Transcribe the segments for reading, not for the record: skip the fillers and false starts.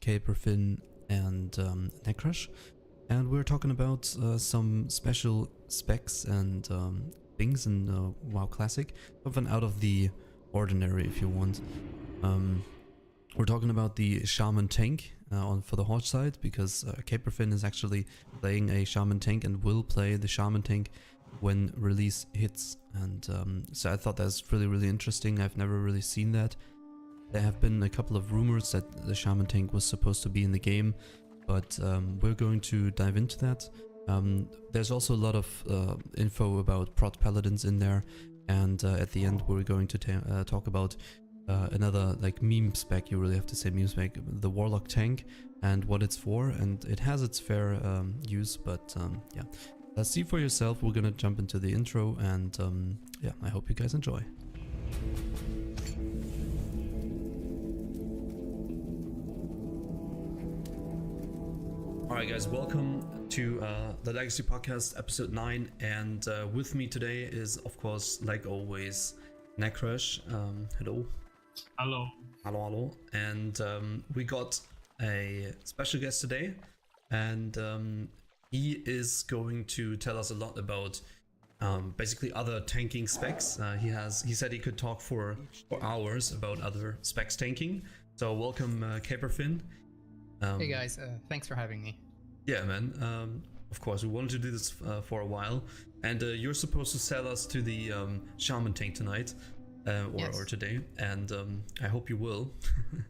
Caper, Finn, and Necrush, and we're talking about some special specs and things in WoW Classic, something out of the ordinary, if you want. We're talking about the shaman tank for the horse side, because Caper Finn is actually playing a shaman tank and will play the shaman tank when release hits, and so I thought that's really interesting. I've never really seen that. There have been a couple of rumors that the shaman tank was supposed to be in the game, but we're going to dive into that. There's also a lot of info about prot paladins in there, and at the end we're going to talk about another like meme spec, you really have to say meme spec, the warlock tank and what it's for, and it has its fair use, but yeah. See for yourself. We're gonna jump into the intro, and yeah, I hope you guys enjoy. Alright guys, welcome to the Legacy Podcast, episode 9, and with me today is, of course, like always, Necrush. Hello. Hello. Hello. And we got a special guest today, and he is going to tell us a lot about basically other tanking specs. He said he could talk for hours about other specs tanking. So welcome, Caper Finn. Hey guys, thanks for having me. Yeah, man. Of course, we wanted to do this for a while, and you're supposed to sell us to the shaman tank tonight, Yes. or today, and I hope you will.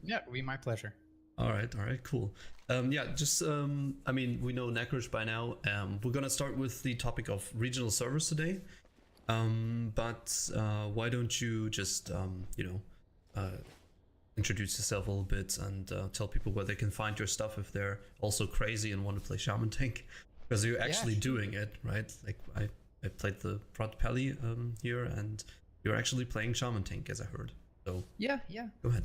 Yeah, it'll be my pleasure. All right, cool. Yeah, just I mean, we know Necrush by now. We're gonna start with the topic of regional servers today, but why don't you just introduce yourself a little bit and tell people where they can find your stuff if they're also crazy and want to play shaman tank, because you're actually doing it, right? Like I played the prot pally here, and you're actually playing shaman tank, as I heard. So yeah. Go ahead.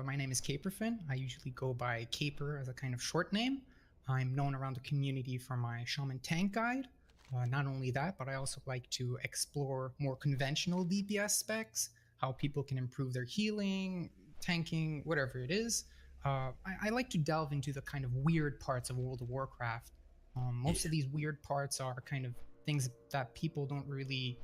My name is Caper Finn. I usually go by Caper as a kind of short name. I'm known around the community for my shaman tank guide. Not only that, but I also like to explore more conventional DPS specs, how people can improve their healing, tanking, whatever it is. I like to delve into the kind of weird parts of World of Warcraft. Most of these weird parts are kind of things that people don't really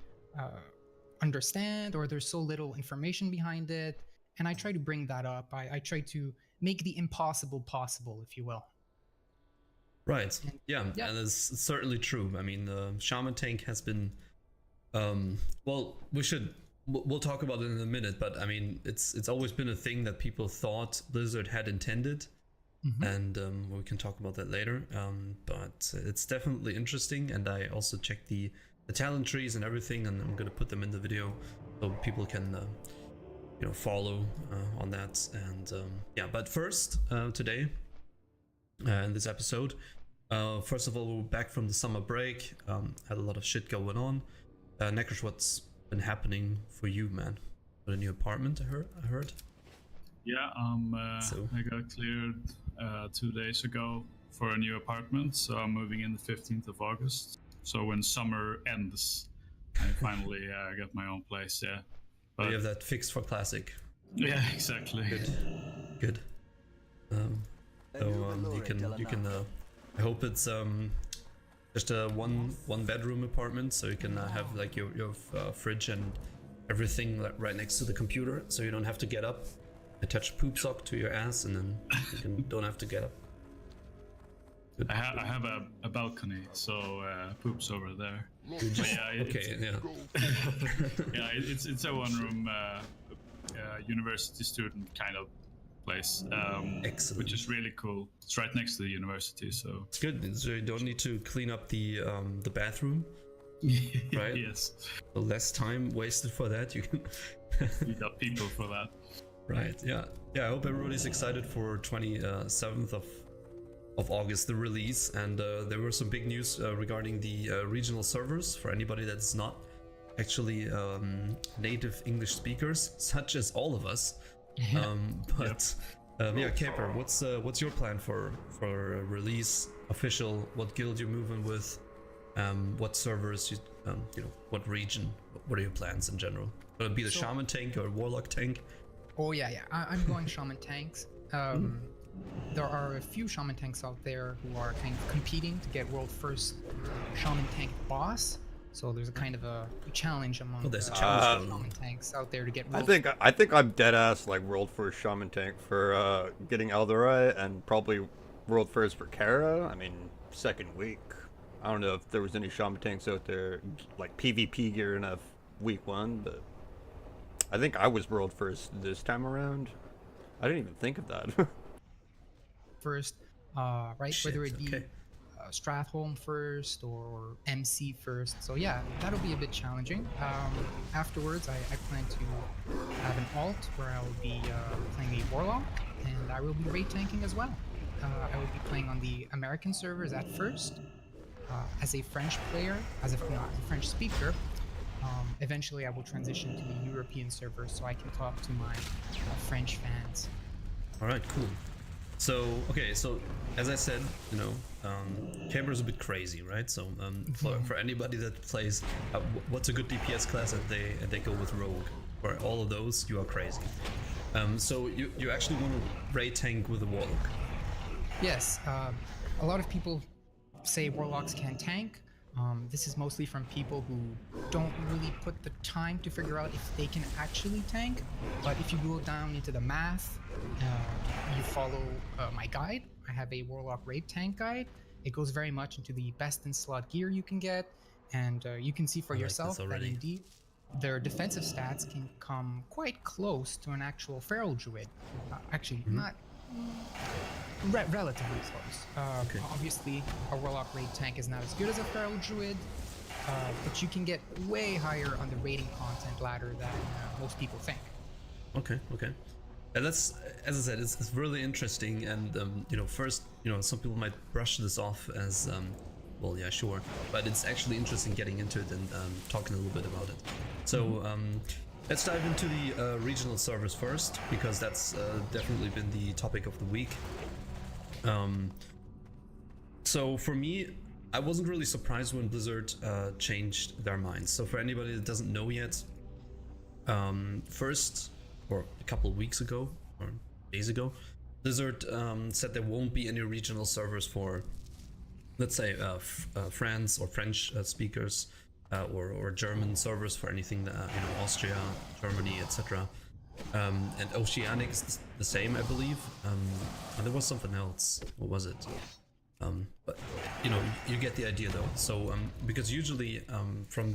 understand, or there's so little information behind it, and I try to bring that up. I try to make the impossible possible, if you will. Right. Yeah, and it's certainly true. I mean, the shaman tank has been well, we'll talk about it in a minute, but I mean, it's always been a thing that people thought Blizzard had intended, and we can talk about that later. But it's definitely interesting, and I also checked the talent trees and everything, and I'm gonna put them in the video so people can follow on that. And yeah, but first, today in this episode, first of all, we're back from the summer break. Had a lot of shit going on. Necrush, what's been happening for you, man? Got a new apartment, I heard. Yeah, I got cleared 2 days ago for a new apartment, so I'm moving in the 15th of August. So when summer ends, I finally get my own place. Yeah, but you have that fixed for Classic. Yeah, exactly. Good. You can. I hope it's just a one bedroom apartment, so you can have like your fridge and everything right next to the computer, so you don't have to get up, attach poop sock to your ass, and then you don't have to get up. I have a balcony, so poop's over there. But yeah, yeah, it's a one-room university student kind of place, excellent, which is really cool. It's right next to the university, so it's good. So you don't need to clean up the bathroom, right? Yes. So less time wasted for that. You can. You got people for that. Right. Yeah. I hope everybody's excited for 27th of August, the release, and there were some big news regarding the regional servers for anybody that's not actually native English speakers, such as all of us. Yeah, Caper, what's your plan for release, official? What guild you're moving with? What servers what region? What are your plans in general? Will it be the shaman tank or warlock tank? Oh yeah, I'm going shaman tanks. there are a few shaman tanks out there who are kind of competing to get world first shaman tank boss. So there's a kind of a challenge among there's a challenge shaman tanks out there to get world I think I'm dead ass like world first shaman tank for getting Elderai, and probably world first for Kara. I mean, second week. I don't know if there was any shaman tanks out there like PvP gear enough week 1, but I think I was world first this time around. I didn't even think of that. first, right? Shit, Whether it be okay. Stratholm first or MC first. So yeah, that'll be a bit challenging. Afterwards, I plan to have an alt where I will be playing a Warlock, and I will be raid tanking as well. I will be playing on the American servers at first, as a French player, as a French speaker. Eventually, I will transition to the European servers so I can talk to my French fans. All right, cool. So, okay, so as I said, you know, Calibur is a bit crazy, right? So, for anybody that plays, what's a good DPS class, and they go with Rogue, for all of those, you are crazy. So you actually want to raid tank with a Warlock? Yes, a lot of people say Warlocks can tank. This is mostly from people who don't really put the time to figure out if they can actually tank. But if you go down into the math, you follow my guide. I have a Warlock raid tank guide. It goes very much into the best in slot gear you can get, and you can see for yourself that indeed their defensive stats can come quite close to an actual Feral Druid. Actually, not relatively close. Okay. Obviously, a Warlock raid tank is not as good as a Feral Druid, but you can get way higher on the raiding content ladder than most people think. Okay. And that's, as I said, it's really interesting. And you know, first, you know, some people might brush this off as, well, yeah, sure, but it's actually interesting getting into it and talking a little bit about it. So let's dive into the regional servers first, because that's definitely been the topic of the week. So for me, I wasn't really surprised when Blizzard changed their minds. So for anybody that doesn't know yet, first, or a couple of weeks ago, or days ago, Blizzard said there won't be any regional servers for, let's say, France or French speakers, or German servers for anything that, you know, Austria, Germany, etc. And Oceanic is the same, I believe. And there was something else. What was it? But you know, you get the idea though. So because usually from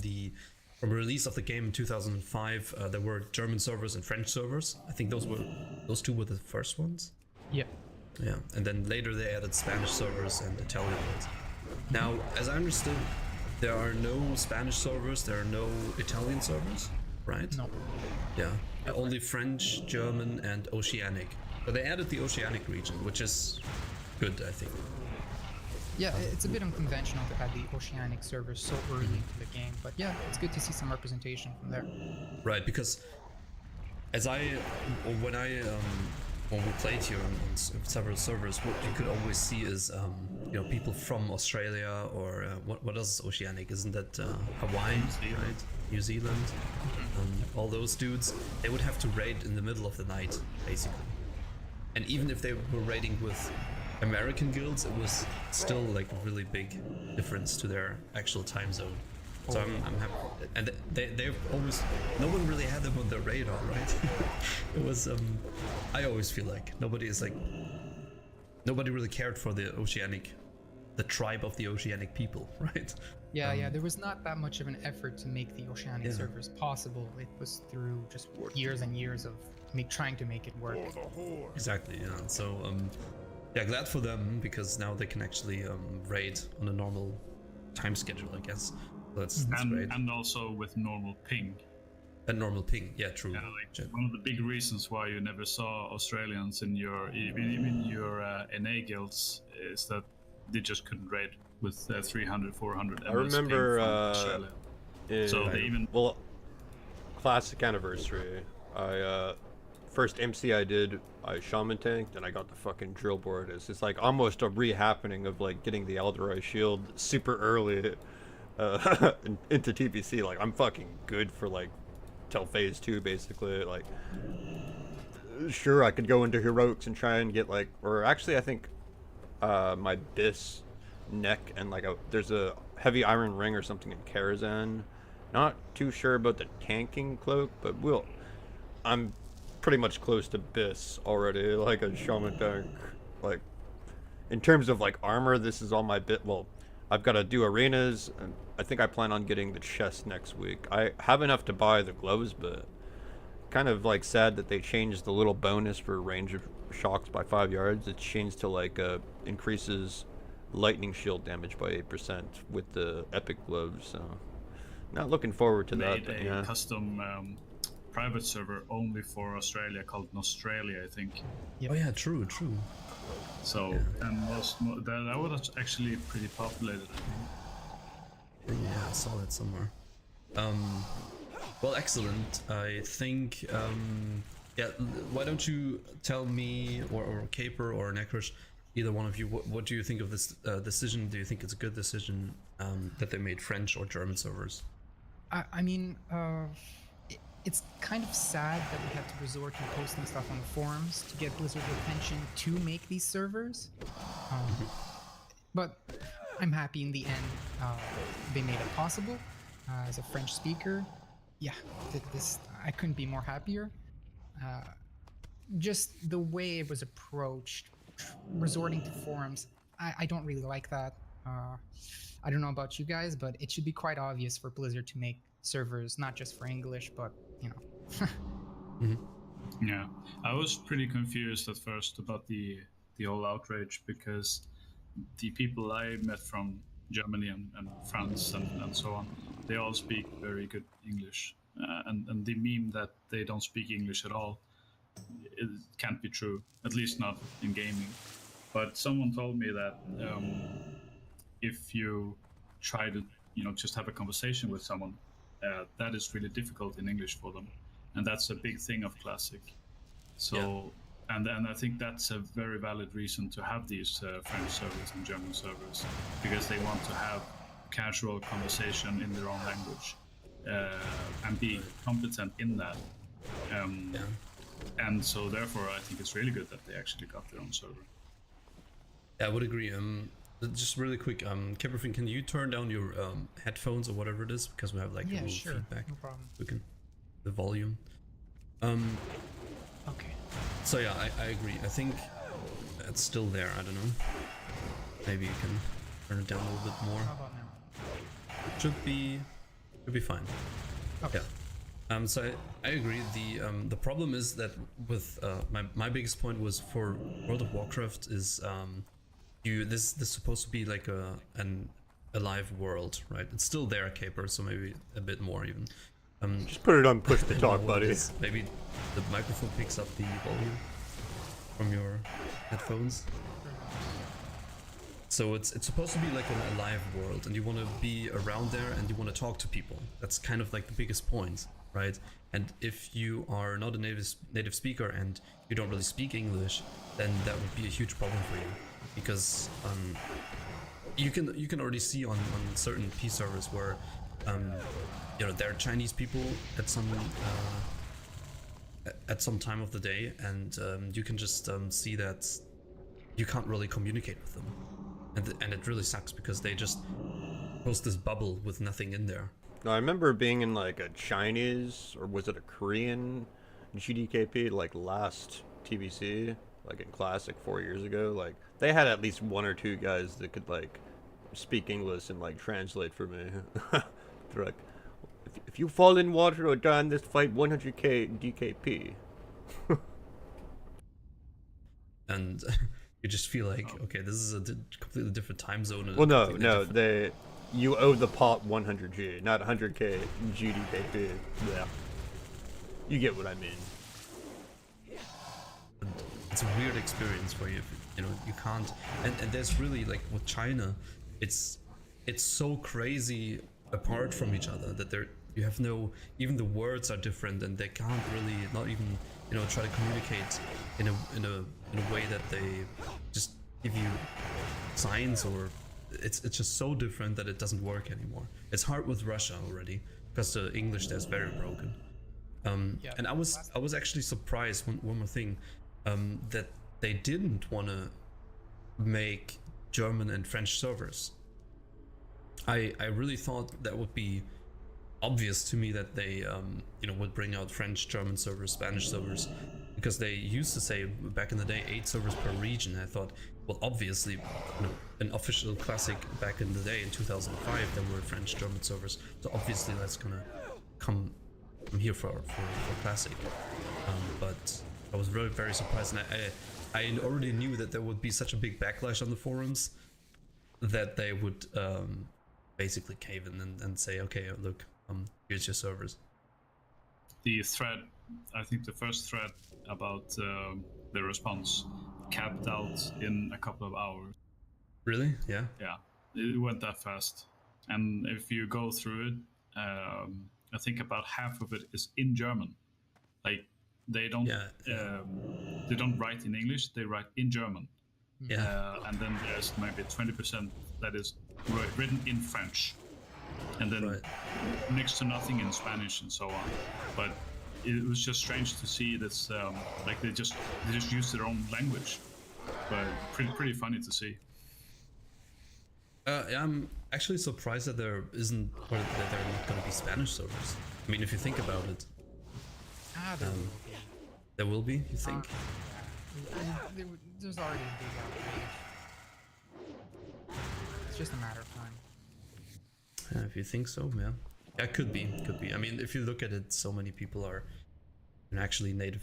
release of the game in 2005, there were German servers and French servers. I think those two were the first ones. Yeah. Yeah, and then later they added Spanish servers and Italian ones. Now, as I understood, there are no Spanish servers, there are no Italian servers, right? No. Yeah, only French, German, and Oceanic. But they added the Oceanic region, which is good, I think. Yeah, it's a bit unconventional to have the Oceanic servers so early into the game, but yeah, it's good to see some representation from there. Right, because when we played here on several servers, what you could always see is you know, people from Australia, or what else is Oceanic? Isn't that Hawaii, right? New Zealand, all those dudes. They would have to raid in the middle of the night, basically. And even if they were raiding with American guilds, it was still like a really big difference to their actual time zone. So I'm happy, and they've always, no one really had them on their radar, right? It was I always feel like nobody really cared for the Oceanic, the tribe of the Oceanic people, right? Yeah, there was not that much of an effort to make the Oceanic servers possible. It was through just years and years of trying to make it work. Exactly, yeah. So yeah, glad for them, because now they can actually raid on a normal time schedule, I guess. That's great. And also with normal ping. And normal ping, yeah, true. Yeah, like one of the big reasons why you never saw Australians in your even your NA guilds is that they just couldn't raid with 300, 400 MS I remember ping from Australia. So they even classic anniversary. I first MC I did, I shaman tanked, and I got the fucking drill board. It's like almost a re-happening of like getting the Elderai shield super early into TPC. Like I'm fucking good for like till phase 2 basically. Like sure, I could go into heroics and try and get like, or actually, I think my bis neck and like there's a heavy iron ring or something in Karazhan. Not too sure about the tanking cloak, but I'm pretty much close to bis already, like a shaman tank. Like, in terms of like armor, this is all my bit. Well, I've got to do arenas, and I think I plan on getting the chest next week. I have enough to buy the gloves, but kind of like sad that they changed the little bonus for range of shocks by 5 yards. It's changed to like increases lightning shield damage by 8% with the epic gloves. So not looking forward to that. Made a custom private server only for Australia called Australia, I think. Yep. Oh yeah, true. So and that was actually pretty populated, I think. Yeah, I saw that somewhere. Well, excellent. I think, yeah, why don't you tell me, or Caper or Nekrush, either one of you, what do you think of this decision? Do you think it's a good decision that they made French or German servers? I mean, it's kind of sad that we had to resort to posting stuff on the forums to get Blizzard's attention to make these servers. But I'm happy in the end they made it possible. As a French speaker, yeah, I couldn't be more happier. Just the way it was approached, resorting to forums, I don't really like that. I don't know about you guys, but it should be quite obvious for Blizzard to make servers not just for English, but you know. Yeah, I was pretty confused at first about the whole outrage, because the people I met from Germany and France and so on, they all speak very good English, and the meme that they don't speak English at all, it can't be true, at least not in gaming. But someone told me that if you try to just have a conversation with someone, that is really difficult in English for them, and that's a big thing of Classic. So and I think that's a very valid reason to have these French servers and German servers, because they want to have casual conversation in their own language and be competent in that. And so therefore I think it's really good that they actually got their own server. Yeah, I would agree. Just really quick, Caperfin, can you turn down your headphones or whatever it is, because we have like a little feedback. No problem. We can the volume. Okay. So yeah, I agree. I think it's still there. I don't know. Maybe you can turn it down a little bit more. How about now? Should be fine. Okay. Yeah. So I agree. The problem is that with my biggest point was for World of Warcraft is this is supposed to be like a live world, right? It's still there, Caper, so maybe a bit more even. Just put it on push to talk, buddy. Maybe the microphone picks up the volume from your headphones. So it's supposed to be like a live world, and you want to be around there and you want to talk to people. That's kind of like the biggest point, right? And if you are not a native speaker and you don't really speak English, then that would be a huge problem for you, because you can already see on certain P servers where there are Chinese people at some time of the day, and you can just see that you can't really communicate with them, and it really sucks because they just post this bubble with nothing in there. No, I remember being in like a Chinese, or was it a Korean GDKP, like last TBC, like in Classic 4 years ago. Like they had at least one or two guys that could like speak English and like translate for me. They're like, if you fall in water or die in this fight, 100k DKP. And you just feel like, okay, this is a completely different time zone. Well, no, you owe the pot 100G, not 100k GDKP. Yeah, you get what I mean. And it's a weird experience for you if you can't. And there's really, like with China, it's so crazy apart from each other that you have even the words are different, and they can't really not even try to communicate in a way that they just give you signs, or it's just so different that it doesn't work anymore. It's hard with Russia already because the English there is very broken. And I was actually surprised. One more thing, that they didn't want to make German and French servers. I really thought that would be obvious to me that they would bring out French, German servers, Spanish servers, because they used to say back in the day 8 servers per region. I thought, well, obviously, an official classic back in the day in 2005 there were French, German servers, so obviously that's gonna come from here for classic. But I was very, very surprised, and I already knew that there would be such a big backlash on the forums that they would basically cave in and say, okay, look, here's your servers. The thread, I think the first thread about the response capped out in a couple of hours. Really? Yeah. Yeah, it went that fast. And if you go through it, I think about half of it is in German. Like they don't write in English; they write in German. Yeah. And then there's maybe 20% that is written in French, and then next to nothing in Spanish and so on. But it was just strange to see this. Like they just use their own language, but pretty funny to see. I'm actually surprised that there isn't, or that there are not going to be Spanish servers. I mean, if you think about it, there will be. You think? There's already a big outrage. It's just a matter of time. Yeah, if you think so, yeah. Yeah, could be. I mean, if you look at it, so many people are actually native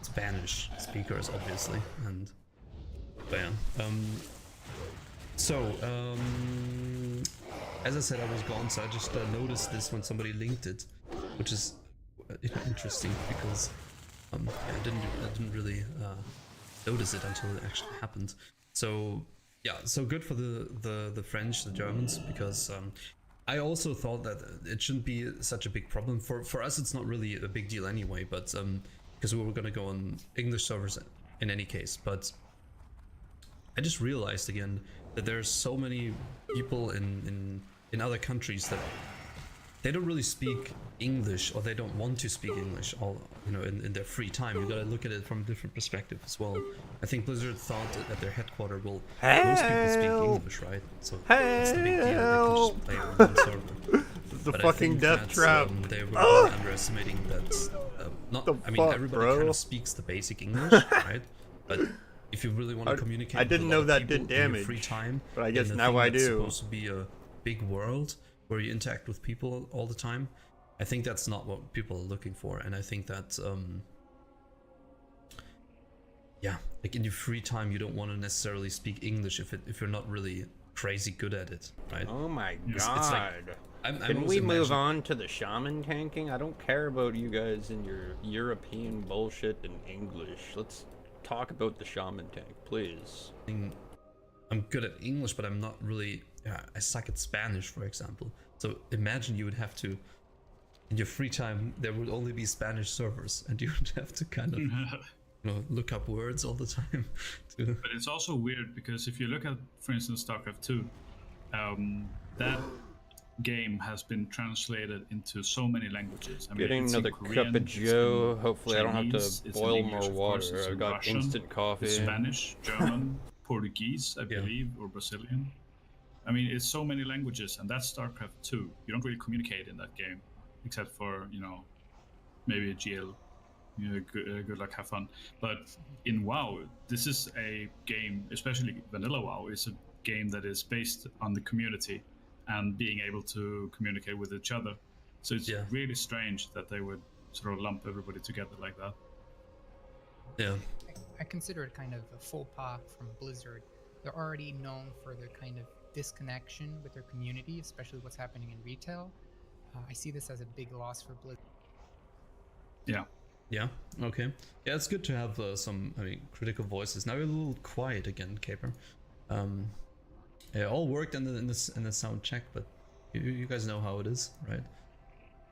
Spanish speakers, obviously, and but yeah. As I said, I was gone, so I just noticed this when somebody linked it, which is interesting because I didn't really notice it until it actually happened. So yeah, so good for the French, the Germans, because I also thought that it shouldn't be such a big problem. For us, it's not really a big deal anyway, but because we were gonna go on English servers in any case. But I just realized again that there's so many people in other countries that they don't really speak English, or they don't want to speak English in their free time. You gotta look at it from a different perspective as well. I think Blizzard thought that at their headquarters, well, most people speak English, right? So it's the big deal. They can just play on one server. It's a fucking death trap. They were underestimating that. Everybody kind of speaks the basic English, right? But if you really want to communicate, I didn't know that did in damage. your free time, but I guess in a now thing I that's do. Supposed to be a big world where you interact with people all the time. I think that's not what people are looking for, and I think that like in your free time, you don't want to necessarily speak English if you're not really crazy good at it, right? Oh my god! It's like, Can we move on to the shaman tanking? I don't care about you guys and your European bullshit in English. Let's talk about the shaman tank, please. I'm good at English, but I'm not really. I suck at Spanish, for example. So imagine you would have to, in your free time, there would only be Spanish servers, and you would have to kind of, look up words all the time. But it's also weird because if you look at, for instance, StarCraft 2, that game has been translated into so many languages. I mean, getting another cup of Joe. Hopefully, Chinese, I don't have to boil more water. I've got Russian, instant coffee. Spanish, German, Portuguese, I believe, or Brazilian. I mean, it's so many languages, and that's StarCraft 2. You don't really communicate in that game, except for, maybe a GL. Good luck, have fun. But in WoW, this is a game, especially vanilla WoW, is a game that is based on the community and being able to communicate with each other. So it's really strange that they would sort of lump everybody together like that. Yeah. I consider it kind of a faux pas from Blizzard. They're already known for their kind of disconnection with their community, especially what's happening in retail. I see this as a big loss for Blizzard. Yeah. Yeah. Okay. Yeah, it's good to have some, critical voices. Now you're a little quiet again, Caper. It all worked in the sound check, but you guys know how it is, right?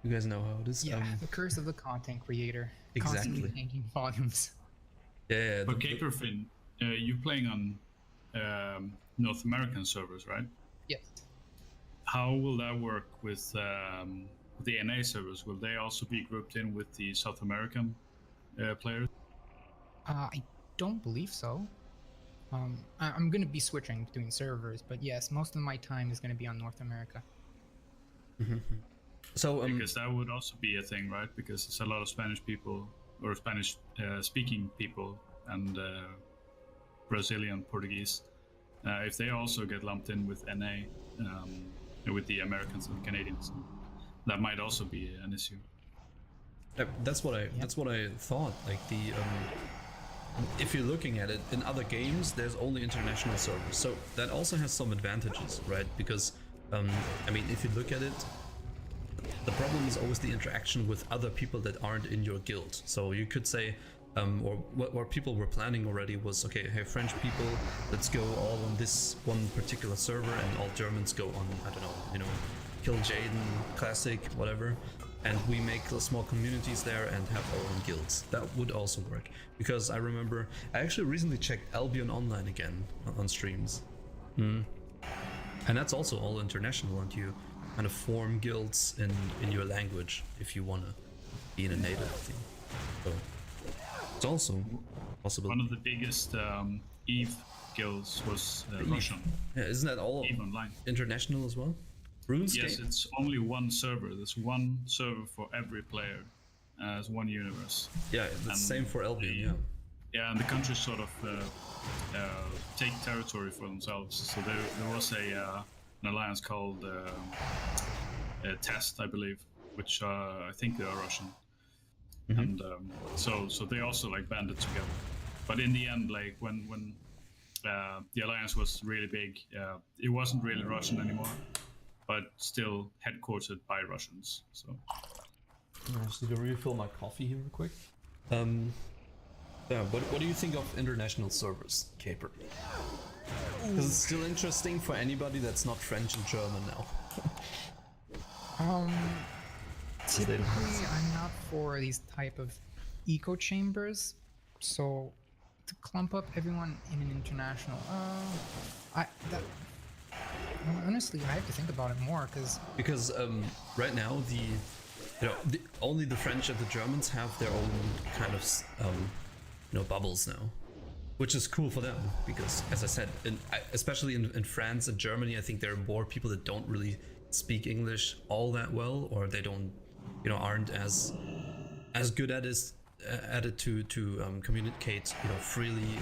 You guys know how it is. Yeah, the curse of the content creator. Exactly. Constantly changing volumes. Yeah. But Caperfin, you're playing on North American servers, right? Yes. How will that work with the NA servers, will they also be grouped in with the South American players? I don't believe so. I'm going to be switching between servers, but yes, most of my time is going to be on North America. So because that would also be a thing, right? Because it's a lot of Spanish people or Spanish speaking people and Brazilian Portuguese. If they also get lumped in with NA, with the Americans and Canadians, that might also be an issue. That's what I thought. Like if you're looking at it in other games, there's only international servers, so that also has some advantages, right? Because I mean, if you look at it, the problem is always the interaction with other people that aren't in your guild. So you could say, or what people were planning already was, okay, hey, French people, let's go all on this one particular server, and all Germans go on, I don't know, you know, Kill Jaden, Classic, whatever, and we make small communities there and have our own guilds. That would also work, because I remember I actually recently checked Albion Online again on streams, and that's also all international, and you kind of form guilds in your language if you want to be in a native thing. So it's also possible. One of the biggest EVE guilds was Russian. Yeah, isn't that all EVE Online international as well? RuneScape? Yes, it's only one server. There's one server for every player. It's one universe. Yeah, the same for Albion, yeah. Yeah, and the countries sort of take territory for themselves. So there was an alliance called Test, I believe, which I think they are Russian. And so they also like banded together. But in the end, like when the alliance was really big, it wasn't really Russian anymore, but still headquartered by Russians. So I just need to refill my coffee here real quick. Yeah, what do you think of international servers, Caper? Because it's still interesting for anybody that's not French and German now. Typically, I'm not for these type of echo chambers, so to clump up everyone in an international, honestly, I have to think about it more, because right now only the French and the Germans have their own kind of bubbles now, which is cool for them, because as I said, especially in France and Germany, I think there are more people that don't really speak English all that well, or they don't, aren't as good at it to communicate, freely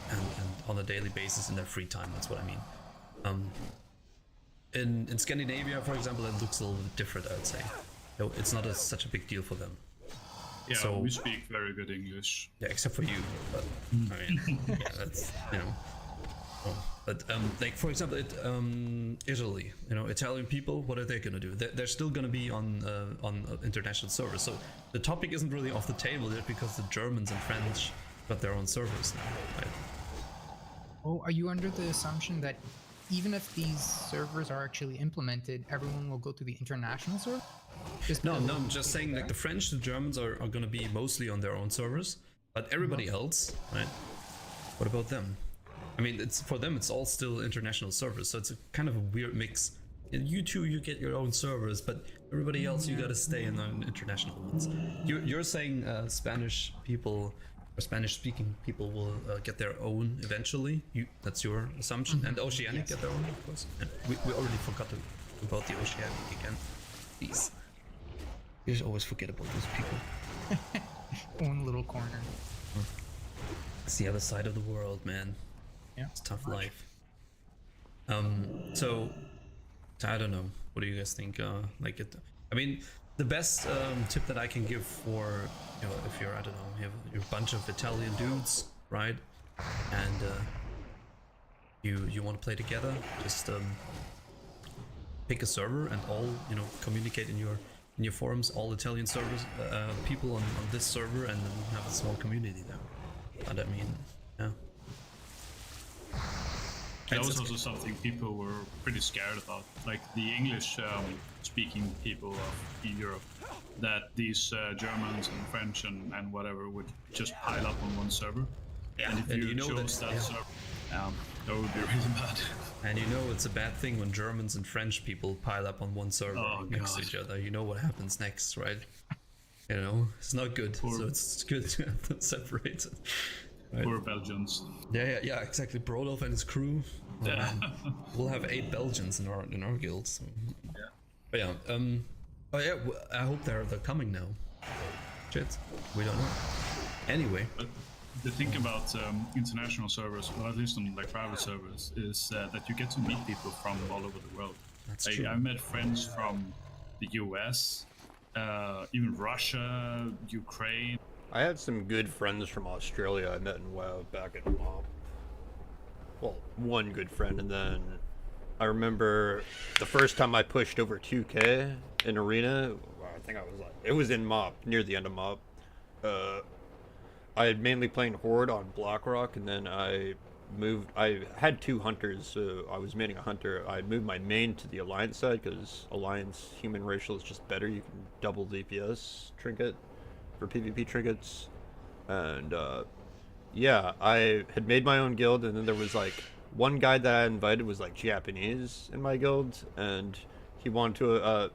and on a daily basis in their free time. That's what I mean. In Scandinavia, for example, it looks a little bit different, I would say. It's not such a big deal for them. Yeah, so, we speak very good English. Yeah, except for you. But I mean, yeah, that's But like for example, Italy, Italian people, what are they gonna do? They're still gonna be on international servers. So the topic isn't really off the table yet, because the Germans and French got their own servers now, right? Oh, are you under the assumption that even if these servers are actually implemented, everyone will go to the international server? No, I'm just saying, like, the French, the Germans are going to be mostly on their own servers, but everybody else, right? What about them? I mean, for them, it's all still international servers, so it's a kind of a weird mix. You two, you get your own servers, but everybody else, you got to stay in the international ones. You're saying Spanish people or Spanish-speaking people will get their own eventually. That's your assumption, and Oceanic get their own, of course. And we already forgot about the Oceanic again. Please. You just always forget about those people. One little corner. It's the other side of the world, man. Yeah. It's a tough life. So I don't know. What do you guys think? I mean, the best tip that I can give for, if you're, I don't know, you're a bunch of Italian dudes, right? And you want to play together, just pick a server and all, communicate in your forums, all Italian servers, people on this server, and then have a small community there. And I mean, yeah. That was also something people were pretty scared about, like the English speaking people of Europe, that these Germans and French and whatever would just pile up on one server. Yeah, and if you chose that server, that would be really bad. And you know it's a bad thing when Germans and French people pile up on one server next to each other. You know what happens next, right? You know, it's not good. So it's good to have them separated. Right? Poor Belgians. Yeah, exactly. Brodolf and his crew. We'll have 8 Belgians in our guild. So. Yeah. But yeah, I hope they're coming now. Shit, we don't know. Anyway. But the thing about international servers, or at least on like private servers, is that you get to meet people from all over the world. That's true. I met friends from the US, even Russia, Ukraine. I had some good friends from Australia I met in WoW back at MOP. Well, one good friend, and then I remember the first time I pushed over 2K in Arena, I think I was like, it was in MOP, near the end of MOP. I had mainly playing Horde on Blackrock, and then I had 2 hunters, so I was maining a hunter. I moved my main to the Alliance side, because Alliance human racial is just better. You can double DPS trinket for PvP trinkets. And yeah, I had made my own guild, and then there was like one guy that I invited was like Japanese in my guild, and he wanted to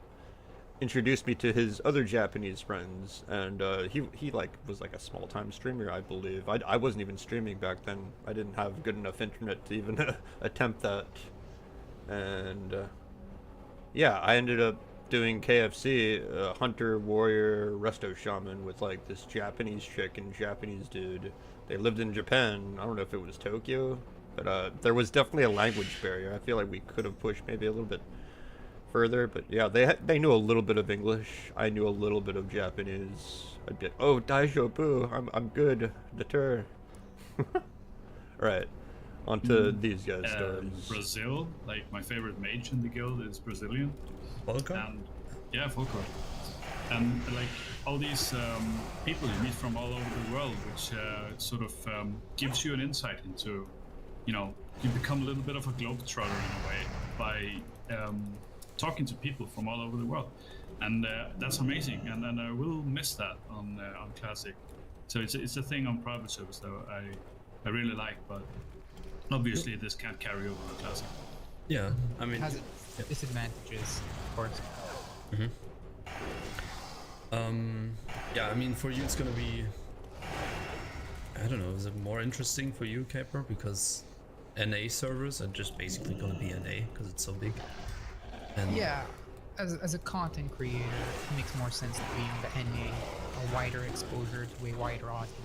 introduce me to his other Japanese friends, and he like was like a small time streamer, I believe. I wasn't even streaming back then. I didn't have good enough internet to even attempt that. And yeah, I ended up doing KFC, hunter, warrior, resto shaman with like this Japanese chick and Japanese dude. They lived in Japan. I don't know if it was Tokyo, but there was definitely a language barrier. I feel like we could have pushed maybe a little bit further, but yeah, they knew a little bit of English. I knew a little bit of Japanese. I'd be like, oh, daijoubu, I'm good. Deter. Right, on to these guys' stories. Brazil, like my favorite mage in the guild is Brazilian. Volker? And yeah, Volker. And like all these people you meet from all over the world, which sort of gives you an insight into, you know, you become a little bit of a globetrotter in a way by talking to people from all over the world, and that's amazing. And I will miss that on Classic. So it's a thing on private service though I really like, but obviously this can't carry over on Classic. Yeah, I mean, It has its disadvantages, of course. Yeah, I mean, for you it's gonna be, I don't know, is it more interesting for you, Caper, because NA servers are just basically gonna be NA because it's so big. And Yeah, as a content creator, it makes more sense to be in the NA, a wider exposure to a wider audience.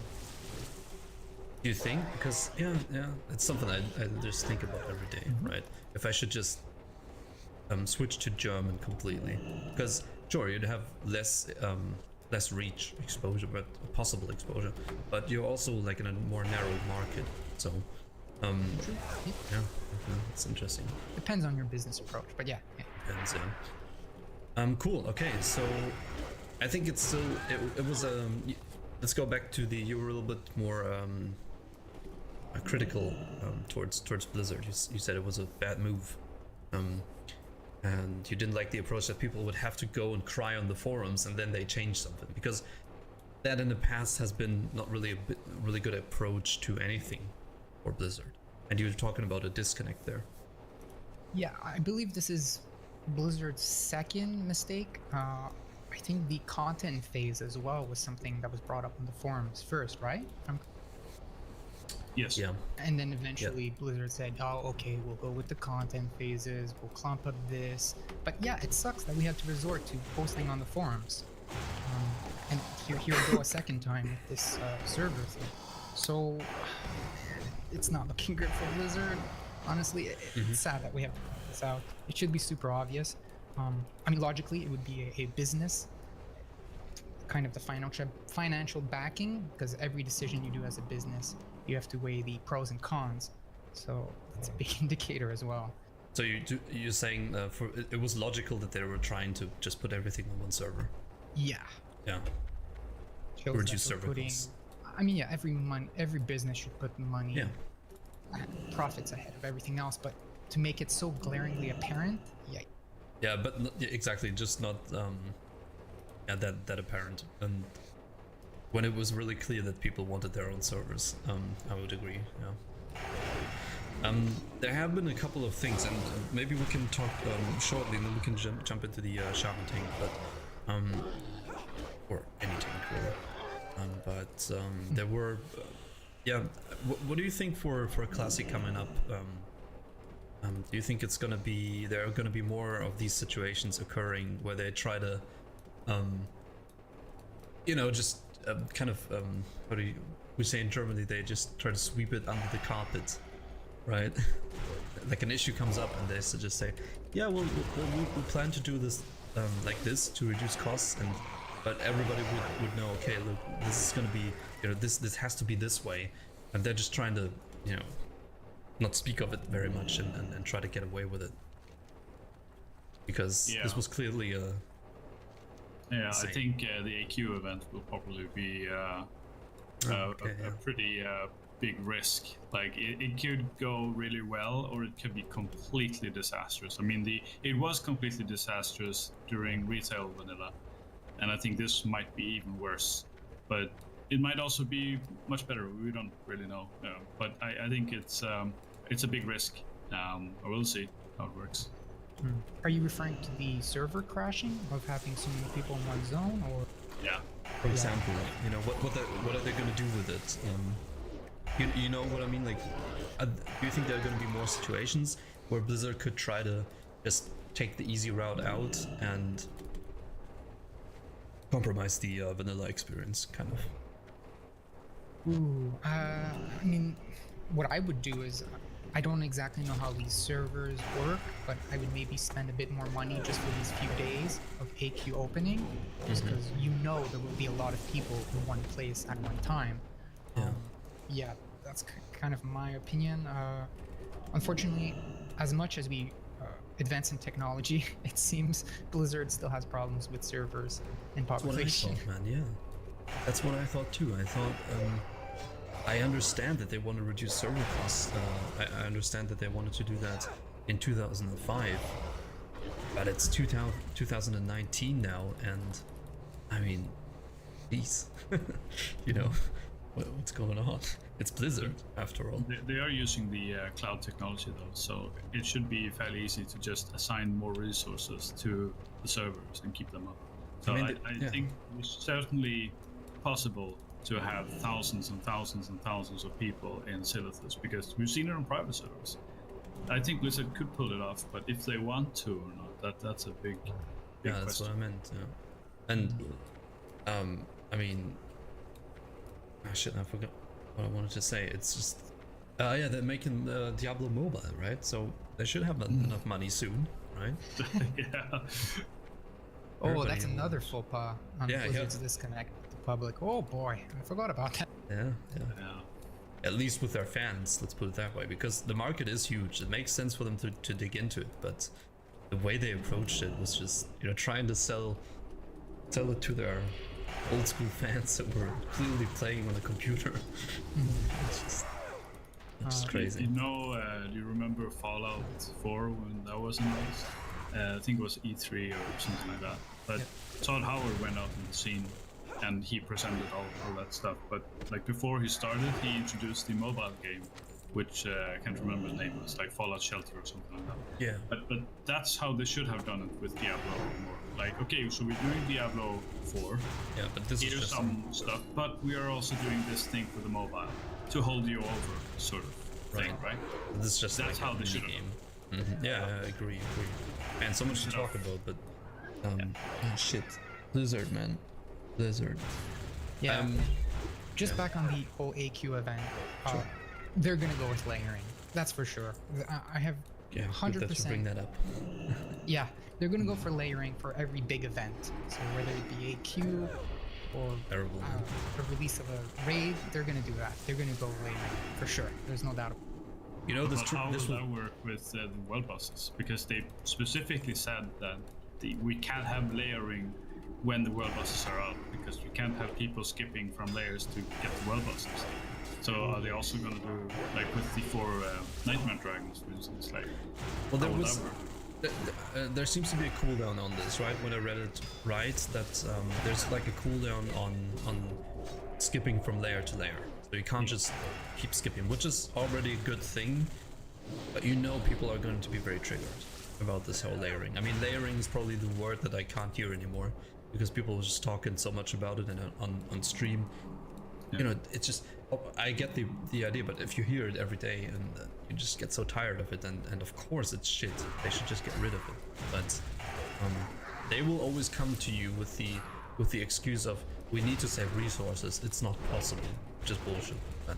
do you think? Because yeah, it's something I just think about every day, right? If I should just switch to German completely, because sure, you'd have less reach exposure, but possible exposure, but you're also like in a more narrow market, so yeah, it's interesting. Depends on your business approach, but yeah. And cool. Okay, so I think it's still it was let's go back to you were a little bit more critical towards Blizzard. You said it was a bad move, and you didn't like the approach that people would have to go and cry on the forums and then they change something, because that in the past has been not really a really good approach to anything for Blizzard. And you were talking about a disconnect there. Yeah, I believe this is Blizzard's second mistake. I think the content phase as well was something that was brought up on the forums first, right? Yes. Yeah. And then eventually Blizzard said, oh, okay, we'll go with the content phases, we'll clump up this. But yeah, it sucks that we have to resort to posting on the forums. And here we go a second time with this server thing. So it's not looking good for Blizzard. Honestly, it's sad that we have to point this out. It should be super obvious. I mean, logically, it would be a business, kind of the financial backing, because every decision you do as a business, you have to weigh the pros and cons. So it's a big indicator as well. So you're saying it was logical that they were trying to just put everything on one server? Yeah. Yeah. Shows Reduce that we're server costs. I mean, yeah, every business should put money, Yeah. profits ahead of everything else, but to make it so glaringly apparent, yeah. Yeah, but exactly, just not that apparent. And when it was really clear that people wanted their own servers, I would agree. Yeah. There have been a couple of things, and maybe we can talk shortly, and then we can jump into the shaman tank, but or any tank really. There were, yeah. What do you think for a classic coming up? Do you think it's gonna be there are gonna be more of these situations occurring where they try to, just kind of what do we say in Germany? They just try to sweep it under the carpet. Right, like an issue comes up and they just say, yeah, we plan to do this like this to reduce costs, but everybody would know, okay, look, this is gonna be, this has to be this way, and they're just trying to, not speak of it very much and try to get away with it, because this was clearly a I think the AQ event will probably be a pretty big risk. Like it could go really well, or it could be completely disastrous. I mean, it was completely disastrous during retail vanilla, and I think this might be even worse. But it might also be much better. We don't really know. But I think it's a big risk. We'll see how it works. Are you referring to the server crashing of having so many people in one zone, or? Yeah. For example, what are they going to do with it? You know what I mean? Like, do you think there are going to be more situations where Blizzard could try to just take the easy route out and compromise the vanilla experience, kind of? I mean, what I would do is, I don't exactly know how these servers work, but I would maybe spend a bit more money just for these few days of AQ opening, just because there will be a lot of people in one place at one time. Yeah, that's kind of my opinion. Unfortunately, as much as we advance in technology, it seems Blizzard still has problems with servers and population. That's what I thought, man. Yeah, that's what I thought too. I thought I understand that they want to reduce server costs. I understand that they wanted to do that in 2005, but it's 2019 now, and I mean, geez, what's going on? It's Blizzard, after all. They are using the cloud technology though, so it should be fairly easy to just assign more resources to the servers and keep them up. So I think it's certainly possible to have thousands and thousands and thousands of people in Silithus, because we've seen it on private servers. I think Blizzard could pull it off, but if they want to or not, that's a big that's question. What I meant. Yeah. And I mean, I forgot what I wanted to say. It's just they're making Diablo mobile, right? So they should have enough money soon, right? Yeah. Oh, that's another faux pas on Blizzard's disconnect with the public. Oh boy, I forgot about that. Yeah. At least with their fans, let's put it that way, because the market is huge. It makes sense for them to dig into it, but the way they approached it was just, trying to sell it to their old school fans that were clearly playing on a computer. It's just crazy. Do you remember Fallout 4 when that was announced? I think it was E3 or something like that. But Todd Howard went out on the scene and he presented all that stuff. But like before he started, he introduced the mobile game, which I can't remember the name. It was like Fallout Shelter or something like that. Yeah. But that's how they should have done it with Diablo more. Like, okay, so we're doing Diablo 4. Yeah, but this is just some stuff, but we are also doing this thing for the mobile to hold you over, sort of thing, right? This is just that's like how they should have. Yeah, I agree. And so much to talk about, but shit, Blizzard, man, Blizzard. Yeah. Just back on the whole AQ event, they're gonna go with layering. That's for sure. I have 100%. That you bring that up. Yeah, they're gonna go for layering for every big event. So whether it be AQ or a release of a raid, they're gonna do that. They're gonna go layering for sure. There's no doubt about it. How will that work with the world bosses? Because they specifically said that we can't have layering when the world bosses are out, because we can't have people skipping from layers to get the world bosses. So are they also going to do like with the 4 Nightmare Dragons, for instance? Like, there seems to be a cooldown on this, right? When I read it right, that there's like a cooldown on skipping from layer to layer. So you can't just keep skipping, which is already a good thing. But you know people are going to be very triggered about this whole layering. I mean, layering is probably the word that I can't hear anymore because people are just talking so much about it and on stream. Yeah. You know, it's just, I get the idea, but if you hear it every day and you just get so tired of it, and of course it's shit, they should just get rid of it. But they will always come to you with the excuse of, we need to save resources, it's not possible, which is bullshit. But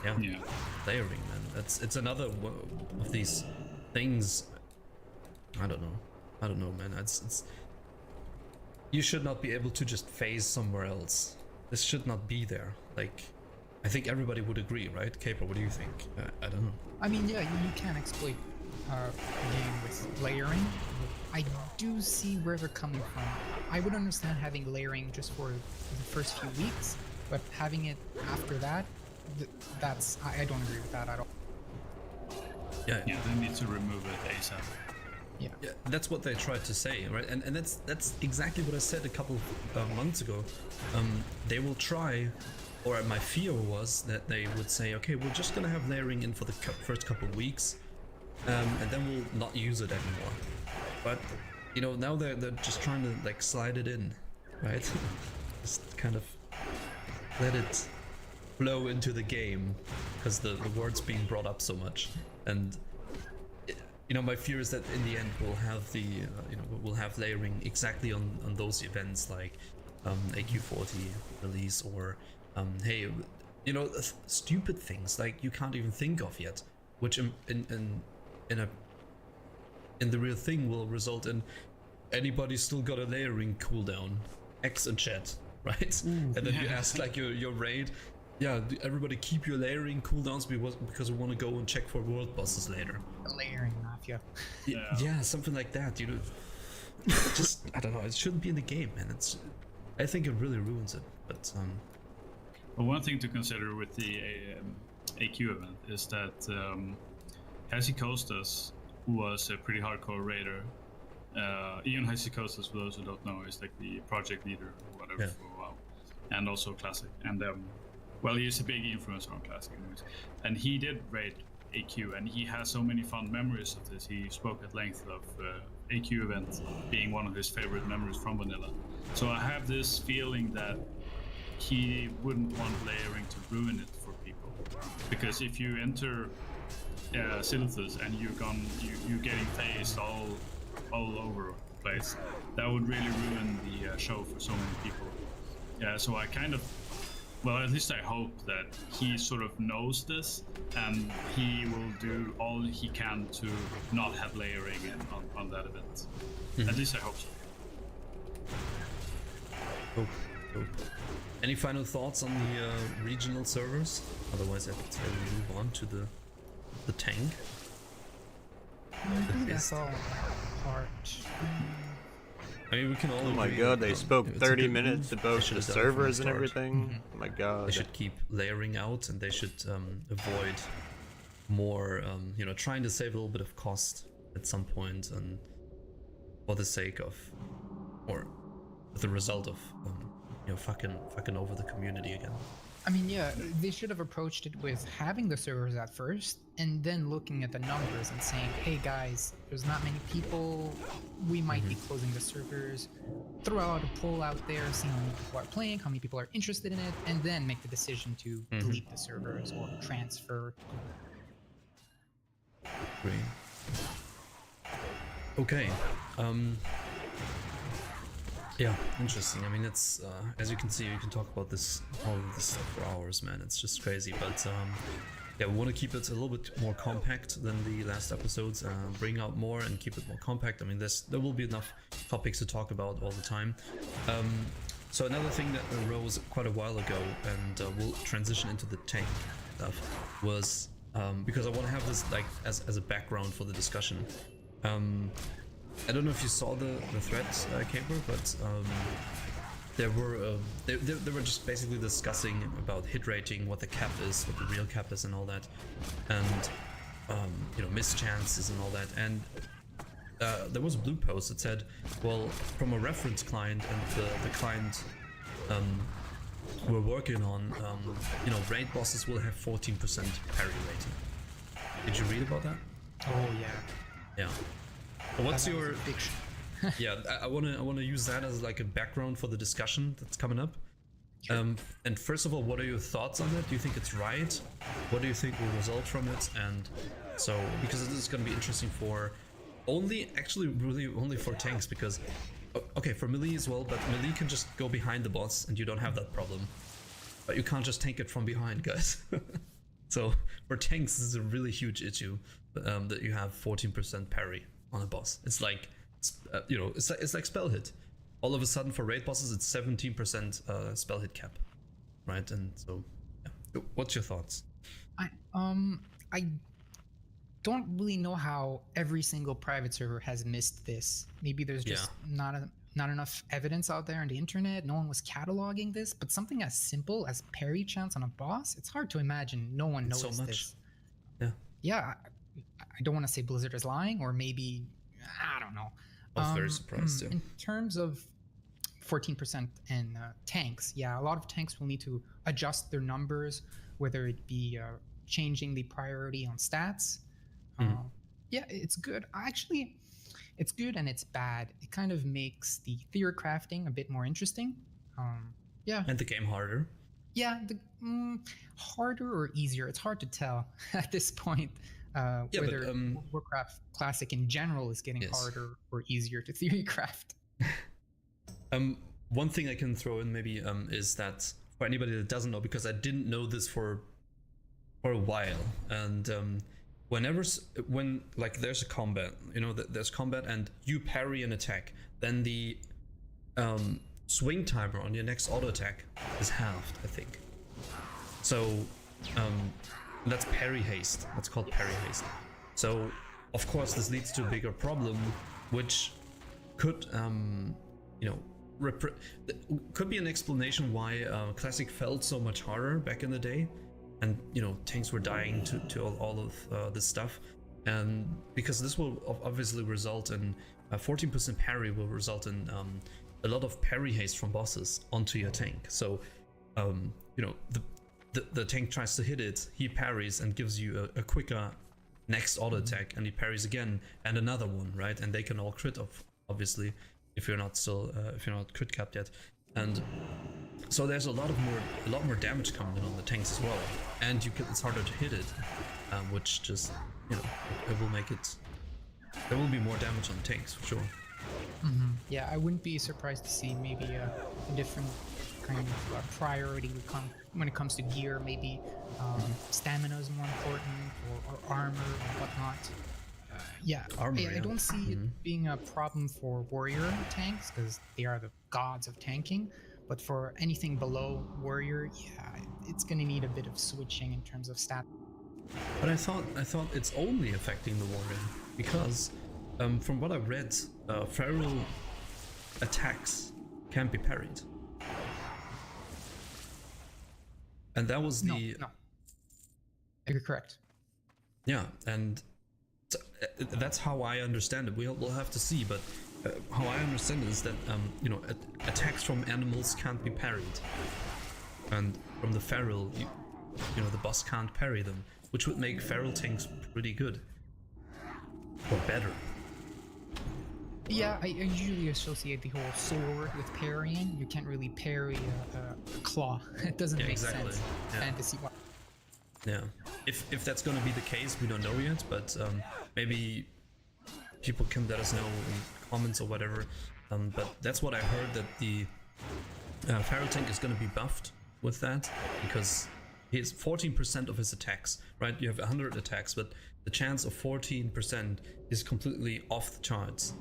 yeah. Layering, man, it's another of these things. I don't know, man. It's you should not be able to just phase somewhere else. This should not be there. Like, I think everybody would agree, right? Caper, what do you think? I don't know. I mean, yeah, you can exploit a game with layering. I do see where they're coming from. I would understand having layering just for the first few weeks, but having it after that, that's I don't agree with that at all. Yeah, they need to remove it ASAP. Yeah, that's what they tried to say, right? And that's exactly what I said a couple of months ago. They will try, or my fear was that they would say, okay, we're just gonna have layering in for the first couple of weeks, and then we'll not use it anymore. But you know, now they're just trying to like slide it in, right? Just kind of let it flow into the game because the word's being brought up so much. And you know, my fear is that in the end we'll have the we'll have layering exactly on those events like AQ40 release, or hey, you know, stupid things like you can't even think of yet, which in the real thing will result in anybody still got a layering cooldown, X and chat, right? And then you ask like your raid, yeah, everybody keep your layering cooldowns because we want to go and check for world bosses later. Layering mafia. Yeah, something like that. You know, just I don't know. It shouldn't be in the game, man. I think it really ruins it. But well, one thing to consider with the AQ event is that Hesychostas, who was a pretty hardcore raider, Ian Hesychostas, for those who don't know, is like the project leader or whatever for a while, and also Classic. And well, he's a big influencer on Classic anyways. And he did raid AQ, and he has so many fond memories of this. He spoke at length of AQ event being one of his favorite memories from Vanilla. So I have this feeling that he wouldn't want layering to ruin it for people, because if you enter Silithus and you're getting phased all over the place, that would really ruin the show for so many people. Yeah, so I kind of, well, at least I hope that he sort of knows this, and he will do all he can to not have layering on that event. At least I hope so. Cool. Any final thoughts on the regional servers? Otherwise, I think we'll move on to the tank. I think that's all part. I mean, we can all. Oh my god, they spoke 30 minutes about the servers and everything. Oh my god. They should keep layering out, and they should avoid more, trying to save a little bit of cost at some point, and for the sake of, or the result of, fucking over the community again. I mean, yeah, they should have approached it with having the servers at first, and then looking at the numbers and saying, hey guys, there's not many people, we might be closing the servers, throw out a poll out there, see how many people are playing, how many people are interested in it, and then make the decision to delete the servers or transfer. Great. Okay. Yeah, interesting. I mean, it's as you can see, you can talk about all of this stuff for hours, man. It's just crazy. But yeah, we want to keep it a little bit more compact than the last episodes. Bring out more and keep it more compact. I mean, there will be enough topics to talk about all the time. So another thing that arose quite a while ago, and we'll transition into the tank stuff, was because I want to have this like as a background for the discussion. I don't know if you saw the threads, Caper, but they were just basically discussing about hit rating, what the cap is, what the real cap is, and all that, and missed chances and all that. And there was a blue post that said, well, from a reference client and the client we're working on, raid bosses will have 14% parry rating. Did you read about that? Oh yeah. Yeah. Well, what's That was your a fiction. yeah? I wanna use that as like a background for the discussion that's coming up. And first of all, what are your thoughts on it? Do you think it's right? What do you think will result from it? And so, because this is going to be interesting for really only for tanks, because okay, for melee as well, but melee can just go behind the boss and you don't have that problem. But you can't just tank it from behind, guys. So for tanks, this is a really huge issue, that you have 14% parry on a boss. It's like, you know, it's like spell hit. All of a sudden for raid bosses, it's 17% spell hit cap, right? And so, yeah. What's your thoughts? I don't really know how every single private server has missed this. Maybe there's just not enough evidence out there on the internet. No one was cataloging this, but something as simple as parry chance on a boss, it's hard to imagine no one noticed so much. this. Yeah. Yeah, I don't want to say Blizzard is lying, or maybe, I don't know. I was very surprised, yeah. In terms of 14% and tanks, yeah, a lot of tanks will need to adjust their numbers, whether it be changing the priority on stats. Yeah, it's good. Actually, it's good and it's bad. It kind of makes the theory crafting a bit more interesting. Yeah. And the game harder. Yeah, harder or easier. It's hard to tell at this point whether Warcraft Classic in general is getting harder or easier to theory craft. One thing I can throw in maybe is that for anybody that doesn't know, because I didn't know this for a while, and when like there's a combat, you know, there's combat and you parry an attack, then the swing timer on your next auto attack is halved, I think. So that's parry haste. That's called parry haste. So of course this leads to a bigger problem, which could you know, could be an explanation why Classic felt so much harder back in the day, and you know, tanks were dying to all of this stuff, and because this will obviously result in 14% parry will result in a lot of parry haste from bosses onto your tank. So you know, the tank tries to hit it, he parries and gives you a quicker next auto attack, and he parries again and another one, right? And they can all crit off, obviously, if you're not crit capped yet. And so there's a lot more damage coming in on the tanks as well, and it's harder to hit it, which just, you know, it will make it, there will be more damage on the tanks for sure. Yeah, I wouldn't be surprised to see maybe a different kind of priority when it comes to gear. Maybe stamina is more important, or armor and whatnot. Yeah, I don't see it being a problem for warrior tanks, because they are the gods of tanking. But for anything below warrior, yeah, it's gonna need a bit of switching in terms of stat. But I thought it's only affecting the warrior, because from what I read, feral attacks can be parried, and that was No, you're correct. Yeah, and that's how I understand it. We'll have to see, but how I understand it is that you know, attacks from animals can't be parried, and from the feral, you know, the boss can't parry them, which would make feral tanks pretty good, or better. Yeah, I usually associate the whole sword with parrying. You can't really parry a claw. It doesn't make sense. Yeah. Fantasy-wise. Yeah, if that's going to be the case, we don't know yet, but maybe people can let us know in comments or whatever. But that's what I heard, that the feral tank is going to be buffed with that, because he's 14% of his attacks, right? You have 100 attacks, but the chance of 14% is completely off the charts,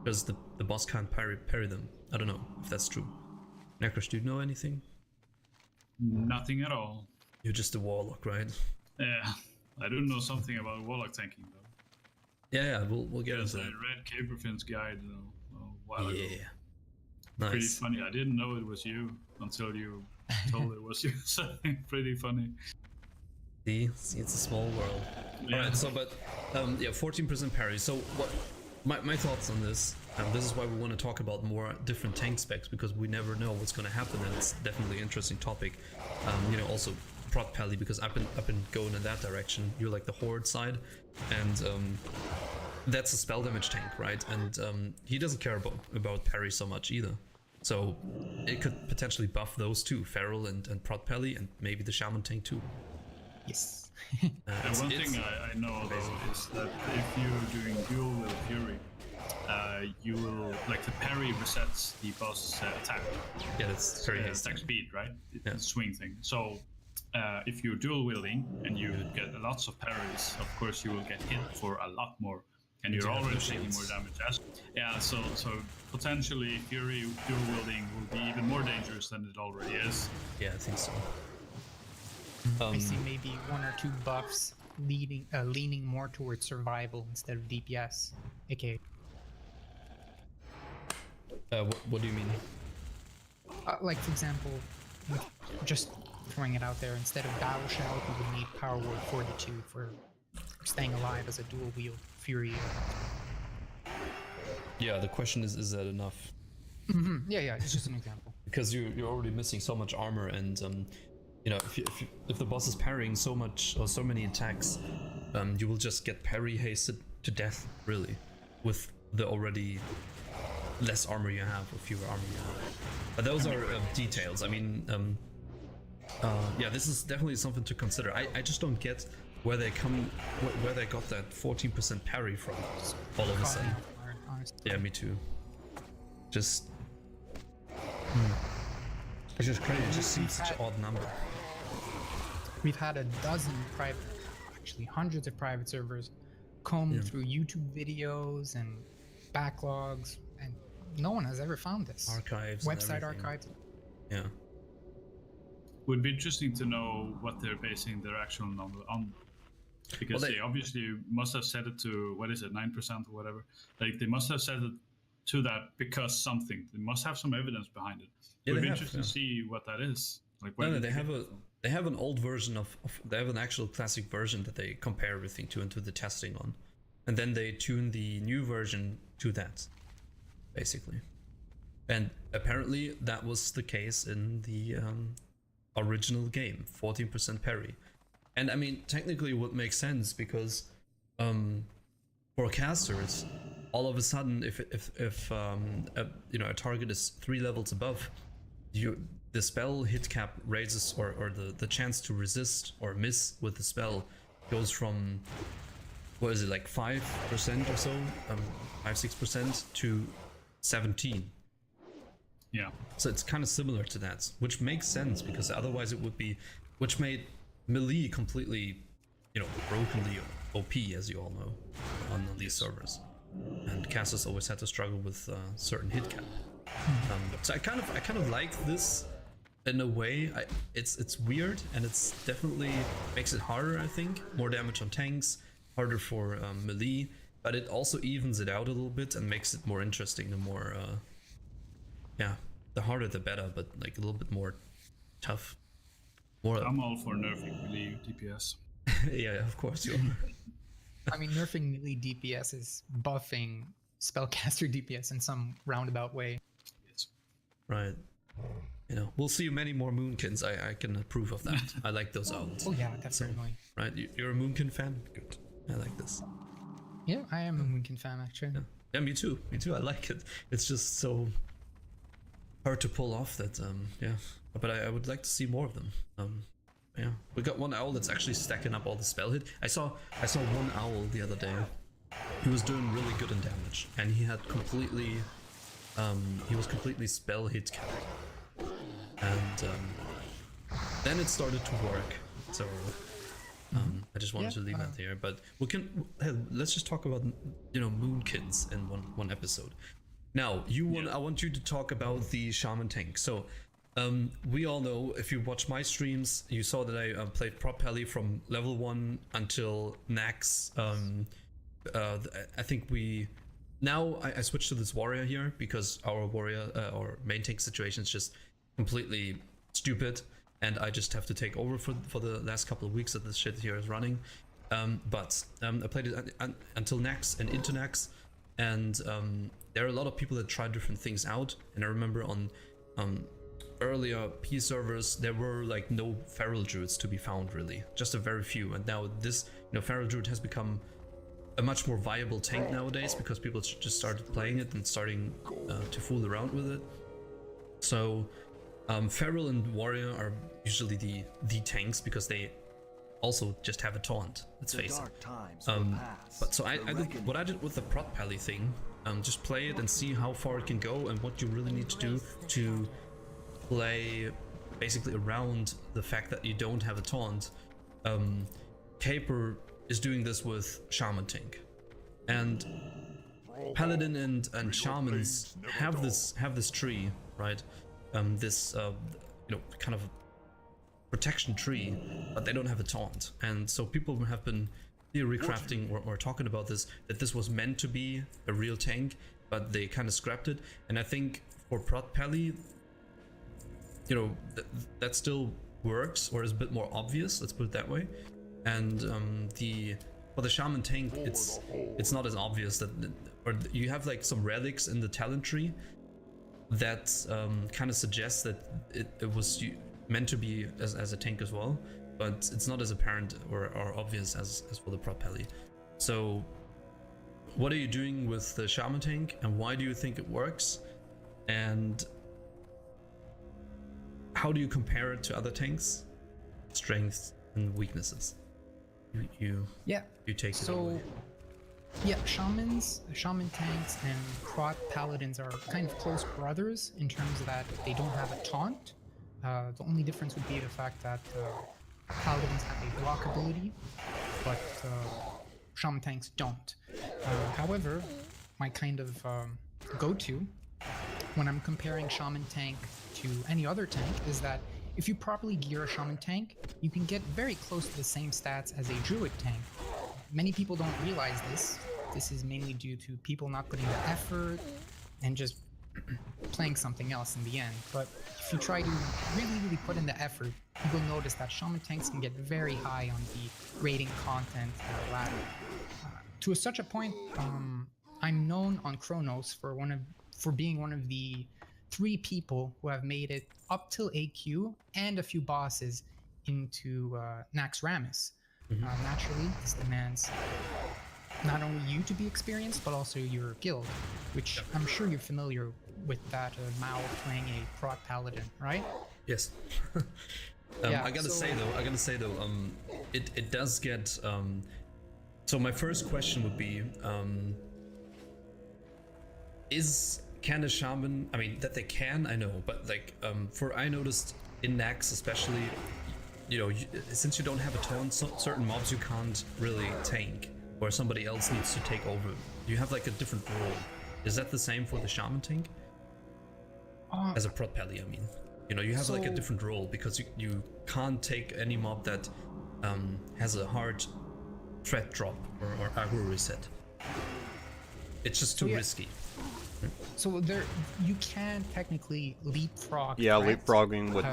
because the boss can't parry them. I don't know if that's true. Necrosh, do you know anything? Nothing at all. You're just a warlock, right? Yeah, I do know something about warlock tanking though. Yeah, we'll get into that. I read Caperfin's guide a while ago. Nice. Pretty funny. I didn't know it was you until you told it was you. So pretty funny. See, it's a small world. Yeah. All right. So, but yeah, 14% parry. So what? My thoughts on this. This is why we want to talk about more different tank specs, because we never know what's going to happen, and it's definitely an interesting topic. You know, also Prot Pally, because I've been going in that direction. You're like the horde side, and that's a spell damage tank, right? And he doesn't care about parry so much either. So it could potentially buff those two, Feral and Prot Pally, and maybe the shaman tank too. Yes. And one thing I know though is that if you're doing dual with Fury, you will, like, the parry resets the boss attack. Yeah, that's very hasty. Attack speed, right? It's a swing thing. So if you're dual wielding and you get lots of parries, of course you will get hit for a lot more, and you're already taking more damage. So potentially Fury dual wielding will be even more dangerous than it already is. Yeah, I think so. I see maybe 1 or 2 buffs leaning more towards survival instead of DPS. Okay. What do you mean? Like, for example, just throwing it out there, instead of Battle Shout, you would need Power Word Fortitude for staying alive as a dual wield Fury. Yeah, the question is that enough? Yeah, it's just an example. Because you're already missing so much armor, and you know, if the boss is parrying so much or so many attacks, you will just get parry hasted to death, really, with the already less armor you have or fewer armor you have. But those are details. I mean, yeah, this is definitely something to consider. I just don't get where they got that 14% parry from all of a sudden. Yeah, me too. Just it's just crazy. It just seems such an odd number. We've had a dozen private, actually hundreds of private servers comb through YouTube videos and backlogs, and no one has ever found this. Archives. Website archives. Yeah. Would be interesting to know what they're basing their actual number on. Because they obviously must have set it to, what is it, 9% or whatever. Like, they must have set it to that because something. They must have some evidence behind it. It would be interesting to see what that is. Like, no, they have an old version of they have an actual classic version that they compare everything to and do the testing on, and then they tune the new version to that, basically. And apparently that was the case in the original game, 14% parry. And I mean, technically it would make sense, because for casters, all of a sudden, if you know, a target is 3 levels above, the spell hit cap raises, or the chance to resist or miss with the spell goes from, what is it, like 5% or so, 5-6% to 17. Yeah. So it's kind of similar to that, which makes sense, because otherwise it would be, which made melee completely, you know, brokenly OP, as you all know, on these servers. And casters always had to struggle with certain hit cap. So I kind of like this in a way. It's weird, and it's definitely makes it harder. I think more damage on tanks, harder for melee, but it also evens it out a little bit and makes it more interesting. The more, the harder the better, but like a little bit more tough. I'm all for nerfing melee DPS. Yeah, of course you are. I mean, nerfing melee DPS is buffing spellcaster DPS in some roundabout way. Yes. Right. You know, we'll see many more Moonkins. I can approve of that. I like those owls. Oh yeah, definitely. So, right, you're a Moonkin fan? Good. I like this. Yeah, I am a Moonkin fan, actually. Yeah, me too. Me too. I like it. It's just so hard to pull off that, yeah. But I would like to see more of them. Yeah, we got one owl that's actually stacking up all the spell hit. I saw one owl the other day. He was doing really good in damage, and he had completely, he was completely spell hit capped. And then it started to work. So I just wanted to leave that there. But we can let's just talk about, you know, Moonkins in one episode. Now I want you to talk about the shaman tank. So. We all know, if you watch my streams, you saw that I played Prot Pally from level 1 until max. I think I switched to this warrior here because our warrior, our main tank situation is just completely stupid, and I just have to take over for the last couple of weeks that this shit here is running. But I played it until Nax and into Nax, and there are a lot of people that try different things out, and I remember on earlier P servers, there were like no feral druids to be found really, just a very few. And now this, feral druid has become a much more viable tank nowadays because people just started playing it and starting to fool around with it. So feral and warrior are usually the tanks because they also just have a taunt. Let's face it. But so I did what I did with the prot pally thing. Just play it and see how far it can go and what you really need to do to play basically around the fact that you don't have a taunt. Caper is doing this with shaman tank, and paladin and shamans have this tree, right? This kind of protection tree, but they don't have a taunt, and so people have been theory crafting or talking about this, that this was meant to be a real tank, but they kind of scrapped it. And I think for prot pally, that still works, or is a bit more obvious, let's put it that way. And for the shaman tank, it's not as obvious that, or you have like some relics in the talent tree that kind of suggests that it was meant to be as a tank as well, but it's not as apparent or obvious as for the prot pally. So what are you doing with the shaman tank, and why do you think it works, and how do you compare it to other tanks, strengths and weaknesses? You take it away. Yeah, shaman tanks and prot paladins are kind of close brothers in terms of that they don't have a taunt. The only difference would be the fact that paladins have a block ability, but shaman tanks don't. However, my kind of go-to when I'm comparing shaman tank to any other tank is that if you properly gear a shaman tank, you can get very close to the same stats as a druid tank. Many people don't realize this. This is mainly due to people not putting the effort and just playing something else in the end. But if you try to really put in the effort, you will notice that shaman tanks can get very high on the rating content ladder. To such a point, I'm known on Chronos for being one of the 3 people who have made it up till AQ and a few bosses into Nax Ramis. Naturally, this demands not only you to be experienced, but also your guild, which I'm sure you're familiar with that Mao playing a prot paladin, right? Yes. I gotta say though, it does get. So my first question would be, can a shaman? I mean, that they can, I know, but like, I noticed in Nax especially, since you don't have a taunt, certain mobs you can't really tank, or somebody else needs to take over. You have like a different role. Is that the same for the shaman tank? As a prot pally, I mean. You have like a different role because you can't take any mob that has a hard threat drop or aggro reset. It's just too risky. So you can technically leapfrog. Yeah, leapfrogging with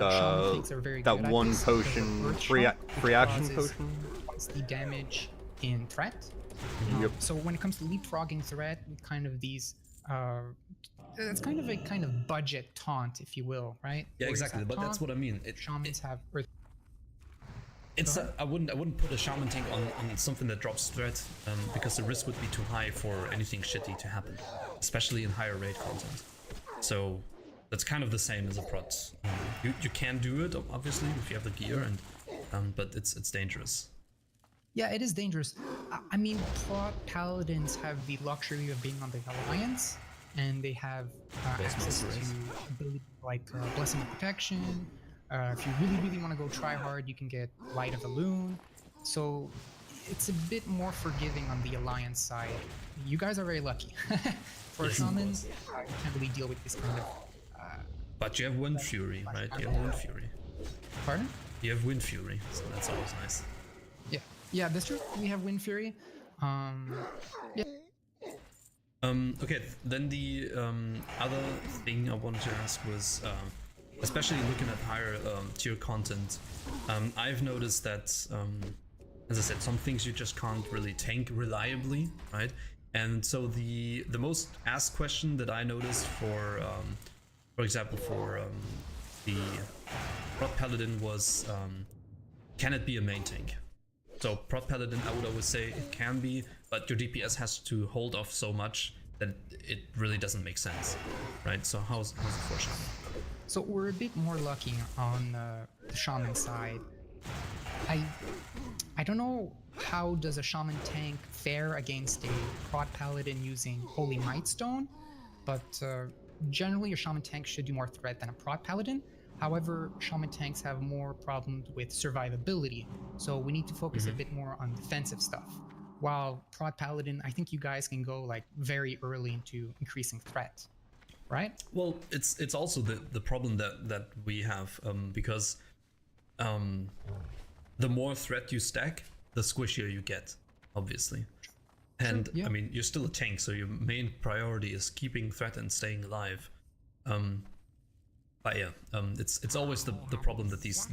that one potion, free action potion. Twice the damage in threat. So when it comes to leapfrogging threat, kind of these, it's kind of a budget taunt, if you will, right? Yeah, exactly. But that's what I mean. Shamans have. I wouldn't put a shaman tank on something that drops threat, because the risk would be too high for anything shitty to happen, especially in higher raid content. So that's kind of the same as a prot. You can do it obviously if you have the gear, and but it's dangerous. Yeah, it is dangerous. I mean, prot paladins have the luxury of being on the Alliance, and they have access to abilities like Blessing of Protection. If you really want to go try hard, you can get Light of the Loon. So it's a bit more forgiving on the Alliance side. You guys are very lucky. For summons, you can't really deal with this kind of... but you have Wind Fury, right? You have Wind Fury. Pardon? You have Wind Fury, so that's always nice. Yeah, that's true. We have Wind Fury. Yeah. Okay, then the other thing I wanted to ask was... especially looking at higher tier content, I've noticed that, as I said, some things you just can't really tank reliably, right? And so the most asked question that I noticed for example, for the Prot Paladin was, can it be a main tank? So Prot Paladin, I would always say it can be, but your DPS has to hold off so much that it really doesn't make sense, right? So how's it for Shaman? So we're a bit more lucky on the Shaman side. I don't know how does a Shaman tank fare against a Prot Paladin using Holy Mightstone, but generally a Shaman tank should do more threat than a Prot Paladin. However, Shaman tanks have more problems with survivability, so we need to focus a bit more on defensive stuff. While Prot Paladin, I think you guys can go like very early into increasing threat, right? Well, it's also the problem that we have, because the more threat you stack, the squishier you get, obviously. And Sure, yeah. I mean, you're still a tank, so your main priority is keeping threat and staying alive. But yeah, it's always the problem that these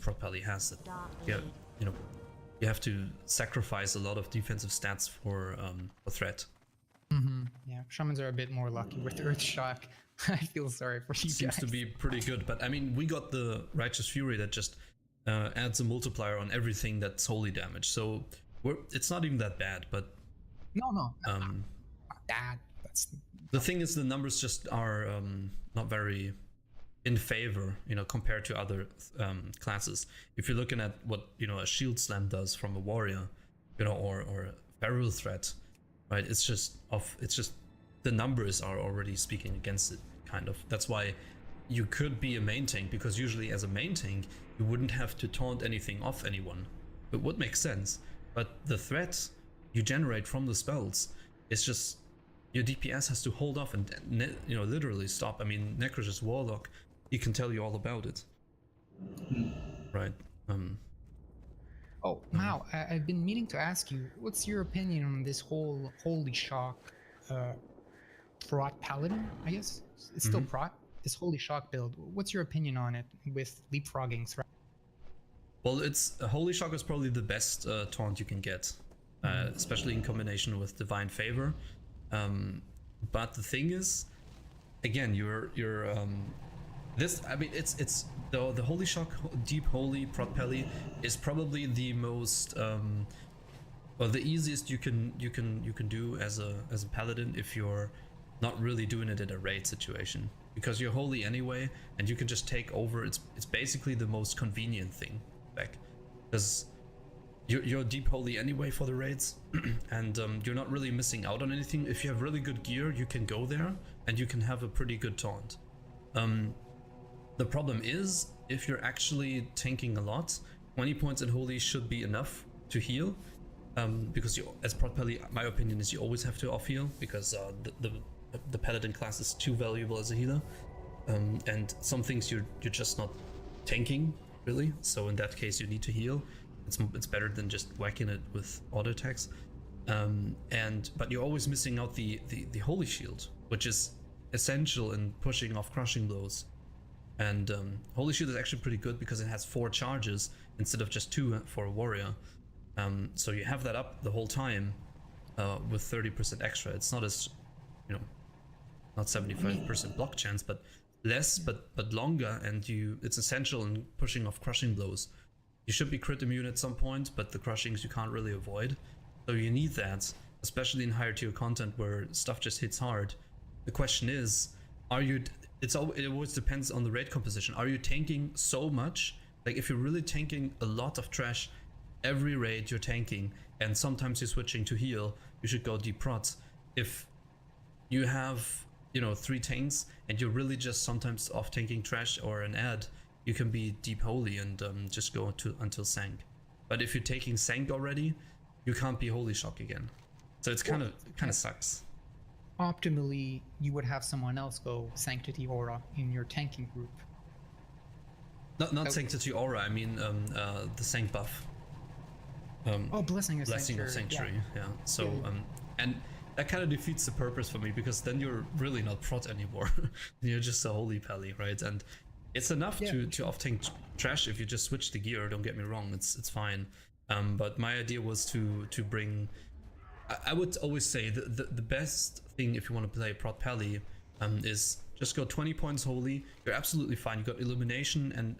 Prot Pally has, that you know, you have to sacrifice a lot of defensive stats for threat. Yeah, Shamans are a bit more lucky with Earth Shock. I feel sorry for you Seems guys. to be pretty good, but I mean, we got the Righteous Fury that just adds a multiplier on everything that's holy damage, so it's not even that bad. But No, not bad. That's the thing is, the numbers just are not very in favor, you know, compared to other classes. If you're looking at what, you know, a shield slam does from a warrior, you know, or a barrel threat, right? It's just the numbers are already speaking against it, kind of. That's why you could be a main tank, because usually as a main tank you wouldn't have to taunt anything off anyone. It would make sense, but the threat you generate from the spells is just, your DPS has to hold off and, you know, literally stop. I mean, Necrosh's Warlock, he can tell you all about it, right? Oh, Mao, I've been meaning to ask you, what's your opinion on this whole Holy Shock Prot Paladin, I guess? It's still Prot? This Holy Shock build. What's your opinion on it with leapfrogging threat? Well, Holy Shock is probably the best taunt you can get, especially in combination with Divine Favor. But the thing is, again, this, I mean, it's the Holy Shock Deep Holy Prot Pally is probably the most or the easiest you can do as a paladin if you're not really doing it in a raid situation, because you're holy anyway and you can just take over. It's basically the most convenient thing back, because you're deep holy anyway for the raids, and you're not really missing out on anything. If you have really good gear, you can go there and you can have a pretty good taunt. The problem is, if you're actually tanking a lot, 20 points in holy should be enough to heal, because you, as Prot Pally, my opinion is you always have to off heal, because the paladin class is too valuable as a healer, and some things you're just not tanking really, so in that case you need to heal. It's better than just whacking it with auto attacks, but you're always missing out the holy shield, which is essential in pushing off crushing blows. And holy shield is actually pretty good because it has 4 charges instead of just 2 for a warrior, so you have that up the whole time with 30% extra. It's not as, you know, not 75% block chance, but less, but longer, and it's essential in pushing off crushing blows. You should be crit immune at some point, but the crushings you can't really avoid. So you need that, especially in higher tier content where stuff just hits hard. The question is, it always depends on the raid composition. Are you tanking so much? Like, if you're really tanking a lot of trash, every raid you're tanking, and sometimes you're switching to heal, you should go deep prot. If you have, you know, 3 tanks and you're really just sometimes off tanking trash or an ad, you can be deep holy and just go until Sank. But if you're taking Sank already, you can't be Holy Shock again. So it's kind of sucks. Optimally, you would have someone else go Sanctity Aura in your tanking group. Not Sanctity Aura, I mean the Sank buff. Blessing of Sanctuary. Yeah. So and that kind of defeats the purpose for me, because then you're really not prot anymore. You're just a holy pally, right? And it's enough to off tank trash if you just switch the gear. Don't get me wrong, it's fine. But my idea was to bring. I would always say the best thing if you want to play Prot Pally is just go 20 points holy. You're absolutely fine. You got illumination, and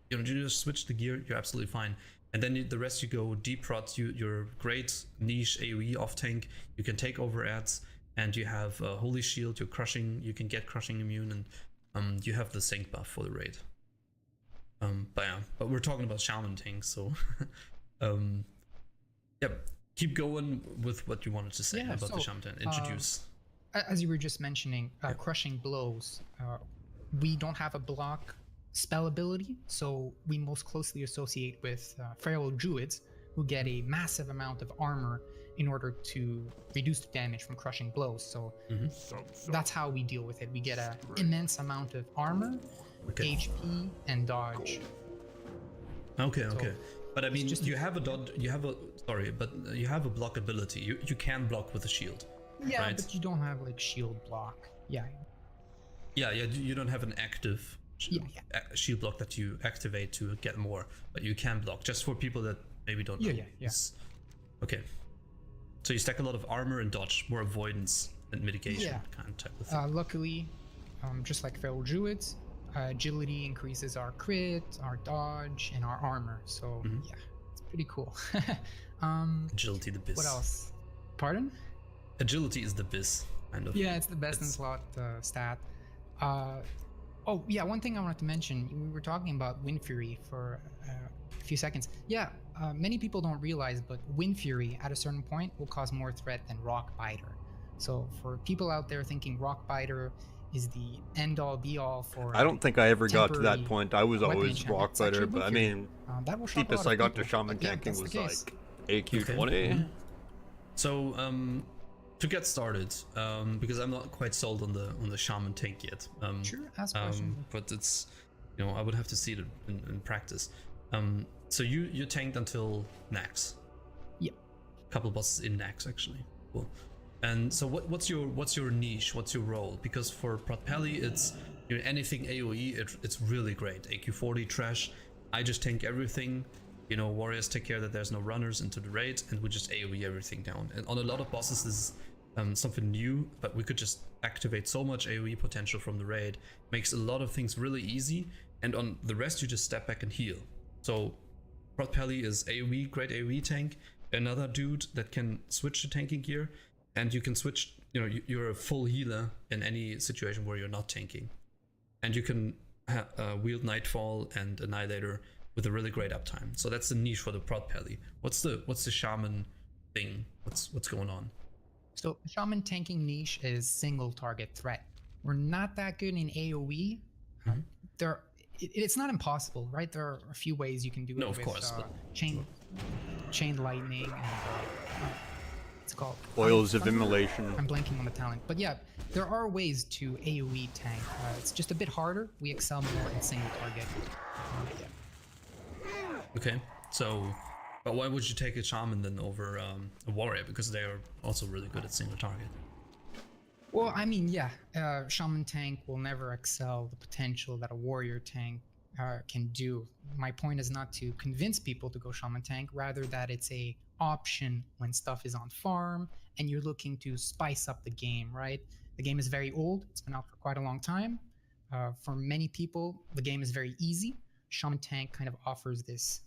you just switch the gear. You're absolutely fine. And then the rest you go deep prot. You're great niche AoE off tank. You can take over ads, and you have holy shield. You're crushing. You can get crushing immune, and you have the sync buff for the raid. But we're talking about shaman tanks, so yep. Keep going with what you wanted to say about the shaman tank. Introduce. As you were just mentioning, crushing blows. We don't have a block spell ability, so we most closely associate with feral druids, who get a massive amount of armor in order to reduce the damage from crushing blows. So that's how we deal with it. We get an immense amount of armor, HP, and dodge. Okay. But I mean, you have a block ability. You can block with a shield. Yeah, right? But you don't have like shield block. Yeah. You don't have an active shield block that you activate to get more, but you can block. Just for people that maybe don't know. Yeah. Okay. So you stack a lot of armor and dodge, more avoidance and mitigation kind of type of thing. Luckily, just like feral druids, agility increases our crit, our dodge, and our armor. So yeah, it's pretty cool. Agility the biz. What else? Pardon? Agility is the biz, kind of. Yeah, it's the best in slot stat. Oh yeah, one thing I wanted to mention. We were talking about Wind Fury for a few seconds. Yeah, many people don't realize, but Wind Fury at a certain point will cause more threat than Rock Biter. So for people out there thinking Rock Biter is the end-all be-all for... I don't think I ever got to that point. I was always Rock Biter, but I mean, deepest I got to shaman tanking was like AQ 20. So, to get started, because I'm not quite sold on the shaman tank yet. Sure, ask questions. But it's, I would have to see it in practice. So you tanked until Nax. Yep. Couple bosses in Nax actually. Cool. And so what's your niche? What's your role? Because for Protpelli, it's anything AoE. It's really great. AQ40 trash. I just tank everything. Warriors take care that there's no runners into the raid, and we just AoE everything down. And on a lot of bosses, this is something new, but we could just activate so much AoE potential from the raid. Makes a lot of things really easy, and on the rest, you just step back and heal. So Protpelli is AoE, great AoE tank. Another dude that can switch to tanking gear, and you can switch. You're a full healer in any situation where you're not tanking, and you can wield Nightfall and Annihilator with a really great uptime. So that's the niche for the Protpelli. What's the shaman thing? What's going on? So the shaman tanking niche is single target threat. We're not that good in AoE. It's not impossible, right? There are a few ways you can do it. Of course. Chain lightning and it's called Oils of Immolation. I'm blanking on the talent, but yeah, there are ways to AoE tank. It's just a bit harder. We excel more in single target. Okay, so, but why would you take a shaman then over a warrior? Because they are also really good at single target. Well, I mean, yeah, shaman tank will never excel the potential that a warrior tank can do. My point is not to convince people to go shaman tank, rather that it's a option when stuff is on farm and you're looking to spice up the game, right? The game is very old. It's been out for quite a long time. For many people, the game is very easy. Shaman tank kind of offers this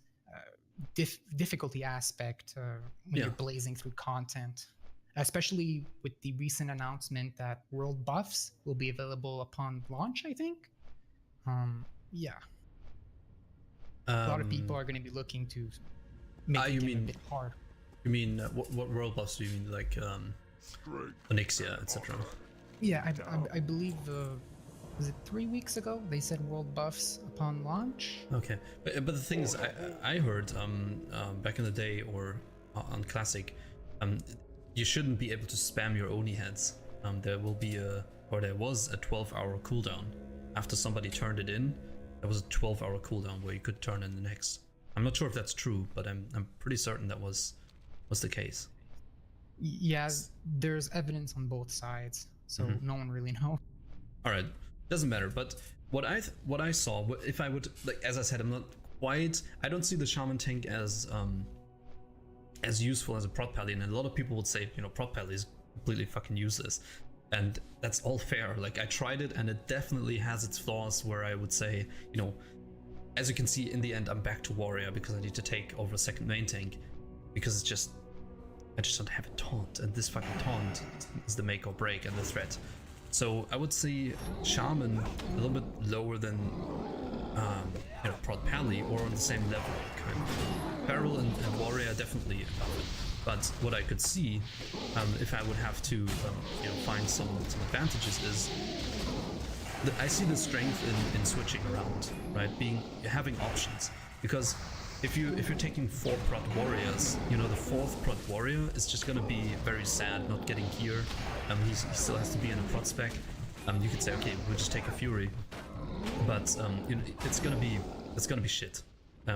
difficulty aspect when you're blazing through content, especially with the recent announcement that world buffs will be available upon launch, I think. A lot of people are going to be looking to make the game a bit hard. You mean what world buffs do you mean, like Onyxia, etc.? Yeah, I believe was it 3 weeks ago they said world buffs upon launch. Okay, but the thing is, I heard back in the day or on Classic, you shouldn't be able to spam your Oni heads. There was a 12-hour cooldown after somebody turned it in. There was a 12-hour cooldown where you could turn in the next. I'm not sure if that's true, but I'm pretty certain that was the case. Yeah, there's evidence on both sides, so no one really knows. All right, doesn't matter. But what I saw, if I would, like, as I said, I'm not quite. I don't see the shaman tank as useful as a Protpelli, and a lot of people would say, Protpelli is completely fucking useless. And that's all fair. Like, I tried it, and it definitely has its flaws where I would say, you know, as you can see, in the end, I'm back to warrior because I need to take over a second main tank, because it's just, I just don't have a taunt, and this fucking taunt is the make or break and the threat. So I would say shaman a little bit lower than you know, prod pally, or on the same level kind of. Feral and warrior definitely above it. But what I could see, if I would have to, you know, find some advantages, is I see the strength in switching around, right? Having options, because if you're taking 4 prod warriors, you know, the 4th prod warrior is just gonna be very sad not getting gear. He still has to be in a prod spec. You could say, okay, we'll just take a fury, but you know, it's gonna be shit,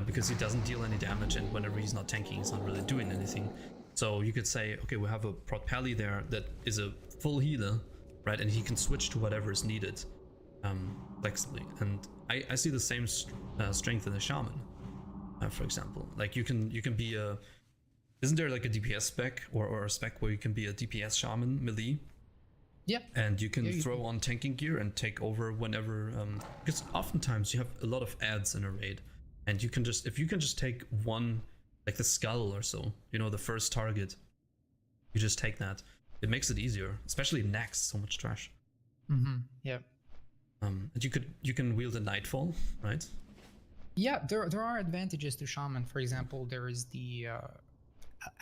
because he doesn't deal any damage, and whenever he's not tanking, he's not really doing anything. So you could say, okay, we have a prod pally there that is a full healer, right? And he can switch to whatever is needed flexibly. And I see the same strength in a shaman, for example. Like you can be a, isn't there like a DPS spec or a spec where you can be a DPS shaman melee? Yep. And you can throw on tanking gear and take over whenever, because oftentimes you have a lot of ads in a raid, and you can just, if you can just take one, like the skull or so, you know, the first target, you just take that. It makes it easier, especially next, so much trash. Yep. And you can wield a nightfall, right? Yeah, there are advantages to shaman. For example, there is the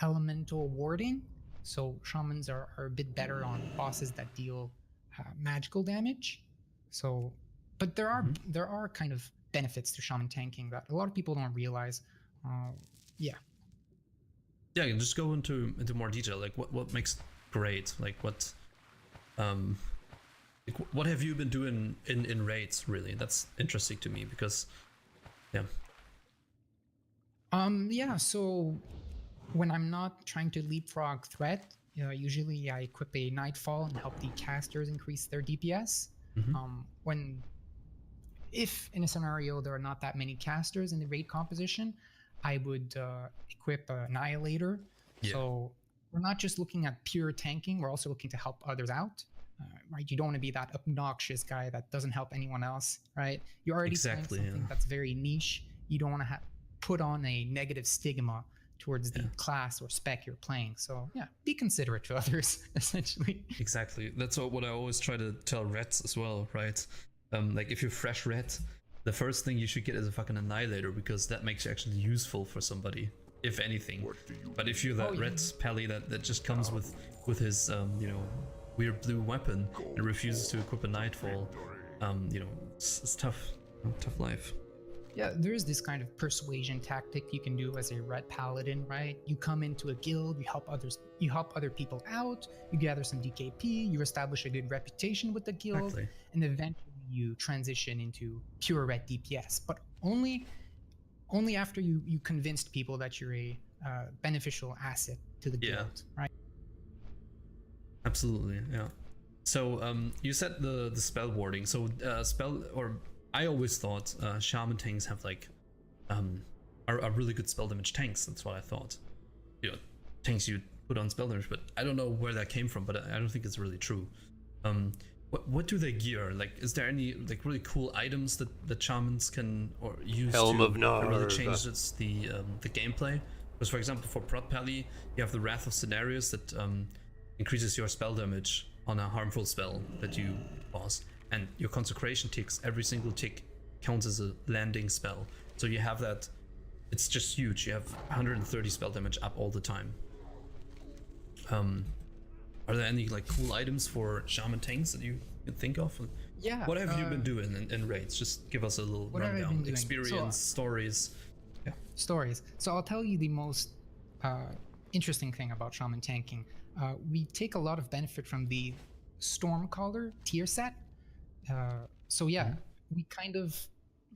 elemental warding. So shamans are a bit better on bosses that deal magical damage. So, but there are kind of benefits to shaman tanking that a lot of people don't realize. Yeah, and just go into more detail. Like what makes it great? Like what have you been doing in raids? Really, that's interesting to me because so when I'm not trying to leapfrog threat, usually I equip a Nightfall and help the casters increase their DPS. If in a scenario there are not that many casters in the raid composition, I would equip Annihilator. So we're not just looking at pure tanking, we're also looking to help others out. Right? You don't want to be that obnoxious guy that doesn't help anyone else, right? You're already playing something that's very niche. You don't want to put on a negative stigma towards the class or spec you're playing. So yeah, be considerate to others, essentially. Exactly. That's what I always try to tell reds as well, right? Like if you're fresh red, the first thing you should get is a fucking Annihilator, because that makes you actually useful for somebody, if anything. But if you're that red pally that just comes with his you know, weird blue weapon and refuses to equip a Nightfall, you know, it's tough life. Yeah, there is this kind of persuasion tactic you can do as a red paladin, right? You come into a guild, you help other people out, you gather some DKP, you establish a good reputation with the guild, and eventually you transition into pure red DPS. But only after you convinced people that you're a beneficial asset to the guild, right? Absolutely, yeah. So you said the spell warding. So I always thought shaman tanks have like are really good spell damage tanks. That's what I thought. You know, tanks you put on spell damage, but I don't know where that came from. But I don't think it's really true. What do they gear? Like, is there any like really cool items that shamans can or use Helm of Narva. Really change the gameplay? Because for example, for prod pally, you have the Wrath of Scenarios that increases your spell damage on a harmful spell that you boss. And your consecration ticks, every single tick counts as a landing spell. So you have that, it's just huge. You have 130 spell damage up all the time. Are there any like cool items for shaman tanks that you can think of? Yeah. What have you been doing in raids? Just give us a little rundown. Experience, stories. Yeah. Stories. So I'll tell you the most interesting thing about shaman tanking. We take a lot of benefit from the Stormcaller tier set. So yeah, we kind of,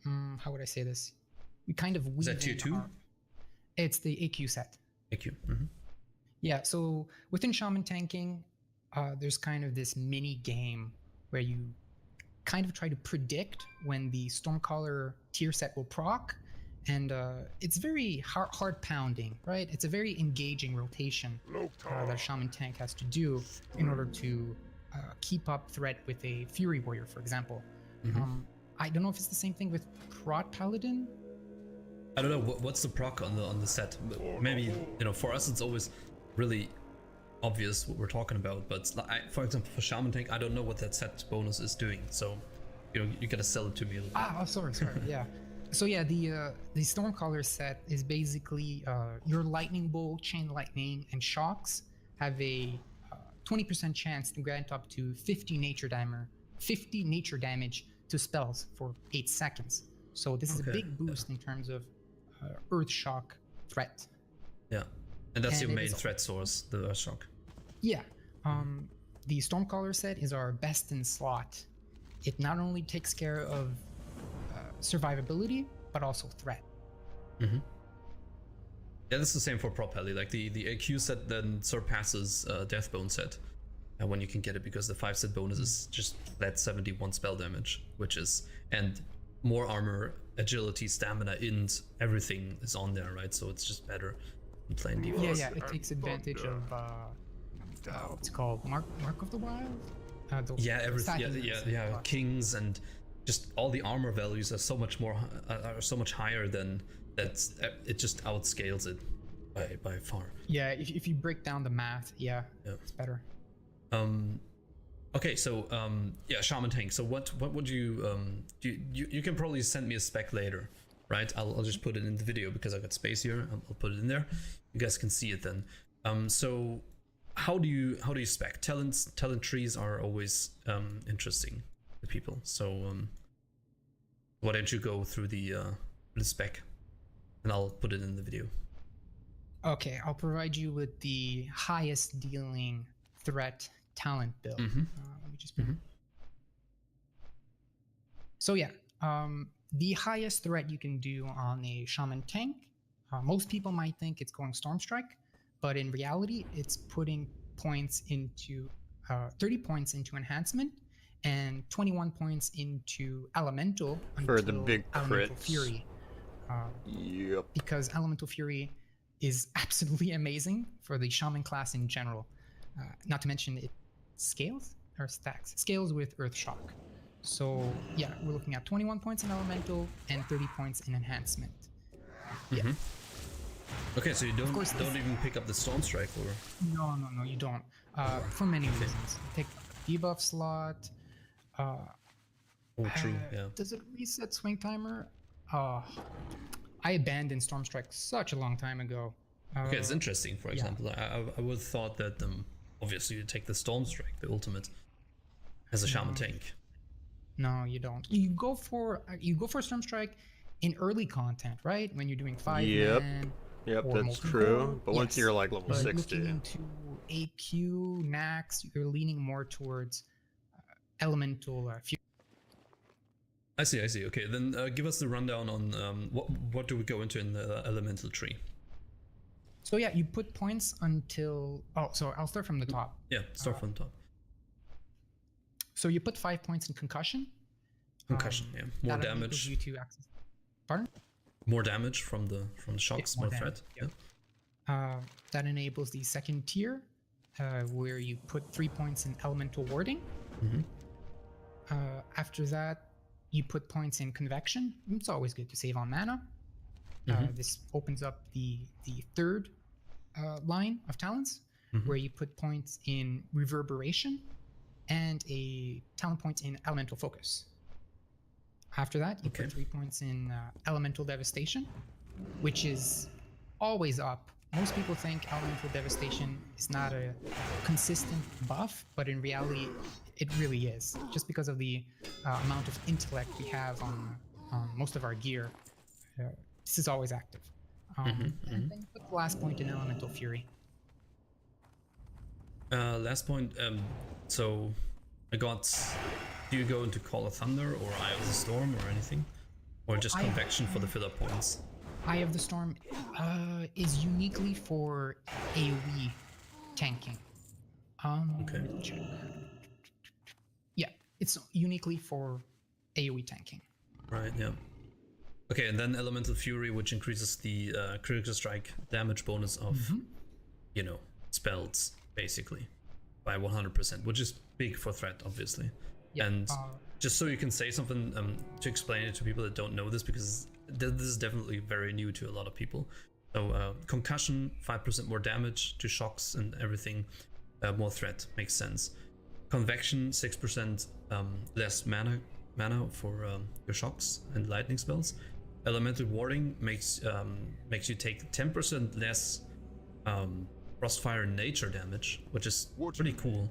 how would I say this? We kind of weave. Is that tier 2? It's the AQ set. AQ. Yeah, so within shaman tanking, there's kind of this mini game where you kind of try to predict when the Stormcaller tier set will proc, and it's very hard pounding, right? It's a very engaging rotation that a shaman tank has to do in order to keep up threat with a Fury Warrior, for example. I don't know if it's the same thing with Prot Paladin. I don't know what's the proc on the set. Maybe for us it's always really obvious what we're talking about. But for example, for Shaman Tank, I don't know what that set bonus is doing. So you gotta sell it to me a little bit. Sorry, yeah. So yeah, the Stormcaller set is basically your Lightning Bolt, Chain Lightning, and Shocks have a 20% chance to grant up to 50 nature damage to spells for 8 seconds. So this is a big boost in terms of Earth Shock threat. Yeah, and that's your main threat source, the Earth Shock. Yeah, the Stormcaller set is our best in slot. It not only takes care of survivability, but also threat. Yeah, that's the same for Propelli. Like the AQ set then surpasses Deathbone set when you can get it, because the 5 set bonus is just flat 71 spell damage, and more armor, agility, stamina, int, everything is on there, right? So it's just better than playing defense. Yeah, it takes advantage of what's it called, Mark of the Wild. Everything. Yeah. Kings and just all the armor values are so much more, are so much higher than that. It just outscales it by far. Yeah, if you break down the math, it's better. Okay, so Shaman Tank. So what would you you can probably send me a spec later, right? I'll just put it in the video because I got space here. I'll put it in there. You guys can see it then. So how do you spec? Talent trees are always interesting to people. So why don't you go through the spec, and I'll put it in the video. Okay, I'll provide you with the highest dealing threat talent build. Let me just So the highest threat you can do on a Shaman Tank, most people might think it's going Stormstrike, but in reality it's putting points into 30 points into enhancement and 21 points into elemental for the big elemental crits. Fury. Yep. Because elemental Fury is absolutely amazing for the Shaman class in general. Not to mention it scales or stacks. Scales with Earth Shock. So yeah, we're looking at 21 points in elemental and 30 points in enhancement. Yeah. Okay, so you don't even pick up the Stormstrike, or? No, you don't. For many reasons. Take the debuff slot. True. Yeah. Does it reset swing timer? I abandoned Stormstrike such a long time ago. Okay, it's interesting. For example, I would have thought that obviously you take the Stormstrike, the ultimate, as a Shaman Tank. No, you don't. You go for Stormstrike in early content, right? When you're doing 5 man. Yep, that's true. But once you're like level 60, looking into AQ, Nax, you're leaning more towards elemental. I see. Okay, then give us the rundown on what do we go into in the elemental tree. So yeah, you put points until. So I'll start from the top. Yeah, start from the top. So you put 5 points in concussion. Concussion, more damage. You to access. Pardon? More damage from the shocks, more threat. That enables the second tier, where you put 3 points in elemental warding. After that, you put points in convection. It's always good to save on mana. This opens up the third line of talents, where you put points in reverberation and a talent point in elemental focus. After that, you put 3 points in elemental devastation, which is always up. Most people think elemental devastation is not a consistent buff, but in reality, it really is. Just because of the amount of intellect we have on most of our gear, this is always active. And then you put the last point in elemental fury. Last point. So I got. Do you go into Call of Thunder or Eye of the Storm or anything, or just convection for the filler points? Eye of the Storm is uniquely for AoE tanking. Okay. Check. Yeah, it's uniquely for AoE tanking. Right. Yeah. Okay, and then Elemental Fury, which increases the critical strike damage bonus of, spells, basically. by 100%, which is big for threat, obviously. Yeah, and just so you can say something to explain it to people that don't know this, because this is definitely very new to a lot of people. So concussion, 5% more damage to shocks and everything, more threat, makes sense. Convection, 6% less mana for your shocks and lightning spells. Elemental warding makes you take 10% less crossfire nature damage, which is pretty cool.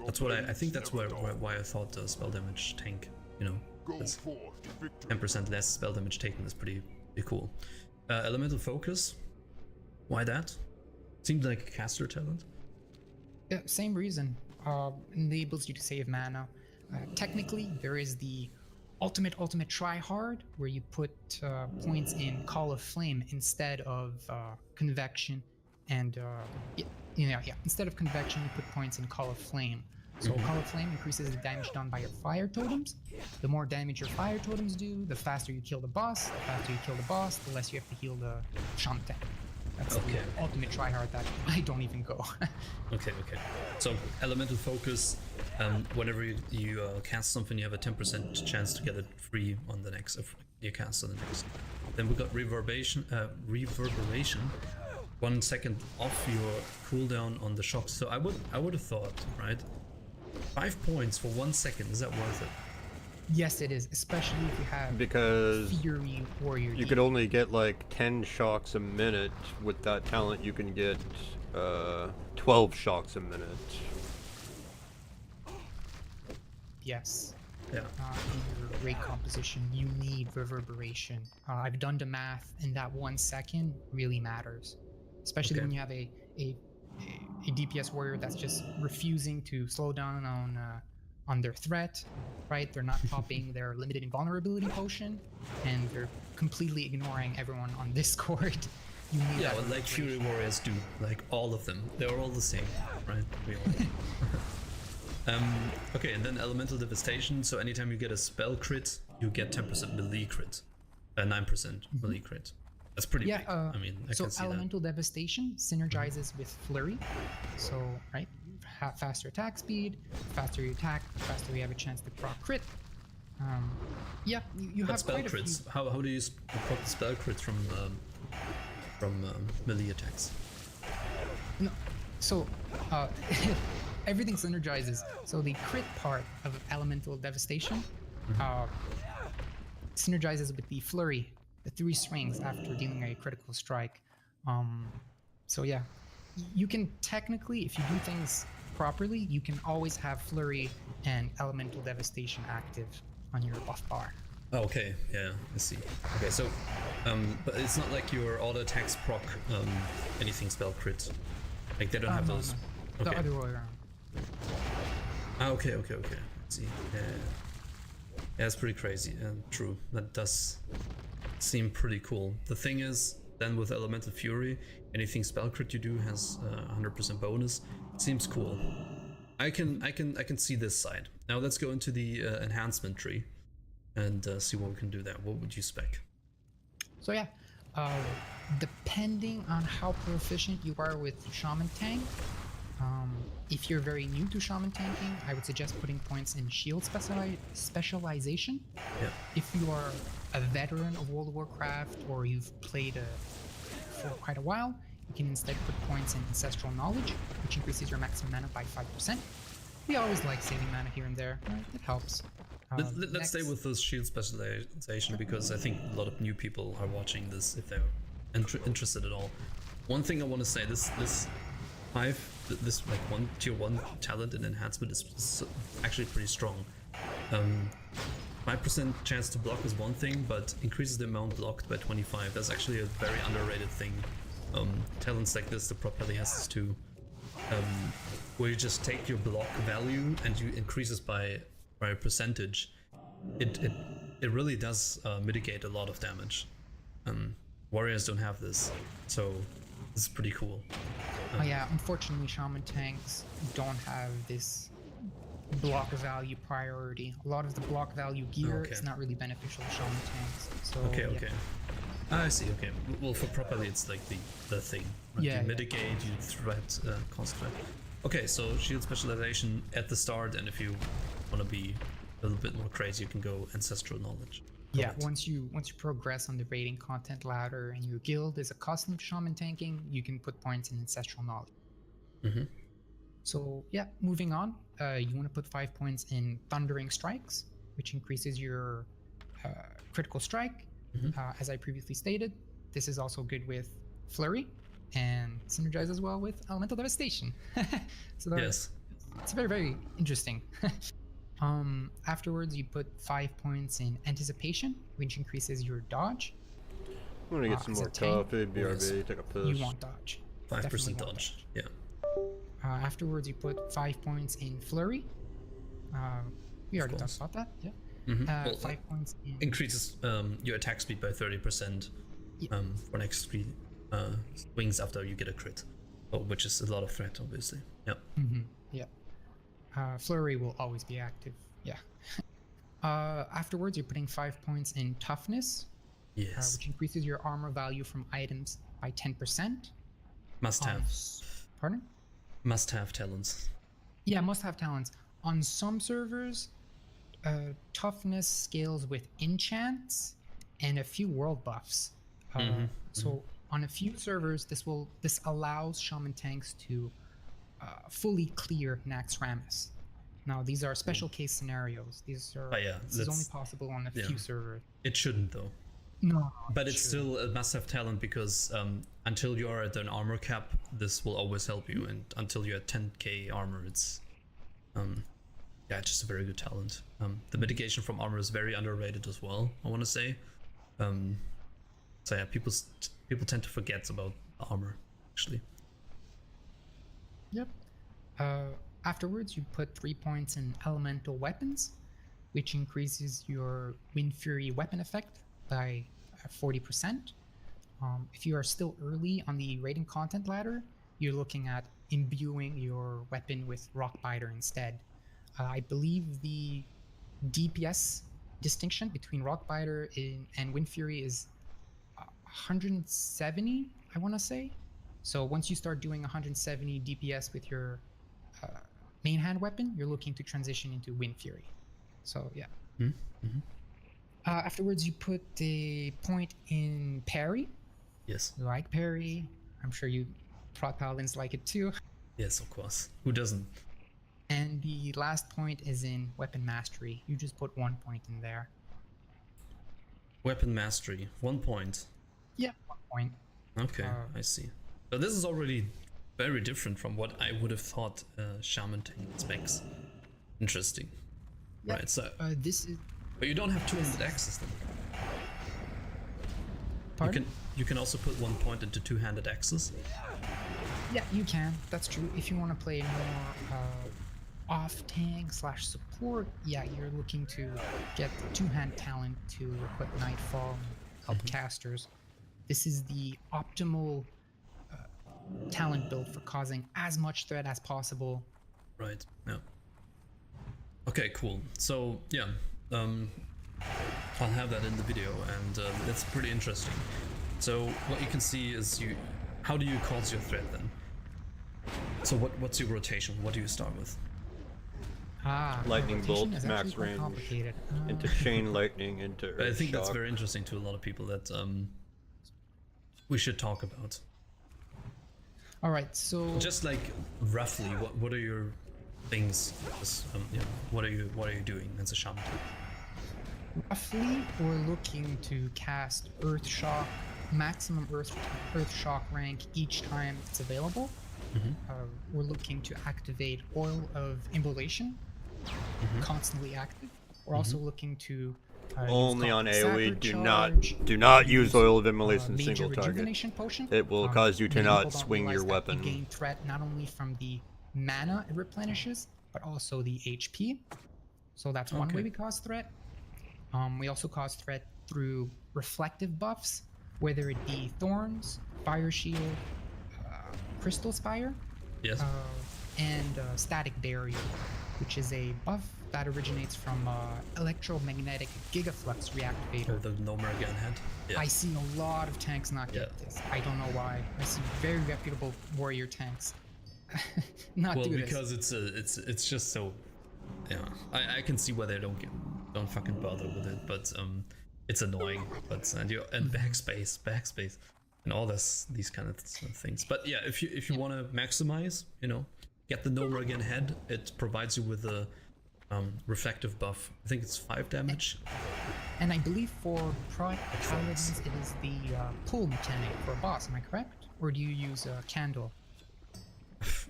That's what I think that's why I thought the spell damage tank, 10% less spell damage taken is pretty cool. Elemental focus, why that? Seems like a caster talent. Yeah, same reason. Enables you to save mana. Technically, there is the ultimate try hard where you put points in Call of Flame instead of convection, and instead of convection you put points in Call of Flame. So Call of Flame increases the damage done by your fire totems. The more damage your fire totems do, the faster you kill the boss. The faster you kill the boss, the less you have to heal the shaman tank. That's the ultimate tryhard that I don't even go. Okay. So elemental focus, whenever you cast something, you have a 10% chance to get it free on the next if you cast on the next. Then we got reverberation. 1 second off your cooldown on the shocks. So I would have thought, right? 5 points for 1 second, is that worth it? Yes, it is, especially if you have because Fury Warrior. You could only get like 10 shocks a minute. With that talent, you can get 12 shocks a minute. Yes. Yeah. In your raid composition, you need reverberation. I've done the math, and that 1 second really matters, especially when you have a DPS warrior that's just refusing to slow down on their threat, right? They're not popping their limited invulnerability potion, and they're completely ignoring everyone on Discord. You need that like Fury Warriors do, like all of them. They're all the same, right? We all okay, and then Elemental Devastation. So anytime you get a spell crit, you get 10% melee crit, 9% melee crit. That's pretty big. I mean, I can see Elemental Devastation synergizes with Flurry. So, right, faster attack speed, faster you attack, the faster you have a chance to proc crit. You have spell quite crits. How do you proc the spell crits from melee attacks? No, so everything synergizes. So the crit part of Elemental Devastation synergizes with the Flurry, the 3 swings after dealing a critical strike. So yeah, you can technically, if you do things properly, you can always have Flurry and Elemental Devastation active on your buff bar. Oh, okay, yeah, I see. Okay, so, but it's not like your auto attacks proc anything spell crit. Like they don't have those. No. The other way around. Okay. Let's see. Yeah, it's pretty crazy. True, that does seem pretty cool. The thing is, then with Elemental Fury, anything spell crit you do has 100% bonus. Seems cool. I can see this side. Now let's go into the enhancement tree and see what we can do there. What would you spec? So yeah, depending on how proficient you are with Shaman Tank, if you're very new to Shaman tanking, I would suggest putting points in Shield Specialization. Yeah. If you are a veteran of World of Warcraft or you've played for quite a while, you can instead put points in Ancestral Knowledge, which increases your maximum mana by 5%. We always like saving mana here and there, right? It helps. Let's stay with this Shield Specialization because I think a lot of new people are watching this if they're interested at all. One thing I want to say, this like tier 1 talent and enhancement is actually pretty strong. 5% chance to block is one thing, but increases the amount blocked by 25. That's actually a very underrated thing. Talents like this, the properly has this too, where you just take your block value and you increase it by a percentage. It really does mitigate a lot of damage. Warriors don't have this, so this is pretty cool. Yeah, unfortunately Shaman tanks don't have this block value priority. A lot of the block value gear is not really beneficial to Shaman tanks. So, okay. I see, okay. Well, for properly it's like the thing. Right? You mitigate, you threat, cost threat. Okay, so shield specialization at the start, and if you want to be a little bit more crazy, you can go ancestral knowledge. Yeah, once you progress on the rating content ladder and your guild is accustomed to shaman tanking, you can put points in ancestral knowledge. Mm-hmm. So yeah, moving on, you want to put 5 points in thundering strikes, which increases your critical strike. As I previously stated, this is also good with flurry and synergizes well with elemental devastation. So yes, it's very, very interesting. Afterwards, you put 5 points in anticipation, which increases your dodge. I'm gonna get some more coffee, BRB, take a piss. You want dodge. 5% dodge. Yeah. Afterwards, you put 5 points in flurry. We already talked about that. Yeah. Well, 5 points in... increases your attack speed by 30% for next 3 swings after you get a crit, which is a lot of threat, obviously. Yeah. Yeah. Flurry will always be active. Yeah. Afterwards, you're putting 5 points in toughness. Yes. Which increases your armor value from items by 10%. Must have. Pardon? Must have talents. Yeah, must have talents. On some servers, toughness scales with enchants and a few world buffs. So on a few servers, this allows shaman tanks to fully clear Nax Ramus. Now these are special case scenarios. This is only possible on a few servers. It shouldn't though. No. But it's still a must-have talent because until you're at an armor cap, this will always help you, and until you're at 10k armor, it's just a very good talent. The mitigation from armor is very underrated as well, I want to say. So yeah, people tend to forget about armor, actually. Yep. Afterwards, you put 3 points in elemental weapons, which increases your Wind Fury weapon effect by 40%. If you are still early on the rating content ladder, you're looking at imbuing your weapon with Rock Biter instead. I believe the DPS distinction between Rock Biter and Wind Fury is 170, I want to say. So once you start doing 170 DPS with your main hand weapon, you're looking to transition into Wind Fury. So yeah. Afterwards, you put a point in parry. Yes. You like parry. I'm sure you prot paladins like it too. Yes, of course. Who doesn't? And the last point is in weapon mastery. You just put 1 point in there. Weapon mastery, 1 point. Yeah, 1 point. Okay, I see. So this is already very different from what I would have thought shaman tank specs. Interesting. Yeah, right, so this is... But you don't have 200 axes then. Pardon? You can also put 1 point into two-handed axes. Yeah, you can. That's true. If you want to play more off tank / support, yeah, you're looking to get two-hand talent to equip Nightfall and help casters. This is the optimal talent build for causing as much threat as possible. Right. Yeah. Okay. Cool. So yeah. I'll have that in the video, and that's pretty interesting. So what you can see is how do you cause your threat then? So what's your rotation? What do you start with? Lightning bolt, max range, into chain lightning, into earth I think shock. That's very interesting to a lot of people that we should talk about. All right, so just like roughly, what are your things? What are you doing as a shaman? Roughly, we're looking to cast Earth Shock, maximum Earth Shock rank each time it's available. We're looking to activate Oil of Immolation, constantly active. We're also looking to only on AoE. Do not use Oil of Immolation single target. Potion. It will cause you to not swing your weapon. You gain threat not only from the mana it replenishes, but also the HP. So that's one way we cause threat. We also cause threat through reflective buffs, whether it be Thorns, Fire Shield, Crystal Spire, and Static Barrier, which is a buff that originates from Electromagnetic Gigaflux Reactivator. Oh, the Nomergan head. Yeah. I see a lot of tanks not get this. I don't know why. I see very reputable warrior tanks not well, do this. because it's just so, yeah. I can see why they don't fucking bother with it, but it's annoying. But and backspace, and all these kind of things. But yeah, if you want to maximize, get the No Again head. It provides you with a reflective buff. I think it's 5 damage. And I believe for paladins, it is the pull mechanic for a boss. Am I correct? Or do you use a candle?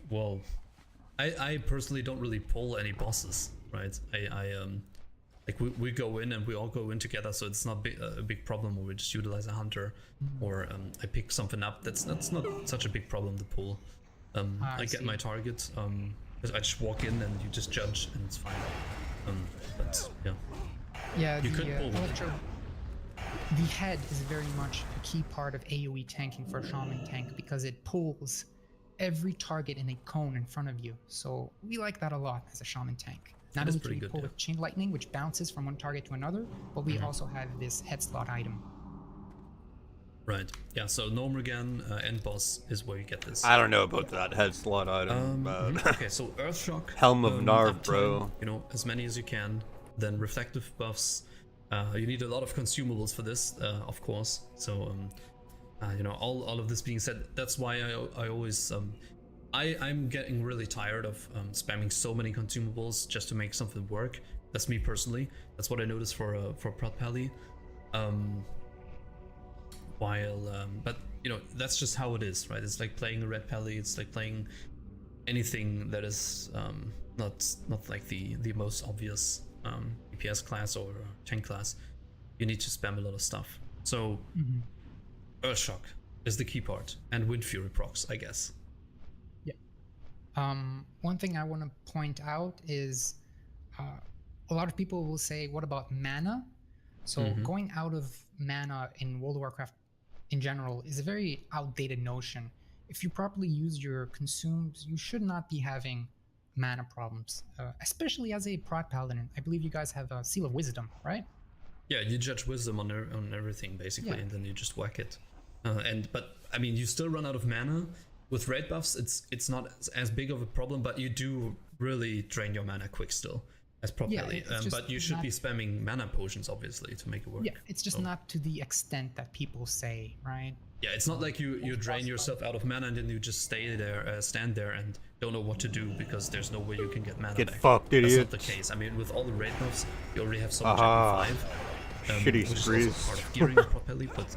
Well, I personally don't really pull any bosses, right? Like we go in and we all go in together, so it's not a big problem. Or we just utilize a hunter, or I pick something up. That's not such a big problem to pull. I get my target. I just walk in and you just judge, and it's fine. But yeah. Yeah, you could pull. The head is very much a key part of AoE tanking for a shaman tank because it pulls every target in a cone in front of you. So we like that a lot as a shaman tank. Not only can we pull with chain lightning, which bounces from one target to another, but we also have this head slot item. Right. Yeah. So Gnormrigan end boss is where you get this. I don't know about that head slot item, but okay. So Earthshock, Helm of Narv, bro. As many as you can. Then reflective buffs. You need a lot of consumables for this, of course. So all of this being said, that's why I always I'm getting really tired of spamming so many consumables just to make something work. That's me personally. That's what I noticed for Prot Pally. But that's just how it is, right? It's like playing a red Pally. It's like playing anything that is not like the most obvious DPS class or tank class. You need to spam a lot of stuff. So Earthshock is the key part, and Wind Fury procs, I guess. Yeah. One thing I want to point out is a lot of people will say, what about mana? So going out of mana in World of Warcraft in general is a very outdated notion. If you properly use your consumes, you should not be having mana problems, especially as a Prot Paladin. I believe you guys have a Seal of Wisdom, right? Yeah, you judge wisdom on everything basically, and then you just whack it. But I mean, you still run out of mana. With raid buffs, it's not as big of a problem, but you do really drain your mana quick still, as properly. But you should be spamming mana potions, obviously, to make it work. Yeah, it's just not to the extent that people say, right? Yeah, it's not like you drain yourself out of mana and then you just stand there and don't know what to do because there's no way you can get mana back. Get fucked, idiot. That's not the case. I mean, with all the raid buffs, you already have so much MP5. Shitty which sprees. is also part of gearing properly, but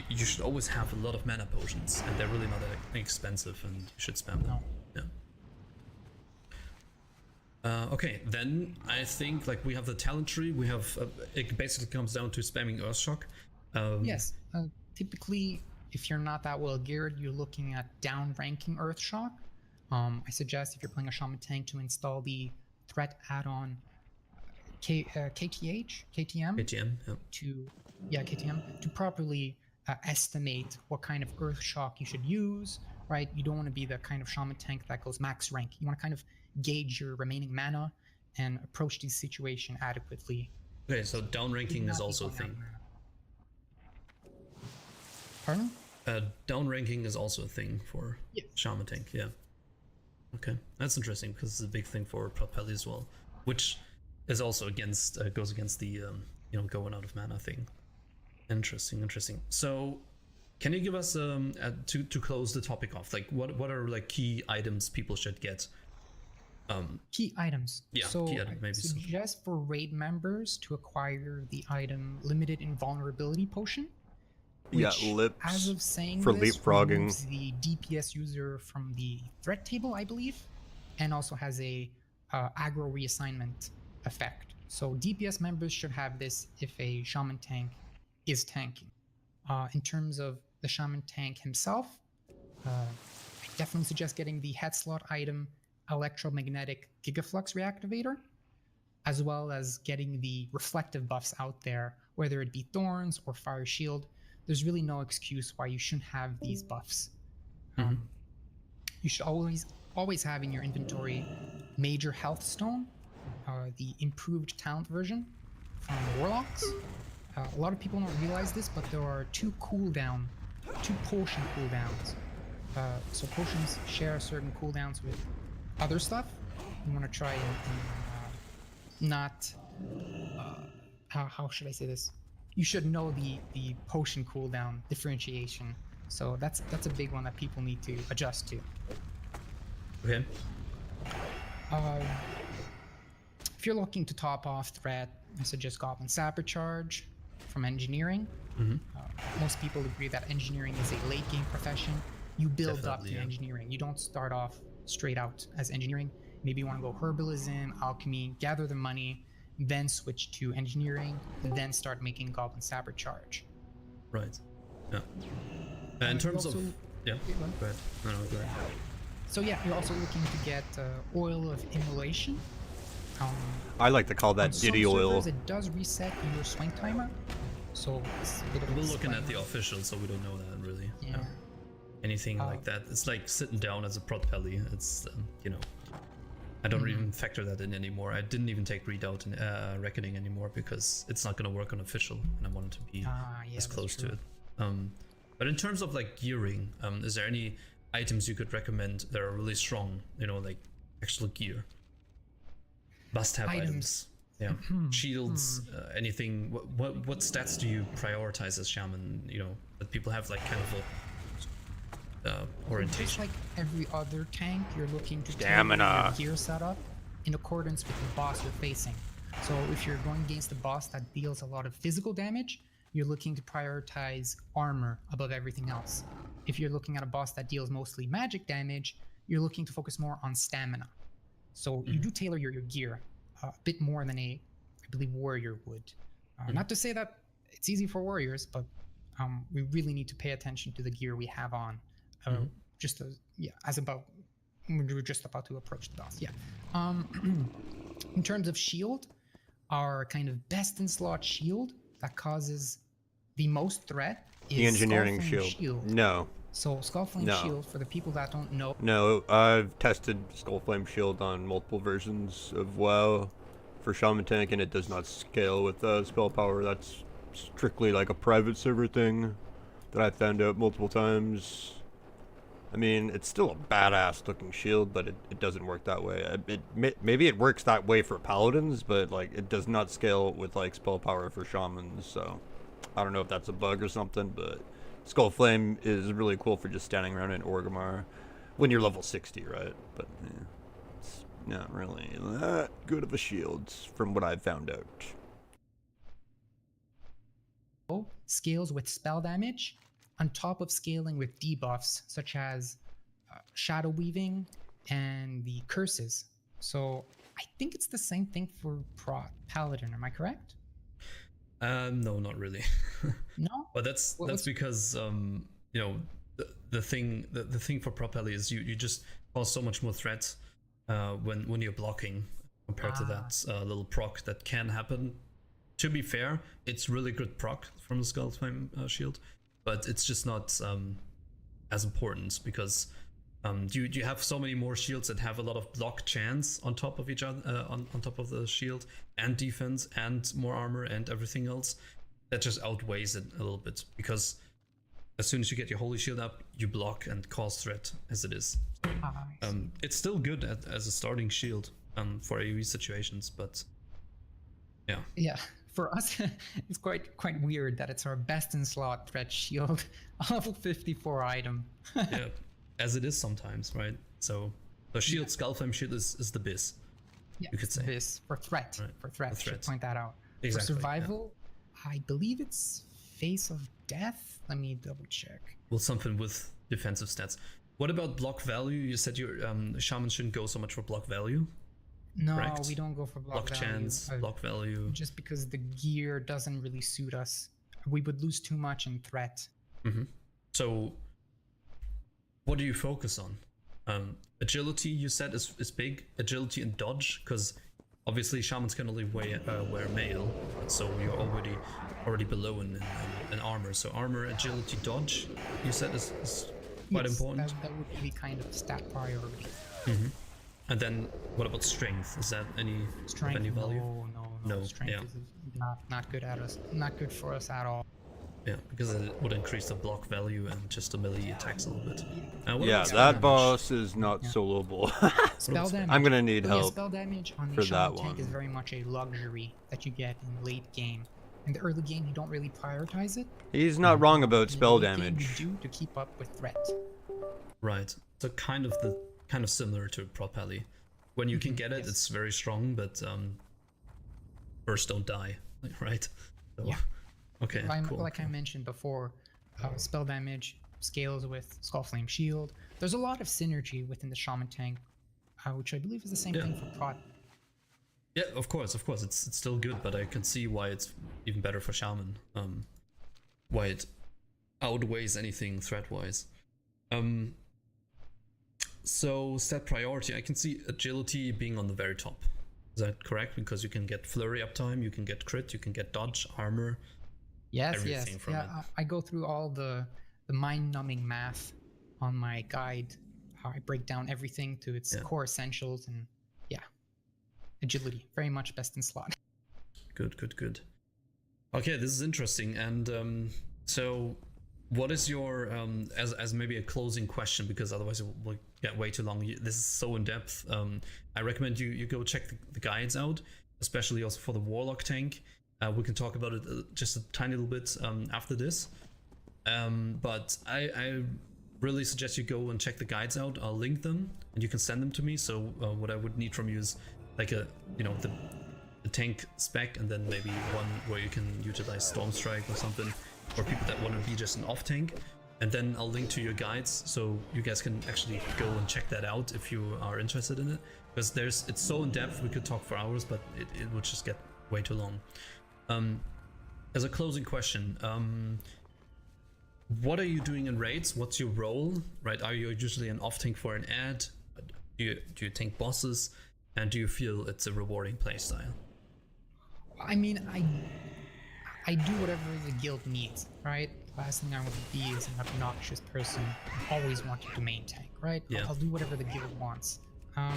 you should always have a lot of mana potions, and they're really not that expensive, and you should spam them. Yeah. Okay, then I think like we have the talent tree. We have it basically comes down to spamming Earthshock. Yes. Typically, if you're not that well geared, you're looking at down-ranking Earthshock. I suggest if you're playing a shaman tank to install the threat add-on KTM to properly estimate what kind of Earthshock you should use, right? You don't want to be the kind of shaman tank that goes max rank. You want to kind of gauge your remaining mana and approach the situation adequately. Okay, so downranking is also a thing. Pardon? Downranking is also a thing for shaman tank, yeah. Okay, that's interesting because it's a big thing for Prot Pally as well, which is also goes against the going out of mana thing. Interesting. So, can you give us to close the topic off? Like, what are like key items people should get? Key items. Yeah, so key item, maybe. I suggest for raid members to acquire the item Limited Invulnerability Potion. Which, lips as of saying for this, leapfrogging. Removes the DPS user from the threat table, I believe, and also has a aggro reassignment effect. So DPS members should have this if a shaman tank is tanking. In terms of the shaman tank himself, I definitely suggest getting the head slot item Electromagnetic Gigaflux Reactivator, as well as getting the reflective buffs out there, whether it be Thorns or Fire Shield. There's really no excuse why you shouldn't have these buffs. You should always have in your inventory Major Health Stone, the improved talent version from Warlocks. A lot of people don't realize this, but there are two potion cooldowns So potions share certain cooldowns with other stuff. You want to try and not how should I say this? You should know the potion cooldown differentiation. So that's a big one that people need to adjust to. Okay. If you're looking to top off threat, I suggest Goblin Saber Charge from engineering. Most people agree that engineering is a late game profession. You build up to engineering. You don't start off straight out as engineering. Maybe you want to go herbalism, alchemy, gather the money, then switch to engineering, then start making Goblin Saber Charge. Right. Yeah. In terms of... Yeah, go ahead. No, go ahead. So yeah, you're also looking to get Oil of Immolation. I like to call that Diddy oil. Servers, it does reset your swing timer. So it's a bit of We're looking at the official, so we don't know that really. Yeah. Anything like that. It's like sitting down as a prot pelly. It's, you know... I don't even factor that in anymore. I didn't even take readout in Reckoning anymore because it's not going to work on official, and I want it to be as close to it. But in terms of like gearing, is there any items you could recommend that are really strong? You know, like actual gear, must-have items. Yeah, shields, anything. What stats do you prioritize as shaman? You know, that people have like kind of a orientation. Just like every other tank, you're looking to Stamina. tailor your gear setup in accordance with the boss you're facing. So if you're going against a boss that deals a lot of physical damage, you're looking to prioritize armor above everything else. If you're looking at a boss that deals mostly magic damage, you're looking to focus more on stamina. So you do tailor your gear a bit more than I believe warrior would. Not to say that it's easy for warriors, but we really need to pay attention to the gear we have on. Just as about we were just about to approach the boss. In terms of shield, our kind of best in slot shield that causes the most threat is the engineering shield. No. So Skullflame Shield, for the people that don't know. No, I've tested Skullflame Shield on multiple versions of WoW for Shaman Tank, and it does not scale with spell power. That's strictly like a private server thing that I found out multiple times. I mean, it's still a badass looking shield, but it doesn't work that way. Maybe it works that way for paladins, but like it does not scale with like spell power for shamans. So I don't know if that's a bug or something, but Skullflame is really cool for just standing around in Orgrimmar when you're level 60, right? But yeah, it's not really that good of a shield from what I've found out. Scales with spell damage on top of scaling with debuffs such as shadow weaving and the curses. So I think it's the same thing for paladin. Am I correct? No, not really. No, but that's because you know, the thing for Propelli is you just cause so much more threat when you're blocking compared to that little proc that can happen. To be fair, it's really good proc from the Skullflame shield, but it's just not as important because you have so many more shields that have a lot of block chance on top of each other, on top of the shield, and defense and more armor and everything else. That just outweighs it a little bit because as soon as you get your holy shield up, you block and cause threat as it is. It's still good as a starting shield for AoE situations, but yeah. Yeah. For us, it's quite weird that it's our best in slot threat shield, a level 54 item. Yeah, as it is sometimes, right? So the shield, Skullflame shield is the biz. Yeah, you could say biz for threat. Right. For threat. Should point that out. Exactly, for survival, I believe it's Face of Death. Let me double check. Well, something with defensive stats. What about block value? You said your shaman shouldn't go so much for block value. No, correct? We don't go for block value. Chance, block value. Just because the gear doesn't really suit us. We would lose too much in threat. So, what do you focus on? Agility, you said, is big. Agility and dodge, because obviously shamans can only wear mail, so you're already below in armor. So armor, agility, dodge, you said is quite important. That would be kind of stat priority. And then, what about strength? Is that any value? No. Strength is not good at us. Not good for us at all. Yeah, because it would increase the block value and just the melee attacks a little bit. Yeah, that boss is not soloable. Spell damage. I'm gonna need help. Spell damage on the for shaman that tank one. is very much a luxury that you get in late game. In the early game, you don't really prioritize it. He's not wrong about spell In the late game, damage. you do to keep up with threat. Right. So kind of similar to Prot Pally. When you can get it, it's very strong, but first don't die, right? So, Yeah. Okay. Cool. Like I mentioned before, spell damage scales with Skull Flame Shield. There's a lot of synergy within the shaman tank, which I believe is the same thing for Prot. Yeah, of course, it's still good, but I can see why it's even better for Shaman. Why it outweighs anything threat-wise. So set priority. I can see agility being on the very top. Is that correct? Because you can get flurry uptime, you can get crit, you can get dodge, armor. Yes. From it. I go through all the mind-numbing math on my guide. How I break down everything to its core essentials, and agility, very much best in slot. Good. Okay, this is interesting. And so what is your as maybe a closing question, because otherwise it will get way too long. This is so in depth. I recommend you go check the guides out, especially also for the warlock tank. We can talk about it just a tiny little bit after this, but I really suggest you go and check the guides out. I'll link them and you can send them to me. So what I would need from you is like the tank spec, and then maybe one where you can utilize Storm Strike or something for people that want to be just an off tank. And then I'll link to your guides so you guys can actually go and check that out if you are interested in it, because it's so in depth we could talk for hours, but it would just get way too long. As a closing question, what are you doing in raids? What's your role, right? Are you usually an off tank for an ad? Do you tank bosses? And do you feel it's a rewarding playstyle? I mean, I do whatever the guild needs, right? Last thing I want to be is an obnoxious person always wanting to main tank, right? Yeah. I'll do whatever the guild wants. I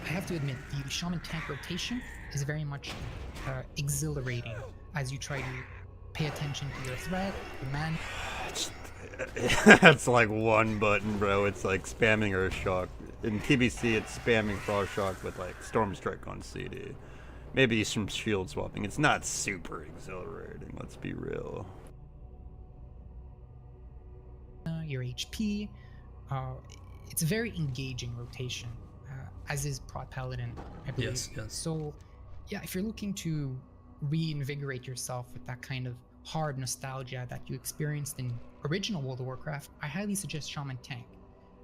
have to admit, the shaman tank rotation is very much exhilarating as you try to pay attention to your threat, your man. That's like one button, bro. It's like spamming Earth Shock. In TBC, it's spamming Frost Shock with like Storm Strike on CD. Maybe some shield swapping. It's not super exhilarating, let's be real. Your HP. It's a very engaging rotation, as is Prot Paladin, I believe. Yes. So, yeah, if you're looking to reinvigorate yourself with that kind of hard nostalgia that you experienced in original World of Warcraft, I highly suggest Shaman Tank.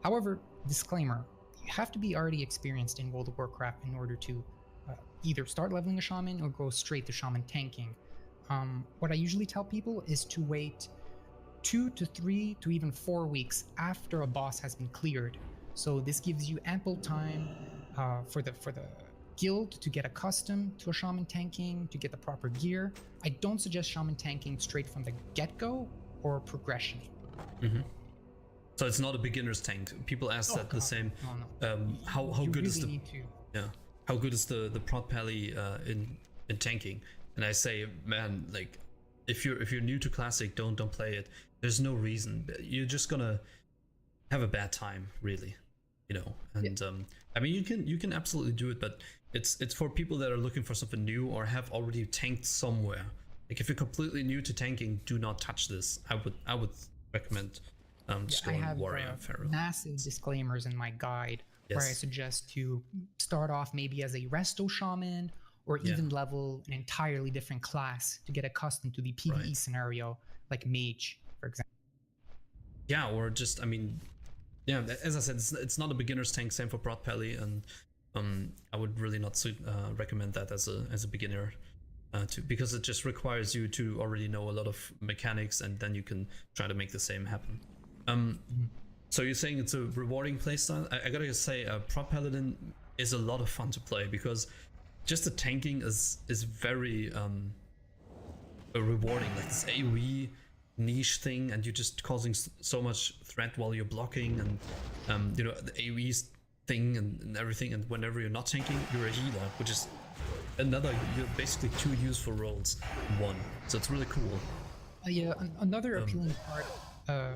However, disclaimer, you have to be already experienced in World of Warcraft in order to either start leveling a shaman or go straight to shaman tanking. What I usually tell people is to wait 2 to 3 to even 4 weeks after a boss has been cleared. So this gives you ample time for the guild to get accustomed to a shaman tanking, to get the proper gear. I don't suggest shaman tanking straight from the get-go or progression. Mm-hmm. So it's not a beginner's tank. People ask the same. No. How you good really is the need to. Yeah? How good is the Prot Pally in tanking? And I say, man, like if you're new to Classic, don't play it. There's no reason. You're just gonna have a bad time, really, you know. And I mean, you can absolutely do it, but it's for people that are looking for something new or have already tanked somewhere. Like if you're completely new to tanking, do not touch this. I would recommend just going Warrior Pharaoh. Massive disclaimers in my guide where I suggest to start off maybe as a resto shaman or even level an entirely different class to get accustomed to the PvE scenario, like mage, for example. Yeah, or just, I mean, yeah, as I said, it's not a beginner's tank, same for Prot Pally, and I would really not recommend that as a beginner, because it just requires you to already know a lot of mechanics, and then you can try to make the same happen. So you're saying it's a rewarding playstyle? I gotta say, Prot Paladin is a lot of fun to play, because just the tanking is very rewarding. Like this AoE niche thing, and you're just causing so much threat while you're blocking, and you know, the AoE thing and everything. And whenever you're not tanking, you're a healer, which is you're basically 2 useful roles in one, so it's really cool. Yeah, another appealing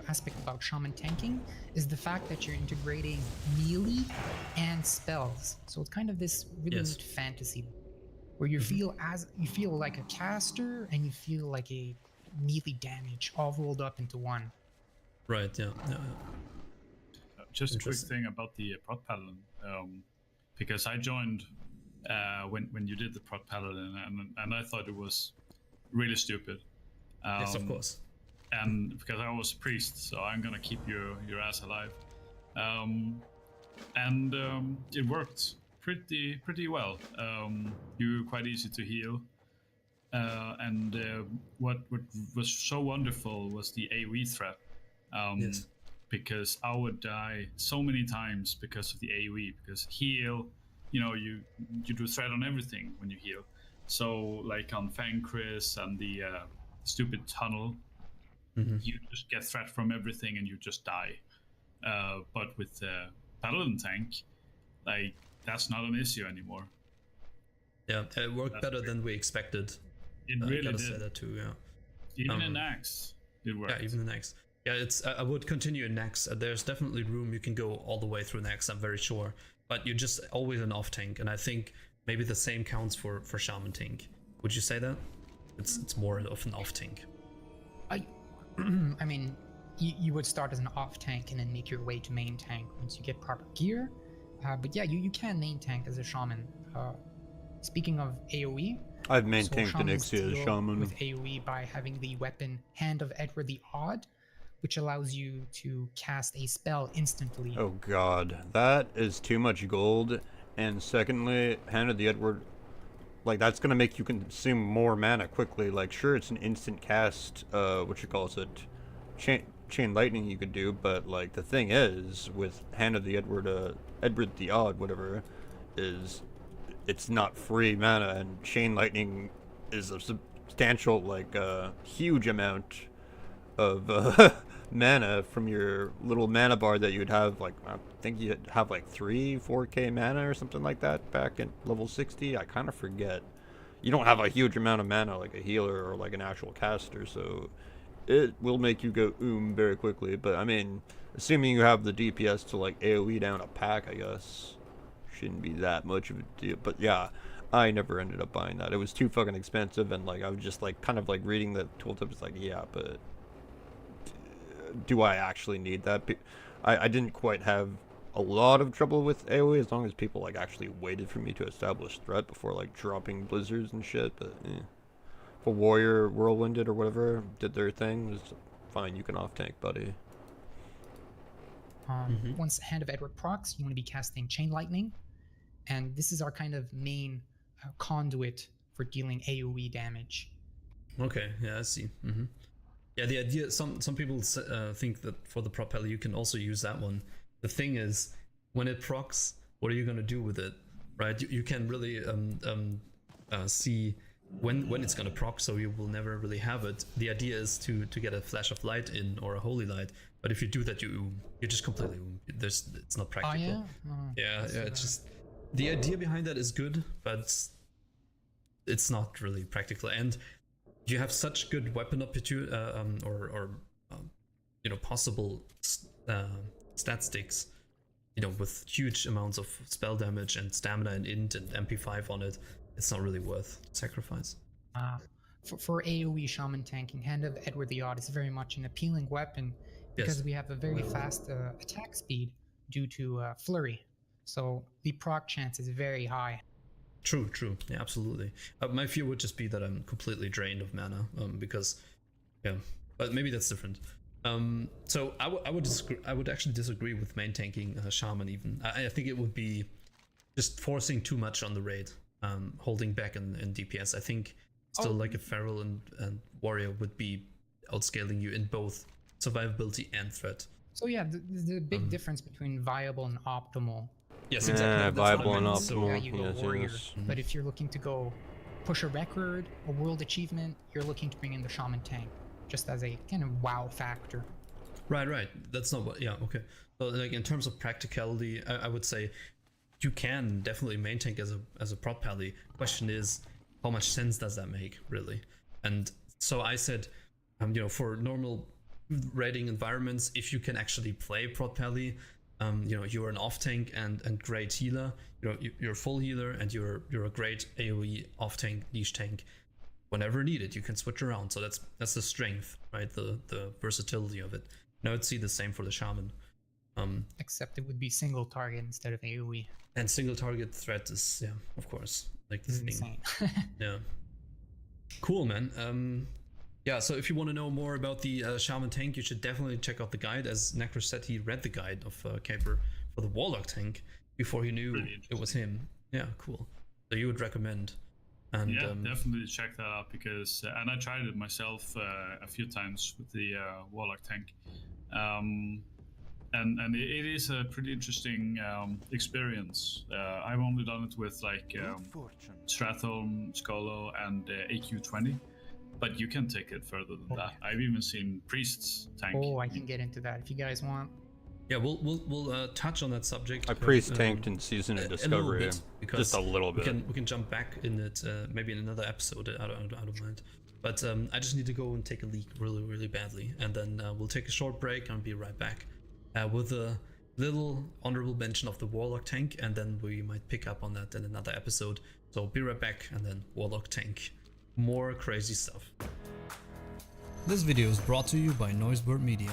aspect about shaman tanking is the fact that you're integrating melee and spells. So it's kind of this really neat fantasy where you feel like a caster and you feel like a melee damage all rolled up into one. Right. Yeah. Just a quick thing about the prot paladin, because I joined when you did the prot paladin, and I thought it was really stupid. Yes, of course. And because I was a priest, so I'm gonna keep your ass alive, and it worked pretty well. You're quite easy to heal, and what was so wonderful was the AoE threat. Yes. Because I would die so many times because of the AoE. Because heal, you do threat on everything when you heal. So like on Fang Chris and the stupid tunnel, you just get threat from everything and you just die. But with the Paladin tank, like that's not an issue anymore. Yeah, it worked better than we expected. It really gotta did. say that too. Yeah. Even in Axe, it worked. Yeah, even in Axe. Yeah, I would continue in Axe. There's definitely room you can go all the way through Axe, I'm very sure. But you're just always an off tank, and I think maybe the same counts for shaman tank. Would you say that? It's more of an off tank. I mean, you would start as an off tank and then make your way to main tank once you get proper gear. But yeah, you can main tank as a shaman. Speaking of AoE, I've main tanked an Ixia as shaman. With AoE by having the weapon Hand of Edward the Odd, which allows you to cast a spell instantly. Oh god, that is too much gold. And secondly, Hand of the Edward, like that's gonna make you consume more mana quickly. Like sure, it's an instant cast, chain lightning you could do, but like the thing is with Hand of the Edward, Edward the Odd, whatever, is it's not free mana, and chain lightning is a substantial, like huge amount of mana from your little mana bar that you'd have. Like I think you'd have like 4k mana or something like that back at level 60. I kind of forget. You don't have a huge amount of mana like a healer or like an actual caster, so it will make you go very quickly. But I mean, assuming you have the DPS to like AoE down a pack, I guess shouldn't be that much of a deal. But yeah, I never ended up buying that. It was too fucking expensive, and like I was just like kind of like reading the tooltip. It's like, yeah, but do I actually need that? I didn't quite have a lot of trouble with AoE as long as people like actually waited for me to establish threat before like dropping blizzards and shit. But if a warrior whirlwinded or whatever did their thing, it was fine. You can off tank, buddy. Once Hand of Edward procs, you want to be casting Chain Lightning, and this is our kind of main conduit for dealing AoE damage. Okay, yeah, I see. Yeah, the idea, some people think that for the propeller you can also use that one. The thing is, when it procs, what are you going to do with it, right? You can really see when it's going to proc, so you will never really have it. The idea is to get a flash of light in, or a holy light, but if you do that, you just completely it's not practical. Yeah, it's just the idea behind that is good, but it's not really practical. And you have such good weapon opportunity possible stat sticks, with huge amounts of spell damage and stamina and int and MP5 on it. It's not really worth sacrifice. For AoE shaman tanking, Hand of Edward the Odd is very much an appealing weapon because we have a very fast attack speed due to flurry, so the proc chance is very high. True. Yeah, absolutely. My fear would just be that I'm completely drained of mana, because, yeah, but maybe that's different. So I would actually disagree with main tanking shaman even. I think it would be just forcing too much on the raid, holding back in DPS. I think still like a feral and warrior would be outscaling you in both survivability and threat. So yeah, the big difference between viable and optimal. Yes, exactly. Yeah, viable and optimal. So yeah, you go warrior. Yes. But if you're looking to go push a record, a world achievement, you're looking to bring in the shaman tank, just as a kind of wow factor. Right. That's not what. Yeah, okay. So like in terms of practicality, I would say you can definitely main tank as a prop pally. Question is, how much sense does that make, really? And so I said, you know, for normal raiding environments, if you can actually play prop pally, you know, you're an off tank and great healer. You know, you're a full healer and you're a great AOE off tank, niche tank. Whenever needed, you can switch around. So that's the strength, right? The versatility of it. And I would see the same for the shaman. Except it would be single target instead of AoE. And single target threat is, yeah, of course, like the thing. Insane. Yeah. Cool, man. Yeah, so if you want to know more about the shaman tank, you should definitely check out the guide. As Necro said, he read the guide of Caper for the warlock tank before he knew it was him. Yeah, cool. So you would recommend. And, yeah, definitely check that out because, and I tried it myself a few times with the warlock tank. And it is a pretty interesting experience. I've only done it with like Stratholm, Skolo, and AQ20, but you can take it further than that. I've even seen Priest's tank. Oh, I can get into that if you guys want. Yeah, we'll touch on that subject. I priest tanked in Season of Discovery, just a little bit. We can jump back in it maybe in another episode. I don't mind. But I just need to go and take a leak really badly, and then we'll take a short break and be right back with a little honorable mention of the warlock tank, and then we might pick up on that in another episode. So be right back, and then warlock tank, more crazy stuff. This video is brought to you by Noisebird Media.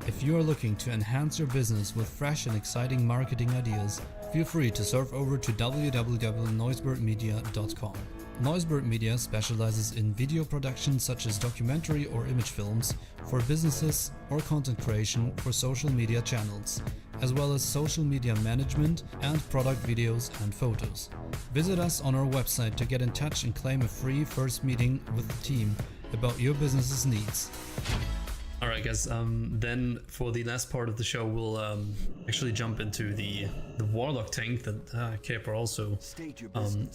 If you are looking to enhance your business with fresh and exciting marketing ideas, feel free to surf over to www.noisebirdmedia.com. Noisebird Media specializes in video production such as documentary or image films for businesses or content creation for social media channels, as well as social media management and product videos and photos. Visit us on our website to get in touch and claim a free first meeting with the team about your business's needs. Alright guys, then for the last part of the show, we'll actually jump into the warlock tank that Caper also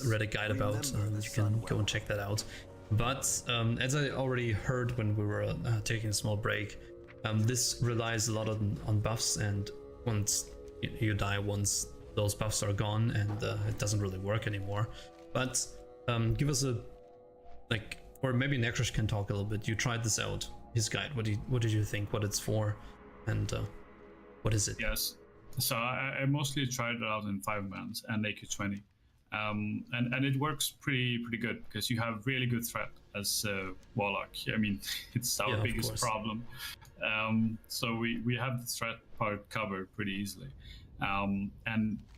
read a guide about. You can go and check that out. But as I already heard when we were taking a small break, this relies a lot on buffs, and once you die, once those buffs are gone, and it doesn't really work anymore. But give us a, like, or maybe Necrosh can talk a little bit. You tried this out. His guide. What did you think? What it's for, and what is it? Yes, so I mostly tried it out in 5-mans and AQ20, and it works pretty good because you have really good threat as warlock. I mean, it's our biggest problem. So we have the threat part covered pretty easily. And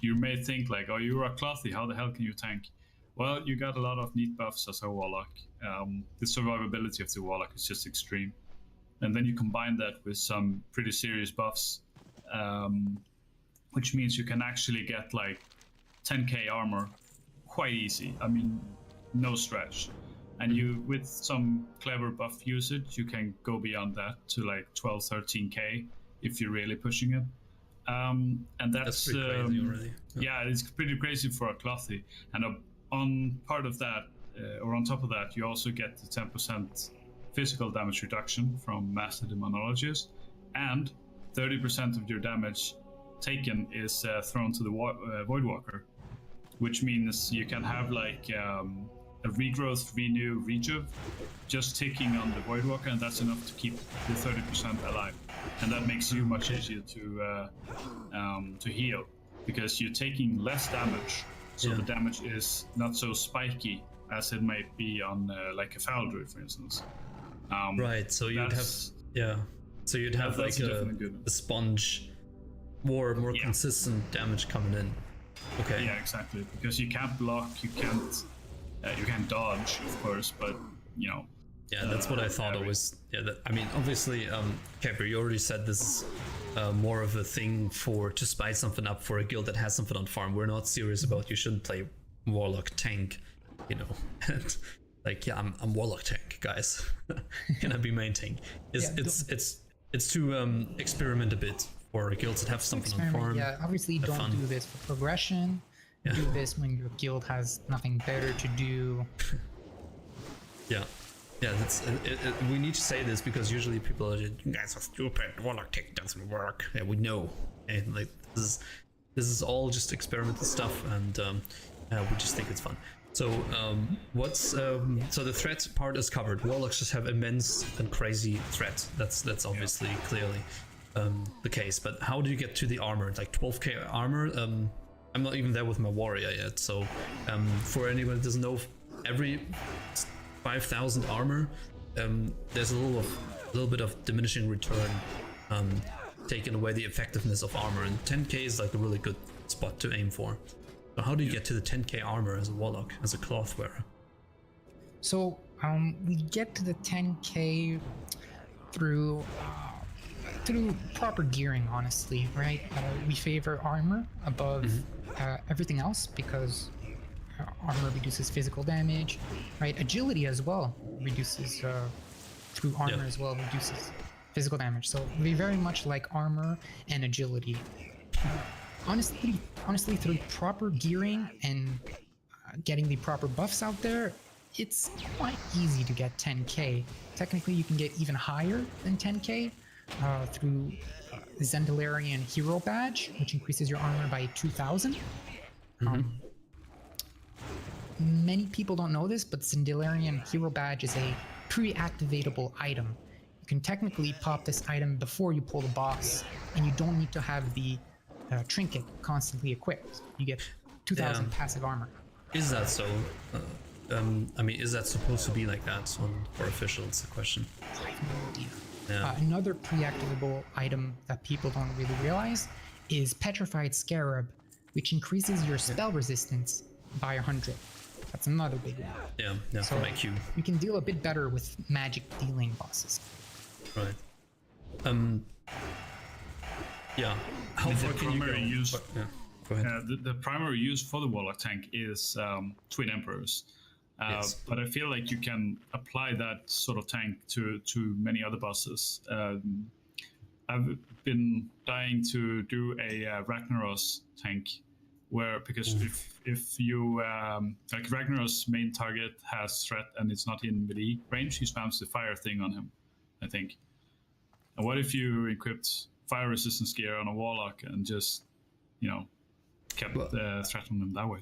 you may think like, oh, you're a clothy. How the hell can you tank? Well, you got a lot of neat buffs as a warlock. The survivability of the warlock is just extreme. And then you combine that with some pretty serious buffs, which means you can actually get like 10k armor quite easy. I mean, no stretch. And you, with some clever buff usage, you can go beyond that to like 12, 13k if you're really pushing it. And that's pretty crazy already. Yeah, it's pretty crazy for a clothy. And on part of that, or on top of that, you also get the 10% physical damage reduction from Master Demonologist, and 30% of your damage taken is thrown to the Voidwalker, which means you can have like a regrowth, renew, rejuve just ticking on the Voidwalker, and that's enough to keep the 30% alive. And that makes you much easier to heal, because you're taking less damage, so the damage is not so spiky as it might be on like a Foundry, for instance. Right, so you'd have so you'd have like a sponge, more consistent damage coming in. Okay. Yeah, exactly. Because you can't block, you can't dodge, of course, but you know. Yeah, that's what I thought it was. Yeah, I mean, obviously, Caper, you already said this is more of a thing to spice something up for a guild that has something on farm. We're not serious about you shouldn't play warlock tank, you know. Like, yeah, I'm warlock tank, guys. Can I be main tank? It's to experiment a bit for guilds that have something on farm. Yeah, obviously don't do this for progression. Yeah. Do this when your guild has nothing better to do. Yeah, we need to say this because usually people are, you guys are stupid. Warlock tank doesn't work. Yeah, we know. And like this is this is all just experimental stuff, and we just think it's fun. So so the threat part is covered. Warlocks just have immense and crazy threat. That's obviously clearly the case. But how do you get to the armor? Like 12k armor. I'm not even there with my warrior yet. So for anyone that doesn't know, every 5,000 armor, there's a little bit of diminishing return, taking away the effectiveness of armor, and 10k is like a really good spot to aim for. So how do you get to the 10k armor as a warlock, as a cloth wearer? So we get to the 10k through proper gearing, honestly, right? We favor armor above everything else because armor reduces physical damage, right? Agility as well reduces through armor as well reduces physical damage. So we very much like armor and agility. Honestly, through proper gearing and getting the proper buffs out there, it's quite easy to get 10k. Technically, you can get even higher than 10k through the Zendalarian Hero Badge, which increases your armor by 2,000. Many people don't know this, but Zendalarian Hero Badge is a pre-activatable item. You can technically pop this item before you pull the boss, and you don't need to have the trinket constantly equipped. You get 2,000 passive armor. Is that so? I mean, is that supposed to be like that for officials? The question. I have no idea. Yeah. Another pre-activable item that people don't really realize is Petrified Scarab, which increases your spell resistance by 100. That's another big one. Yeah, so from IQ. You can deal a bit better with magic dealing bosses. Right. Yeah. How far can you go? Yeah. Go ahead. The primary use for the Warlock tank is Twin Emperors. Yes. But I feel like you can apply that sort of tank to many other bosses. I've been dying to do a Ragnaros tank, because if you like Ragnaros' main target has threat and it's not in melee range, he spams the fire thing on him, I think. And what if you equipped fire resistance gear on a Warlock and just, kept the threat on them that way?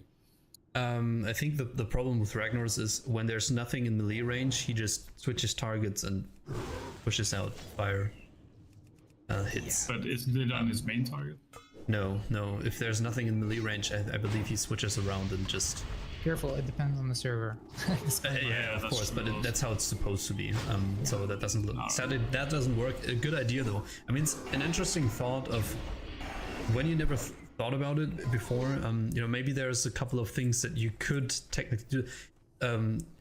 I think the problem with Ragnaros is when there's nothing in melee range, he just switches targets and pushes out fire hits. But isn't it on his main target? No. If there's nothing in melee range, I believe he switches around and just... Careful, it depends on the server. Yeah, of course, but that's how it's supposed to be. So that doesn't look... Sadly, that doesn't work. A good idea, though. I mean, it's an interesting thought of when you never thought about it before. Maybe there's a couple of things that you could technically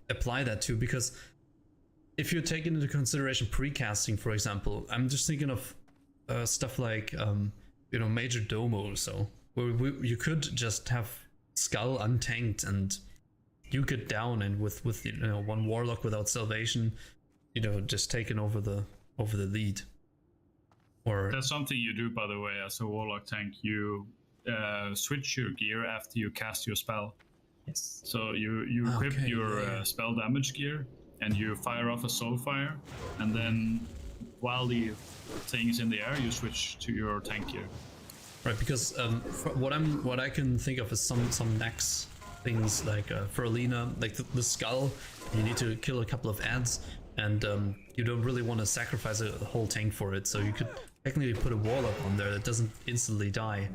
apply that to, because if you're taking into consideration precasting, for example, I'm just thinking of stuff like Major Domo, so where you could just have Skull untanked and you get down, and with one Warlock without salvation, just taking over the lead. Or that's something you do, by the way, as a Warlock tank. You switch your gear after you cast your spell. Yes. So you equip your spell damage gear and you fire off a soul fire, and then while the thing is in the air, you switch to your tank gear. Right, because what I can think of is some next things like for Alina, like the skull, you need to kill a couple of ads, and you don't really want to sacrifice a whole tank for it, so you could technically put a Warlock on there that doesn't instantly die.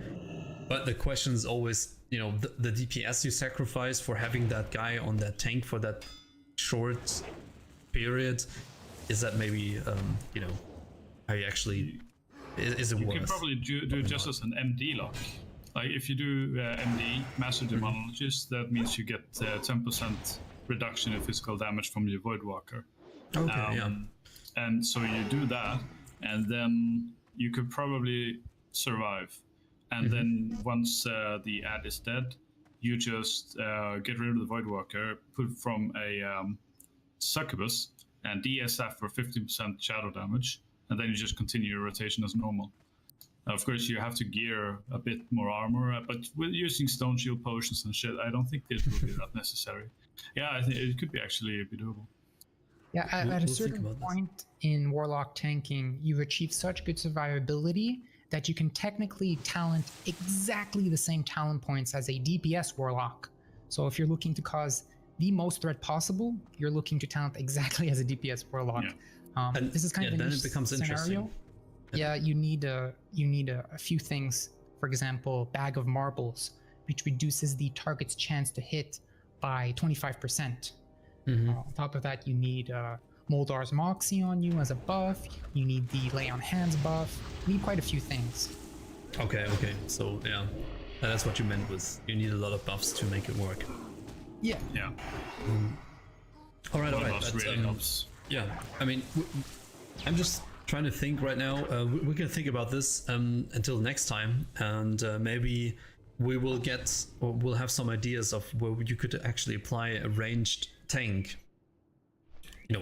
But the question is always, the DPS you sacrifice for having that guy on that tank for that short period, is that maybe how you actually... Is it worth? You can probably do it just as an MD lock. Like if you do MD, Master Demonologist, that means you get 10% reduction in physical damage from your Voidwalker. Okay, And so you do that, and then you could probably survive. And then once the ad is dead, you just get rid of the Voidwalker, put from a Succubus, and DSF for 50% shadow damage. And then you just continue your rotation as normal. Of course, you have to gear a bit more armor, but with using stone shield potions and shit, I don't think it will be that necessary. Yeah, I think it could be actually a bit doable. Yeah, at a certain point in Warlock tanking, you've achieved such good survivability that you can technically talent exactly the same talent points as a DPS warlock. So if you're looking to cause the most threat possible, you're looking to talent exactly as a DPS warlock. And this is kind of an then it becomes scenario. interesting. Yeah, you need a few things. For example, Bag of Marbles, which reduces the target's chance to hit by 25%. On top of that, you need Moldar's Moxie on you as a buff. You need the Lay on Hands buff. You need quite a few things. Okay. So yeah, that's what you meant with you need a lot of buffs to make it work. Yeah. All right. Buffs really helps. Yeah, I mean, I'm just trying to think right now. We can think about this until next time, and maybe we'll have some ideas of where you could actually apply a ranged tank,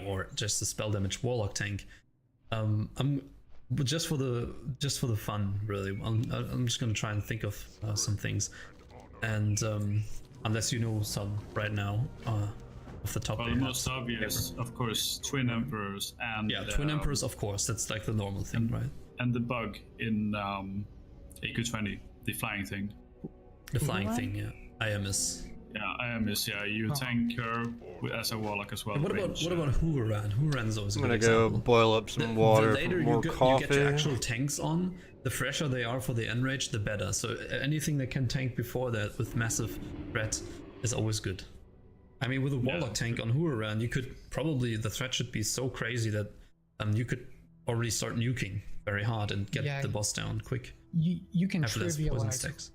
or just a spell damage warlock tank. Just for the fun, really. I'm just gonna try and think of some things, and unless you know some right now. Off the top well, the most obvious, of course, Twin Emperors and Twin Emperors, of course. That's like the normal thing, right? And the bug in AQ20, the flying thing. The flying thing, yeah. IMS. Yeah, IMS. Yeah, you tank her as a warlock as well. What about Hooran? Hooran's always a good I'm gonna example. go boil up some water, The later put more you coffee. get your actual tanks on, the fresher they are for the enrage, the better. So anything that can tank before that with massive threat is always good. I mean, with a warlock tank on Hooran, you could probably, the threat should be so crazy that you could already start nuking very hard and get the boss down quick. You can trivialize.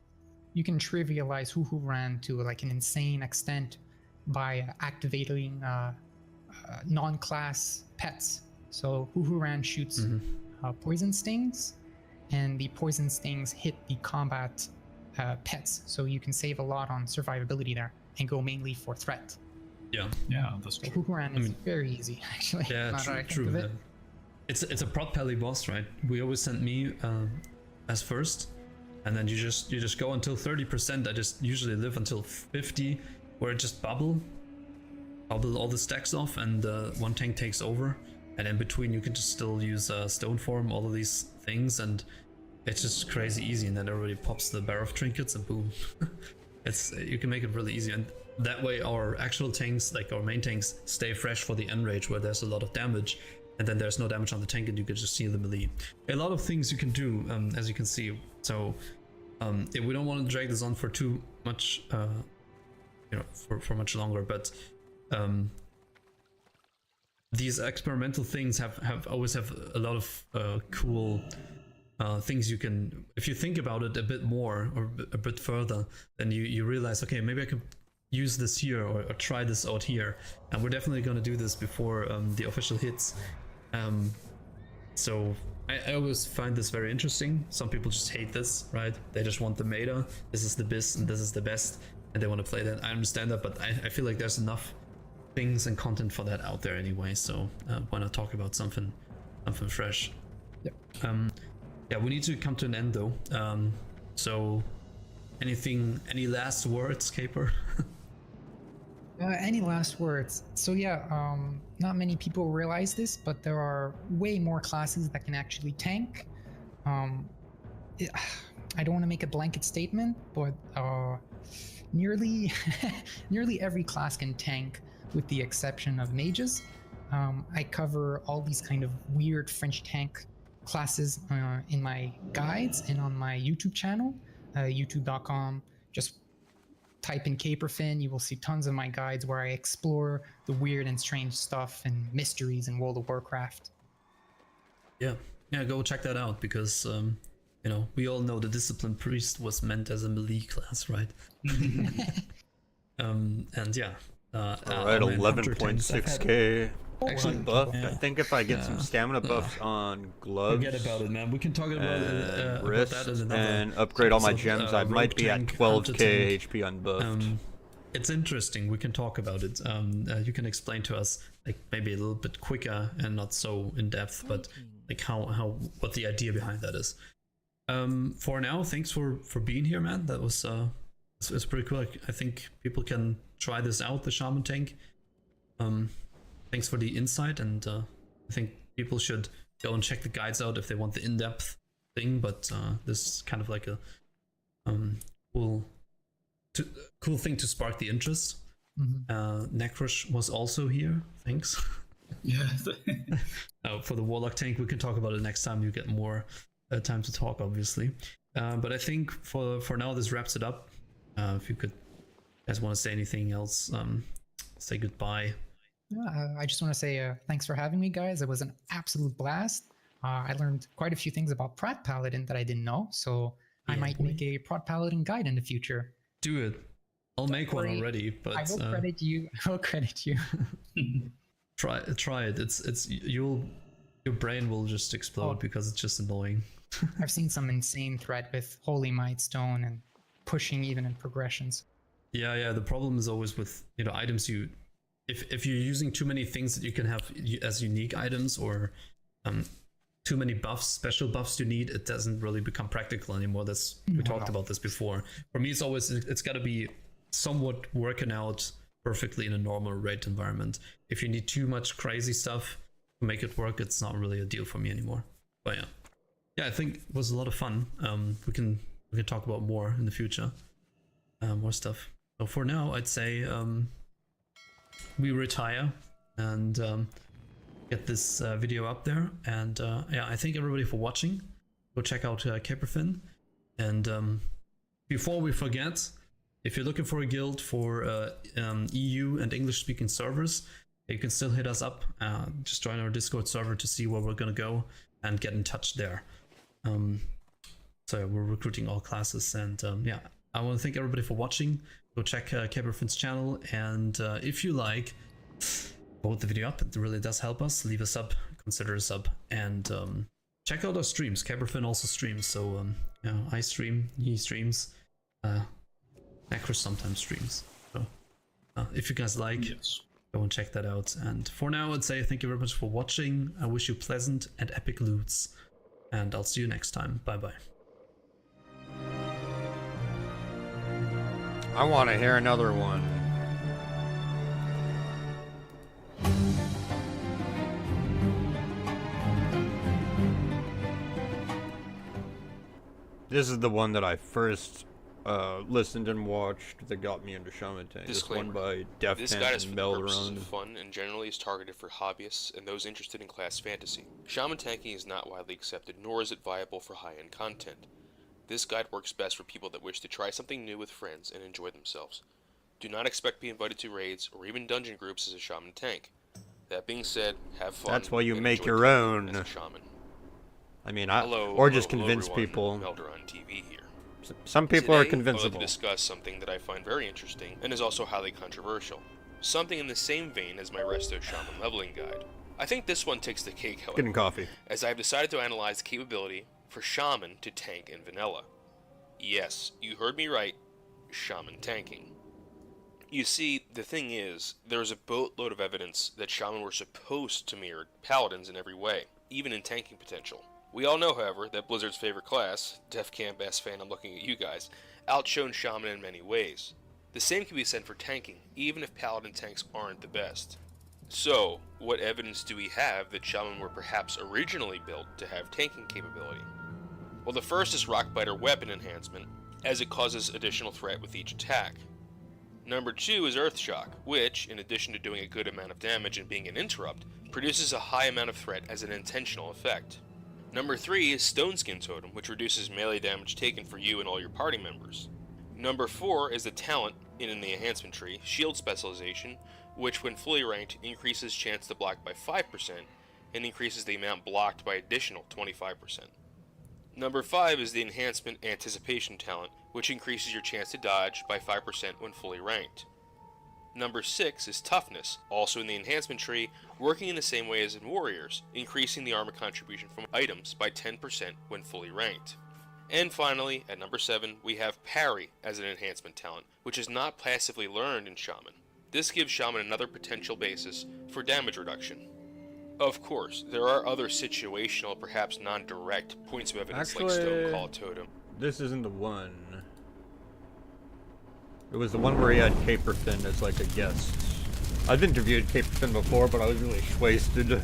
You can trivialize Hooran to like an insane extent by activating non-class pets. So Hooran shoots poison stings, and the poison stings hit the combat pets. So you can save a lot on survivability there and go mainly for threat. Yeah, that's true. Hooran is very easy, actually. Yeah, true. It's a prot pally boss, right? We always send me as first, and then you just go until 30%. I just usually live until 50, where it just bubble all the stacks off, and one tank takes over, and in between you can just still use stone form, all of these things, and it's just crazy easy. And then everybody pops the bar of trinkets, and boom. You can make it really easy, and that way our actual tanks, like our main tanks, stay fresh for the enrage where there's a lot of damage, and then there's no damage on the tank and you can just see the melee. A lot of things you can do, as you can see. So if we don't want to drag this on for too much, for much longer, but these experimental things always have a lot of cool things you can, if you think about it a bit more or a bit further, then you realize, okay, maybe I can use this here or try this out here, and we're definitely going to do this before the official hits. So I always find this very interesting. Some people just hate this, right? They just want the meta, this is the best and this is the best, and they want to play that. I understand that, but I feel like there's enough things and content for that out there anyway, so why not talk about something fresh. Yep. Yeah, we need to come to an end though. So any last words, Caper? Any last words? So yeah, not many people realize this, but there are way more classes that can actually tank. I don't want to make a blanket statement, but nearly every class can tank, with the exception of mages. I cover all these kind of weird French tank classes in my guides and on my YouTube channel, youtube.com. Just type in Caperfin, you will see tons of my guides where I explore the weird and strange stuff and mysteries in World of Warcraft. Yeah, go check that out, because we all know the Disciplined Priest was meant as a melee class, right? And yeah. Alright, 11.6k. Actually, buffed. I think if I get some stamina buffs on gloves, forget about it, man. We can talk about wrist, that as another and upgrade all my episode. gems. I might be at 12k HP unbuffed. It's interesting. We can talk about it. You can explain to us, like, maybe a little bit quicker and not so in depth, but like what the idea behind that is. For now, thanks for being here, man. That was it's pretty cool. I think people can try this out, the Shaman tank. Thanks for the insight, and I think people should go and check the guides out if they want the in-depth thing, but this is kind of like a cool thing to spark the interest. Necrush was also here. Thanks. Yeah. For the Warlock tank, we can talk about it next time. You get more time to talk, obviously. But I think for now, this wraps it up. If you guys want to say anything else, say goodbye. I just want to say thanks for having me, guys. It was an absolute blast. I learned quite a few things about Prot Paladin that I didn't know, so I might make a Prot Paladin guide in the future. Do it. I'll make one already, but I will credit you. I will credit you. Try it. It's your brain will just explode because it's just annoying. I've seen some insane thread with Holy Might Stone and pushing even in progressions. Yeah. The problem is always with items if you're using too many things that you can have as unique items, or too many buffs, special buffs you need, it doesn't really become practical anymore. We talked about this before. For me, it's got to be somewhat working out perfectly in a normal raid environment. If you need too much crazy stuff to make it work, it's not really a deal for me anymore. But yeah, I think it was a lot of fun. We can talk about more in the future, more stuff. So for now, I'd say we retire and get this video up there. And I thank everybody for watching. Go check out Caperfin. And before we forget, if you're looking for a guild for EU and English-speaking servers, you can still hit us up. Just join our Discord server to see where we're gonna go and get in touch there. So we're recruiting all classes, and I want to thank everybody for watching. Go check Caperfin's channel, and if you like, vote the video up. It really does help us. Leave a sub, consider a sub, and check out our streams. Caperfin also streams, so I stream, he streams. Necrush sometimes streams. So if you guys like, go and check that out. And for now, I'd say thank you very much for watching. I wish you pleasant and epic loots, and I'll see you next time. Bye bye. I want to hear another one. This is the one that I first listened and watched that got me into Shaman Tank. This one by Def This guide is for the purposes of fun and generally is targeted for hobbyists and those interested in class fantasy. Shaman tanking is not widely accepted, nor is it viable for high-end content. This guide works best for people that wish to try something new with friends and enjoy themselves. Do not expect to be invited to raids or even dungeon groups as a Shaman tank. That being said, have fun. That's why you make your own. As a shaman. I mean, just convince people. Elder on TV here. Some people are Today, convincible. I would like to discuss something that I find very interesting and is also highly controversial. Something in the same vein as my Resto Shaman leveling guide. I think this one takes the cake, however, Getting coffee. as I have decided to analyze the capability for Shaman to tank in vanilla. Yes, you heard me right, Shaman tanking. You see, the thing is, there's a boatload of evidence that Shaman were supposed to mirror Paladins in every way, even in tanking potential. We all know, however, that Blizzard's favorite class, Def Camp S fan, I'm looking at you guys, outshone Shaman in many ways. The same can be said for tanking, even if Paladin tanks aren't the best. So, what evidence do we have that Shaman were perhaps originally built to have tanking capability? Well, the first is Rockbiter weapon enhancement, as it causes additional threat with each attack. Number 2 is Earthshock, which, in addition to doing a good amount of damage and being an interrupt, produces a high amount of threat as an intentional effect. Number 3 is Stone Skin Totem, which reduces melee damage taken for you and all your party members. Number 4 is the talent in the enhancement tree, Shield Specialization, which when fully ranked increases chance to block by 5% and increases the amount blocked by additional 25%. Number 5 is the enhancement Anticipation talent, which increases your chance to dodge by 5% when fully ranked. Number 6 is Toughness, also in the enhancement tree, working in the same way as in Warriors, increasing the armor contribution from items by 10% when fully ranked. And finally, at number 7, we have Parry as an enhancement talent, which is not passively learned in Shaman. This gives Shaman another potential basis for damage reduction. Of course, there are other situational, perhaps non-direct points of evidence like Stone Call Totem. This isn't the one. It was the one where he had Caperfin as like a guest. I've interviewed Caperfin before, but I was really wasted.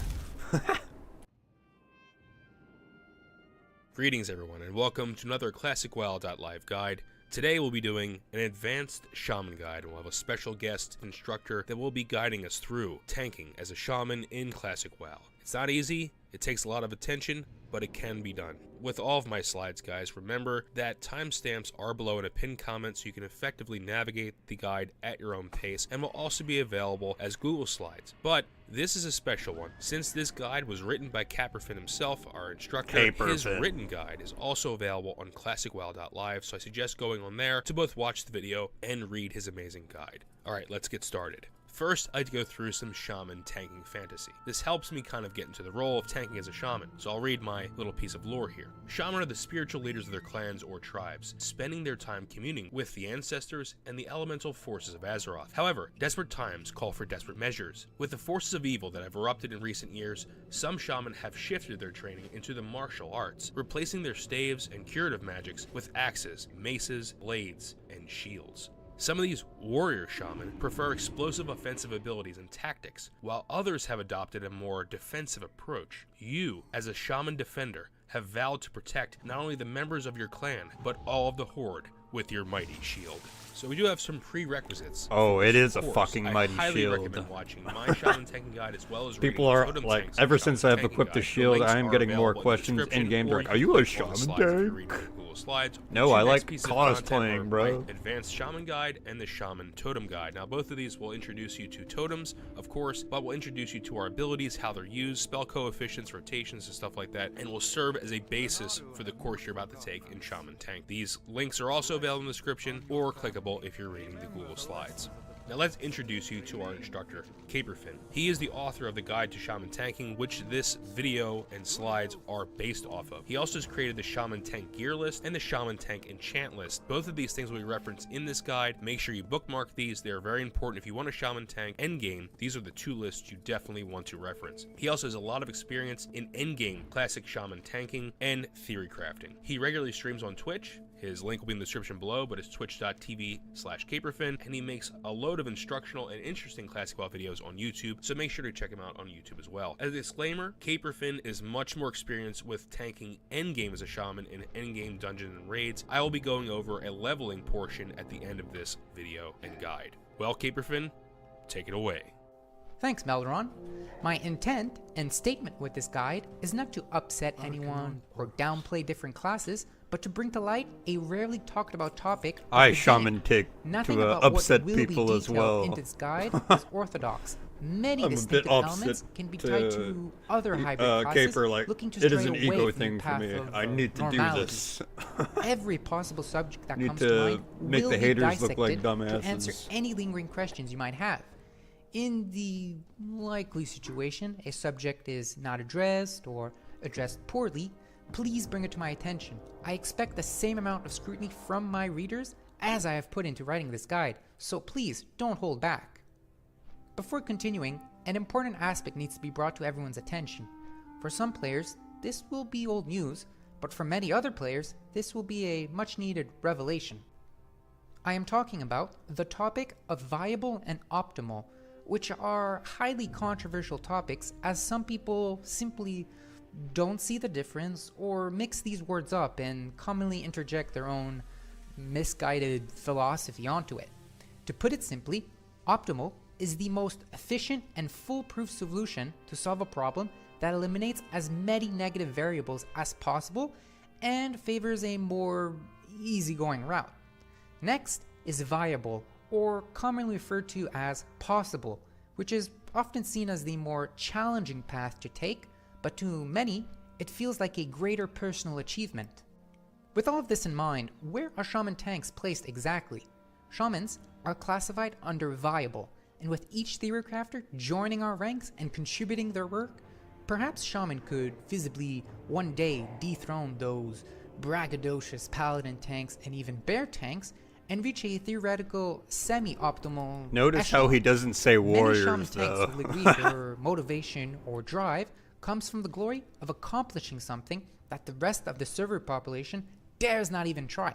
Greetings everyone, and welcome to another Classic WoW.live guide. Today we'll be doing an advanced shaman guide, and we'll have a special guest instructor that will be guiding us through tanking as a shaman in Classic WoW. It's not easy, it takes a lot of attention, but it can be done. With all of my slides, guys, remember that timestamps are below in a pinned comment so you can effectively navigate the guide at your own pace, and will also be available as Google Slides. But this is a special one. Since this guide was written by Caperfin himself, our instructor, his written guide is also available on ClassicWoW.live, so I suggest going on there to both watch the video and read his amazing guide. Alright, let's get started. First, I'd go through some shaman tanking fantasy. This helps me kind of get into the role of tanking as a shaman, so I'll read my little piece of lore here. Shaman are the spiritual leaders of their clans or tribes, spending their time communing with the ancestors and the elemental forces of Azeroth. However, desperate times call for desperate measures. With the forces of evil that have erupted in recent years, some shaman have shifted their training into the martial arts, replacing their staves and curative magics with axes, maces, blades, and shields. Some of these warrior shaman prefer explosive offensive abilities and tactics, while others have adopted a more defensive approach. You, as a shaman defender, have vowed to protect not only the members of your clan, but all of the horde with your mighty shield. So we do have some prerequisites. Oh, it is a Of course, fucking mighty I highly shield. recommend watching my shaman tanking guide as well as People reading are Totem like, Tanks ever Shaman since I've Tanking equipped the Guide. shield, links I am are getting more available in the questions description, in game. or They're like, you are you can a click on the shaman slides if you're tank? reading the Google Slides. No, Two I next like pieces of cosplaying, content are bro. my Advanced Shaman Guide and the Shaman Totem Guide. Now, both of these will introduce you to totems, of course, but will introduce you to our abilities, how they're used, spell coefficients, rotations, and stuff like that, and will serve as a basis for the course you're about to take in Shaman Tank. These links are also available in the description or clickable if you're reading the Google Slides. Now let's introduce you to our instructor, Caperfin. He is the author of the Guide to Shaman Tanking, which this video and slides are based off of. He also has created the Shaman Tank Gear List and the Shaman Tank Enchant List. Both of these things will be referenced in this guide. Make sure you bookmark these. They are very important if you want a Shaman Tank endgame. These are the two lists you definitely want to reference. He also has a lot of experience in endgame classic Shaman tanking and theory crafting. He regularly streams on Twitch. His link will be in the description below, but it's twitch.tv/Caperfin, and he makes a load of instructional and interesting Classic WoW videos on YouTube, so make sure to check him out on YouTube as well. As a disclaimer, Caperfin is much more experienced with tanking endgame as a shaman in endgame dungeons and raids. I will be going over a leveling portion at the end of this video and guide. Well, Caperfin, take it away. Thanks, Melderon. My intent and statement with this guide is not to upset anyone or downplay different classes, but to bring to light a rarely talked about topic. I shaman take Nothing to about upset what will people be as detailed well. in this guide is orthodox. Many I'm a bit distinctive elements opposite can be tied to other hybrid classes Caper, like, looking to it is stray an away ego from the thing for path me. of, I need to normality. do this. Every possible subject that Need comes to to mind make will the be haters look like dissected to answer dumbasses. any lingering questions you might have. In the likely situation a subject is not addressed or addressed poorly, please bring it to my attention. I expect the same amount of scrutiny from my readers as I have put into writing this guide, so please don't hold back. Before continuing, an important aspect needs to be brought to everyone's attention. For some players, this will be old news, but for many other players, this will be a much-needed revelation. I am talking about the topic of viable and optimal, which are highly controversial topics as some people simply don't see the difference or mix these words up and commonly interject their own misguided philosophy onto it. To put it simply, optimal is the most efficient and foolproof solution to solve a problem that eliminates as many negative variables as possible and favors a more easygoing route. Next is viable, or commonly referred to as possible, which is often seen as the more challenging path to take, but to many, it feels like a greater personal achievement. With all of this in mind, where are shaman tanks placed exactly? Shamans are classified under viable, and with each theory crafter joining our ranks and contributing their work, perhaps shaman could visibly one day dethrone those braggadocious paladin tanks and even bear tanks and reach a theoretical semi-optimal Notice echelon. how he doesn't say warriors, Many shaman tanks though. will agree their motivation or drive comes from the glory of accomplishing something that the rest of the server population dares not even try.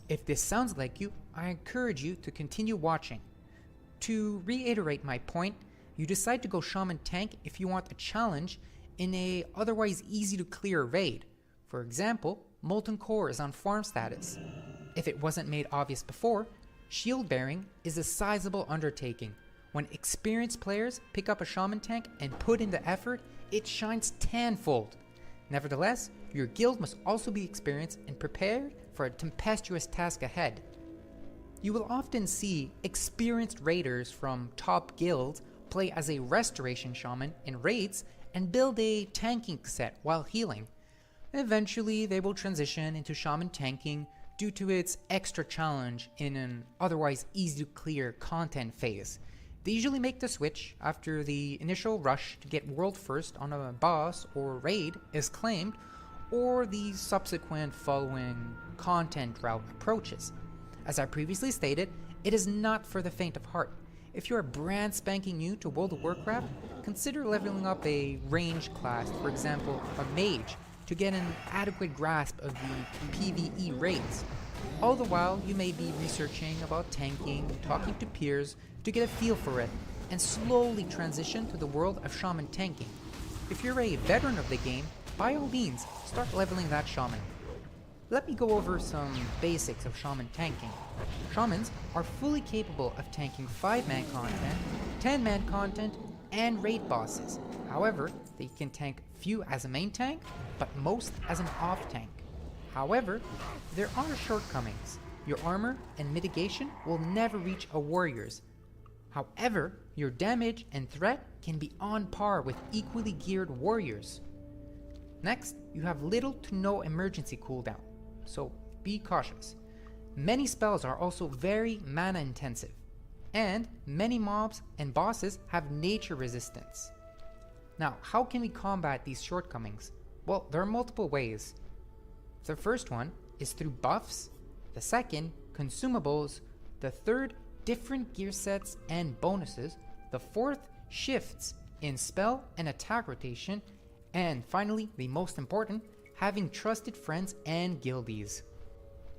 If this sounds like you, I encourage you to continue watching. To reiterate my point, you decide to go shaman tank if you want a challenge in a otherwise easy to clear raid. For example, Molten Core is on farm status. If it wasn't made obvious before, shield bearing is a sizable undertaking. When experienced players pick up a shaman tank and put in the effort, it shines tenfold. Nevertheless, your guild must also be experienced and prepared for a tempestuous task ahead. You will often see experienced raiders from top guilds play as a restoration shaman in raids and build a tanking set while healing. Eventually, they will transition into shaman tanking due to its extra challenge in an otherwise easy to clear content phase. They usually make the switch after the initial rush to get world first on a boss or raid is claimed, or the subsequent following content route approaches. As I previously stated, it is not for the faint of heart. If you are brand spanking new to World of Warcraft, consider leveling up a range class, for example a mage, to get an adequate grasp of the PvE raids. All the while, you may be researching about tanking, talking to peers to get a feel for it, and slowly transition to the world of shaman tanking. If you're a veteran of the game, by all means, start leveling that shaman. Let me go over some basics of shaman tanking. Shamans are fully capable of tanking 5-man content, 10-man content, and raid bosses. However, they can tank few as a main tank, but most as an off tank. However, there are shortcomings. Your armor and mitigation will never reach a warrior's. However, your damage and threat can be on par with equally geared warriors. Next, you have little to no emergency cooldown, so be cautious. Many spells are also very mana intensive, and many mobs and bosses have nature resistance. Now, how can we combat these shortcomings? Well, there are multiple ways. The first one is through buffs, the second, consumables, the third, different gear sets and bonuses, the fourth, shifts in spell and attack rotation, and finally, the most important, having trusted friends and guildies.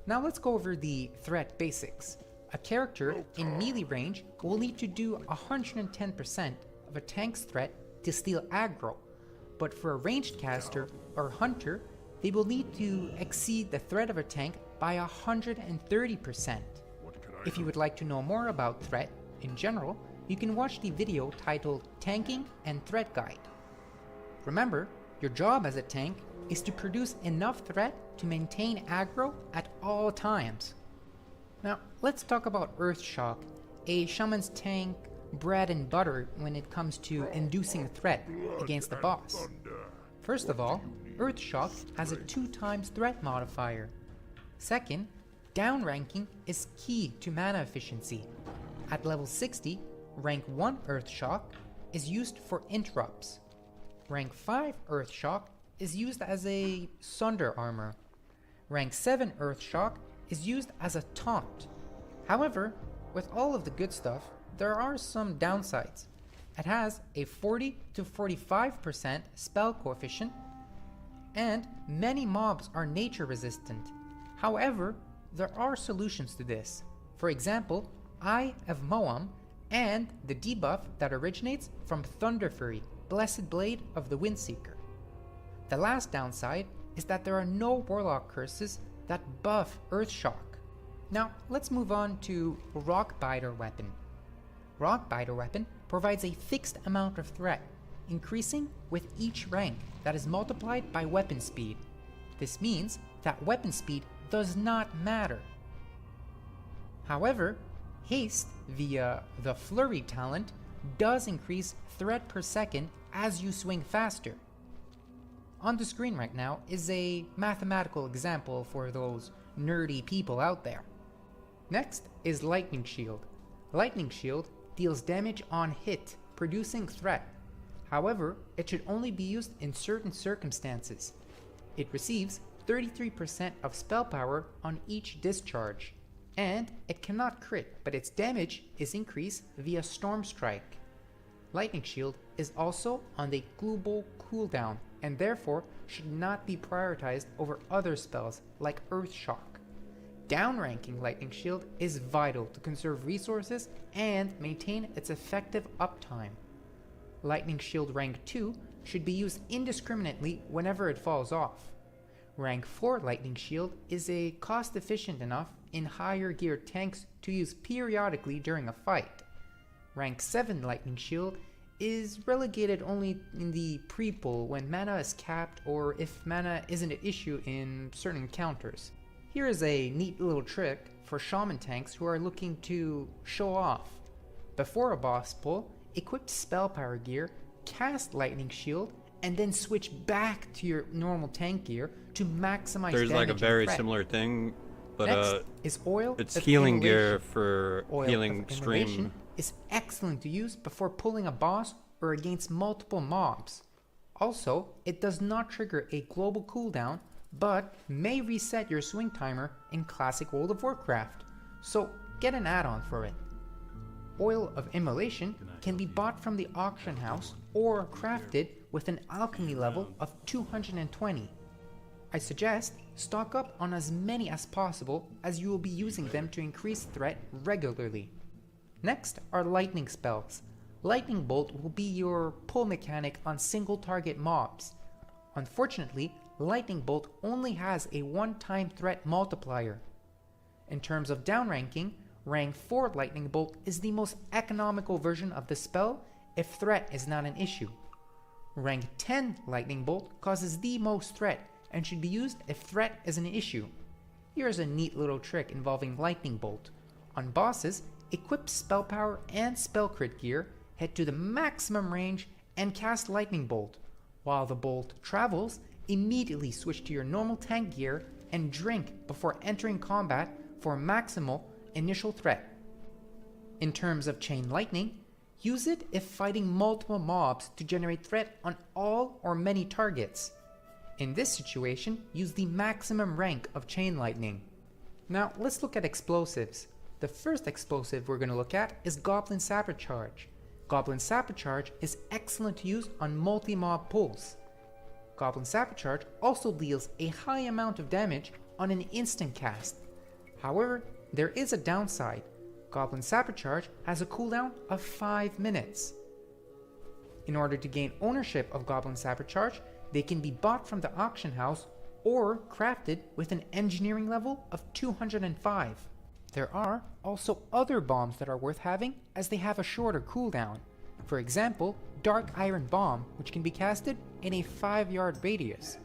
Now let's go over the threat basics. A character in melee range will need to do 110% of a tank's threat to steal aggro, but for a ranged caster or hunter, they will need to exceed the threat of a tank by 130%. If you would like to know more about threat in general, you can watch the video titled Tanking and Threat Guide. Remember, your job as a tank is to produce enough threat to maintain aggro at all times. Now, let's talk about Earthshock, a shaman's tank bread and butter when it comes to inducing a threat against the boss. First of all, Earthshock has a 2x threat modifier. Second, downranking is key to mana efficiency. At level 60, rank 1 Earthshock is used for interrupts. Rank 5 Earthshock is used as a Sunder armor. Rank 7 Earthshock is used as a taunt. However, with all of the good stuff, there are some downsides. It has a 40 to 45% spell coefficient, and many mobs are nature resistant. However, there are solutions to this. For example, Eye of Moam and the debuff that originates from Thunder Fury, Blessed Blade of the Windseeker. The last downside is that there are no Warlock curses that buff Earthshock. Now, let's move on to Rockbiter Weapon. Rockbiter Weapon provides a fixed amount of threat, increasing with each rank that is multiplied by weapon speed. This means that weapon speed does not matter. However, haste via the Flurry talent does increase threat per second as you swing faster. On the screen right now is a mathematical example for those nerdy people out there. Next is Lightning Shield. Lightning Shield deals damage on hit, producing threat. However, it should only be used in certain circumstances. It receives 33% of spell power on each discharge, and it cannot crit, but its damage is increased via Storm Strike. Lightning Shield is also on the global cooldown, and therefore should not be prioritized over other spells like Earthshock. Downranking Lightning Shield is vital to conserve resources and maintain its effective uptime. Lightning Shield rank 2 should be used indiscriminately whenever it falls off. Rank 4 Lightning Shield is a cost-efficient enough in higher gear tanks to use periodically during a fight. Rank 7 Lightning Shield is relegated only in the pre-pull when mana is capped or if mana isn't an issue in certain encounters. Here is a neat little trick for shaman tanks who are looking to show off. Before a boss pull, equip spell power gear, cast Lightning Shield, and then switch back to your normal tank gear to maximize There's like a damage very and threat. similar thing, but Next is oil it's of healing gear immolation. for Oil healing of immolation stream. is excellent to use before pulling a boss or against multiple mobs. Also, it does not trigger a global cooldown, but may reset your swing timer in classic World of Warcraft, so get an add-on for it. Oil of Immolation can be bought from the auction house or crafted with an alchemy level of 220. I suggest stock up on as many as possible as you will be using them to increase threat regularly. Next are lightning spells. Lightning Bolt will be your pull mechanic on single target mobs. Unfortunately, Lightning Bolt only has a one-time threat multiplier. In terms of downranking, rank 4 Lightning Bolt is the most economical version of the spell if threat is not an issue. Rank 10 Lightning Bolt causes the most threat and should be used if threat is an issue. Here's a neat little trick involving Lightning Bolt. On bosses, equip spell power and spell crit gear, head to the maximum range and cast Lightning Bolt. While the bolt travels, immediately switch to your normal tank gear and drink before entering combat for maximal initial threat. In terms of chain lightning, use it if fighting multiple mobs to generate threat on all or many targets. In this situation, use the maximum rank of chain lightning. Now let's look at explosives. The first explosive we're going to look at is Goblin Sapper Charge. Goblin Sapper Charge is excellent to use on multi-mob pulls. Goblin Sapper Charge also deals a high amount of damage on an instant cast. However, there is a downside. Goblin Sapper Charge has a cooldown of 5 minutes. In order to gain ownership of Goblin Sapper Charge, they can be bought from the auction house or crafted with an engineering level of 205. There are also other bombs that are worth having as they have a shorter cooldown. For example, Dark Iron Bomb, which can be casted in a 5-yard radius.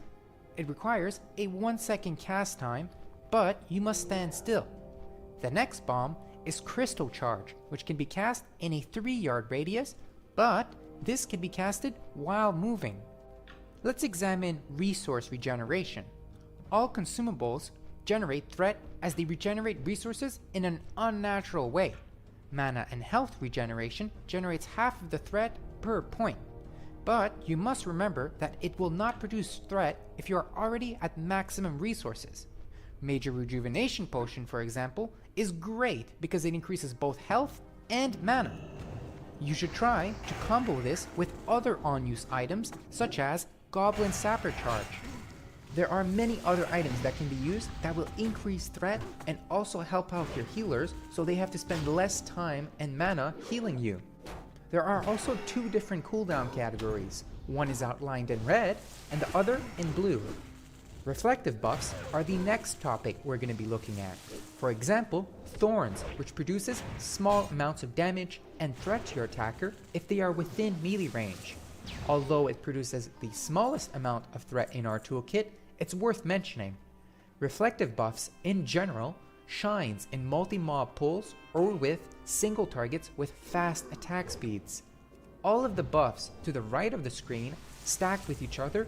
It requires a 1-second cast time, but you must stand still. The next bomb is Crystal Charge, which can be cast in a 3-yard radius, but this can be casted while moving. Let's examine Resource Regeneration. All consumables generate threat as they regenerate resources in an unnatural way. Mana and health regeneration generates half of the threat per point, but you must remember that it will not produce threat if you are already at maximum resources. Major Rejuvenation Potion, for example, is great because it increases both health and mana. You should try to combo this with other on-use items such as Goblin Sapper Charge. There are many other items that can be used that will increase threat and also help out your healers so they have to spend less time and mana healing you. There are also 2 different cooldown categories. One is outlined in red and the other in blue. Reflective buffs are the next topic we're going to be looking at. For example, Thorns, which produces small amounts of damage and threat to your attacker if they are within melee range. Although it produces the smallest amount of threat in our toolkit, it's worth mentioning. Reflective buffs in general shines in multi-mob pulls or with single targets with fast attack speeds. All of the buffs to the right of the screen stack with each other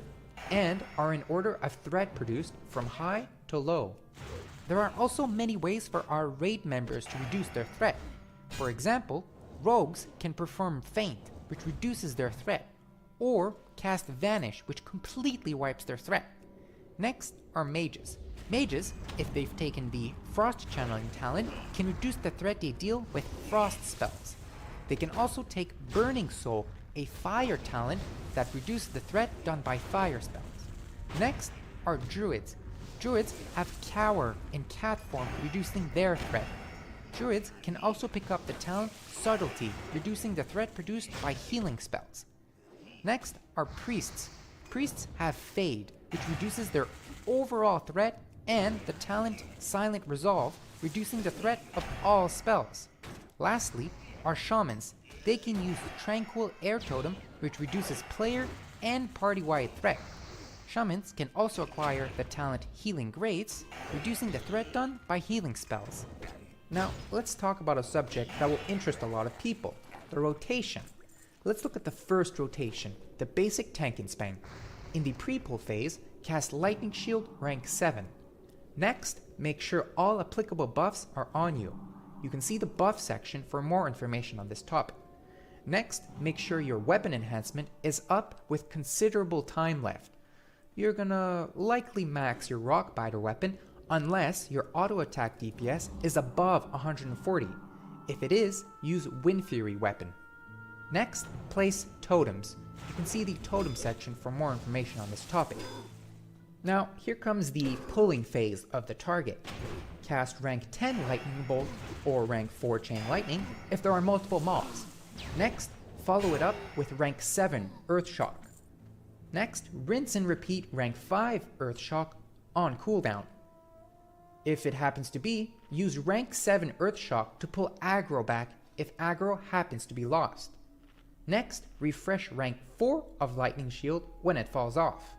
and are in order of threat produced from high to low. There are also many ways for our raid members to reduce their threat. For example, rogues can perform Feint, which reduces their threat, or cast Vanish, which completely wipes their threat. Next are mages. Mages, if they've taken the Frost Channeling talent, can reduce the threat they deal with frost spells. They can also take Burning Soul, a fire talent that reduces the threat done by fire spells. Next are druids. Druids have Cower in cat form, reducing their threat. Druids can also pick up the talent Subtlety, reducing the threat produced by healing spells. Next are priests. Priests have Fade, which reduces their overall threat, and the talent Silent Resolve, reducing the threat of all spells. Lastly, our shamans. They can use Tranquil Air Totem, which reduces player and party-wide threat. Shamans can also acquire the talent Healing Grace, reducing the threat done by healing spells. Now, let's talk about a subject that will interest a lot of people, the rotation. Let's look at the first rotation, the basic tank and span. In the pre-pull phase, cast Lightning Shield rank 7. Next, make sure all applicable buffs are on you. You can see the buff section for more information on this topic. Next, make sure your weapon enhancement is up with considerable time left. You're gonna likely max your Rockbiter weapon unless your auto attack DPS is above 140. If it is, use Wind Fury weapon. Next, place totems. You can see the totem section for more information on this topic. Now, here comes the pulling phase of the target. Cast rank 10 Lightning Bolt or rank 4 Chain Lightning if there are multiple mobs. Next, follow it up with rank 7 Earth Shock. Next, rinse and repeat rank 5 Earth Shock on cooldown. If it happens to be, use rank 7 Earth Shock to pull aggro back if aggro happens to be lost. Next, refresh rank 4 of Lightning Shield when it falls off.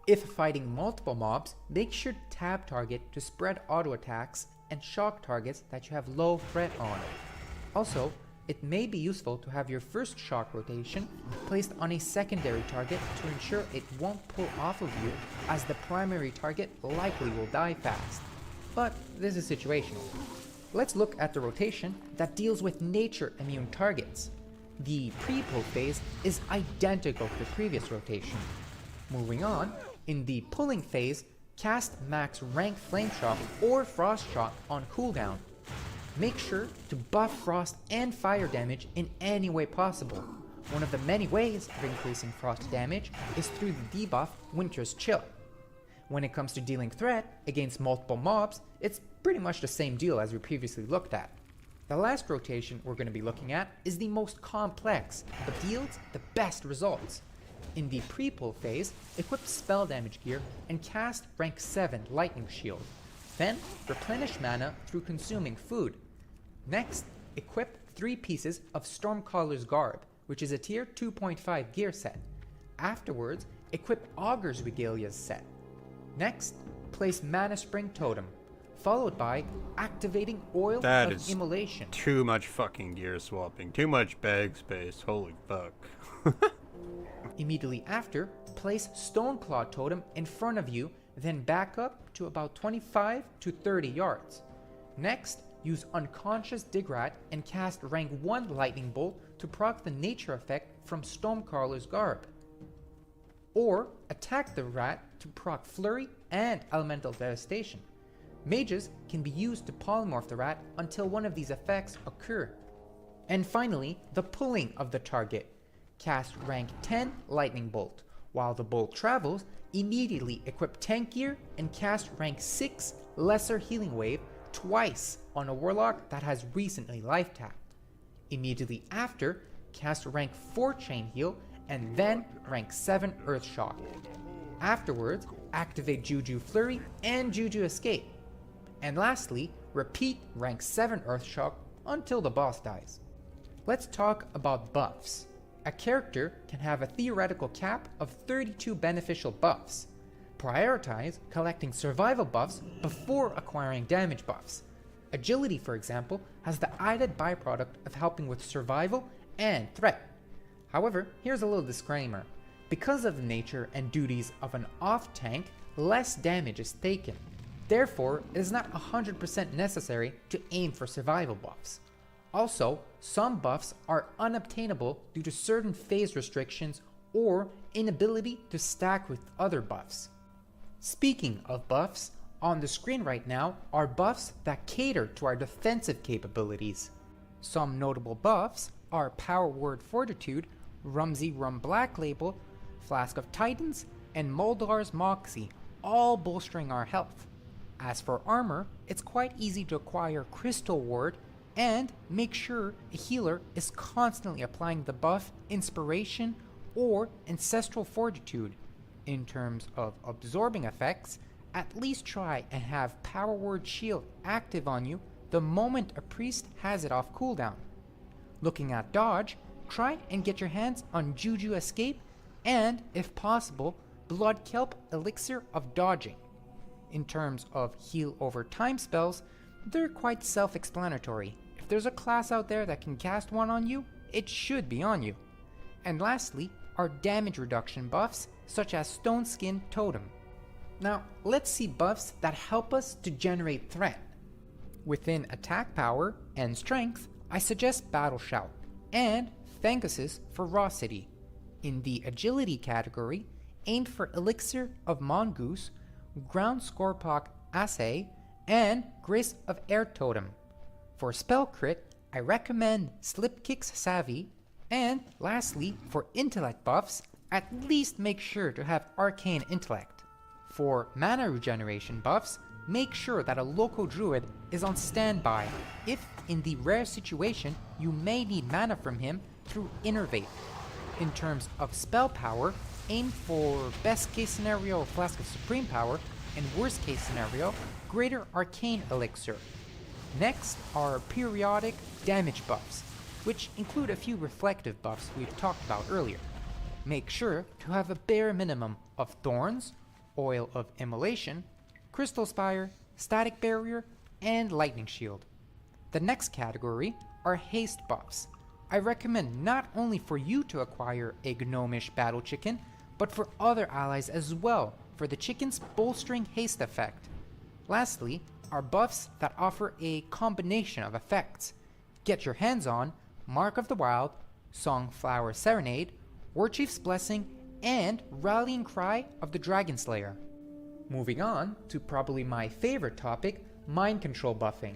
If fighting multiple mobs, make sure to tab target to spread auto attacks and shock targets that you have low threat on. Also, it may be useful to have your first shock rotation placed on a secondary target to ensure it won't pull off of you, as the primary target likely will die fast. But this is situational. Let's look at the rotation that deals with nature immune targets. The pre-pull phase is identical to the previous rotation. Moving on, in the pulling phase, cast max rank Flame Shock or Frost Shock on cooldown. Make sure to buff frost and fire damage in any way possible. One of the many ways of increasing frost damage is through the debuff Winter's Chill. When it comes to dealing threat against multiple mobs, it's pretty much the same deal as we previously looked at. The last rotation we're going to be looking at is the most complex, but yields the best results. In the pre-pull phase, equip spell damage gear and cast rank 7 Lightning Shield. Then, replenish mana through consuming food. Next, equip 3 pieces of Stormcaller's Garb, which is a tier 2.5 gear set. Afterwards, equip Augur's Regalia's set. Next, place Mana Spring Totem, followed by activating Oil of Immolation. Too much fucking gear swapping. Too much bag space. Holy fuck. Immediately after, place Stoneclaw Totem in front of you, then back up to about 25 to 30 yards. Next, use Unconscious Digrat and cast rank 1 Lightning Bolt to proc the nature effect from Stormcaller's Garb. Or attack the rat to proc Flurry and Elemental Devastation. Mages can be used to polymorph the rat until one of these effects occur. And finally, the pulling of the target. Cast rank 10 Lightning Bolt. While the bolt travels, immediately equip tank gear and cast rank 6 Lesser Healing Wave twice on a warlock that has recently life tapped. Immediately after, cast rank 4 Chain Heal and then rank 7 Earth Shock. Afterwards, activate Juju Flurry and Juju Escape. And lastly, repeat rank 7 Earth Shock until the boss dies. Let's talk about buffs. A character can have a theoretical cap of 32 beneficial buffs. Prioritize collecting survival buffs before acquiring damage buffs. Agility, for example, has the added byproduct of helping with survival and threat. However, here's a little disclaimer. Because of the nature and duties of an off tank, less damage is taken. Therefore, it is not 100% necessary to aim for survival buffs. Also, some buffs are unobtainable due to certain phase restrictions or inability to stack with other buffs. Speaking of buffs, on the screen right now are buffs that cater to our defensive capabilities. Some notable buffs are Power Word Fortitude, Rumsey Rum Black Label, Flask of Titans, and Moldar's Moxie, all bolstering our health. As for armor, it's quite easy to acquire Crystal Ward, and make sure a healer is constantly applying the buff Inspiration or Ancestral Fortitude. In terms of absorbing effects, at least try and have Power Word Shield active on you the moment a priest has it off cooldown. Looking at dodge, try and get your hands on Juju Escape and, if possible, Blood Kelp Elixir of Dodging. In terms of heal over time spells, they're quite self-explanatory. If there's a class out there that can cast one on you, it should be on you. And lastly, are damage reduction buffs such as Stone Skin Totem. Now, let's see buffs that help us to generate threat. Within attack power and strength, I suggest Battle Shout and Fangusis Ferocity. In the agility category, aim for Elixir of Mongoose, Ground Scorpok Assay, and Grace of Air Totem. For spell crit, I recommend Slipkick's Savvy, and lastly, for intellect buffs, at least make sure to have Arcane Intellect. For mana regeneration buffs, make sure that a local druid is on standby if, in the rare situation, you may need mana from him through Innervate. In terms of spell power, aim for best case scenario Flask of Supreme Power and worst case scenario Greater Arcane Elixir. Next are periodic damage buffs, which include a few reflective buffs we've talked about earlier. Make sure to have a bare minimum of Thorns, Oil of Immolation, Crystal Spire, Static Barrier, and Lightning Shield. The next category are haste buffs. I recommend not only for you to acquire a gnomish battle chicken, but for other allies as well for the chicken's bolstering haste effect. Lastly are buffs that offer a combination of effects. Get your hands on Mark of the Wild, Songflower Serenade, Warchief's Blessing, and Rallying Cry of the Dragon Slayer. Moving on to probably my favorite topic, mind control buffing.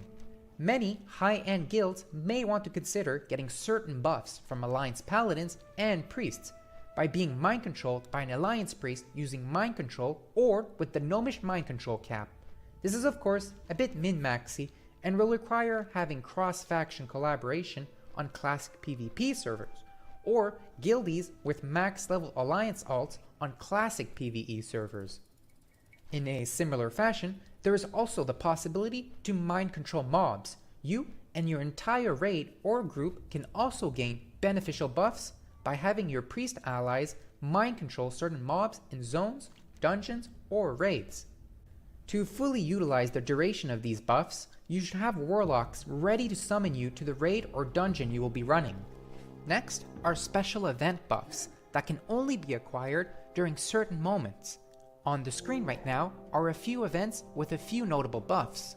Many high-end guilds may want to consider getting certain buffs from Alliance Paladins and Priests by being mind controlled by an Alliance Priest using mind control or with the gnomish mind control cap. This is of course a bit min-maxy and will require having cross-faction collaboration on classic PvP servers, or guildies with max level Alliance alts on classic PvE servers. In a similar fashion, there is also the possibility to mind control mobs. You and your entire raid or group can also gain beneficial buffs by having your priest allies mind control certain mobs in zones, dungeons, or raids. To fully utilize the duration of these buffs, you should have warlocks ready to summon you to the raid or dungeon you will be running. Next are special event buffs that can only be acquired during certain moments. On the screen right now are a few events with a few notable buffs.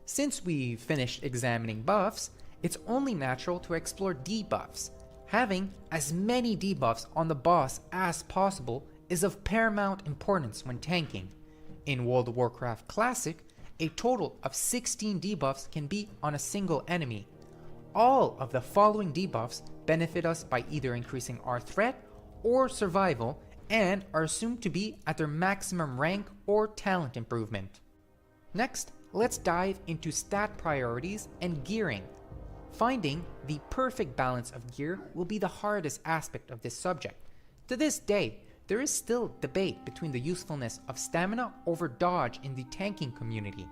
Since we finished examining buffs, it's only natural to explore debuffs. Having as many debuffs on the boss as possible is of paramount importance when tanking. In World of Warcraft Classic, a total of 16 debuffs can be on a single enemy. All of the following debuffs benefit us by either increasing our threat or survival and are assumed to be at their maximum rank or talent improvement. Next, let's dive into stat priorities and gearing. Finding the perfect balance of gear will be the hardest aspect of this subject. To this day, there is still debate between the usefulness of stamina over dodge in the tanking community.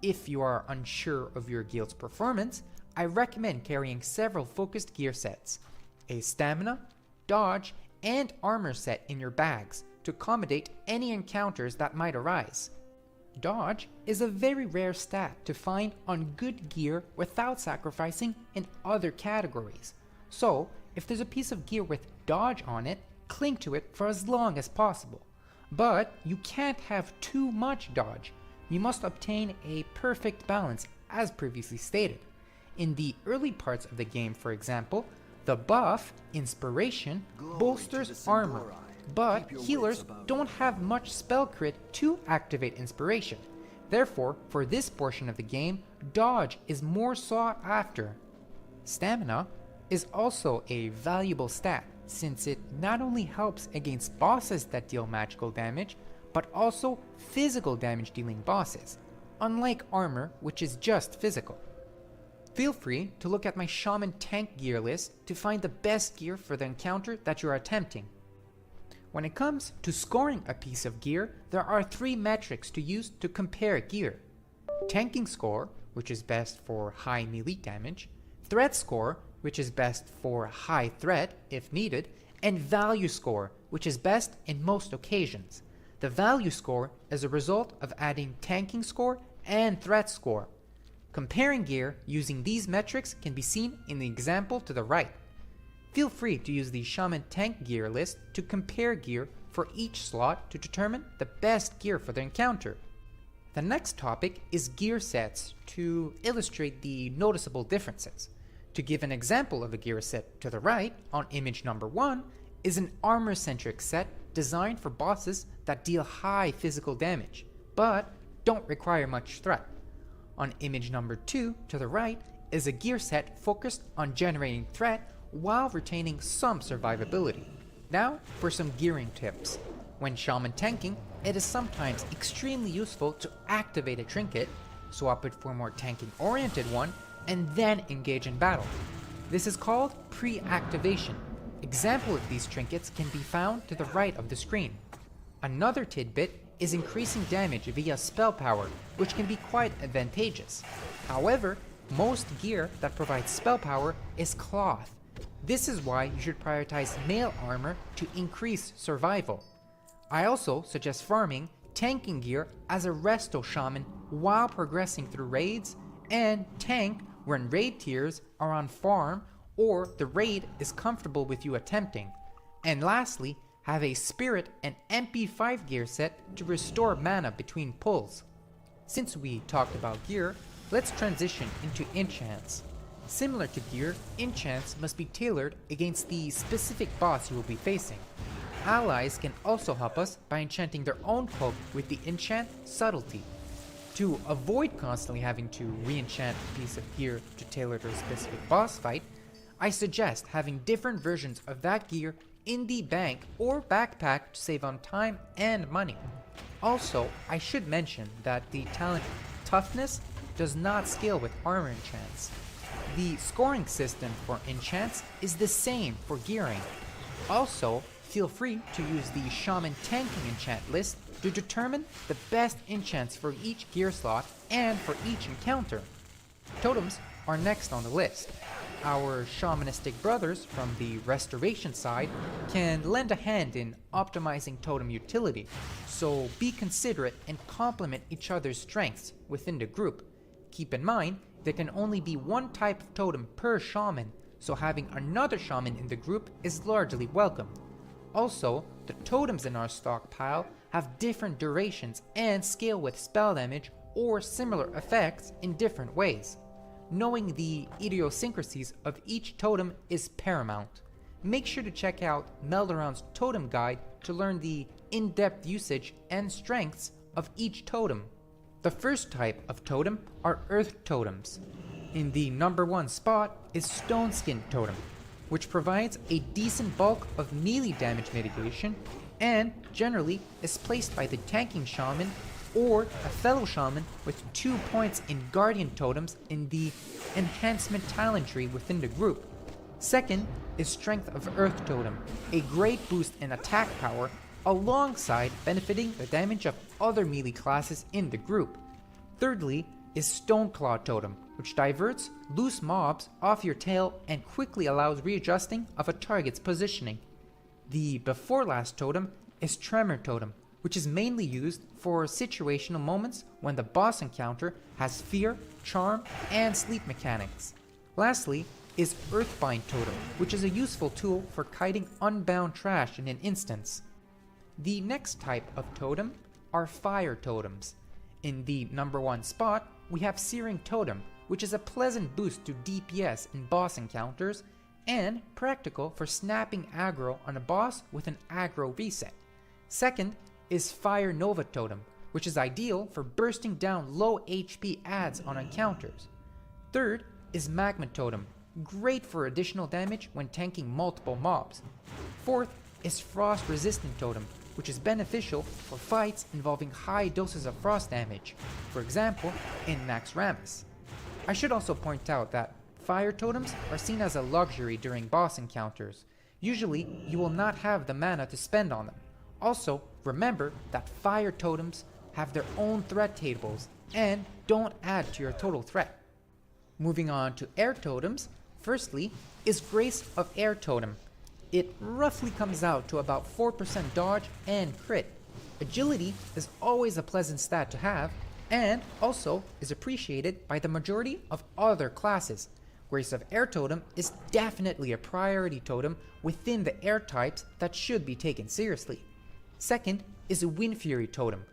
If you are unsure of your guild's performance, I recommend carrying several focused gear sets, a stamina, dodge, and armor set in your bags to accommodate any encounters that might arise. Dodge is a very rare stat to find on good gear without sacrificing in other categories. So, if there's a piece of gear with dodge on it, cling to it for as long as possible. But you can't have too much dodge. You must obtain a perfect balance as previously stated. In the early parts of the game, for example, the buff, Inspiration, bolsters armor, but healers don't have much spell crit to activate Inspiration. Therefore, for this portion of the game, dodge is more sought after. Stamina is also a valuable stat, since it not only helps against bosses that deal magical damage, but also physical damage dealing bosses, unlike armor, which is just physical. Feel free to look at my shaman tank gear list to find the best gear for the encounter that you're attempting. When it comes to scoring a piece of gear, there are 3 metrics to use to compare gear. Tanking score, which is best for high melee damage, threat score, which is best for high threat if needed, and value score, which is best in most occasions. The value score is a result of adding tanking score and threat score. Comparing gear using these metrics can be seen in the example to the right. Feel free to use the Shaman Tank gear list to compare gear for each slot to determine the best gear for the encounter. The next topic is gear sets to illustrate the noticeable differences. To give an example of a gear set to the right, on image number 1, is an armor-centric set designed for bosses that deal high physical damage, but don't require much threat. On image number 2 to the right is a gear set focused on generating threat while retaining some survivability. Now for some gearing tips. When shaman tanking, it is sometimes extremely useful to activate a trinket, swap it for a more tanking oriented one, and then engage in battle. This is called pre-activation. Example of these trinkets can be found to the right of the screen. Another tidbit is increasing damage via spell power, which can be quite advantageous. However, most gear that provides spell power is cloth. This is why you should prioritize mail armor to increase survival. I also suggest farming tanking gear as a resto shaman while progressing through raids, and tank when raid tiers are on farm or the raid is comfortable with you attempting. And lastly, have a spirit and MP5 gear set to restore mana between pulls. Since we talked about gear, let's transition into enchants. Similar to gear, enchants must be tailored against the specific boss you will be facing. Allies can also help us by enchanting their own cloak with the enchant Subtlety. To avoid constantly having to re-enchant a piece of gear to tailor to a specific boss fight, I suggest having different versions of that gear in the bank or backpack to save on time and money. Also, I should mention that the talent Toughness does not scale with armor enchants. The scoring system for enchants is the same for gearing. Also, feel free to use the Shaman Tanking enchant list to determine the best enchants for each gear slot and for each encounter. Totems are next on the list. Our shamanistic brothers from the restoration side can lend a hand in optimizing totem utility, so be considerate and complement each other's strengths within the group. Keep in mind, there can only be one type of totem per shaman, so having another shaman in the group is largely welcome. Also, the totems in our stockpile have different durations and scale with spell damage or similar effects in different ways. Knowing the idiosyncrasies of each totem is paramount. Make sure to check out Melderon's totem guide to learn the in-depth usage and strengths of each totem. The first type of totem are earth totems. In the number 1 spot is Stone Skin Totem, which provides a decent bulk of melee damage mitigation and generally is placed by the tanking shaman or a fellow shaman with 2 points in guardian totems in the enhancement talent tree within the group. Second is Strength of Earth Totem, a great boost in attack power alongside benefiting the damage of other melee classes in the group. Thirdly is Stoneclaw Totem, which diverts loose mobs off your tail and quickly allows readjusting of a target's positioning. The before last totem is Tremor Totem, which is mainly used for situational moments when the boss encounter has fear, charm, and sleep mechanics. Lastly is Earthbind Totem, which is a useful tool for kiting unbound trash in an instance. The next type of totem are Fire Totems. In the number 1 spot, we have Searing Totem, which is a pleasant boost to DPS in boss encounters and practical for snapping aggro on a boss with an aggro reset. Second is Fire Nova Totem, which is ideal for bursting down low HP adds on encounters. Third is Magma Totem, great for additional damage when tanking multiple mobs. Fourth is Frost Resistant Totem, which is beneficial for fights involving high doses of frost damage, for example in Naxxramas. I should also point out that Fire Totems are seen as a luxury during boss encounters. Usually, you will not have the mana to spend on them. Also, remember that fire totems have their own threat tables and don't add to your total threat. Moving on to air totems, firstly is Grace of Air Totem. It roughly comes out to about 4% dodge and crit. Agility is always a pleasant stat to have, and also is appreciated by the majority of other classes. Grace of Air Totem is definitely a priority totem within the air types that should be taken seriously. Second is a Wind Fury Totem.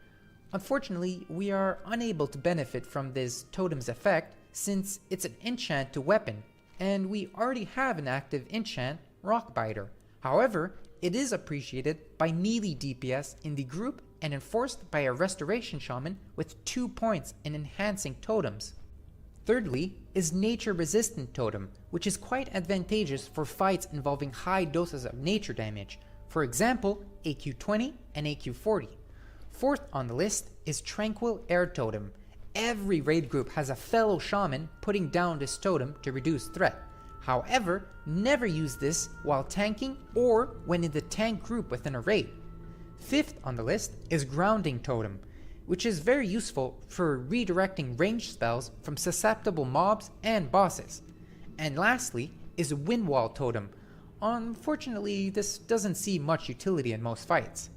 Unfortunately, we are unable to benefit from this totem's effect since it's an enchant to weapon, and we already have an active enchant, Rockbiter. However, it is appreciated by melee DPS in the group and enforced by a Restoration Shaman with 2 points in enhancing totems. Thirdly is Nature Resistant Totem, which is quite advantageous for fights involving high doses of nature damage, for example AQ20 and AQ40. Fourth on the list is Tranquil Air Totem. Every raid group has a fellow shaman putting down this totem to reduce threat. However, never use this while tanking or when in the tank group within a raid. Fifth on the list is Grounding Totem, which is very useful for redirecting ranged spells from susceptible mobs and bosses. And lastly is Windwall Totem. Unfortunately, this doesn't see much utility in most fights.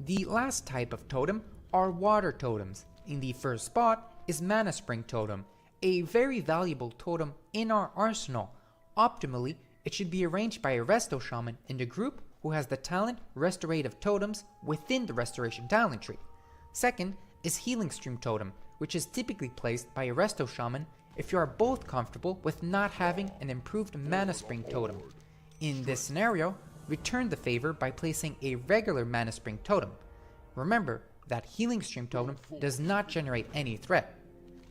The last type of totem are Water Totems. In the first spot is Mana Spring Totem, a very valuable totem in our arsenal. Optimally, it should be arranged by a Resto Shaman in the group who has the talent Restorative Totems within the Restoration talent tree. Second is Healing Stream Totem, which is typically placed by a Resto Shaman if you are both comfortable with not having an improved Mana Spring Totem. In this scenario, return the favor by placing a regular Mana Spring Totem. Remember that Healing Stream Totem does not generate any threat.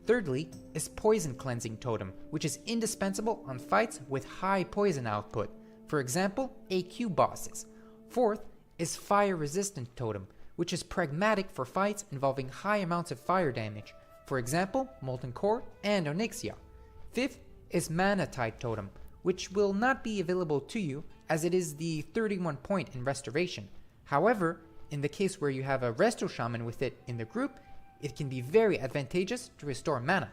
Thirdly is Poison Cleansing Totem, which is indispensable on fights with high poison output, for example AQ bosses. Fourth is Fire Resistant Totem, which is pragmatic for fights involving high amounts of fire damage, for example Molten Core and Onyxia. Fifth is Mana Tide Totem, which will not be available to you as it is the 31 point in Restoration. However, in the case where you have a Resto Shaman with it in the group, it can be very advantageous to restore mana.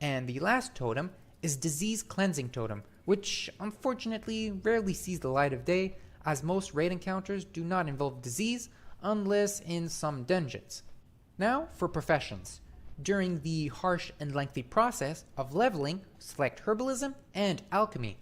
And the last totem is Disease Cleansing Totem, which unfortunately rarely sees the light of day as most raid encounters do not involve disease unless in some dungeons. Now for professions. During the harsh and lengthy process of leveling, select Herbalism and Alchemy.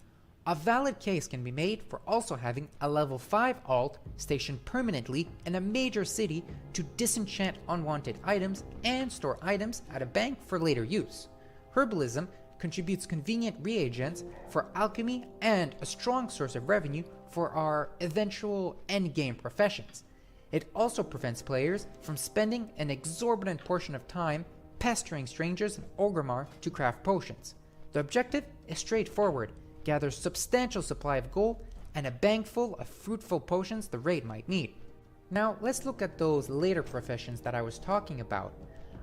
A valid case can be made for also having a level 5 alt stationed permanently in a major city to disenchant unwanted items and store items at a bank for later use. Herbalism contributes convenient reagents for alchemy and a strong source of revenue for our eventual endgame professions. It also prevents players from spending an exorbitant portion of time pestering strangers in Orgrimmar to craft potions. The objective is straightforward: gather substantial supply of gold and a bank full of fruitful potions the raid might need. Now let's look at those later professions that I was talking about.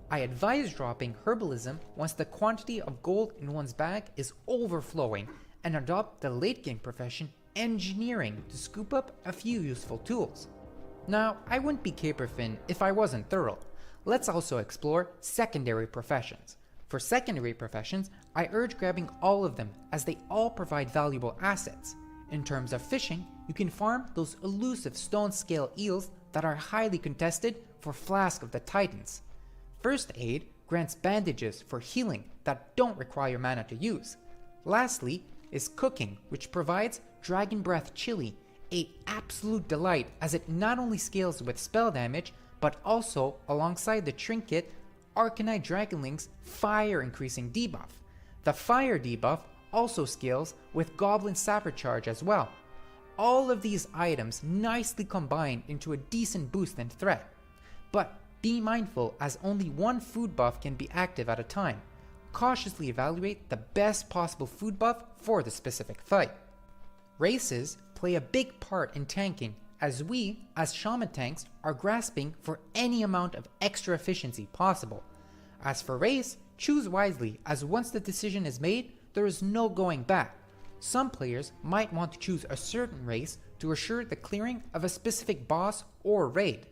I advise dropping Herbalism once the quantity of gold in one's bag is overflowing, and adopt the late game profession Engineering to scoop up a few useful tools. Now I wouldn't be Caperfin if I wasn't thorough. Let's also explore secondary professions. For secondary professions, I urge grabbing all of them as they all provide valuable assets. In terms of fishing, you can farm those elusive stone scale eels that are highly contested for Flask of the Titans. First Aid grants bandages for healing that don't require mana to use. Lastly is Cooking, which provides Dragon Breath Chili, a absolute delight as it not only scales with spell damage, but also alongside the trinket Arcanite Dragonling's fire increasing debuff. The fire debuff also scales with Goblin Sapper Charge as well. All of these items nicely combine into a decent boost in threat. But be mindful as only one food buff can be active at a time. Cautiously evaluate the best possible food buff for the specific fight. Races play a big part in tanking, as we, as shaman tanks, are grasping for any amount of extra efficiency possible. As for race, choose wisely, as once the decision is made, there is no going back. Some players might want to choose a certain race to assure the clearing of a specific boss or raid.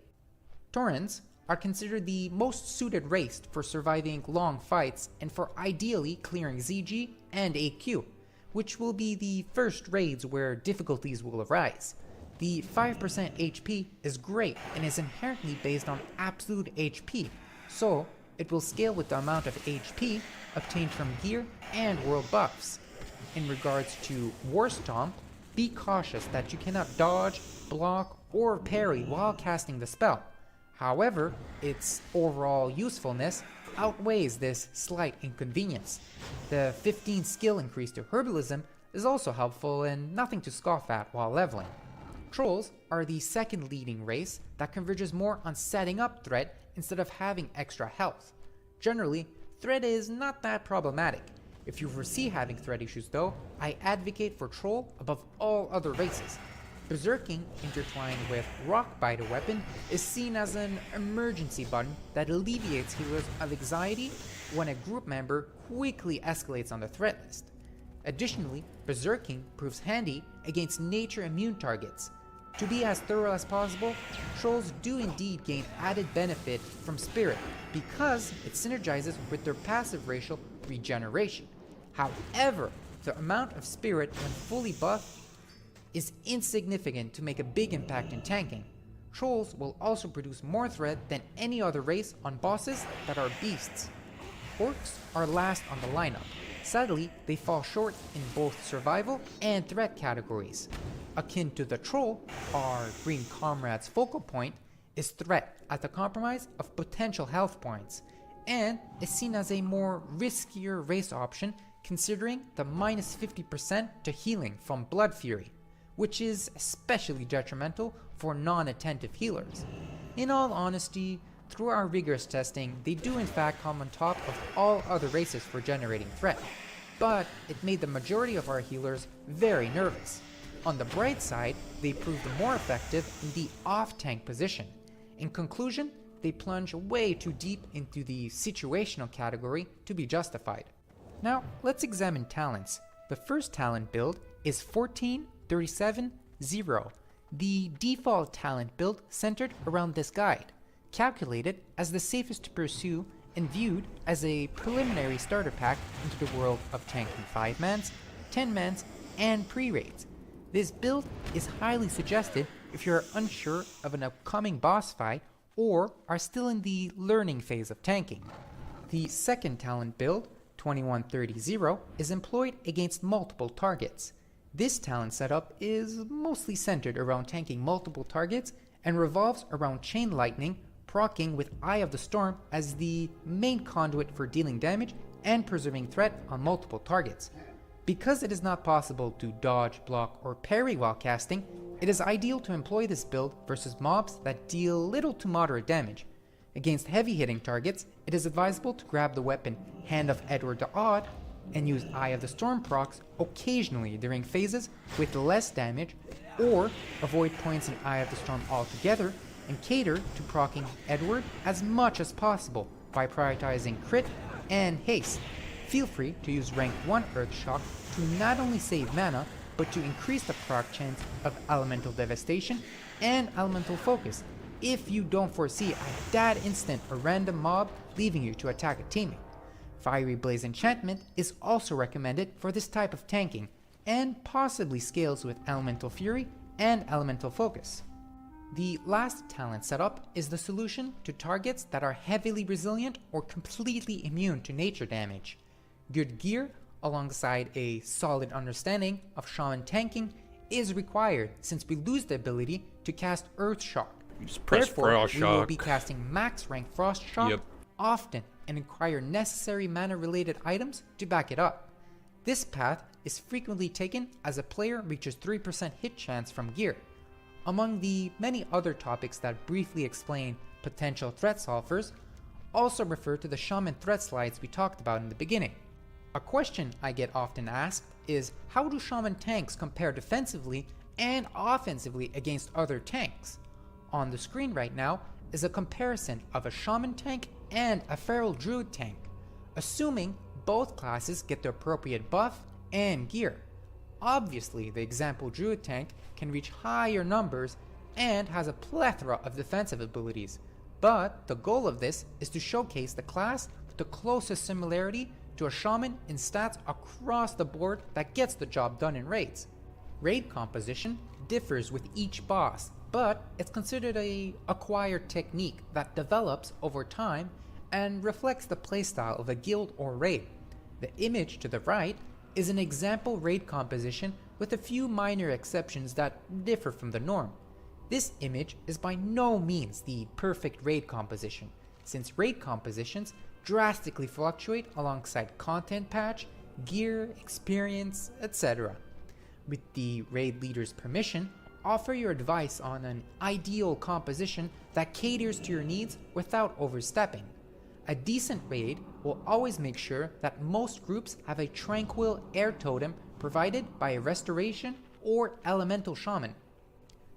Taurens are considered the most suited race for surviving long fights and for ideally clearing ZG and AQ, which will be the first raids where difficulties will arise. The 5% HP is great and is inherently based on absolute HP, so it will scale with the amount of HP obtained from gear and world buffs. In regards to War Stomp, be cautious that you cannot dodge, block, or parry while casting the spell. However, its overall usefulness outweighs this slight inconvenience. The 15 skill increase to Herbalism is also helpful and nothing to scoff at while leveling. Trolls are the second leading race that converges more on setting up threat instead of having extra health. Generally, threat is not that problematic. If you foresee having threat issues though, I advocate for Troll above all other races. Berserking intertwined with Rock Biter weapon is seen as an emergency button that alleviates healers of anxiety when a group member quickly escalates on the threat list. Additionally, Berserking proves handy against nature immune targets. To be as thorough as possible, Trolls do indeed gain added benefit from Spirit because it synergizes with their passive racial regeneration. However, the amount of Spirit when fully buffed is insignificant to make a big impact in tanking. Trolls will also produce more threat than any other race on bosses that are beasts. Orcs are last on the lineup. Sadly, they fall short in both survival and threat categories. Akin to the Troll, our Green Comrade's focal point is threat at the compromise of potential health points, and is seen as a more riskier race option considering the minus 50% to healing from Blood Fury, which is especially detrimental for non-attentive healers. In all honesty, through our rigorous testing, they do in fact come on top of all other races for generating threat, but it made the majority of our healers very nervous. On the bright side, they proved more effective in the off-tank position. In conclusion, they plunge way too deep into the situational category to be justified. Now, let's examine talents. The first talent build is 14-37-0, the default talent build centered around this guide, calculated as the safest to pursue and viewed as a preliminary starter pack into the world of tanking 5-mans, 10-mans, and pre-raids. This build is highly suggested if you're unsure of an upcoming boss fight or are still in the learning phase of tanking. The second talent build, 21-30-0, is employed against multiple targets. This talent setup is mostly centered around tanking multiple targets and revolves around Chain Lightning, proccing with Eye of the Storm as the main conduit for dealing damage and preserving threat on multiple targets. Because it is not possible to dodge, block, or parry while casting, it is ideal to employ this build versus mobs that deal little to moderate damage. Against heavy hitting targets, it is advisable to grab the weapon Hand of Edward the Odd and use Eye of the Storm procs occasionally during phases with less damage, or avoid points in Eye of the Storm altogether and cater to proccing Edward as much as possible by prioritizing crit and haste. Feel free to use rank 1 Earth Shock to not only save mana, but to increase the proc chance of Elemental Devastation and Elemental Focus if you don't foresee at that instant a random mob leaving you to attack a teammate. Fiery Blaze Enchantment is also recommended for this type of tanking, and possibly scales with Elemental Fury and Elemental Focus. The last talent setup is the solution to targets that are heavily resilient or completely immune to nature damage. Good gear, alongside a solid understanding of Shaman tanking, is required since we lose the ability to cast Earth Shock. Just press Therefore, Frost we will Shock. be casting max rank Frost Shock Yep. often and require necessary mana related items to back it up. This path is frequently taken as a player reaches 3% hit chance from gear. Among the many other topics that briefly explain potential threat solvers, also refer to the Shaman threat slides we talked about in the beginning. A question I get often asked is, how do Shaman tanks compare defensively and offensively against other tanks? On the screen right now is a comparison of a Shaman tank and a Feral Druid tank, assuming both classes get the appropriate buff and gear. Obviously, the example Druid tank can reach higher numbers and has a plethora of defensive abilities, but the goal of this is to showcase the class with the closest similarity to a shaman in stats across the board that gets the job done in raids. Raid composition differs with each boss, but it's considered a acquired technique that develops over time and reflects the playstyle of a guild or raid. The image to the right is an example raid composition with a few minor exceptions that differ from the norm. This image is by no means the perfect raid composition, since raid compositions drastically fluctuate alongside content patch, gear, experience, etc. With the raid leader's permission, offer your advice on an ideal composition that caters to your needs without overstepping. A decent raid will always make sure that most groups have a tranquil air totem provided by a restoration or elemental shaman.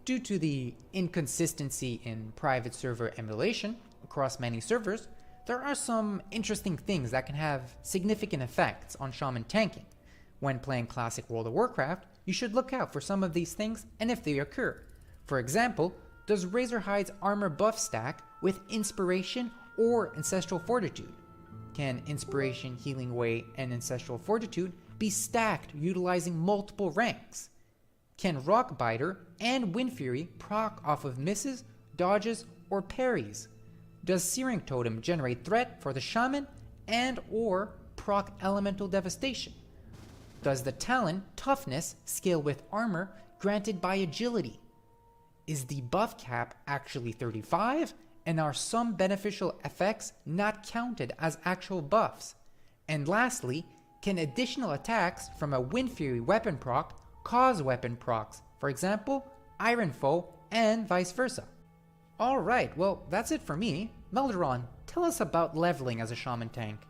Due to the inconsistency in private server emulation across many servers, there are some interesting things that can have significant effects on shaman tanking. When playing classic World of Warcraft, you should look out for some of these things and if they occur. For example, does Razorhide's armor buff stack with Inspiration or Ancestral Fortitude? Can Inspiration, Healing Way, and Ancestral Fortitude be stacked utilizing multiple ranks? Can Rockbiter and Wind Fury proc off of misses, dodges, or parries? Does Searing Totem generate threat for the shaman and or proc Elemental Devastation? Does the Talon toughness scale with armor granted by agility? Is the buff cap actually 35? And are some beneficial effects not counted as actual buffs? And lastly, can additional attacks from a Wind Fury weapon proc cause weapon procs, for example, Iron Foe and vice versa? Alright, well that's it for me. Melderon, tell us about leveling as a shaman tank.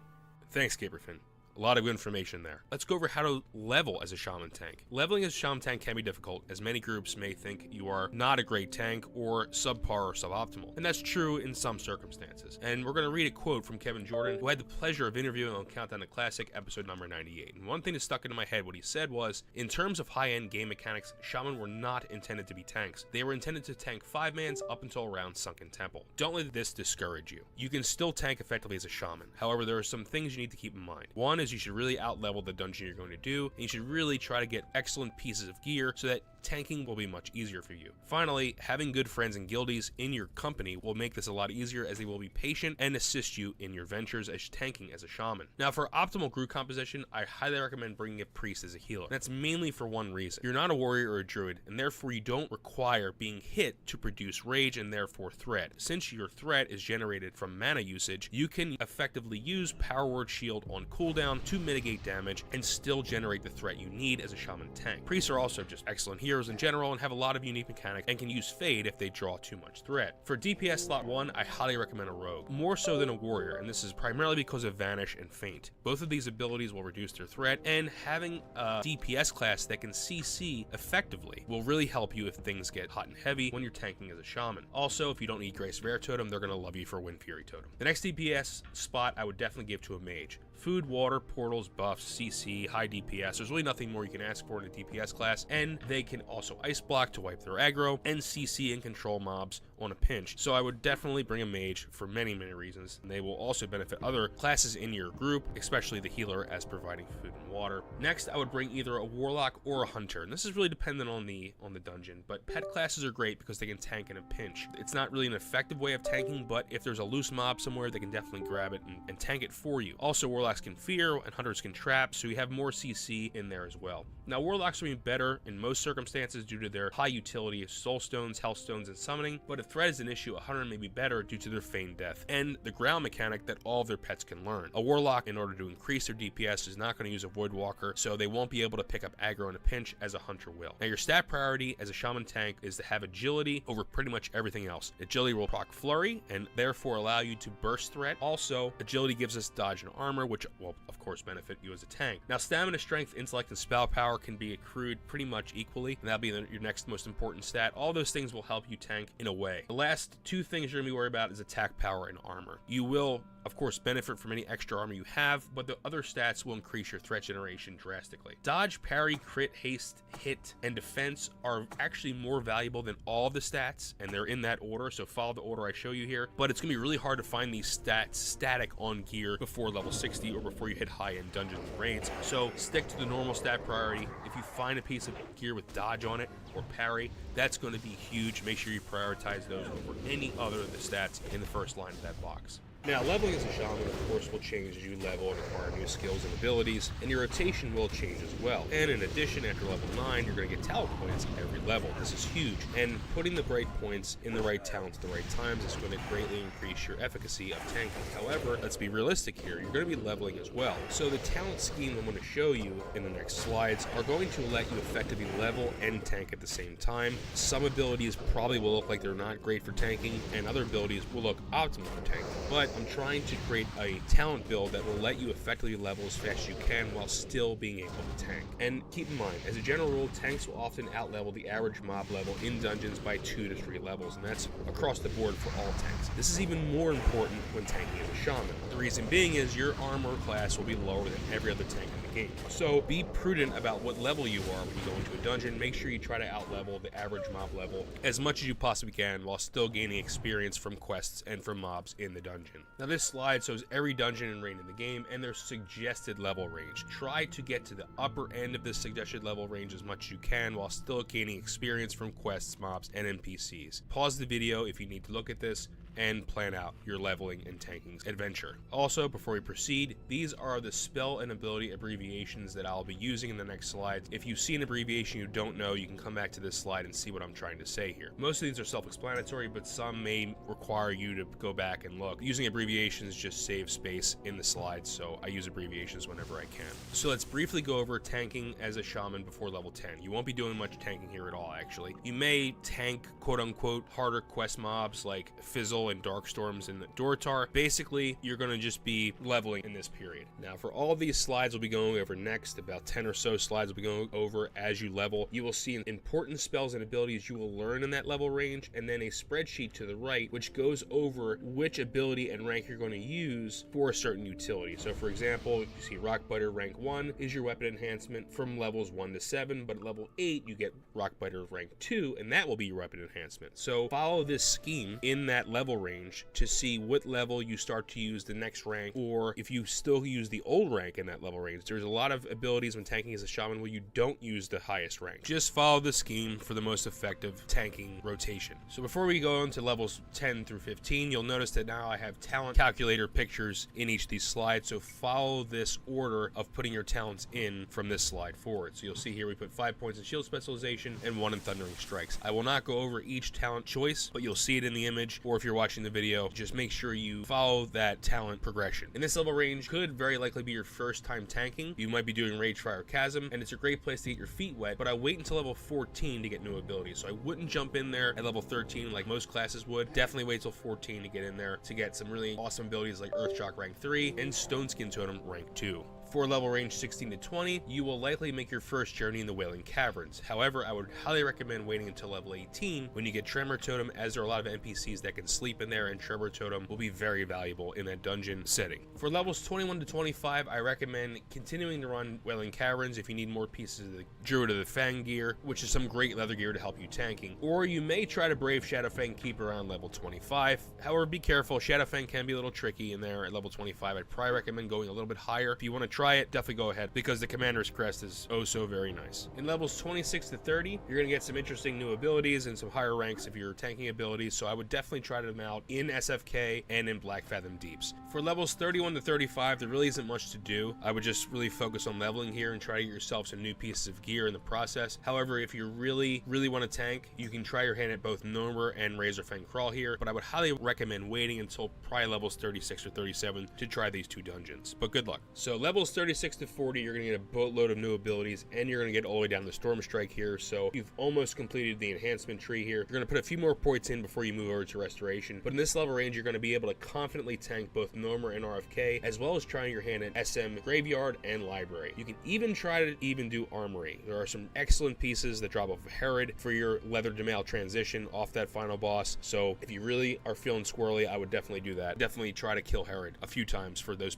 Thanks, Caperfin. A lot of good information there. Let's go over how to level as a shaman tank. Leveling as a shaman tank can be difficult, as many groups may think you are not a great tank or subpar or suboptimal. And that's true in some circumstances. And we're going to read a quote from Kevin Jordan, who had the pleasure of interviewing on Countdown to Classic, episode number 98. And one thing that stuck into my head, what he said was, in terms of high-end game mechanics, shaman were not intended to be tanks. They were intended to tank 5-mans up until around Sunken Temple. Don't let this discourage you. You can still tank effectively as a shaman. However, there are some things you need to keep in mind. One is you should really out-level the dungeon you're going to do, and you should really try to get excellent pieces of gear so that tanking will be much easier for you. Finally, having good friends and guildies in your company will make this a lot easier, as they will be patient and assist you in your ventures as tanking as a shaman. Now, for optimal group composition, I highly recommend bringing a priest as a healer. That's mainly for one reason. You're not a warrior or a druid, and therefore you don't require being hit to produce rage and therefore threat. Since your threat is generated from mana usage, you can effectively use Power Word Shield on cooldown to mitigate damage and still generate the threat you need as a shaman tank. Priests are also just excellent healers in general and have a lot of unique mechanics and can use Fade if they draw too much threat. For DPS slot 1, I highly recommend a rogue, more so than a warrior, and this is primarily because of Vanish and Faint. Both of these abilities will reduce their threat, and having a DPS class that can CC effectively will really help you if things get hot and heavy when you're tanking as a shaman. Also, if you don't need Grace Rare Totem, they're going to love you for Wind Fury Totem. The next DPS spot I would definitely give to a mage. Food, water, portals, buffs, CC, high DPS. There's really nothing more you can ask for in a DPS class, and they can also ice block to wipe their aggro, and CC and control mobs on a pinch. So I would definitely bring a mage for many reasons, and they will also benefit other classes in your group, especially the healer, as providing food and water. Next, I would bring either a warlock or a hunter, and this is really dependent on the dungeon, but pet classes are great because they can tank in a pinch. It's not really an effective way of tanking, but if there's a loose mob somewhere, they can definitely grab it and tank it for you. Also, warlocks can fear and hunters can trap, so you have more CC in there as well. Now, warlocks will be better in most circumstances due to their high utility of soul stones, health stones, and summoning, but if threat is an issue, a hunter may be better due to their feigned death and the ground mechanic that all of their pets can learn. A warlock, in order to increase their DPS, is not going to use a voidwalker, so they won't be able to pick up aggro in a pinch as a hunter will. Now, your stat priority as a shaman tank is to have agility over pretty much everything else. Agility will proc flurry and therefore allow you to burst threat. Also, agility gives us dodge and armor, which will of course benefit you as a tank. Now, stamina, strength, intellect, and spell power can be accrued pretty much equally, and that'll be your next most important stat. All those things will help you tank in a way. The last two things you're going to be worried about is attack power and armor. You will of course benefit from any extra armor you have, but the other stats will increase your threat generation drastically. Dodge, parry, crit, haste, hit, and defense are actually more valuable than all the stats, and they're in that order, so follow the order I show you here. But it's gonna be really hard to find these stats static on gear before level 60 or before you hit high-end dungeons and raids, so stick to the normal stat priority. If you find a piece of gear with dodge on it or parry, that's going to be huge. Make sure you prioritize those over any other of the stats in the first line of that box. Now, leveling as a shaman, of course, will change as you level and acquire new skills and abilities, and your rotation will change as well. And in addition, after level 9, you're going to get talent points every level. This is huge, and putting the right points in the right talents at the right times is going to greatly increase your efficacy of tanking. However, let's be realistic here, you're going to be leveling as well. So the talent scheme I'm going to show you in the next slides are going to let you effectively level and tank at the same time. Some abilities probably will look like they're not great for tanking, and other abilities will look optimal for tanking. But I'm trying to create a talent build that will let you effectively level as fast as you can while still being able to tank. And keep in mind, as a general rule, tanks will often outlevel the average mob level in dungeons by 2 to 3 levels, and that's across the board for all tanks. This is even more important when tanking as a shaman. The reason being is your armor class will be lower than every other tank in the game. So be prudent about what level you are when you go into a dungeon. Make sure you try to outlevel the average mob level as much as you possibly can while still gaining experience from quests and from mobs in the dungeon. Now this slide shows every dungeon and raid in the game and their suggested level range. Try to get to the upper end of this suggested level range as much as you can while still gaining experience from quests, mobs, and NPCs. Pause the video if you need to look at this and plan out your leveling and tanking adventure. Also, before we proceed, these are the spell and ability abbreviations that I'll be using in the next slides. If you see an abbreviation you don't know, you can come back to this slide and see what I'm trying to say here. Most of these are self-explanatory, but some may require you to go back and look. Using abbreviations just saves space in the slides, so I use abbreviations whenever I can. So let's briefly go over tanking as a shaman before level 10. You won't be doing much tanking here at all, actually. You may tank quote-unquote harder quest mobs like Fizzle and Darkstorms and the Dortar. Basically, you're going to just be leveling in this period. Now, for all these slides we'll be going over next, about 10 or so slides we'll be going over as you level, you will see important spells and abilities you will learn in that level range, and then a spreadsheet to the right which goes over which ability and rank you're going to use for a certain utility. So for example, you see Rock Biter rank 1 is your weapon enhancement from levels 1 to 7, but at level 8 you get Rock Biter rank 2, and that will be your weapon enhancement. So follow this scheme in that level range to see what level you start to use the next rank, or if you still use the old rank in that level range. There's a lot of abilities when tanking as a shaman where you don't use the highest rank. Just follow the scheme for the most effective tanking rotation. So before we go into levels 10 through 15, you'll notice that now I have talent calculator pictures in each of these slides, so follow this order of putting your talents in from this slide forward. So you'll see here we put 5 points in shield specialization and 1 in thundering strikes. I will not go over each talent choice, but you'll see it in the image, or if you're watching the video, just make sure you follow that talent progression. In this level range could very likely be your first time tanking. You might be doing Ragefire Chasm, and it's a great place to get your feet wet, but I wait until level 14 to get new abilities. So I wouldn't jump in there at level 13 like most classes would. Definitely wait till 14 to get in there to get some really awesome abilities like Earthshock rank 3 and Stone Skin Totem rank 2. For level range 16 to 20, you will likely make your first journey in the Wailing Caverns. However, I would highly recommend waiting until level 18 when you get Tremor Totem, as there are a lot of NPCs that can sleep in there, and Tremor Totem will be very valuable in that dungeon setting. For levels 21 to 25, I recommend continuing to run Wailing Caverns if you need more pieces of the Druid of the Fang gear, which is some great leather gear to help you tanking. Or you may try to brave Shadowfang Keep around level 25. However, be careful, Shadowfang can be a little tricky in there at level 25. I'd probably recommend going a little bit higher. If you want to try it, definitely go ahead, because the Commander's Crest is oh so very nice. In levels 26 to 30, you're going to get some interesting new abilities and some higher ranks if you're tanking abilities, so I would definitely try them out in SFK and in Black Fathom Deeps. For levels 31 to 35, there really isn't much to do. I would just really focus on leveling here and try to get yourself some new pieces of gear in the process. However, if you really want to tank, you can try your hand at both Gnomer and Razorfang Crawl here, but I would highly recommend waiting until probably levels 36 or 37 to try these two dungeons. But good luck. So levels 36 to 40, you're going to get a boatload of new abilities, and you're going to get all the way down to Storm Strike here, so you've almost completed the enhancement tree here. You're going to put a few more points in before you move over to Restoration, but in this level range, you're going to be able to confidently tank both Nomura and RFK, as well as trying your hand at SM, Graveyard, and Library. You can even try to do Armory. There are some excellent pieces that drop off of Herod for your Leather to Mail transition off that final boss, so if you really are feeling squirrely, I would definitely do that. Definitely try to kill Herod a few times for those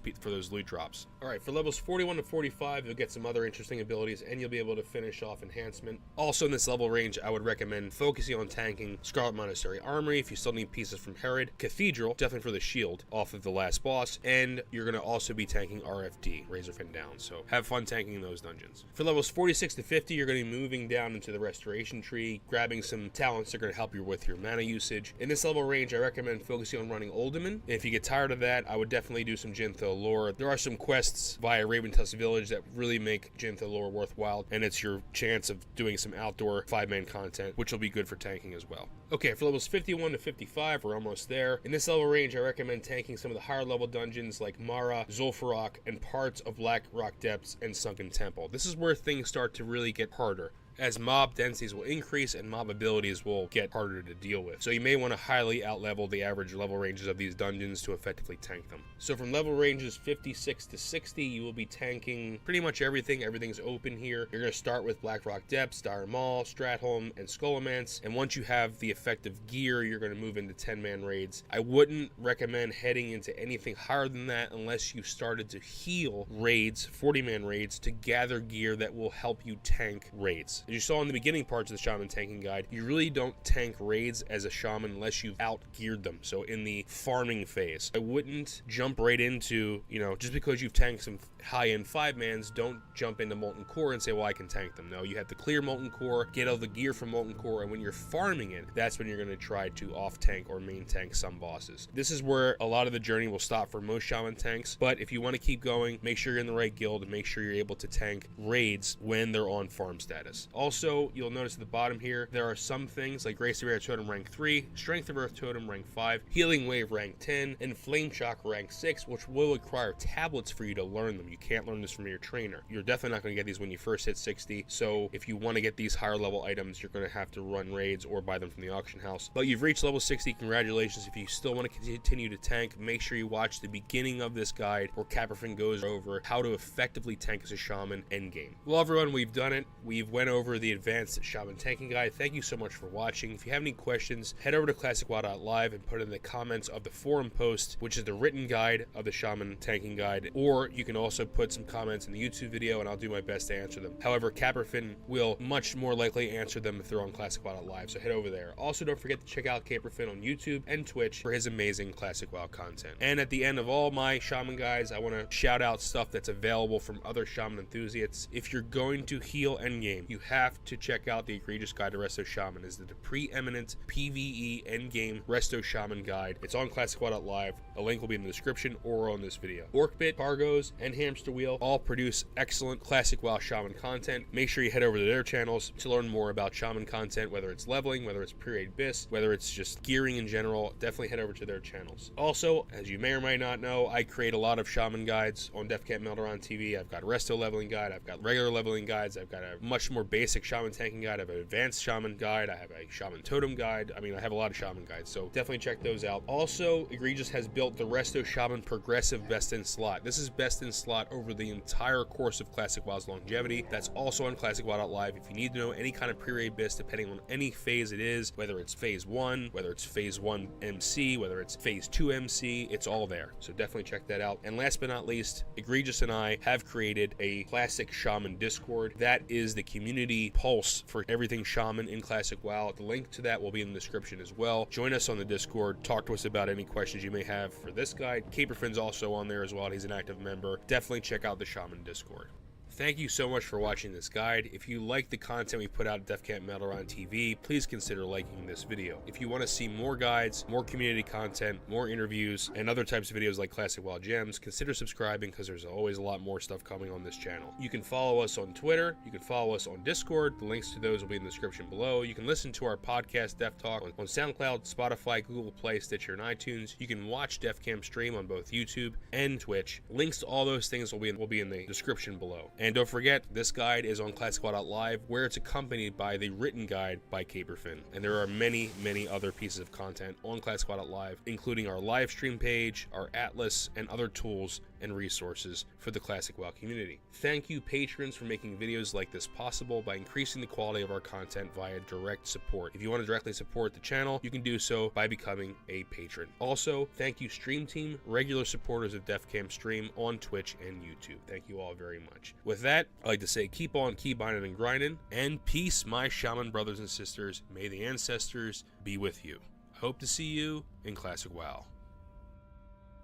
loot drops. Alright, for levels 41 to 45, you'll get some other interesting abilities, and you'll be able to finish off enhancement. Also in this level range, I would recommend focusing on tanking Scarlet Monastery Armory if you still need pieces from Herod, Cathedral, definitely for the shield off of the last boss, and you're going to also be tanking RFD, Razorfin down, so have fun tanking those dungeons. For levels 46 to 50, you're going to be moving down into the Restoration tree, grabbing some talents that are going to help you with your mana usage. In this level range, I recommend focusing on running ELDEN. If you get tired of that, I would definitely do some Jintho lore. There are some quests via Raventusk Village that really make Jintho lore worthwhile, and it's your chance of doing some outdoor 5-man content, which will be good for tanking as well. Okay, for levels 51 to 55, we're almost there. In this level range, I recommend tanking some of the higher level dungeons like Mara, Zul'Farrak, and parts of Black Rock Depths and Sunken Temple. This is where things start to really get harder, as mob densities will increase and mob abilities will get harder to deal with. So you may want to highly outlevel the average level ranges of these dungeons to effectively tank them. So from level ranges 56 to 60, you will be tanking pretty much everything. Everything's open here. You're going to start with Black Rock Depths, Dire Maul, Stratholme, and Skullomance, and once you have the effective gear, you're going to move into 10-man raids. I wouldn't recommend heading into anything higher than that unless you started to heal raids, 40-man raids, to gather gear that will help you tank raids. As you saw in the beginning parts of the Shaman Tanking Guide, you really don't tank raids as a Shaman unless you've out-geared them, so in the farming phase. I wouldn't jump right into, just because you've tanked some high-end 5-mans, don't jump into Molten Core and say, well, I can tank them. No, you have to clear Molten Core, get all the gear from Molten Core, and when you're farming it, that's when you're going to try to off-tank or main-tank some bosses. This is where a lot of the journey will stop for most Shaman tanks, but if you want to keep going, make sure you're in the right guild and make sure you're able to tank raids when they're on farm status. Also, you'll notice at the bottom here, there are some things like Grace of Air Totem rank 3, Strength of Earth Totem rank 5, Healing Wave rank 10, and Flame Shock rank 6, which will require tablets for you to learn them. You can't learn this from your trainer. You're definitely not going to get these when you first hit 60, so if you want to get these higher level items, you're going to have to run raids or buy them from the auction house. But you've reached level 60, congratulations. If you still want to continue to tank, make sure you watch the beginning of this guide where Caprafin goes over how to effectively tank as a Shaman endgame. Well, everyone, we've done it. We've went over the advanced Shaman Tanking Guide. Thank you so much for watching. If you have any questions, head over to ClassicWow.live and put in the comments of the forum post, which is the written guide of the Shaman Tanking Guide, or you can also put some comments in the YouTube video and I'll do my best to answer them. However, Caprafin will much more likely answer them if they're on ClassicWow.live, so head over there. Also, don't forget to check out Caprafin on YouTube and Twitch for his amazing Classic WoW content. And at the end of all my Shaman guides, I want to shout out stuff that's available from other Shaman enthusiasts. If you're going to heal endgame, you have to check out the Egregious Guide to Resto Shaman. It's the preeminent PvE endgame Resto Shaman guide. It's on ClassicWow.live. A link will be in the description or on this video. Orkbit, Cargos, and Hamster Wheel all produce excellent Classic WoW Shaman content. Make sure you head over to their channels to learn more about Shaman content, whether it's leveling, whether it's pre-raid bis, whether it's just gearing in general. Definitely head over to their channels. Also, as you may or may not know, I create a lot of Shaman guides on DefCat Melderon TV. I've got a Resto leveling guide, I've got regular leveling guides, I've got a much more basic Shaman tanking guide, I have an advanced Shaman guide, I have a Shaman Totem guide. I mean, I have a lot of Shaman guides, so definitely check those out. Also, Egregious has built the Resto Shaman Progressive Best in Slot. This is best in slot over the entire course of Classic WoW's longevity. That's also on ClassicWow.live. If you need to know any kind of pre-raid bis, depending on any phase it is, whether it's phase 1, whether it's phase 1 MC, whether it's phase 2 MC, it's all there. So definitely check that out. And last but not least, Egregious and I have created a Classic Shaman Discord. That is the community pulse for everything Shaman in Classic WoW. The link to that will be in the description as well. Join us on the Discord. Talk to us about any questions you may have for this guide. Caperfin's also on there as well. He's an active member. Definitely check out the Shaman Discord. Thank you so much for watching this guide. If you like the content we put out at Def Camp Melderon TV, please consider liking this video. If you want to see more guides, more community content, more interviews, and other types of videos like Classic Wild Gems, consider subscribing because there's always a lot more stuff coming on this channel. You can follow us on Twitter, you can follow us on Discord, the links to those will be in the description below. You can listen to our podcast Def Talk on SoundCloud, Spotify, Google Play, Stitcher, and iTunes. You can watch Def Camp stream on both YouTube and Twitch. Links to all those things will be in the description below. And don't forget, this guide is on ClassicWow.live, where it's accompanied by the written guide by Caperfin. And there are many, many other pieces of content on ClassicWow.live, including our live stream page, our atlas, and other tools and resources for the Classic WoW community. Thank you, patrons, for making videos like this possible by increasing the quality of our content via direct support. If you want to directly support the channel, you can do so by becoming a patron. Also, thank you, Stream Team, regular supporters of Def Camp Stream on Twitch and YouTube. Thank you all very much. With that, I'd like to say keep on keybinding and grinding, and peace, my shaman brothers and sisters. May the ancestors be with you. I hope to see you in Classic WoW.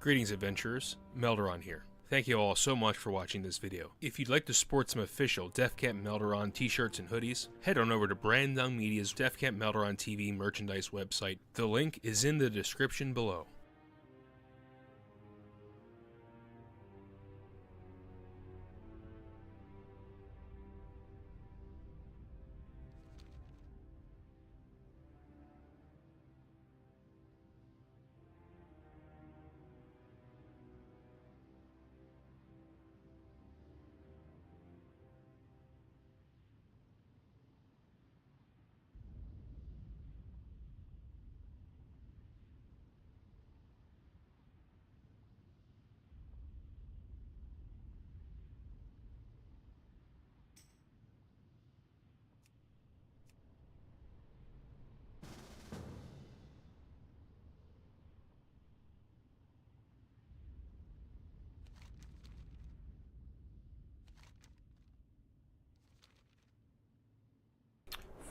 Greetings, adventurers. Melderon here. Thank you all so much for watching this video. If you'd like to sport some official Def Camp Melderon t-shirts and hoodies, head on over to Brandung Media's Def Camp Melderon TV merchandise website. The link is in the description below.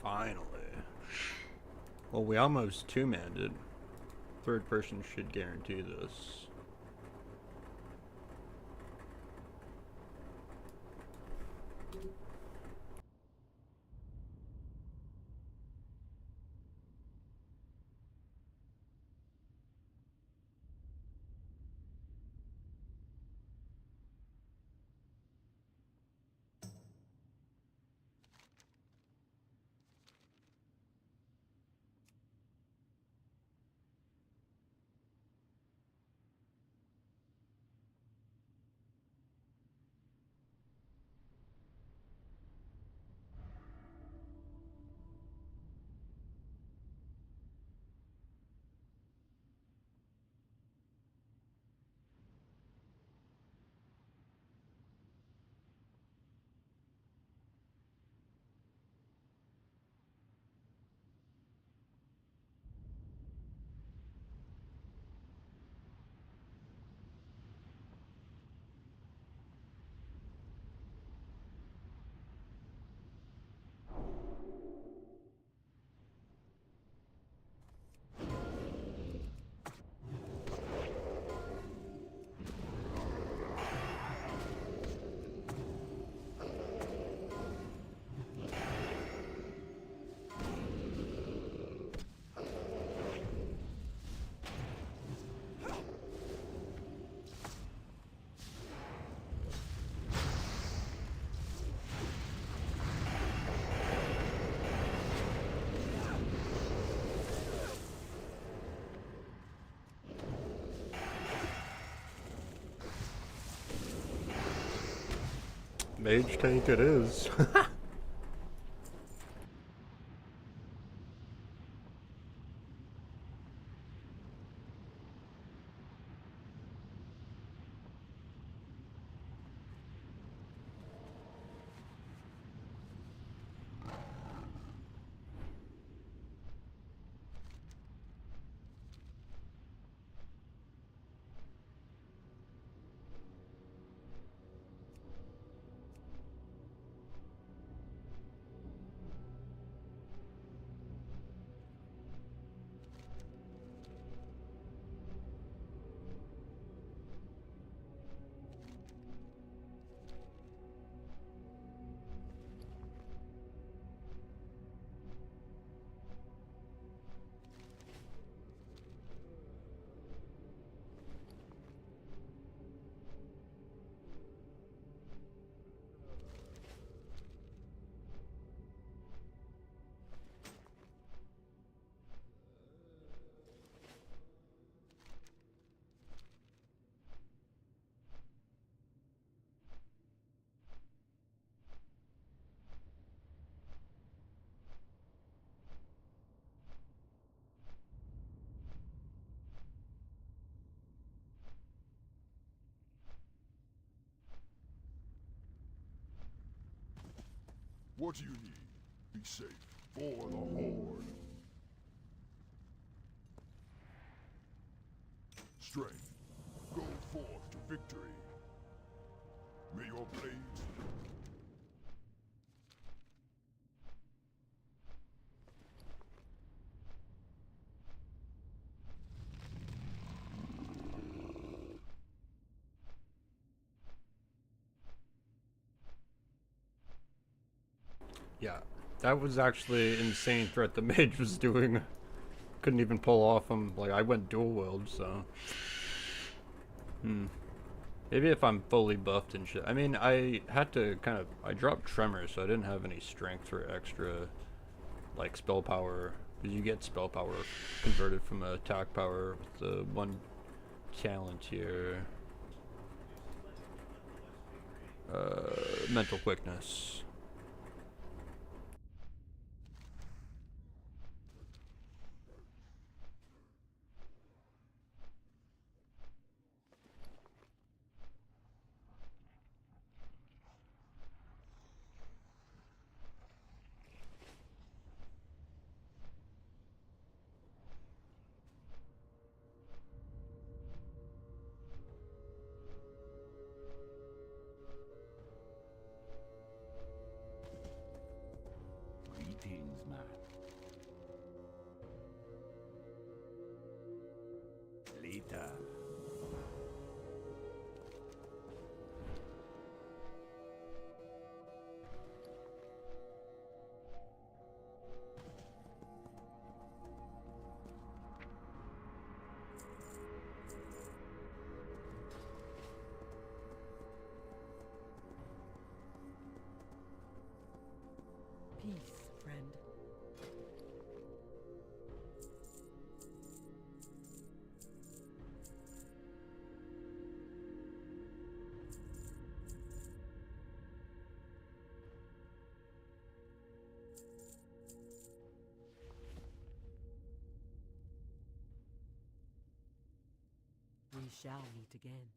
Finally. Well, we almost two-manned it. Third person should guarantee this. Mage tank it is. What do you need? Be safe for the Horde. Strength, go forth to victory. May your blades... Yeah, that was actually an insane threat the mage was doing. Couldn't even pull off him. Like, I went dual wield, so... Maybe if I'm fully buffed and shit. I mean, I had to kind of... I dropped Tremor, so I didn't have any strength or extra, like, spell power. Because you get spell power converted from attack power with the one talent here. Mental quickness. Greetings, man. Later. Peace, friend. We shall meet again.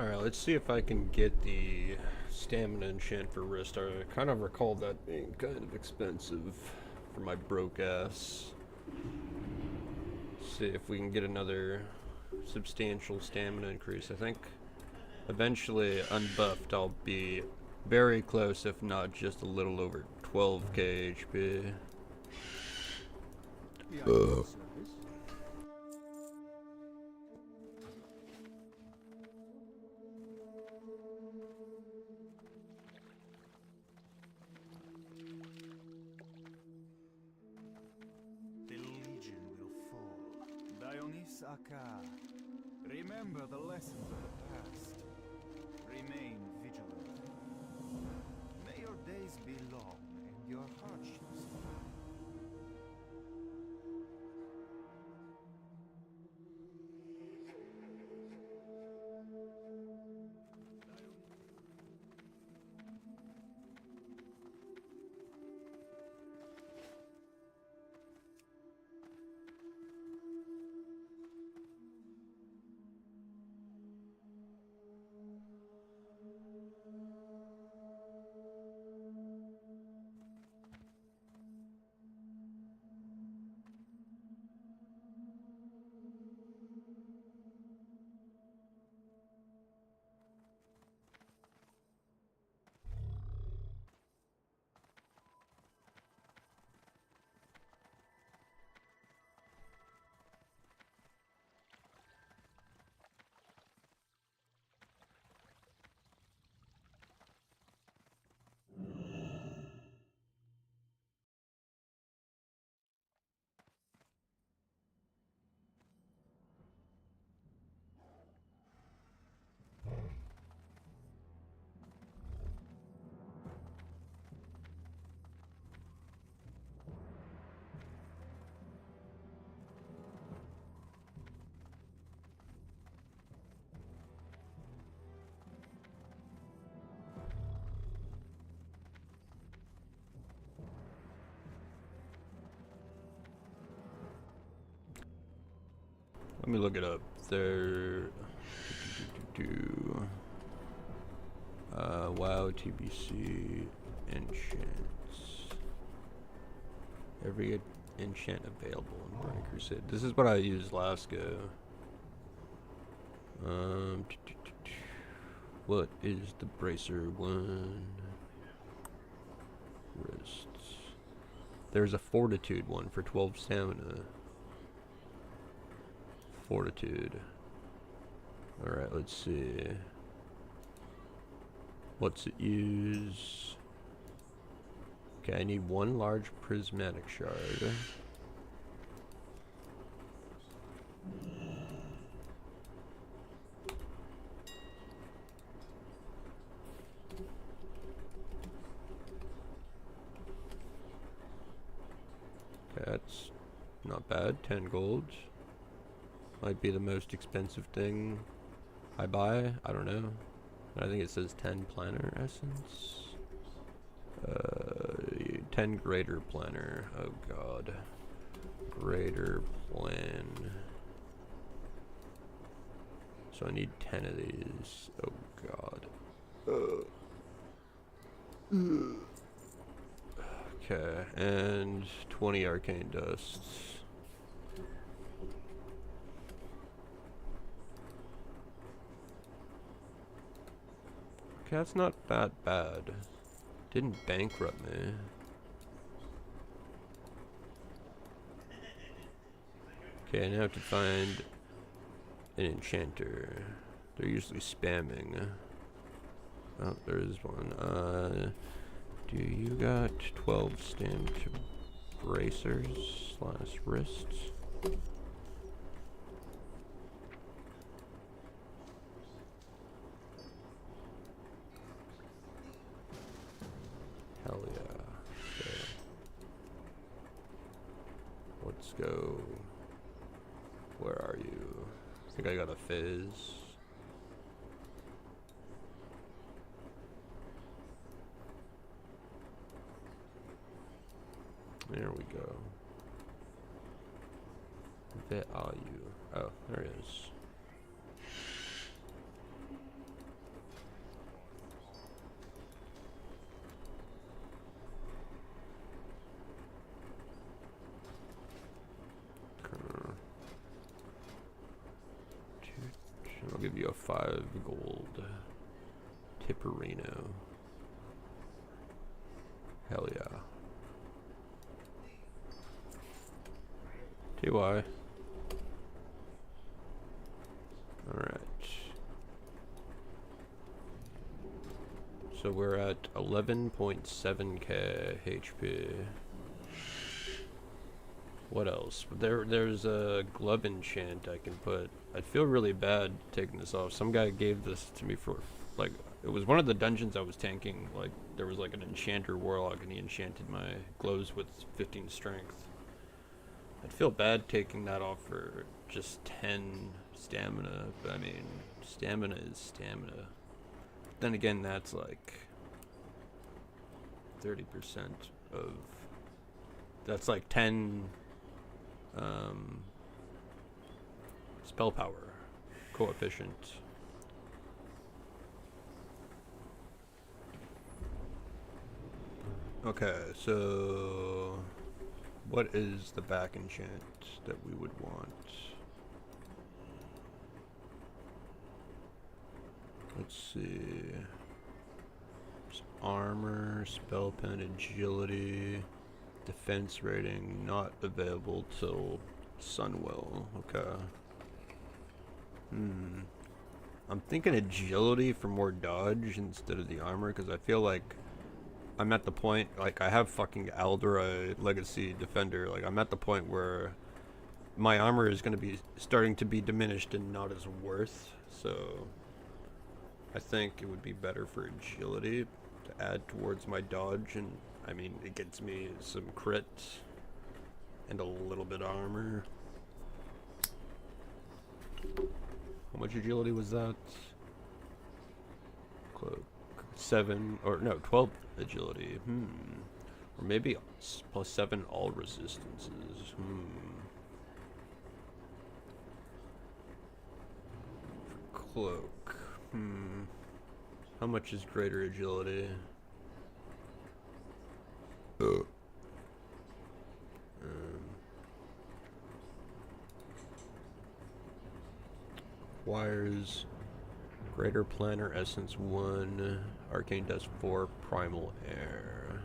Alright, let's see if I can get the stamina enchant for wrist. I kind of recall that being kind of expensive for my broke ass. See if we can get another substantial stamina increase. I think eventually unbuffed I'll be very close, if not just a little over 12k HP. The Legion will fall. Dionysaka, remember the lessons of the past. Remain vigilant. May your days be long and your hardships. Let me look it up. There. WoW, TBC, enchants. Every enchant available in Burning Crusade. This is what I used last go. What is the bracer one? Wrists. There's a fortitude one for 12 stamina. Fortitude. Alright, let's see. What's it use? Okay, I need one large prismatic shard. Okay, that's not bad. 10 gold. Might be the most expensive thing I buy. I don't know. I think it says 10 planner essence. 10 greater planner. Oh god. Greater plan. So I need 10 of these. Oh god. Okay, and 20 arcane dusts. Okay, that's not that bad. Didn't bankrupt me. Okay, now to find an enchanter. They're usually spamming. Oh, there is one. Do you got 12 stamped bracers / wrists? Hell yeah. Okay. Let's go. Where are you? I think I got a fizz. There we go. Where are you? Oh, there it is. I'll give you a 5 gold Tipperino. Hell yeah. TY. Alright. So we're at 11.7k HP. What else? There's a glove enchant I can put. I'd feel really bad taking this off. Some guy gave this to me for, like, it was one of the dungeons I was tanking. Like, there was like an enchanter warlock and he enchanted my gloves with 15 strength. I'd feel bad taking that off for just 10 stamina, but I mean, stamina is stamina. Then again, that's like 30% of, that's like 10 spell power coefficient. Okay, so what is the back enchant that we would want? Let's see. It's armor, spell pen, agility, defense rating, not available till Sunwell. Okay. I'm thinking agility for more dodge instead of the armor, because I feel like I'm at the point, like, I have fucking Aldera Legacy Defender. Like, I'm at the point where my armor is going to be starting to be diminished and not as worth. So I think it would be better for agility to add towards my dodge. And I mean, it gets me some crit and a little bit of armor. How much agility was that? Cloak. 7 or no, 12 agility. Or maybe +7 all resistances. For cloak. How much is greater agility? Wires. Greater Planner Essence 1. Arcane Dust 4. Primal Air.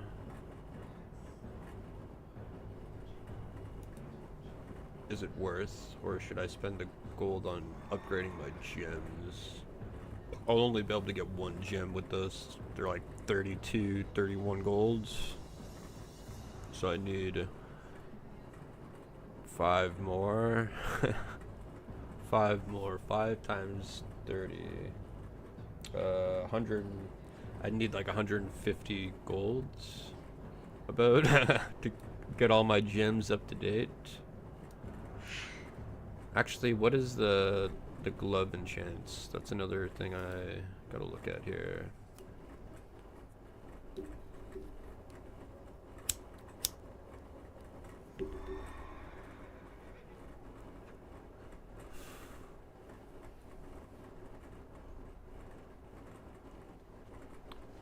Is it worth, or should I spend the gold on upgrading my gems? I'll only be able to get one gem with this. They're like 32, 31 golds. So I need 5 more. 5 more. 5 times 30. 100. I need like 150 golds. About to get all my gems up to date. Actually, what is the glove enchants? That's another thing I gotta look at here.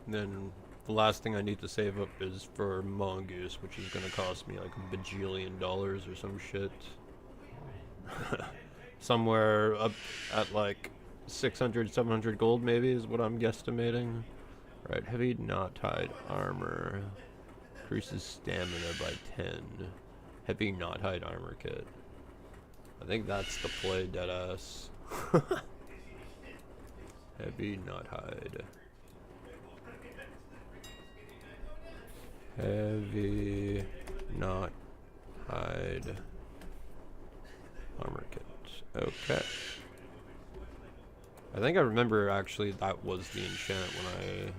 And then the last thing I need to save up is for Mongoose, which is gonna cost me like $1 bajillion or some shit. Somewhere up at like 600, 700 gold maybe is what I'm guesstimating. Right, heavy knot-hide armor. Increases stamina by 10. Heavy knot-hide armor kit. I think that's the play, deadass. Heavy knot-hide. Heavy knot-hide armor kit. Okay. I think I remember actually that was the enchant when I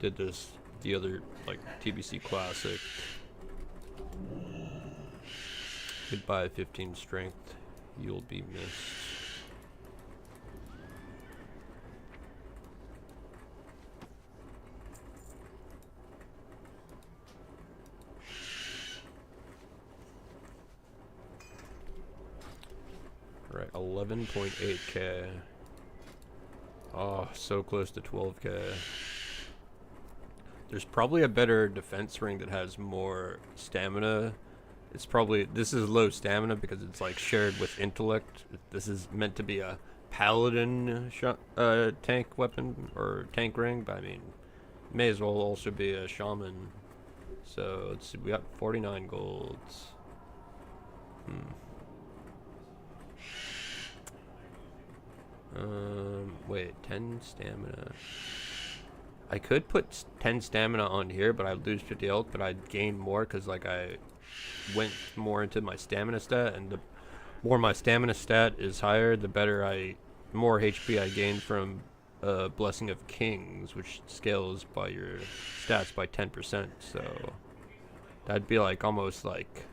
did this, the other like TBC classic. Goodbye 15 strength, you'll be missed. Right, 11.8k. Oh, so close to 12k. There's probably a better defense ring that has more stamina. It's probably, this is low stamina because it's like shared with intellect. This is meant to be a paladin tank weapon or tank ring, but I mean, may as well also be a shaman. So let's see, we got 49 golds. Wait, 10 stamina. I could put 10 stamina on here, but I'd lose 50 health, but I'd gain more because like I went more into my stamina stat, and the more my stamina stat is higher, the better more HP I gain from Blessing of Kings, which scales by your stats by 10%, so that'd be like almost like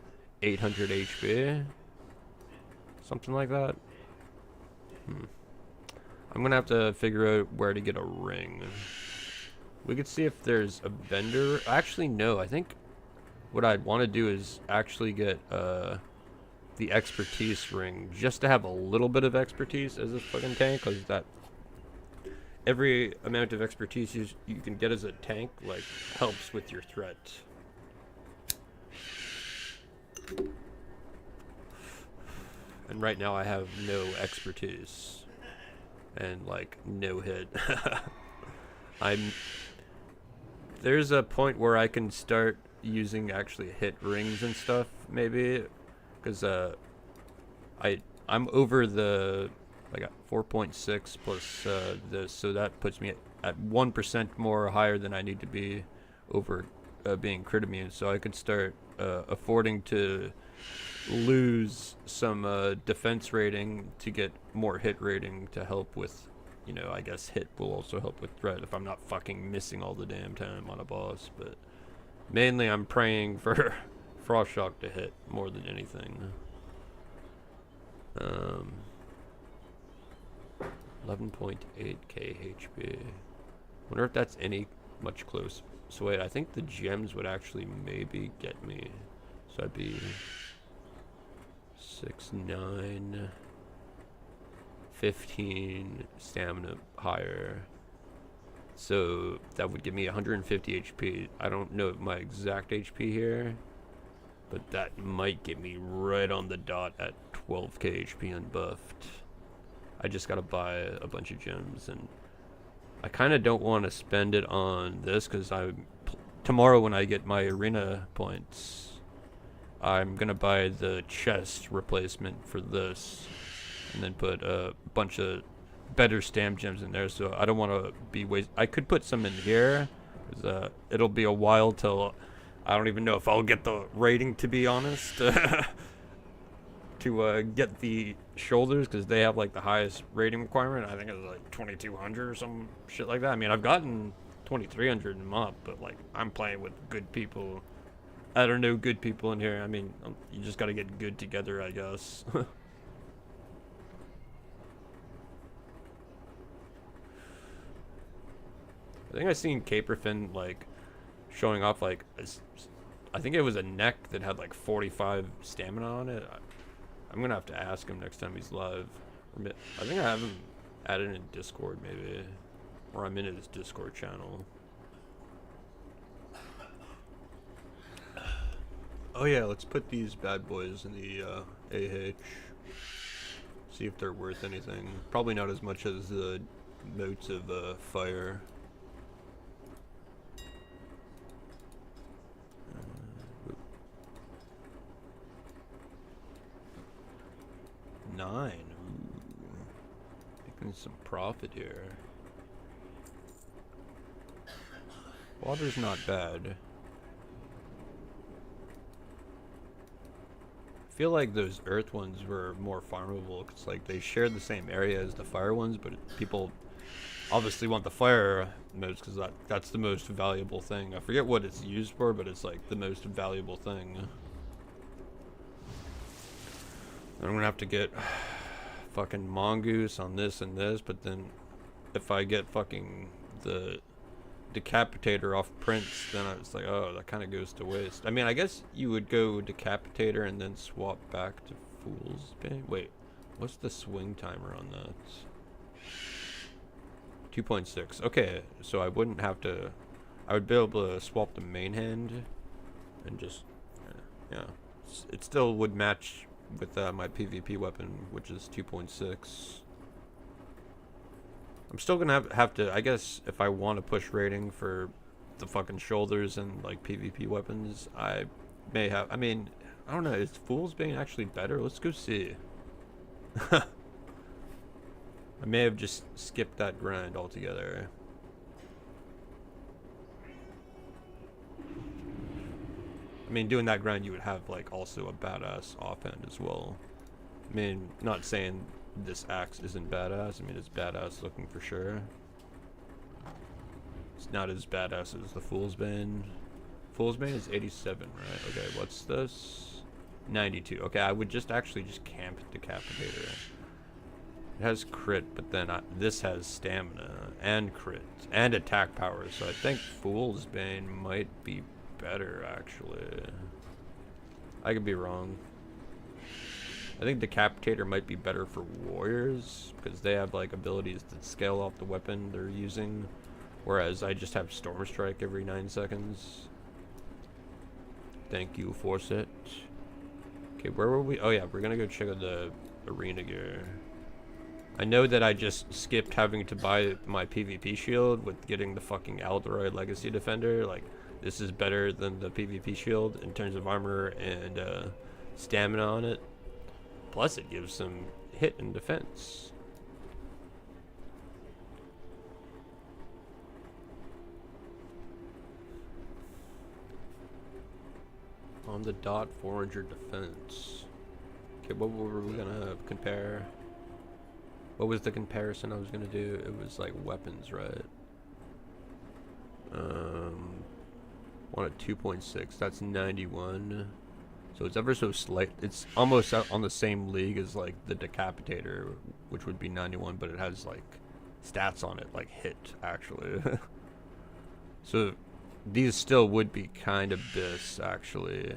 800 HP, something like that. I'm gonna have to figure out where to get a ring. We could see if there's a vendor. Actually, no. I think what I'd want to do is actually get the expertise ring, just to have a little bit of expertise as a fucking tank, because that every amount of expertise you can get as a tank like helps with your threat. And right now I have no expertise. And like no hit. There's a point where I can start using actually hit rings and stuff maybe, because I'm over the, I got 4.6 plus this, so that puts me at 1% more higher than I need to be over being crit immune, so I could start affording to lose some defense rating to get more hit rating to help with, you know, I guess hit will also help with threat if I'm not fucking missing all the damn time on a boss. But mainly I'm praying for Frost Shock to hit more than anything. 11.8k HP. Wonder if that's any much close. So wait, I think the gems would actually maybe get me. So I'd be 6, 9, 15 stamina higher. So that would give me 150 HP. I don't know my exact HP here, but that might get me right on the dot at 12k HP unbuffed. I just gotta buy a bunch of gems, and I kind of don't want to spend it on this because tomorrow when I get my arena points, I'm gonna buy the chest replacement for this, and then put a bunch of better stamp gems in there. So I don't want to be I could put some in here, because it'll be a while till I don't even know if I'll get the rating, to be honest, to get the shoulders, because they have like the highest rating requirement. I think it's like 2200 or some shit like that. I mean, I've gotten 2300 in them up, but like I'm playing with good people. I don't know good people in here. I mean, you just gotta get good together, I guess. I think I seen Caperfin like showing off like I think it was a neck that had like 45 stamina on it. I'm gonna have to ask him next time he's live. I think I have him added in Discord maybe, or I'm in his Discord channel. Oh yeah, let's put these bad boys in the AH. See if they're worth anything. Probably not as much as the motes of fire. 9. Ooh. Making some profit here. Water's not bad. I feel like those earth ones were more farmable because like they share the same area as the fire ones, but people obviously want the fire modes because that's the most valuable thing. I forget what it's used for, but it's like the most valuable thing. I'm gonna have to get fucking mongoose on this and this, but then if I get fucking the decapitator off Prince, then I was like, oh, that kind of goes to waste. I mean, I guess you would go decapitator and then swap back to Fool's Bane. Wait, what's the swing timer on that? 2.6. Okay, so I wouldn't have to. I would be able to swap the main hand and just, yeah. It still would match with my PvP weapon, which is 2.6. I'm still gonna have to, I guess, if I want to push rating for the fucking shoulders and like PvP weapons, I may have. I mean, I don't know. Is Fool's Bane actually better? Let's go see. I may have just skipped that grind altogether. I mean, doing that grind, you would have like also a badass offhand as well. I mean, not saying this axe isn't badass. I mean, it's badass looking for sure. It's not as badass as the Fool's Bane. Fool's Bane is 87, right? Okay, what's this? 92. Okay, I would just actually just camp Decapitator. It has crit, but then this has stamina and crit and attack power, so I think Fool's Bane might be better, actually. I could be wrong. I think Decapitator might be better for warriors because they have like abilities that scale off the weapon they're using, whereas I just have Storm Strike every 9 seconds. Thank you, Forset. Okay, where were we? Oh yeah, we're gonna go check out the arena gear. I know that I just skipped having to buy my PvP shield with getting the fucking Alderoy Legacy Defender. Like, this is better than the PvP shield in terms of armor and stamina on it. Plus, it gives some hit and defense. On the dot, 400 defense. Okay, what were we gonna compare? What was the comparison I was gonna do? It was like weapons, right? One at 2.6. That's 91. So it's ever so slight. It's almost on the same league as like the Decapitator, which would be 91, but it has like stats on it, like hit actually. So these still would be kind of bis actually,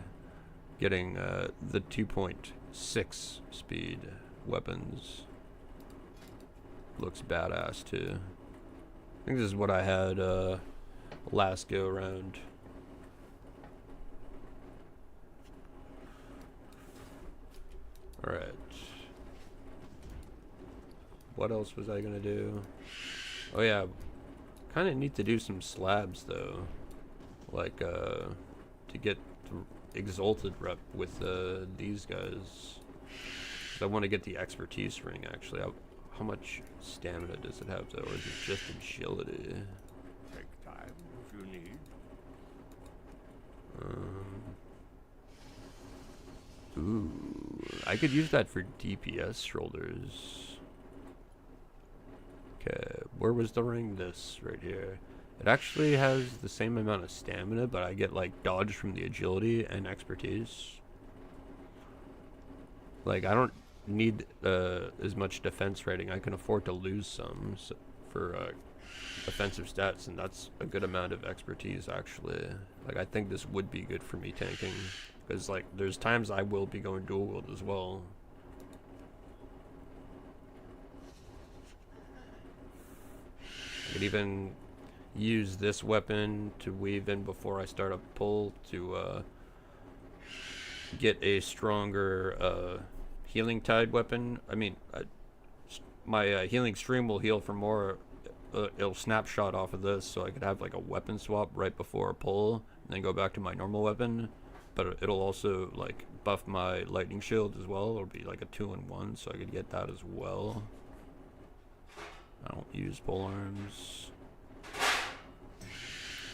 getting the 2.6 speed weapons. Looks badass too. think this is what I had last go around. Alright. What else was I gonna do? Oh yeah, kind of need to do some slabs though. Like, to get the Exalted rep with these guys. I want to get the expertise ring actually. How much stamina does it have though, or is it just agility? Take time if you need. Ooh, I could use that for DPS shoulders. Okay, where was the ring? This right here. It actually has the same amount of stamina, but I get like dodge from the agility and expertise. Like, I don't need as much defense rating. I can afford to lose some for offensive stats, and that's a good amount of expertise actually. Like, I think this would be good for me tanking, because like there's times I will be going dual wield as well. I could even use this weapon to weave in before I start a pull to get a stronger healing tide weapon. I mean, my healing stream will heal for more. It'll snapshot off of this, so I could have like a weapon swap right before a pull, and then go back to my normal weapon. But it'll also like buff my lightning shield as well. It'll be like a 2-in-1, so I could get that as well. I don't use pole arms.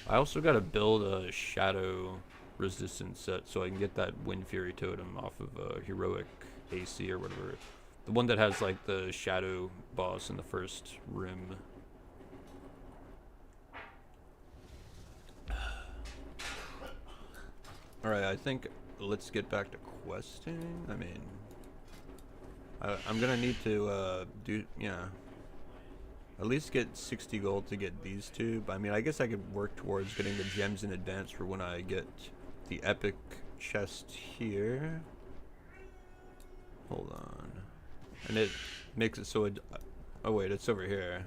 I also gotta build a shadow resistance set so I can get that Wind Fury totem off of heroic AC or whatever. The one that has like the shadow boss in the first room. Alright, I think let's get back to questing. I mean, I'm gonna need to at least get 60 gold to get these two. But I mean, I guess I could work towards getting the gems in advance for when I get the epic chest here. Hold on. And it makes it so it... Oh wait, it's over here.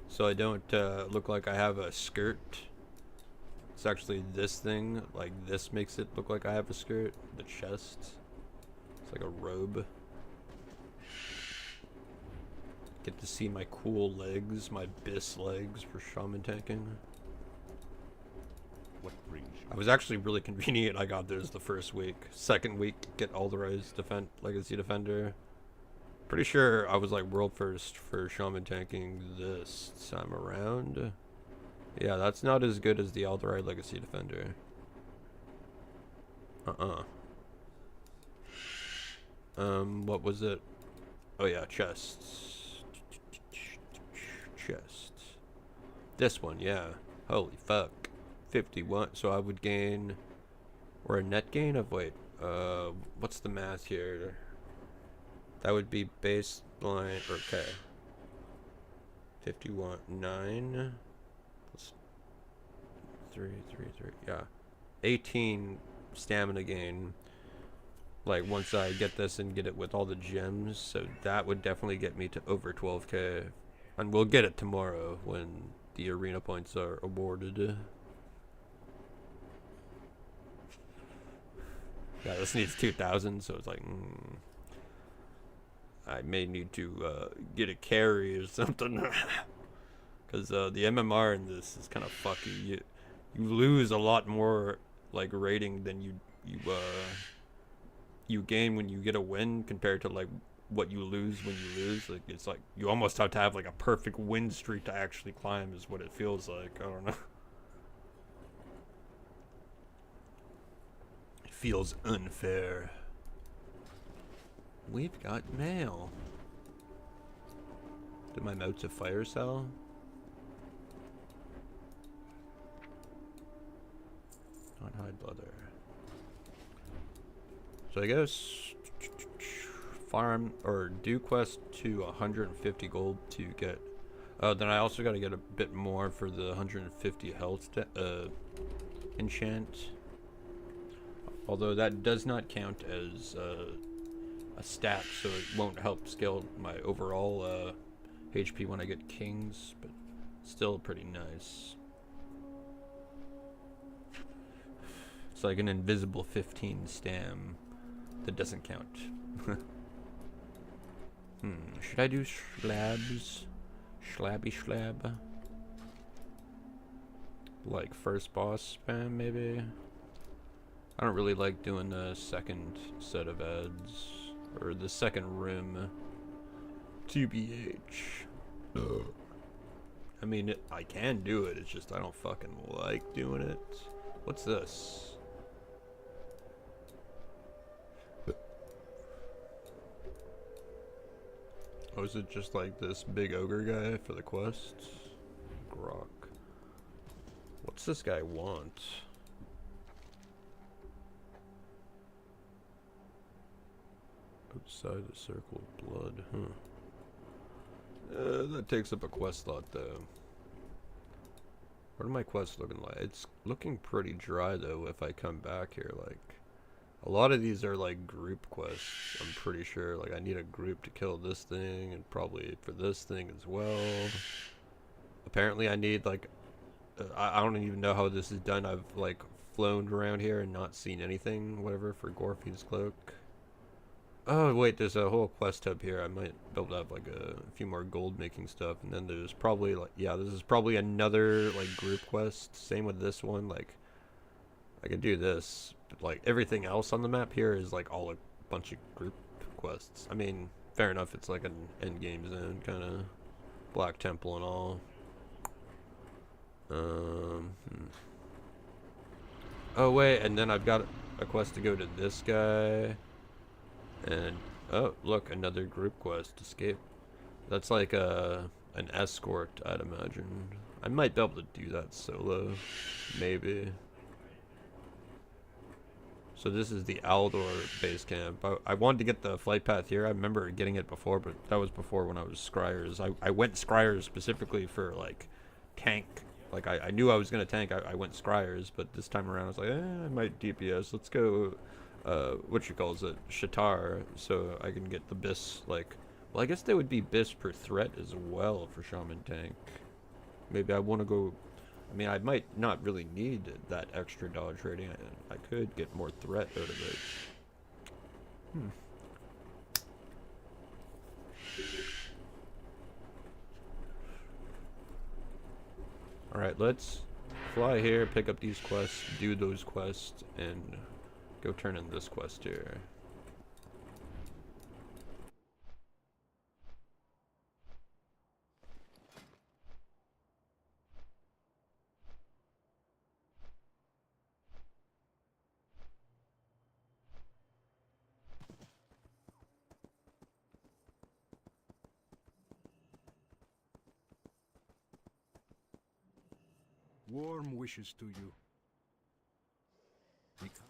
So I don't look like I have a skirt. It's actually this thing. Like, this makes it look like I have a skirt. The chest. It's like a robe. Get to see my cool legs, my bis legs for shaman tanking. What brings you? I was actually really convenient. I got those the first week. Second week, get Alderized Legacy Defender. Pretty sure I was like world first for shaman tanking this time around. Yeah, that's not as good as the Alderized Legacy Defender. What was it? Oh yeah, chests. Chest. This one, yeah. Holy fuck. 51. So I would gain, or a net gain of, wait, what's the math here? That would be baseline, okay. 51, 9 plus 3, yeah. 18 stamina gain. Like, once I get this and get it with all the gems, so that would definitely get me to over 12k. And we'll get it tomorrow when the arena points are awarded. Yeah, this needs 2,000, so it's like, I may need to get a carry or something. Because the MMR in this is kind of fucky. You lose a lot more, like, rating than you gain when you get a win compared to, like, what you lose when you lose. Like, it's like you almost have to have like a perfect win streak to actually climb is what it feels like. I don't know. It feels unfair. We've got mail. Did my motes of fire cell? Not high blooder. So I guess farm or do quest to 150 gold to get. Then I also got to get a bit more for the 150 health enchant. Although that does not count as a stat, so it won't help scale my overall HP when I get kings. But Still pretty nice. It's like an invisible 15 stam that doesn't count. Should I do slabs? Slabby slab? Like first boss spam maybe? I don't really like doing the second set of ads. Or the second room. TBH. I mean, I can do it, it's just I don't fucking like doing it. What's this? Oh, is it just like this big ogre guy for the quest? Grok. What's this guy want? Outside the circle of blood, huh? That takes up a quest slot though. What are my quests looking like? It's looking pretty dry though if I come back here. Like, a lot of these are like group quests, I'm pretty sure. Like, I need a group to kill this thing and probably for this thing as well. Apparently I need like, I don't even know how this is done. I've like flown around here and not seen anything, whatever, for Gorfy's cloak. Oh wait, there's a whole quest hub here. I might build up like a few more gold making stuff, and then there's probably like, yeah, this is probably another like group quest. Same with this one. Like, I could do this, but like everything else on the map here is like all a bunch of group quests. I mean, fair enough, it's like an end game zone kind of, Black Temple and all. Oh wait, and then I've got a quest to go to this guy. And oh look, another group quest, escape. That's like an escort, I'd imagine. I might be able to do that solo, maybe. So this is the Aldor base camp. I wanted to get the flight path here. I remember getting it before, but that was before when I was Scryers. I went Scryers specifically for like tank. Like I knew I was gonna tank. I went Scryers, but this time around I was like, I might DPS. Let's go. What you calls it, Shatar, so I can get the bis, like, well, I guess they would be bis per threat as well for Shaman Tank. Maybe I want to go, I mean, I might not really need that extra dodge rating. I could get more threat out of it. Alright, let's fly here, pick up these quests, do those quests, and go turn in this quest here. Warm wishes to you. Be kind.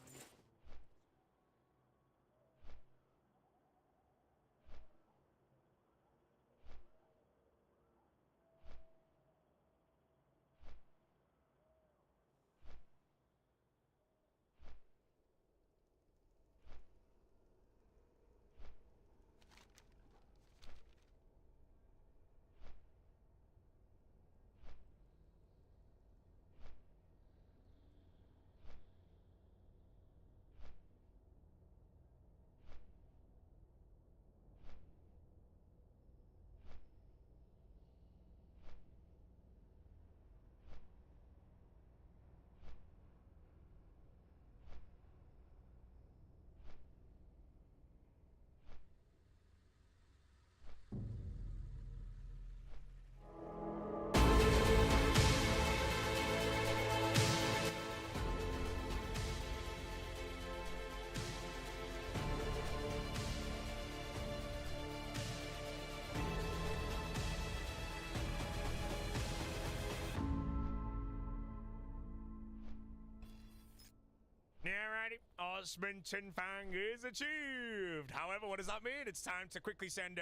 Alrighty, Osmonton Fang is achieved. However, what does that mean? It's time to quickly send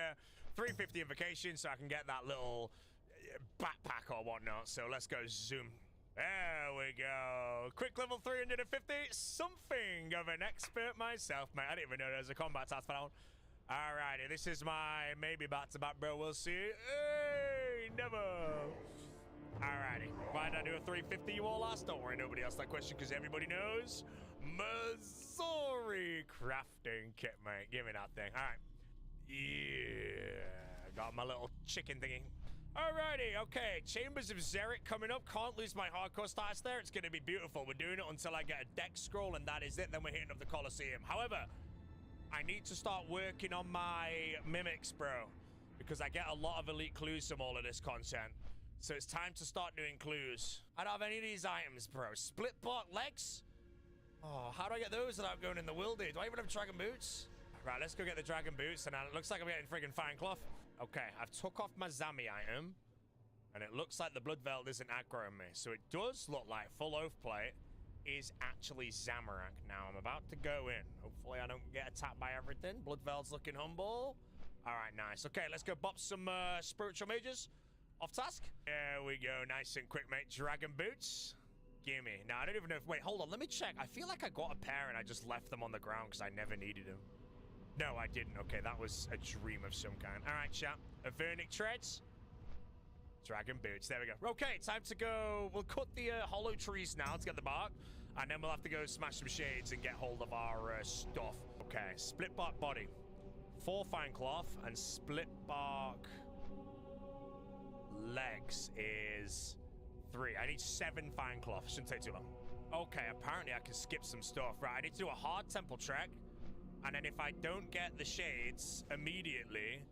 350 in vacation so I can get that little backpack or whatnot. So let's go zoom. There we go. Quick level 350. Something of an expert myself, mate. I didn't even know there was a combat task for that one. Alrighty, this is my maybe back-to-back, bro. We'll see. Hey, never. Alrighty. Why did I do a 350 you all asked? Don't worry, nobody asked that question because everybody knows. Missouri crafting kit, mate. Give me that thing. Alright. Yeah. Got my little chicken thingy. Alrighty, okay. Chambers of Xeric coming up. Can't lose my hardcore status there. It's going to be beautiful. We're doing it until I get a deck scroll, and that is it. Then we're hitting up the Colosseum. However, I need to start working on my mimics, bro, because I get a lot of elite clues from all of this content. So it's time to start doing clues. I don't have any of these items, bro. Split bark legs? Oh, how do I get those without going in the wildy? Do I even have dragon boots? Right, let's go get the dragon boots, and it looks like I'm getting friggin' fine cloth. Okay, I've took off my Zami item, and it looks like the blood veld isn't aggroing me. So it does look like full oath plate is actually Zamorak. Now I'm about to go in. Hopefully I don't get attacked by everything. Blood veld's looking humble. All right, nice. Okay, let's go bop some spiritual mages. Off task. There we go. Nice and quick, mate. Dragon boots. Gimme. Now, I don't even know if... Wait, hold on. Let me check. I feel like I got a pair and I just left them on the ground because I never needed them. No, I didn't. Okay, that was a dream of some kind. All right, chat. Avernic treads. Dragon boots. There we go. Okay, time to go. We'll cut the hollow trees now to get the bark. And then we'll have to go smash some shades and get hold of our stuff. Okay, split bark body. 4 fine cloth and split bark legs is 3. I need 7 fine cloth. Shouldn't take too long. Okay, apparently I can skip some stuff. Right, I need to do a hard temple trek. And then if I don't get the shades immediately,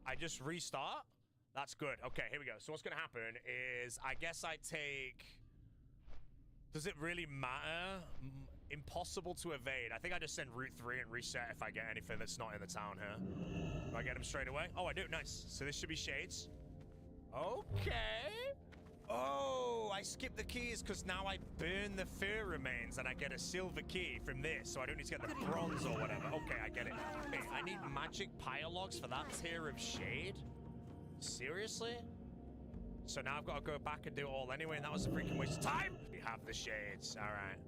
I just restart. That's good. Okay, here we go. So what's going to happen is I guess I take... Does it really matter? Impossible to evade. I think I just send Route 3 and reset if I get anything that's not in the town here. Do I get them straight away? Oh, I do. Nice. So this should be shades. Okay. Oh, I skipped the keys because now I burn the fur remains and I get a silver key from this, so I don't need to get the bronze or whatever. Okay, I get it. Wait, I need magic pylogs for that tier of shade? Seriously? So now I've got to go back and do it all anyway, and that was a freaking waste of time. We have the shades. All right.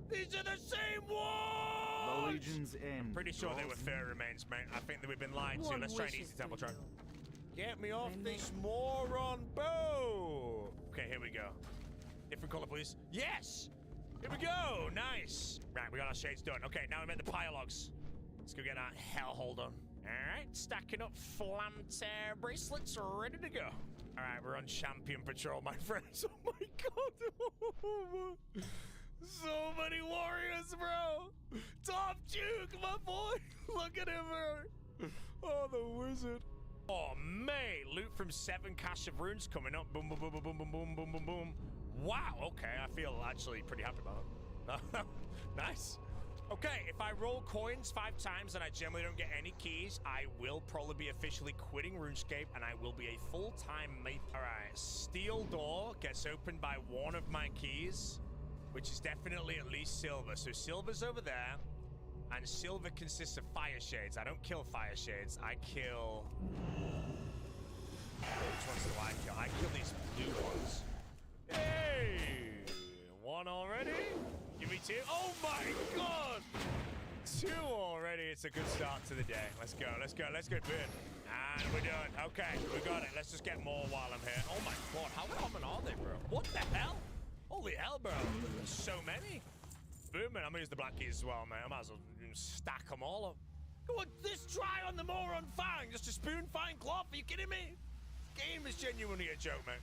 These are the same ones! The Legion's end. I'm pretty sure they were fur remains, mate. I think that we've been lied to. Let's try an easy temple track. Get me off this moron bow! Okay, here we go. Different color, please. Yes! Here we go! Nice! Right, we got our shades done. Okay, now we made the pylogs. Let's go get our hellhold on. Alright, stacking up Flamtear bracelets, ready to go. Alright, we're on champion patrol, my friends. Oh my god! So many warriors, bro! Top Duke, my boy! Look at him, bro! Oh, the wizard. Oh, mate, loot from 7 Cache of Runes coming up. Boom, boom, boom, boom, boom, boom, boom, boom, boom, boom. Wow, okay, I feel actually pretty happy about it. Nice. Okay, if I roll coins 5 times and I generally don't get any keys, I will probably be officially quitting RuneScape and I will be a full-time mate. All right, steel door gets opened by one of my keys, which is definitely at least silver. So silver's over there. And silver consists of fire shades. I don't kill fire shades. I kill... Which ones do I kill? I kill these blue ones. Hey! 1 already? Give me 2. Oh my god! 2 already. It's a good start to the day. Let's go, let's go, let's go. Good. And we're done. Okay, we got it. Let's just get more while I'm here. Oh my god, how common are they, bro? What the hell? Holy hell, bro. There's so many. Boom, man. I'm gonna use the black keys as well, man. I might as well stack them all up. Go on, this try on the moron fang. Just a spoon fine cloth. Are you kidding me? This game is genuinely a joke, man.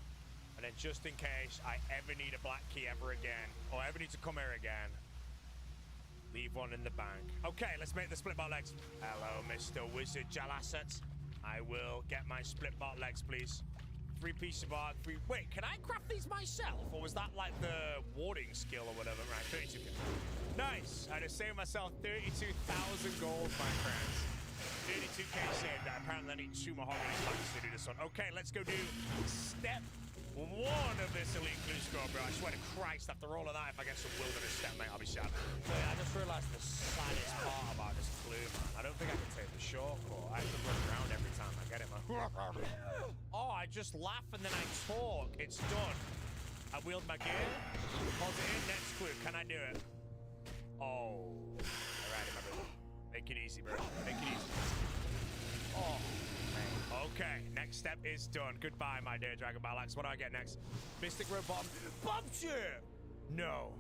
And then just in case I ever need a black key ever again, or ever need to come here again, leave one in the bank. Okay, let's make the split bar legs. Hello, Mr. Wizard Jalasset. I will get my split bar legs, please. 3 pieces of bark, 3... Wait, can I craft these myself? Or was that like the warding skill or whatever? Right, 32k. Nice. I just saved myself 32,000 gold, my friends. 32k saved. Apparently I need 2 mahogany planks to do this one. Okay, let's go do step 1 of this elite clue score, bro. I swear to Christ, after all of that, if I get some wilderness step, mate, I'll be sad. So yeah, I just realized the saddest part about this clue, man. I don't think I can take the shortcut. I have to run around every time I get it, man. Oh, I just laugh and then I talk. It's done. I wield my gear. Pause it in. Next clue. Can I do it? Oh. Alrighty, my brother. Make it easy, bro. Make it easy. Oh. mate. Okay, next step is done. Goodbye, my dear Dragon Ballax. What do I get next? Mystic Road Bottom. Bumshire! No.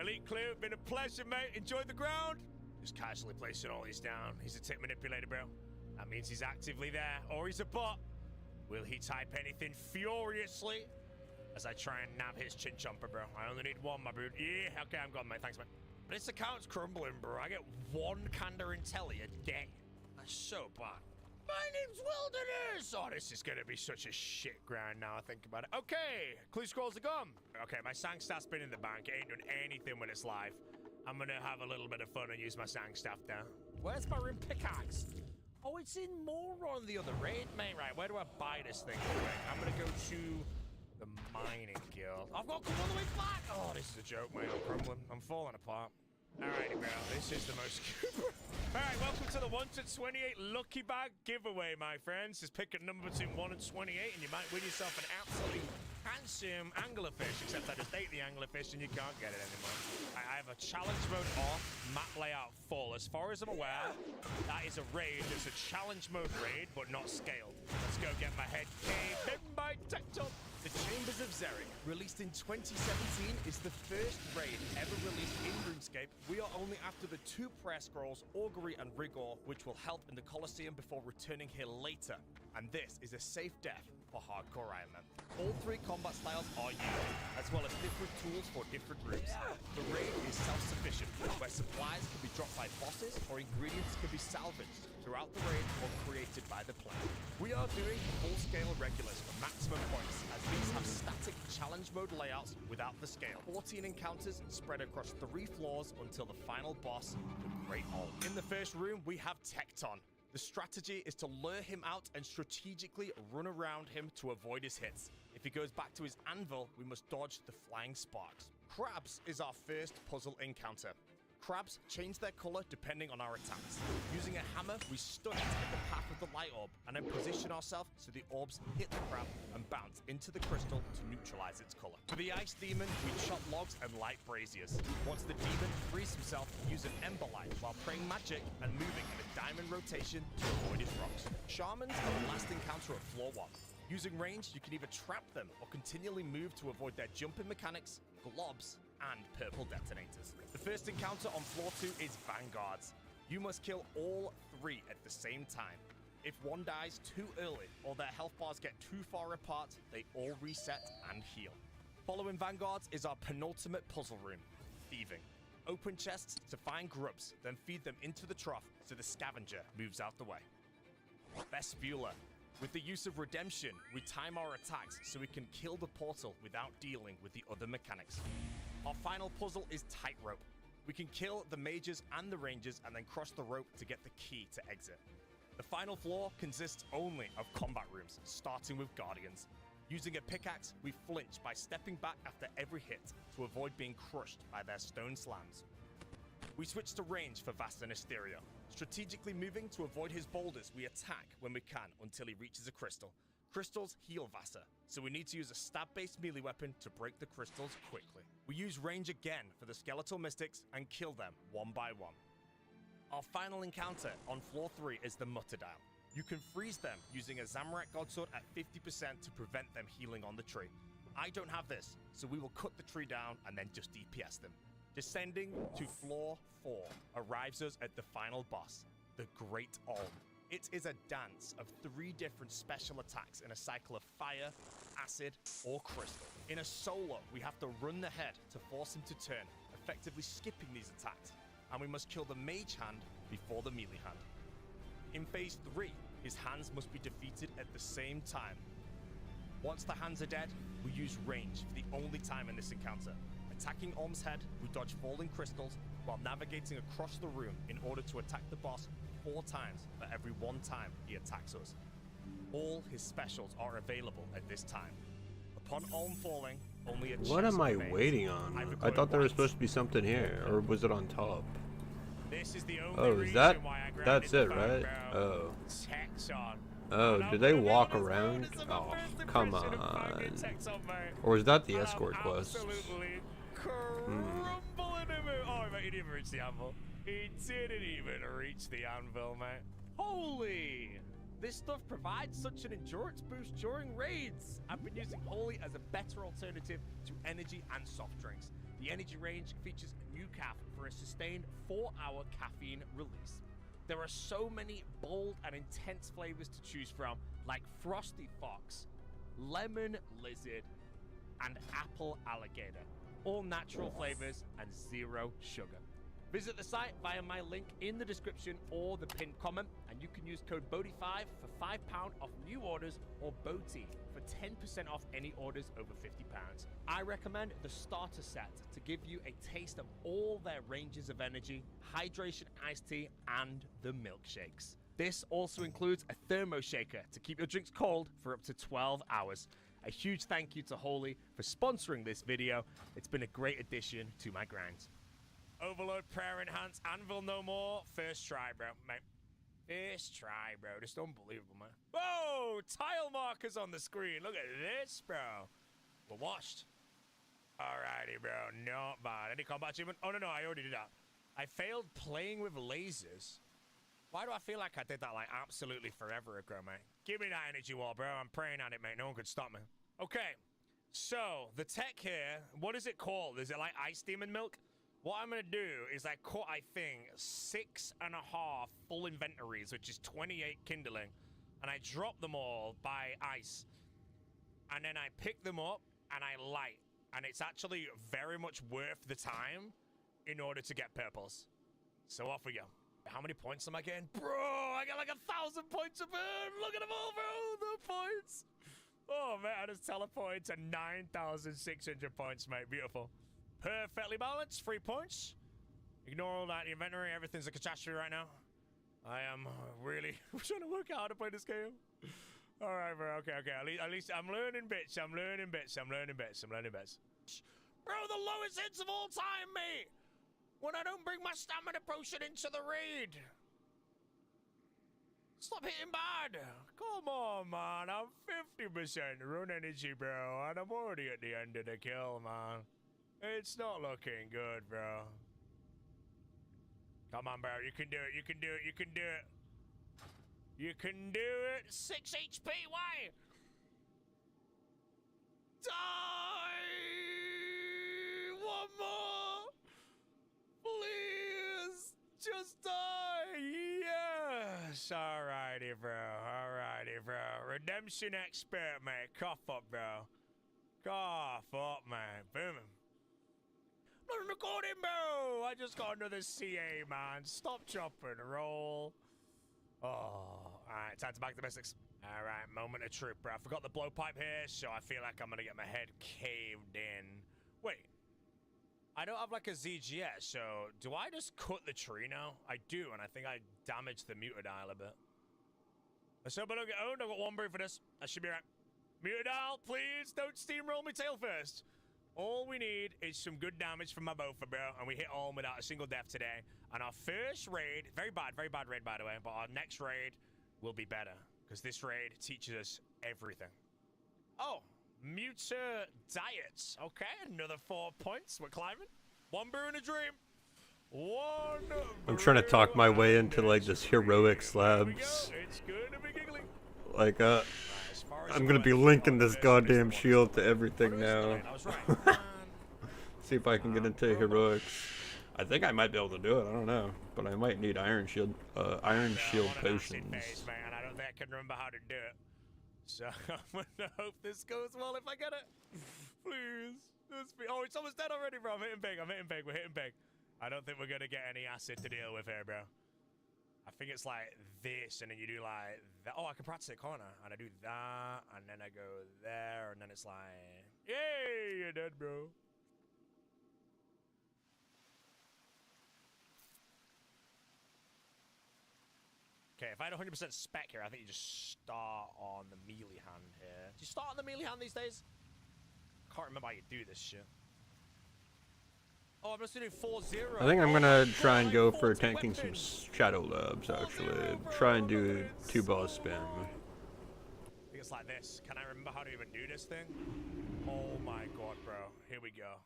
Elite Clue, been a pleasure, mate. Enjoy the ground. Just casually placing all these down. He's a tick manipulator, bro. That means he's actively there, or he's a bot. Will he type anything furiously? As I try and nab his chin chomper, bro. I only need one, my dude. Yeah, okay, I'm gone, mate. Thanks, mate. But this account's crumbling, bro. I get one Kanda Intelli a day. That's so bad. My name's Wilderness! Oh, this is gonna be such a shit grind now I think about it. Okay, clue scrolls are gone. Okay, my sang staff's been in the bank. It ain't doing anything when it's live. I'm gonna have a little bit of fun and use my sang staff now. Where's my rune pickaxe? Oh, it's in Moron, the other raid, mate. Right, where do I buy this thing? I'm gonna go to the mining guild. I've got to come all the way back! Oh, this is a joke, mate. I'm crumbling. I'm falling apart. Alrighty, bro. This is the most... Alright, welcome to the 1 to 28 Lucky Bag giveaway, my friends. Just pick a number between 1 and 28 and you might win yourself an absolutely handsome anglerfish, except I just ate the anglerfish and you can't get it anymore. I have a challenge mode off, map layout full. As far as I'm aware, that is a raid. It's a challenge mode raid, but not scaled. Let's go get my head caved in by Tecton. The Chambers of Zeri, released in 2017, is the first raid ever released in RuneScape. We are only after the 2 prayer scrolls, Augury and Rigor, which will help in the Colosseum before returning here later. And this is a safe death for hardcore Iron Man. All 3 combat styles are used, as well as different tools for different rooms. The raid is self-sufficient, where supplies can be dropped by bosses or ingredients can be salvaged throughout the raid or created by the player. We are doing full-scale regulars for maximum points, as these have static challenge mode layouts without the scale. 14 encounters spread across 3 floors until the final boss, the Great Old. In the first room, we have Tecton. The strategy is to lure him out and strategically run around him to avoid his hits. If he goes back to his anvil, we must dodge the flying sparks. Crabs is our first puzzle encounter. Crabs change their color depending on our attacks. Using a hammer, we stun it at the path of the light orb and then position ourselves so the orbs hit the crab and bounce into the crystal to neutralize its color. For the ice demon, we chop logs and light braziers. Once the demon frees himself, use an ember light while praying magic and moving in a diamond rotation to avoid his rocks. Shamans are the last encounter of floor 1. Using range, you can either trap them or continually move to avoid their jumping mechanics, globs, and purple detonators. The first encounter on floor 2 is Vanguards. You must kill all 3 at the same time. If one dies too early or their health bars get too far apart, they all reset and heal. Following Vanguards is our penultimate puzzle room, Thieving. Open chests to find grubs, then feed them into the trough so the scavenger moves out the way. Vespula. With the use of Redemption, we time our attacks so we can kill the portal without dealing with the other mechanics. Our final puzzle is Tightrope. We can kill the mages and the rangers and then cross the rope to get the key to exit. The final floor consists only of combat rooms, starting with Guardians. Using a pickaxe, we flinch by stepping back after every hit to avoid being crushed by their stone slams. We switch to range for Vast and Hysteria. Strategically moving to avoid his boulders, we attack when we can until he reaches a crystal. Crystals heal Vasa, so we need to use a stab-based melee weapon to break the crystals quickly. We use range again for the Skeletal Mystics and kill them one by one. Our final encounter on floor 3 is the Mutterdile. You can freeze them using a Zamorak Godsword at 50% to prevent them healing on the tree. I don't have this, so we will cut the tree down and then just DPS them. Descending to floor 4 arrives us at the final boss, the Great Olm. It is a dance of 3 different special attacks in a cycle of fire, acid, or crystal. In a solo, we have to run the head to force him to turn, effectively skipping these attacks, and we must kill the mage hand before the melee hand. In phase 3, his hands must be defeated at the same time. Once the hands are dead, we use range for the only time in this encounter. Attacking Olm's head, we dodge falling crystals while navigating across the room in order to attack the boss 4 times for every 1 time he attacks us. All his specials are available at this time. Upon Olm falling, only a chest What am I remains. waiting on? I thought there was supposed to be something here, or was it on top? This is the only Oh, is reason that? why I That's it, grinded the right? phone, bro. Oh. Texon. Oh, And do I'm they gonna be walk honest, bro, around? this is my Oh, first come impression of on. fucking Texon, mate. Or is that the And escort I'm quest? absolutely crumbling him. Oh, mate, he didn't even reach the anvil. He didn't even reach the anvil, mate. Holy! This stuff provides such an endurance boost during raids. I've been using Holy as a better alternative to energy and soft drinks. The energy range features a new cap for a sustained 4-hour caffeine release. There are so many bold and intense flavors to choose from, like Frosty Fox, Lemon Lizard, and Apple Alligator. All natural flavors and 0 sugar. Visit the site via my link in the description or the pinned comment, and you can use code BODY5 for £5 off new orders, or BOTY for 10% off any orders over £50. I recommend the starter set to give you a taste of all their ranges of energy, hydration iced tea, and the milkshakes. This also includes a thermo shaker to keep your drinks cold for up to 12 hours. A huge thank you to Holy for sponsoring this video. It's been a great addition to my grind. Overload, prayer enhance, anvil no more. First try, bro, mate. First try, bro. Just unbelievable, man. Whoa! Tile markers on the screen. Look at this, bro. We're washed. Alrighty, bro. Not bad. Any combat achievement? Oh, no, I already did that. I failed playing with lasers. Why do I feel like I did that, like, absolutely forever ago, mate? Give me that energy wall, bro. I'm praying at it, mate. No one could stop me. Okay. So, the tech here, what is it called? Is it like Ice Demon Milk? What I'm going to do is I cut, I think, 6.5 full inventories, which is 28 kindling, and I drop them all by ice. And then I pick them up and I light. And it's actually very much worth the time in order to get purples. So off we go. How many points am I getting? Bro, I got like 1,000 points a burn. Look at them all, bro. The points. Oh, man, I just teleported to 9,600 points, mate. Beautiful. Perfectly balanced, 3 points. Ignore all that inventory, everything's a catastrophe right now. I am really trying to work out how to play this game. Alright, bro, okay. At least I'm learning bits, I'm learning bits. Bro, the lowest hits of all time, mate! When I don't bring my stamina potion into the raid. Stop hitting bad. Come on, man, I'm 50% run energy, bro, and I'm already at the end of the kill, man. It's not looking good, bro. Come on, bro. You can do it. You can do it. You can do it. You can do it. 6 HP. Why? Die! One more. Please. Just die. Yes. Alrighty, bro. Alrighty, bro. Redemption expert, mate. Cough up, bro. Cough up, man. Boom. Not recording, bro. I just got another CA, man. Stop, chop, and roll. Oh, all right. Time to back the basics. All right, moment of truth, bro. I forgot the blowpipe here, so I feel like I'm gonna get my head caved in. Wait, I don't have like a ZGS, so do I just cut the tree now? I do, and I think I damaged the muter dial a bit. Let's hope I don't get owned. I've got one brew for this. I should be right. Muter dial, please don't steamroll me tail first. All we need is some good damage from my Bofa, bro, and we hit all without a single death today. And our first raid, very bad raid, by the way, but our next raid will be better, because this raid teaches us everything. Oh, Muter Diets. Okay, another 4 points. We're climbing. One brew in a dream. I'm trying to talk my way into, like, this heroic slabs. It's good to be giggling. Like, I'm gonna be linking this goddamn shield to everything now. See if I can get into heroics. I think I might be able to do it. I don't know, but I might need iron shield potions. Man, I don't think I can remember how to do it. So I'm gonna hope this goes well if I get it. Please. Oh, it's almost dead already, bro. I'm hitting big. We're hitting big. I don't think we're gonna get any acid to deal with here, bro. I think it's like this, and then you do like that. Oh, I can practice it, can't I? And I do that, and then I go there, and then it's like, yay, you're dead, bro. Okay, if I had 100% spec here, I think you just start on the melee hand here. Do you start on the melee hand these days? Can't remember how you do this shit. Oh, I'm just doing 4-0. I think I'm gonna try and go for tanking some shadow labs, actually. Try and do 2 boss spam. I think it's like this. Can I remember how to even do this thing? Oh my god, bro. Here we go.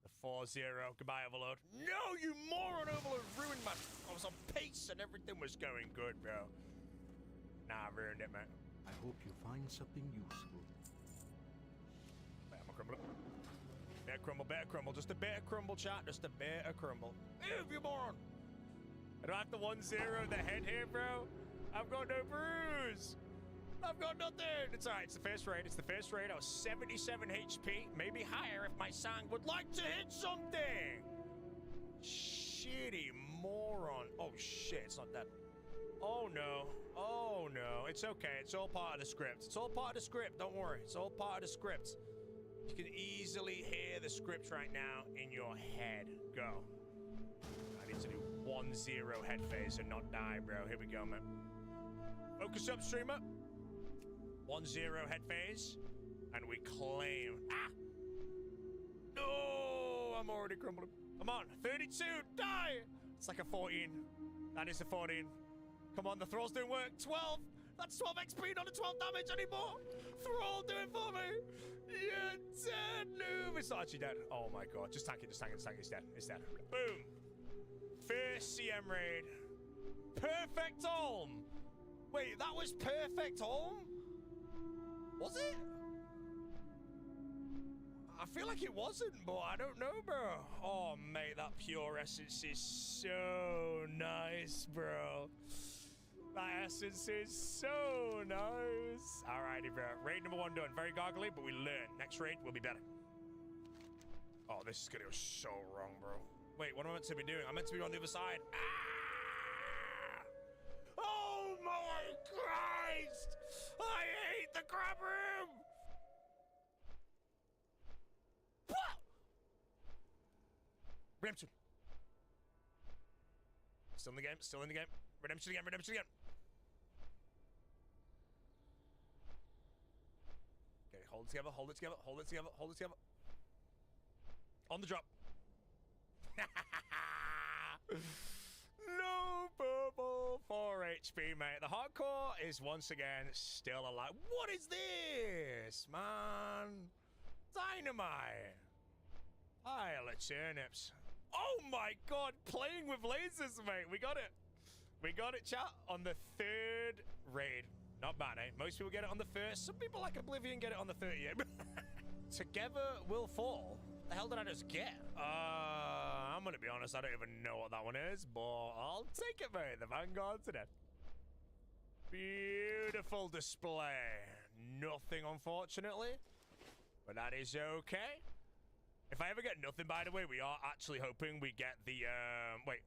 The 4-0. Goodbye, Overload. No, you moron, Overload ruined my... I was on pace and everything was going good, bro. Nah, I ruined it, mate. I hope you find something useful. Wait, I'm gonna crumble it. Bit of crumble. Just a bit of crumble, chat. Just a bit of crumble. If you moron! I don't have to 1-0 the head here, bro. I've got no bruise. I've got nothing. It's alright. It's the first raid. It's the first raid. I was 77 HP. Maybe higher if my sang would like to hit something. Shitty moron. Oh, shit. It's not that. Oh, no. Oh, no. It's okay. It's all part of the script. It's all part of the script. Don't worry. It's all part of the script. You can easily hear the script right now in your head. Go. I need to do 1-0 head phase and not die, bro. Here we go, man. Focus up, streamer. 1-0 head phase. And we claim. Ah! No! I'm already crumbling. Come on. 32. Die! It's like a 14. That is a 14. Come on, the thralls don't work. 12. That's 12 XP, not a 12 damage anymore. Thrall, do it for me. You're dead, noob. It's not actually dead. Oh my god. Just tank it, just tank it, just tank it. It's dead. It's dead. Boom. First CM raid. Perfect home. Wait, that was perfect home? Was it? I feel like it wasn't, but I don't know, bro. Oh, mate, that pure essence is so nice, bro. That essence is so nice. Alrighty, bro. Raid number 1 done. Very goggly, but we learn. Next raid will be better. Oh, this is gonna go so wrong, bro. Wait, what am I meant to be doing? I'm meant to be on the other side. Ah! Oh my Christ! I hate the crab room! What? Redemption. Still in the game, still in the game. Redemption again, redemption again. Okay, hold it together, hold it together, hold it together, hold it together. On the drop. No purple, 4 HP, mate. The hardcore is once again still alive. What is this, man? Dynamite. Pile of turnips. Oh my god, playing with lasers, mate. We got it. We got it, chat, on the 3rd raid. Not bad, eh? Most people get it on the 1st. Some people like Oblivion get it on the 30th. Together will fall. The hell did I just get? I'm gonna be honest, I don't even know what that one is, but I'll take it, mate. The Vanguard today. Beautiful display. Nothing, unfortunately, but that is okay. If I ever get nothing, by the way, we are actually hoping we get the, wait.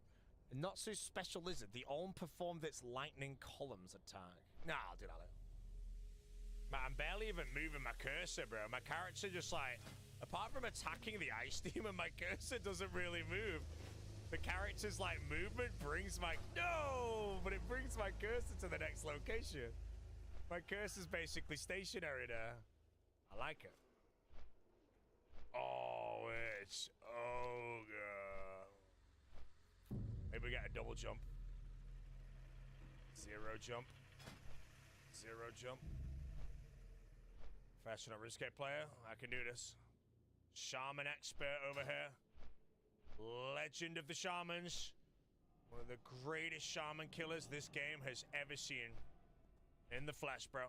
Not so special lizard. The Olm performed its lightning columns attack. Nah, I'll do that later. Man, I'm barely even moving my cursor, bro. My character just like, apart from attacking the ice demon, my cursor doesn't really move. The character's like movement brings my, no, but it brings my cursor to the next location. My cursor's basically stationary there. I like it. Oh, it's ogre. Maybe we get a double jump. 0 jump. 0 jump. Professional RuneScape player. I can do this. Shaman expert over here. Legend of the shamans. One of the greatest shaman killers this game has ever seen. In the flesh, bro.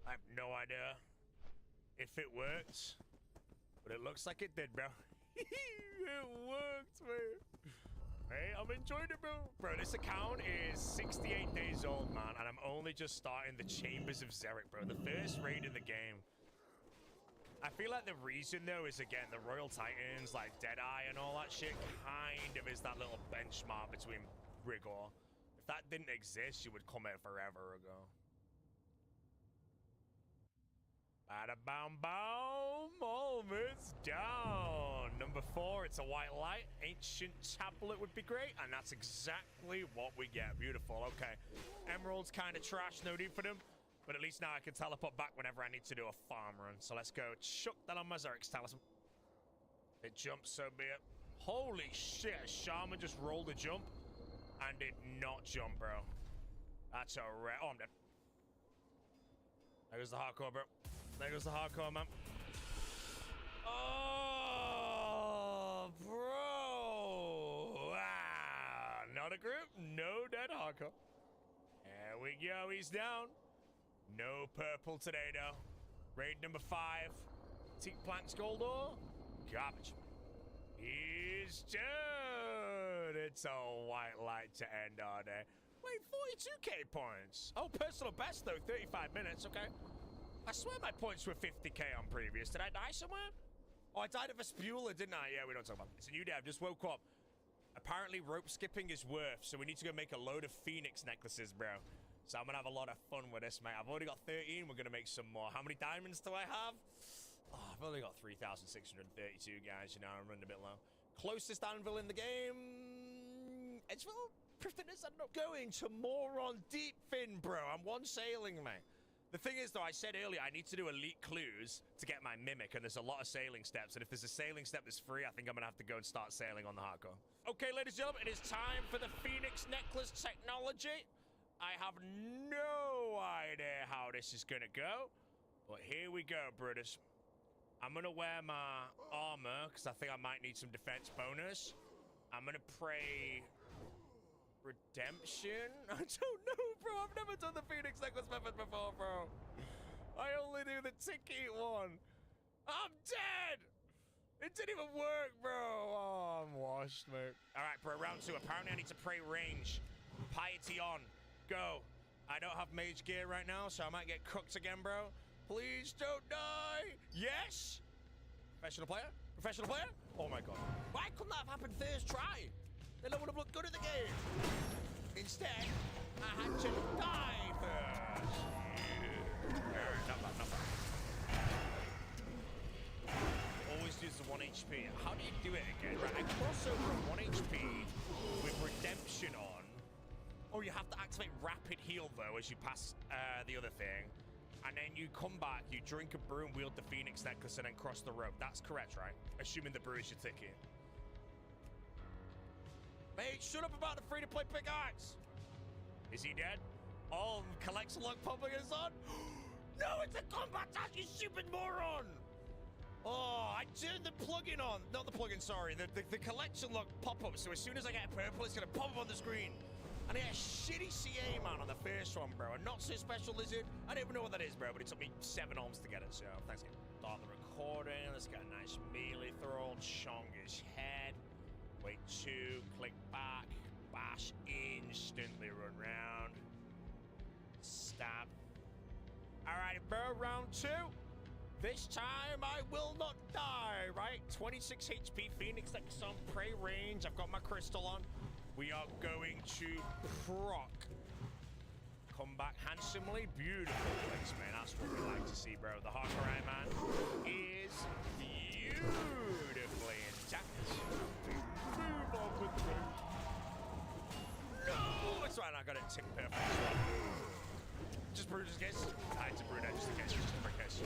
I have no idea if it worked, but it looks like it did, bro. It worked, man. Hey, I'm enjoying it, bro. Bro, this account is 68 days old, man, and I'm only just starting the Chambers of Xeric, bro. The first raid in the game. I feel like the reason, though, is, again, the Royal Titans, like Deadeye and all that shit, kind of is that little benchmark between Rigor. If that didn't exist, you would come out forever ago. Bada boom boom, almost down. Number 4, it's a white light. Ancient tablet would be great, and that's exactly what we get. Beautiful, okay. Emeralds kind of trash, no need for them, but at least now I can teleport back whenever I need to do a farm run. So let's go. Chuck that on my Xeric's talisman. It jumps, so be it. Holy shit, a shaman just rolled a jump and did not jump, bro. That's a rare. Oh, I'm dead. There goes the hardcore, bro. There goes the hardcore, man. Oh! Not a group, no dead hardcore. There we go, he's down. No purple today, though. Raid number 5. Teak Planks Gold Ore. Garbage. He's done. It's a white light to end our day. Wait, 42k points. Oh, personal best, though, 35 minutes, okay. I swear my points were 50k on previous. Did I die somewhere? Oh, I died of a spewler, didn't I? Yeah, we don't talk about it. It's a new day. I've just woke up. Apparently, rope skipping is worth, so we need to go make a load of phoenix necklaces, bro. So I'm gonna have a lot of fun with this, mate. I've already got 13. We're gonna make some more. How many diamonds do I have? Oh, I've only got 3,632, guys. You know, I'm running a bit low. Closest anvil in the game. Edgeville? Priftinus? I don't know. Going to Moron Deep Fin, bro. I'm one sailing, mate. The thing is, though, I said earlier, I need to do elite clues to get my mimic, and there's a lot of sailing steps. And if there's a sailing step that's free, I think I'm gonna have to go and start sailing on the hardcore. Okay, ladies and gentlemen, it is time for the Phoenix Necklace technology. I have no idea how this is gonna go, but here we go, brothers. I'm gonna wear my armor, because I think I might need some defense bonus. I'm gonna pray redemption? I don't know, bro. I've never done the Phoenix Necklace method before, bro. I only do the ticket one. I'm dead! It didn't even work, bro. Oh, I'm washed, mate. All right, bro, round 2. Apparently I need to pray range. Piety on. Go. I don't have mage gear right now, so I might get cooked again, bro. Please don't die. Yes. Professional player? Professional player? Oh, my God. Why couldn't that have happened first try? Then I would have looked good at the game. Instead, I had to die first. Yeah. Not bad, not bad. Always use the 1 HP. How do you do it again? Right, I cross over 1 HP with redemption on. Oh, you have to activate rapid heal, though, as you pass the other thing. And then you come back, you drink a brew and wield the Phoenix Necklace and then cross the rope. That's correct, right? Assuming the brew is your ticket. Mate, shut up about the free-to-play pickaxe. Is he dead? Oh, collection log popping is on? No, it's a combat task, you stupid moron! Oh, I turned the plugin on. Not the plugin, sorry. The collection log pop-up. So as soon as I get a purple, it's going to pop up on the screen. And I had a shitty CA, man, on the first one, bro. A not-so-special lizard. I don't even know what that is, bro, but it took me 7 ohms to get it, so thanks, game. Start the recording. Let's get a nice melee throw. Chong his head. Wait 2. Click back. Bash. Instantly run round. Stab. Alright, bro, round 2. This time I will not die, right? 26 HP, Phoenix Necklace on, prey range. I've got my crystal on. We are going to proc. Come back handsomely. Beautiful place, man. That's what we like to see, bro. The Hakurai man is beautifully intact. Move on with me. No! It's right, I got it tick perfect. Just brew just in case. I had to brew that just in case, just in case.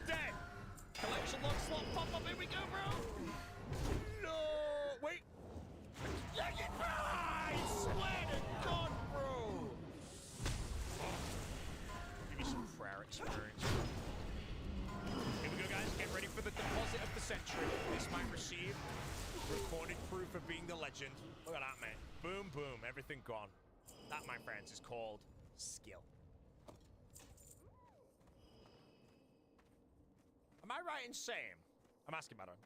Dead! Collection log slot pop up, here we go, bro! No! Wait! I swear to God, bro! Give me some prayer experience. Here we go, guys. Get ready for the deposit of the century. This might receive recorded proof of being the legend. Look at that, man. Boom, boom. Everything gone. That, my friends, is called skill. Am I right in saying, I'm asking about it,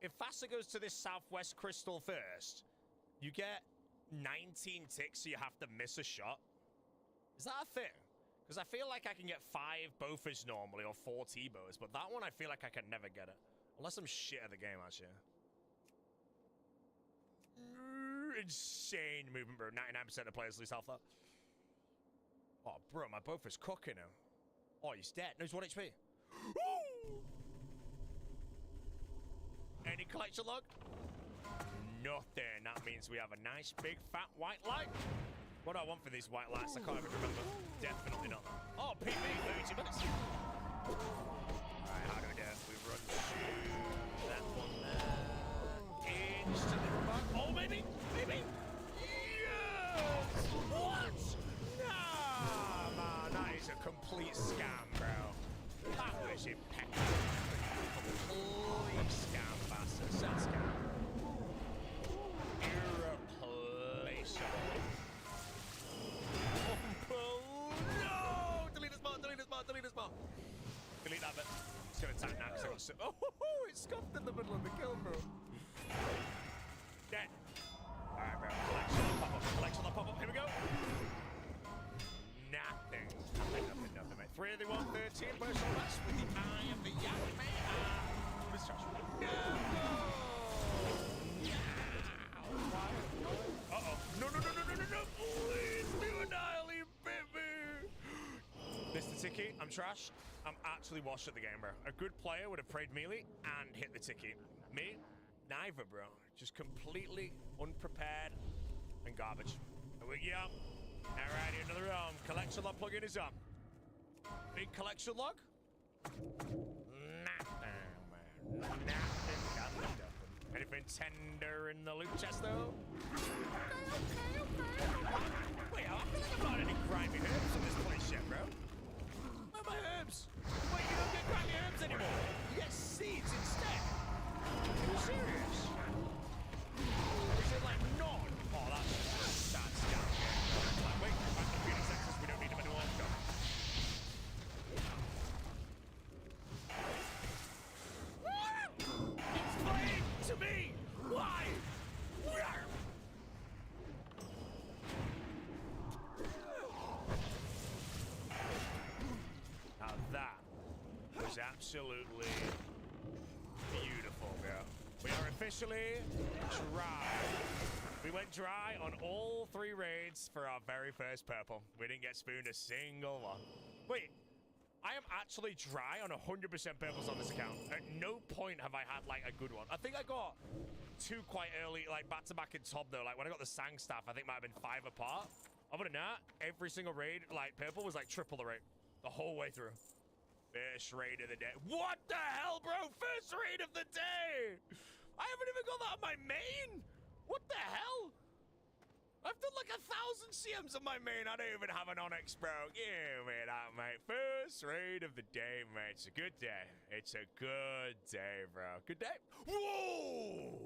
if Fassa goes to this southwest crystal first, you get 19 ticks, so you have to miss a shot? Is that a thing? Because I feel like I can get 5 Bofas normally, or 4 T-Bows, but that one I feel like I can never get it. Unless I'm shit at the game, actually. Insane movement, bro. 99% of players lose health that. Oh, bro, my Bofa's cooking him. Oh, he's dead. No, he's 1 HP. Any collection log? Nothing. That means we have a nice big fat white light. What do I want for these white lights? I can't even remember. Definitely not. Oh, PB, 32 minutes. Alright, how do we do it? We run to that one there. Instantly run back. Oh, maybe? Maybe? Yes! What? Nah, man, that is a complete scam, bro. That was impeccable. Complete scam, bastards. That scam. Irreplaceable. shot. Oh, no! Delete this bot, delete this bot, delete this bot. Delete that bit. Just gonna attack now because I got so. Oh, it's scuffed in the middle of the kill, bro. Dead. Alright, bro. Collection on pop up. Collection on pop up. Here we go. Nothing. Nothing, mate. 3 of the 113 personal match with the eye of the young man. Miss Josh. No! Uh-oh. No. Please do a dial, you baby. Mr. Tiki, I'm trash. I'm actually washed at the game, bro. A good player would have prayed melee and hit the Tiki. Me? Neither, bro. Just completely unprepared and garbage. Here we go. Alrighty, another collection log plugin is up. Big collection log? Nothing. Anything tender in the loot chest, though? Okay. Wait, I feel like I'm not any grimy herbs in this place yet, bro. Where are my herbs? Wait, you don't get grimy herbs anymore. You get seeds instead. Are you serious? Or is it like none? Oh, that's down here. Like, wait, back to computer sectors. We don't need them anymore. Go. Explain to me why. Now that was absolutely beautiful, bro. We are officially dry. We went dry on all 3 raids for our very first purple. We didn't get spooned a single one. Wait, I am actually dry on 100% purples on this account. At no point have I had, like, a good one. I think I got 2 quite early, like, back-to-back in top, though. Like, when I got the Sang staff, I think might have been 5 apart. Other than that, every single raid, like, purple was, like, triple the rate. The whole way through. First raid of the day. What the hell, bro? First raid of the day! I haven't even got that on my main! What the hell? I've done like 1,000 CMs on my main. I don't even have an Onyx, bro. Give me that, mate. First raid of the day, mate. It's a good day. It's a good day, bro. Good day. Whoa!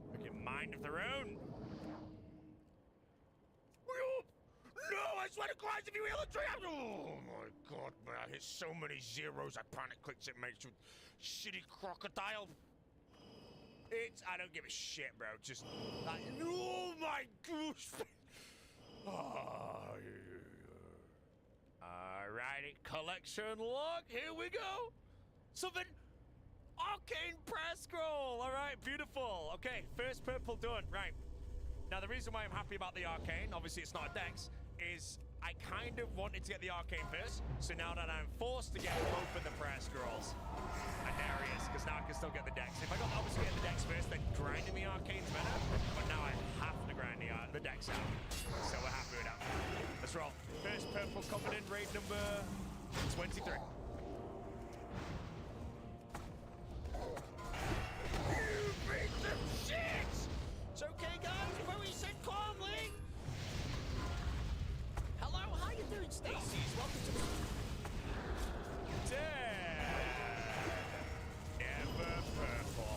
Fucking mind of their own. No, I swear to Christ, if you heal a tree, oh my God, man, I hit so many zeros, I panic clicked it, makes with shitty crocodile. I don't give a shit, bro, just, like, oh my gosh. Oh, yeah. Alrighty, collection log, here we go. Something, arcane press scroll, alright, beautiful. Okay, first purple done, right. Now, the reason why I'm happy about the arcane, obviously it's not a dex, is I kind of wanted to get the arcane first, so now that I'm forced to get both of the prayer scrolls, and there he is, because now I can still get the dex. If I got obviously get the dex first, then grinding the arcane's better, but now I have to grind the dex out, so we're happy with that. Let's roll. First purple coming in, raid number 23. You piece of shit! It's okay, guys, Bowie said calmly. Hello, how you doing, Stacy's? Welcome to the... Never purple.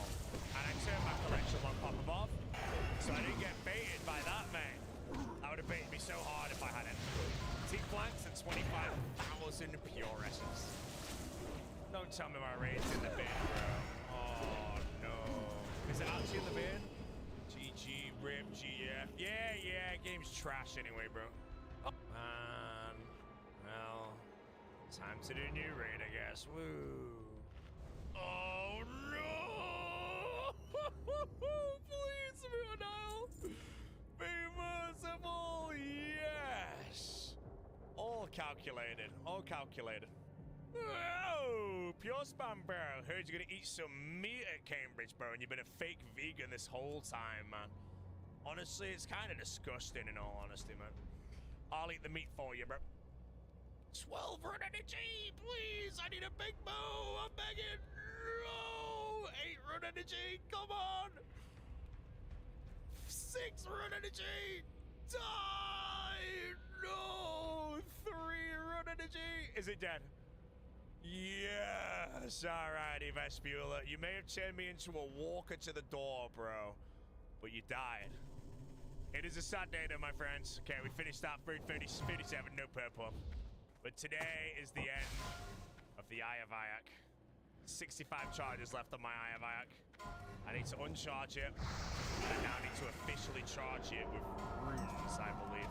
And I turned my collection on pop them off, so I didn't get baited by that, man. That would have baited me so hard if I hadn't. T-flanks and 25,000 pure essence. Don't tell me my raid's in the bin, bro. Oh, no. Is it actually in the bin? GG, RIP, GF. Yeah, game's trash anyway, bro. Oh, man. Well, time to do a new raid, I guess. Woo. Oh, no! Please, Dial. Be merciful, yes! All calculated, all calculated. Oh, pure spam, bro. Heard you're gonna eat some meat at Cambridge, bro, and you've been a fake vegan this whole time, man. Honestly, it's kind of disgusting, in all honesty, man. I'll eat the meat for you, bro. 12 run energy, please. I need a big bow. I'm begging. No. 8 run energy. Come on. 6 run energy. Die. No. 3 run energy. Is it dead? Yes! Alrighty, Vespula. You may have turned me into a walker to the door, bro. But you died. It is a sad day, though, my friends. Okay, we finished that for 37, no purple. But today is the end of the Eye of Ayak. 65 charges left on my Eye of Ayak. I need to uncharge it. And I now need to officially charge it with runes, I believe.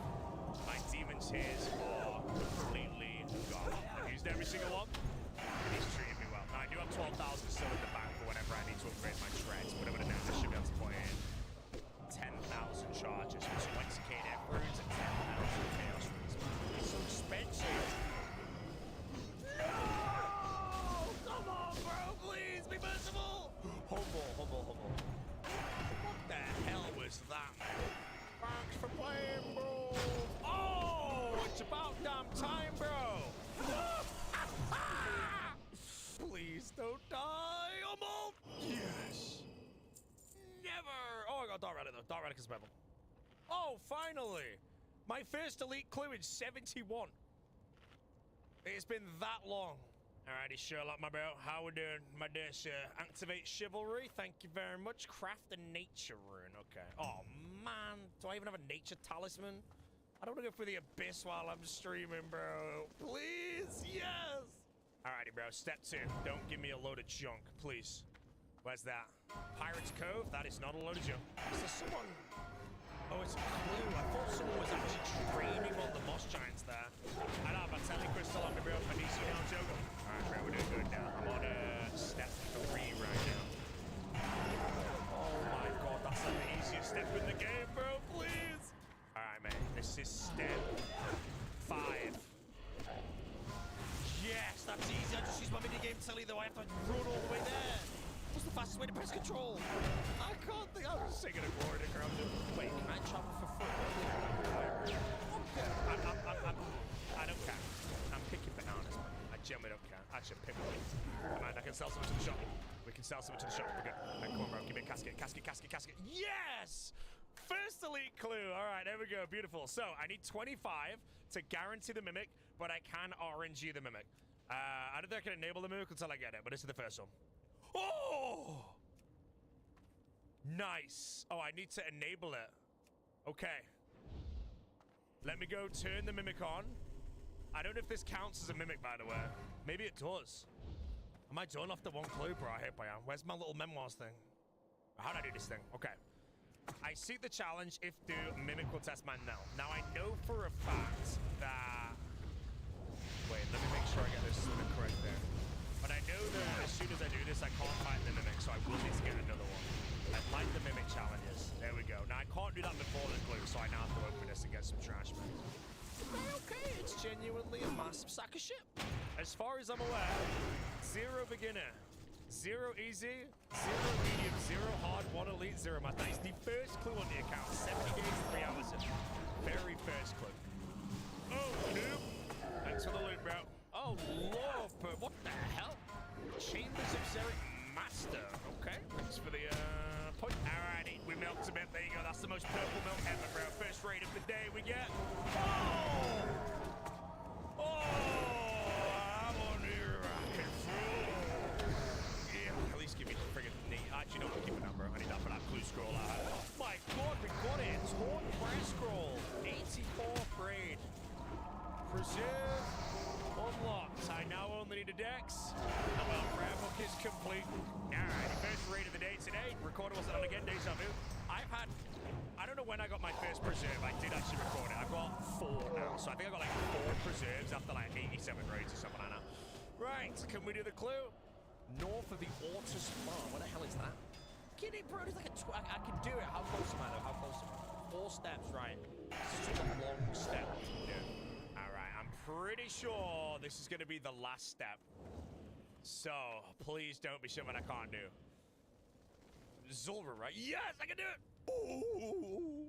My demon tears are completely gone. I've used every single one. And he's treating me well. Now, I do have 12,000 still in the bank for whenever I need to upgrade my shreds. But I'm going to now should be able to put in 10,000 charges for 20k death runes and 10,000 chaos runes. It's so expensive. No! Come on, bro, please be merciful. Humble. What the hell was that, man? Thanks for playing, bro. Oh, it's about damn time, bro. Please don't die, Humble. Yes. Never. Oh, I got Dark Relic though. Dark Relic is better. Oh, finally. My first elite clue in 71. It's been that long. Alrighty, Sherlock, my bro. How we doing? My dear sir. Activate chivalry. Thank you very much. Craft a nature rune. Okay. Oh, man. Do I even have a nature talisman? I don't want to go for the abyss while I'm streaming, bro. Please. Yes. Alrighty, bro. Step 2. Don't give me a load of junk, please. Where's that? Pirate's Cove? That is not a load of junk. Is there someone... Oh, it's a clue. I thought someone was actually training on the moss giants there. I don't have a telecrystal on me, bro. I need you now, Jogo. Alright, bro, we're doing good now. I'm on step 3 right now. Oh my god, that's like the easiest step in the game, bro. Please. Alright, mate. This is step 5. Yes, that's easy. I just used my minigame telly, though. I have to run all the way there. What's the fastest way to press control? I can't think. I was singing a Gordon around. Wait, can I travel for free? I don't care. I'm picking bananas, man. I genuinely don't care. I should pick one. Come on, I can sell something to the shop. We can sell something to the shop. We're good. Right, come on, bro. Give me a casket. Yes! First elite clue. All right, there we go. Beautiful. So I need 25 to guarantee the mimic, but I can RNG the mimic. I don't think I can enable the mimic until I get it, but this is the first one. Oh! Nice. Oh, I need to enable it. Okay. Let me go turn the mimic on. I don't know if this counts as a mimic, by the way. Maybe it does. Am I done off the one clue, bro? I hope I am. Where's my little memoirs thing? How do I do this thing? Okay. I seek the challenge if the mimic will test my no. Now, I know for a fact that... Wait, let me make sure I get this correct there. But I know that as soon as I do this, I can't fight the mimic, so I will need to get another one. I like the mimic challenges. There we go. Now, I can't do that before the glue, so I now have to open this and get some trash, man. Okay, it's genuinely a massive sack of shit. As far as I'm aware, 0 beginner, 0 easy, 0 medium, 0 hard, 1 elite, 0 math. That is the first clue on the account. 70 days, 3 hours in. Very first clue. Oh, noob. Thanks for the loot, bro. Oh, Lord, but what the hell? Chambers of Zeric Master. Okay, thanks for the point. Alrighty, we milked a bit. There you go. That's the most purple milk ever, bro. First raid of the day we get. Oh! Oh! I'm on here rocking through. Yeah, at least give me the friggin' neat. Actually, no, keep it down, bro. I need that for that clue scroll. Oh my god, we got it. Torn press scroll. 84th raid. Preserve. Unlocked. I now only need a dex. And my rare book is complete. Alright, first raid of the day today. Recorder wasn't on again, deja vu. I don't know when I got my first preserve. I did actually record it. I've got 4 now. So I think I got like 4 preserves after like 87 raids or something like that. Right, can we do the clue? North of the Ortus Farm. What the hell is that? Get it, bro. It's like I can do it. How close am I though? How close am I? 4 steps, right? This is a long step. Yeah. Alright, I'm pretty sure this is going to be the last step. So, please don't be something I can't do. Zulra, right? Yes, I can do it! Ooh!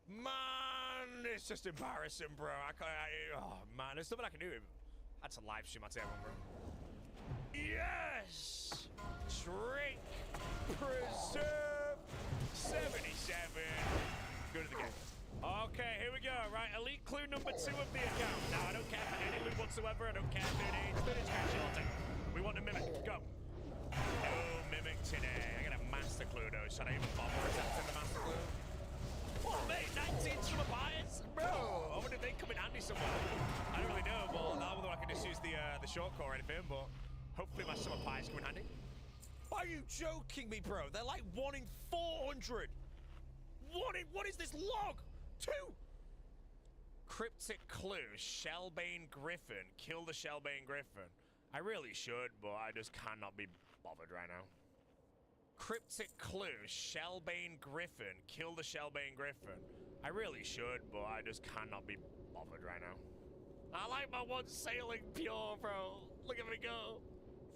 Man, it's just embarrassing, bro. Oh, man, there's something I can do. That's a live stream, I'll tell everyone, bro. Yes! Drink! Preserve! 77. Go to the game. Okay, here we go. Right, elite clue number 2 of the account. Now, I don't care for any loot whatsoever. I don't care if it is 30 scratch. We want a mimic. Go. No mimic today. I got a master clue though. Should I even bother attempting the master clue? Oh, mate, 19 summer pies? Bro, I wonder if they come in handy somewhere. I don't really know, but although I can just use the short core or anything, but hopefully my summer pies come in handy. Are you joking me, bro? They're like 1 in 400. What is this log? 2. Cryptic clue, Shellbane Griffin. Kill the Shellbane Griffin. I really should, but I just cannot be bothered right now. Cryptic clue, Shellbane Griffin. Kill the Shellbane Griffin. I really should, but I just cannot be bothered right now. I like my one sailing pure, bro. Look at me go.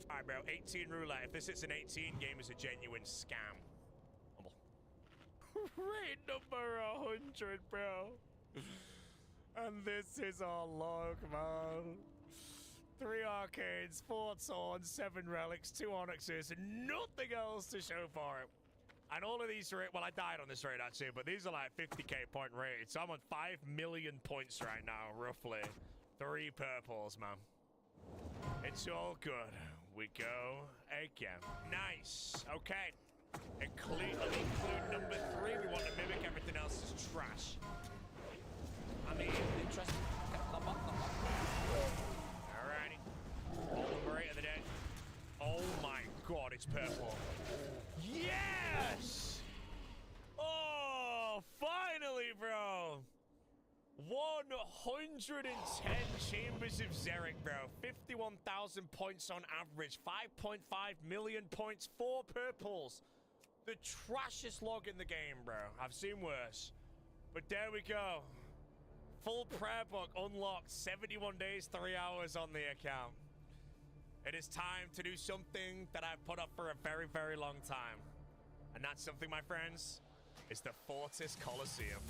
Alright, bro, 18 roulette. If this hits an 18, game is a genuine scam. Humble. Rate number 100, bro. And this is our log, man. 3 arcades, 4 swords, 7 relics, 2 onyxes, and nothing else to show for it. And all of these are, well, I died on this raid actually, but these are like 50k point raids. So I'm on 5 million points right now, roughly. 3 purples, man. It's all good. We go again. Nice. Okay. Include number 3. We want to mimic. Everything else is trash. I mean, interesting. Alrighty. Number 8 of the day. Oh my god, it's purple. Yes! Oh, finally, bro. 110 Chambers of Xeric, bro. 51,000 points on average. 5.5 million points, 4 purples. The trashiest log in the game, bro. I've seen worse. But there we go. Full prayer book unlocked. 71 days, 3 hours on the account. It is time to do something that I've put up for a very, very long time. And that something, my friends, is the Fortis Colosseum.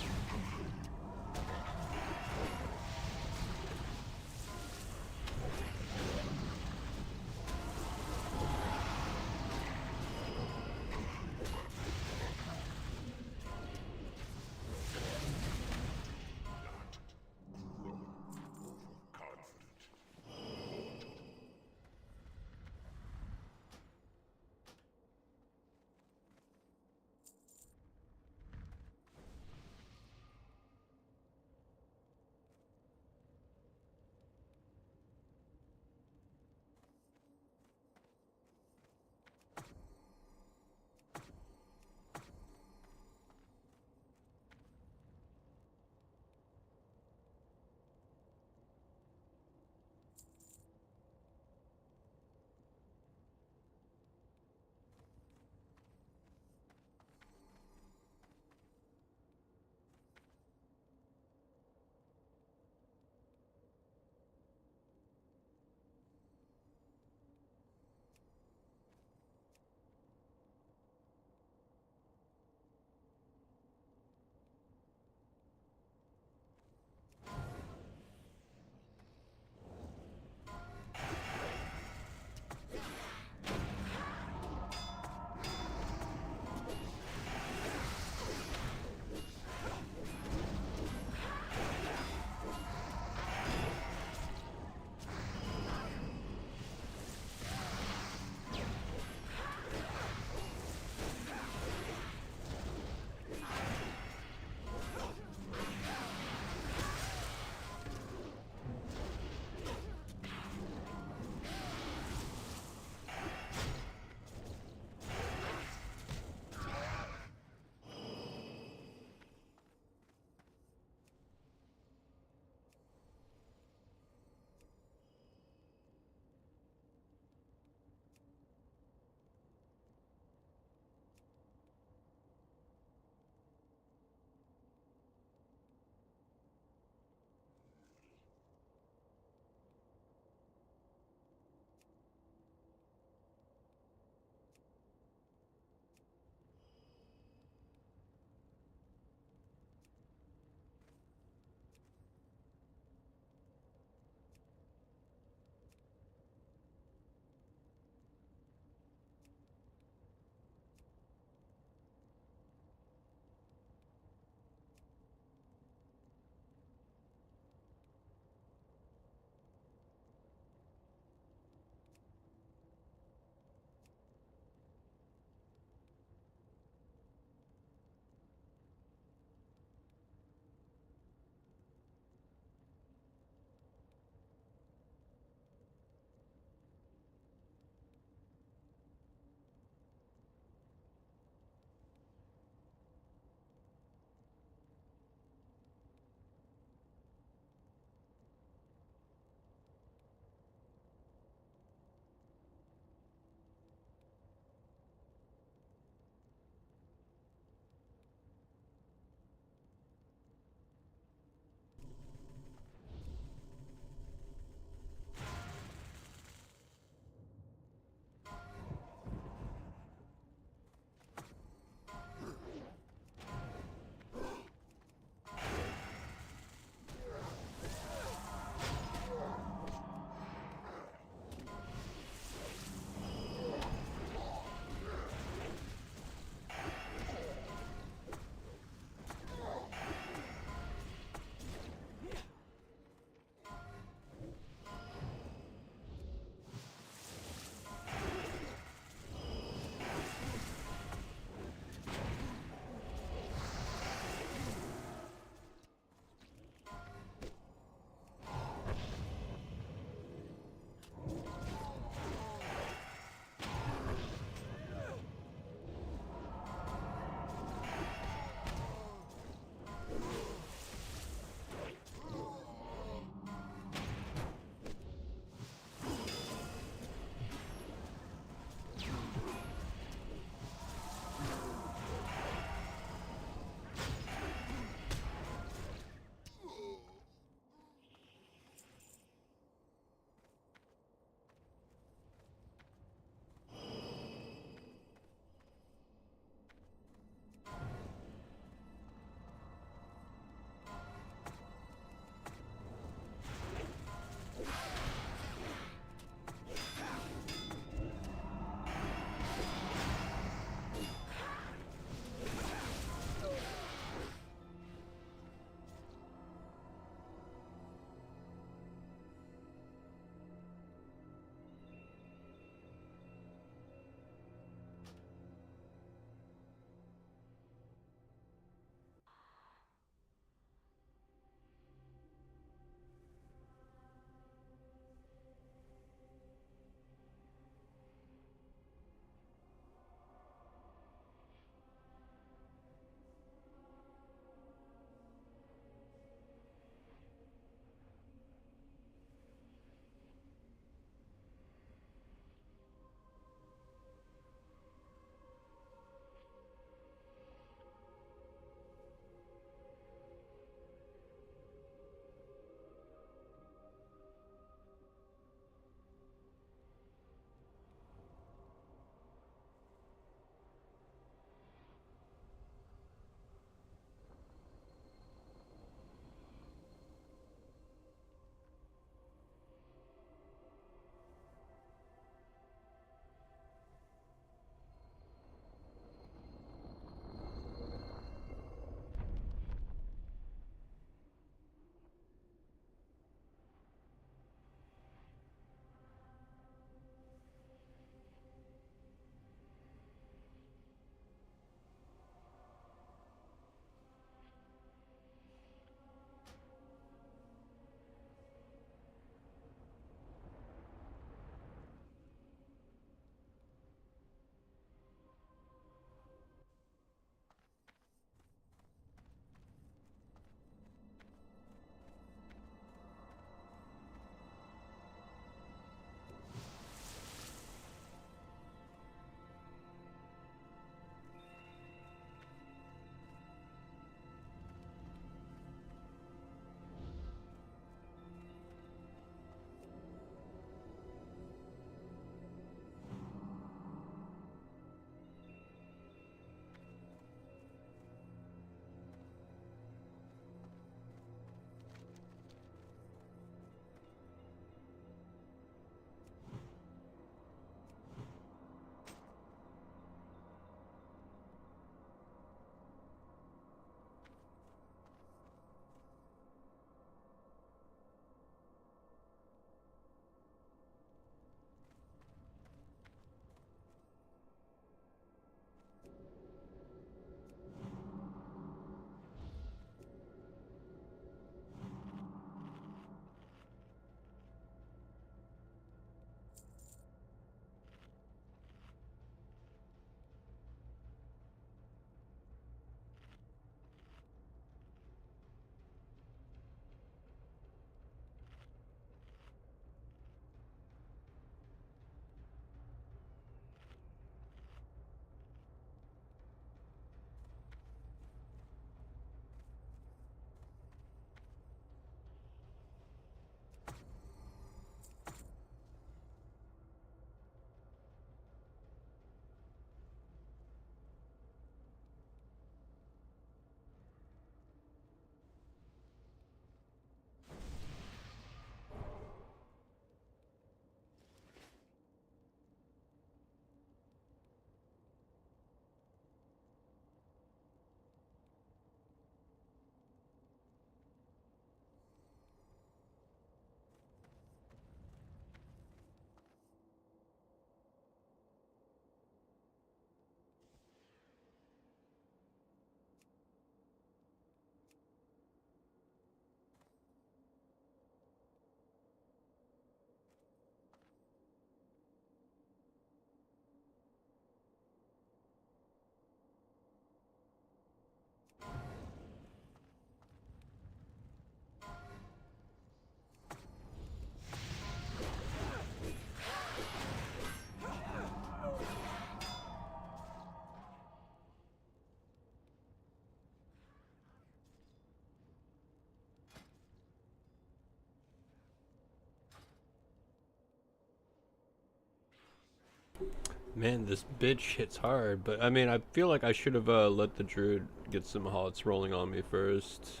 Man, this bitch hits hard, but I mean, I feel like I should have let the druid get some hearts rolling on me first.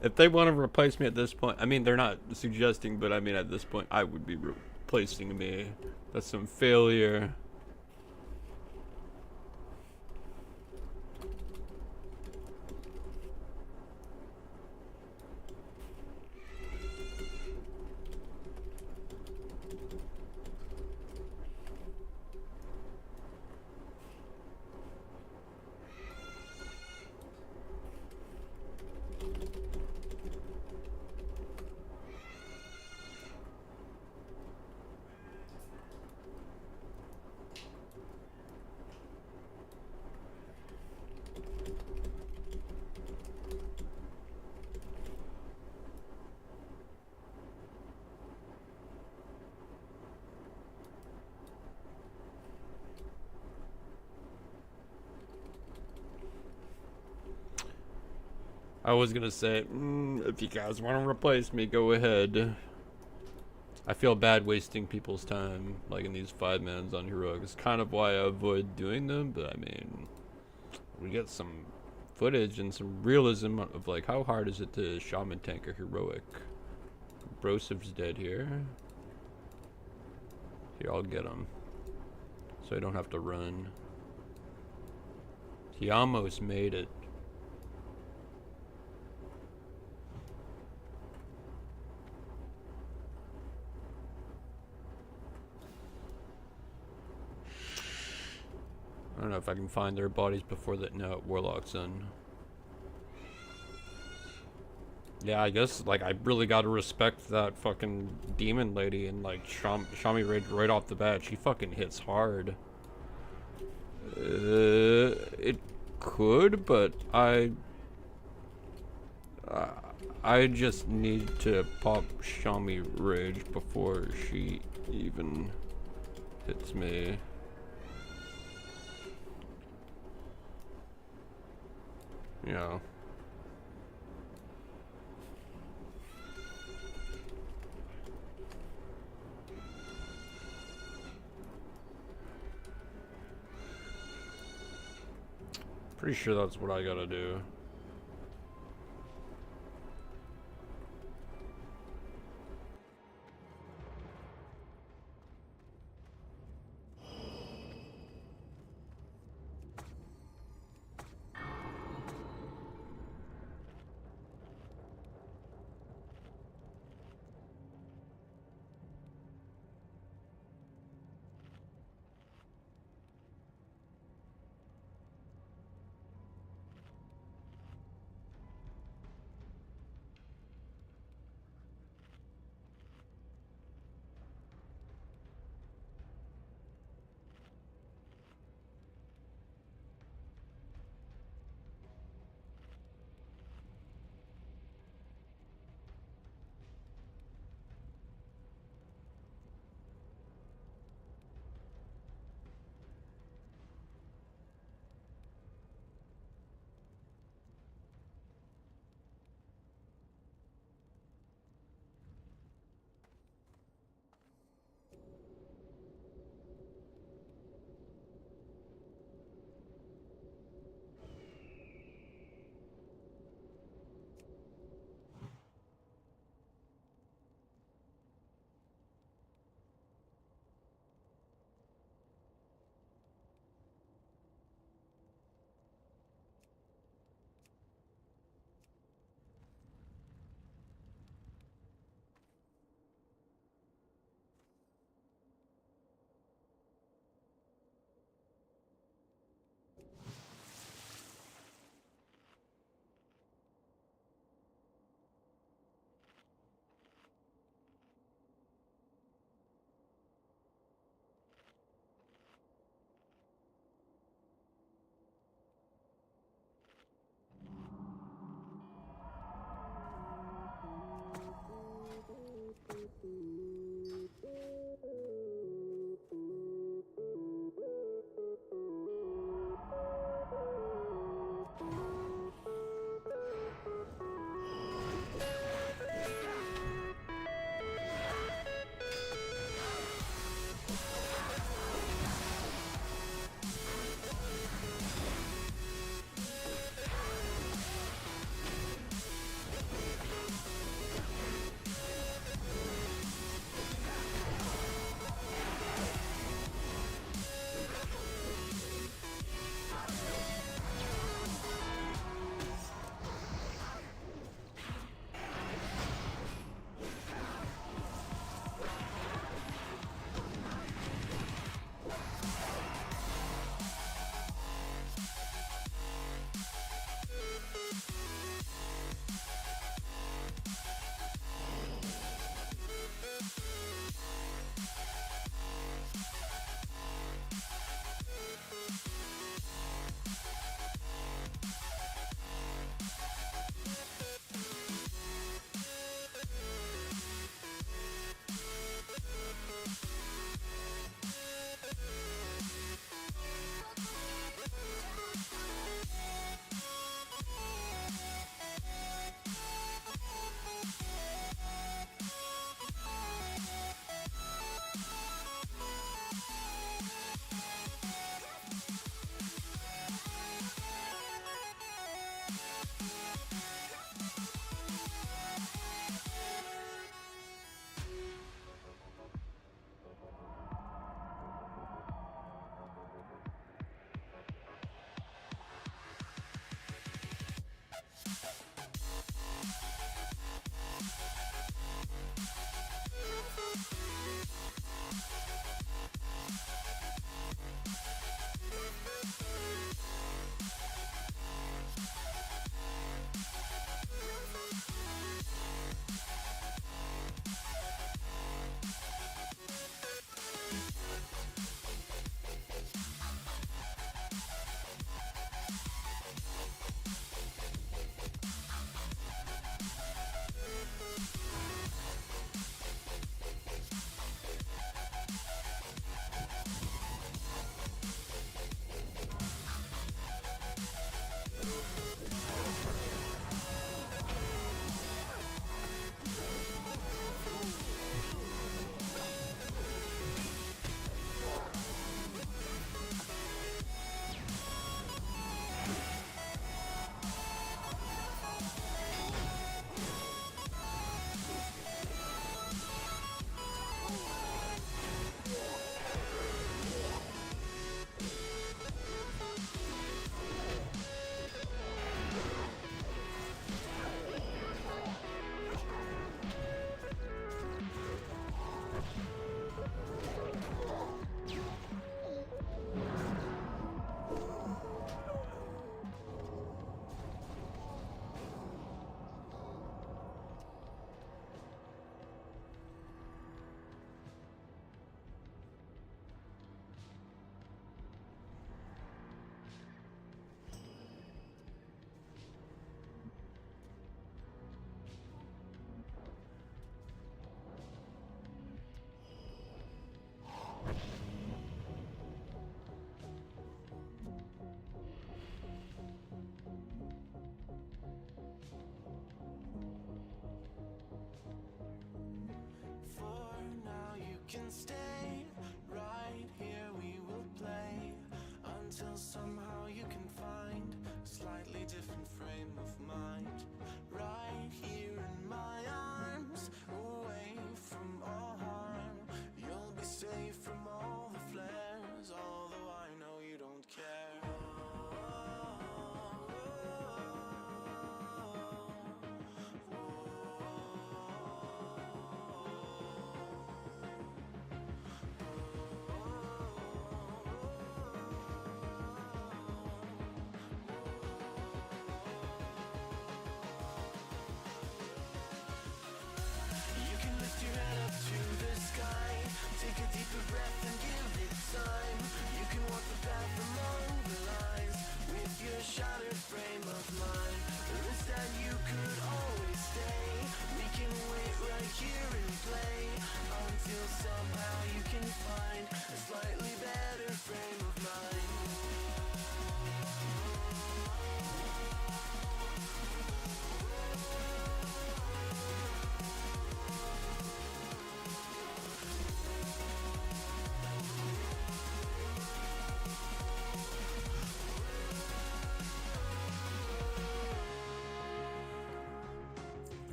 If they want to replace me at this point, I mean, they're not suggesting, but I mean, at this point, I would be replacing me. That's some failure. I was gonna say, if you guys want to replace me, go ahead. I feel bad wasting people's time, like in these 5 minutes on heroic. It's kind of why I avoid doing them, but I mean, we get some footage and some realism of like how hard is it to shaman tank a heroic. Brosiv's dead here. Here, I'll get him, so I don't have to run. He almost made it. I don't know if I can find their bodies before that. No, Warlock's in. Yeah, I guess, like, I really gotta respect that fucking demon lady and, like, Shami Rage right off the bat. She fucking hits hard. It could, but I just need to pop Shami Rage before she even hits me. Yeah. Pretty sure that's what I gotta do.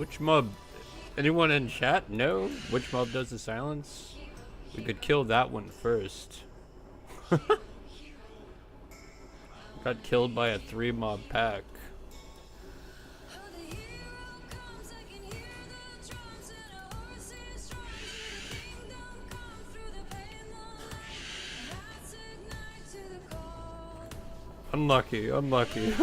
Which mob? Anyone in chat know which mob does the silence? We could kill that one first. Got killed by a 3-mob pack. Unlucky, unlucky.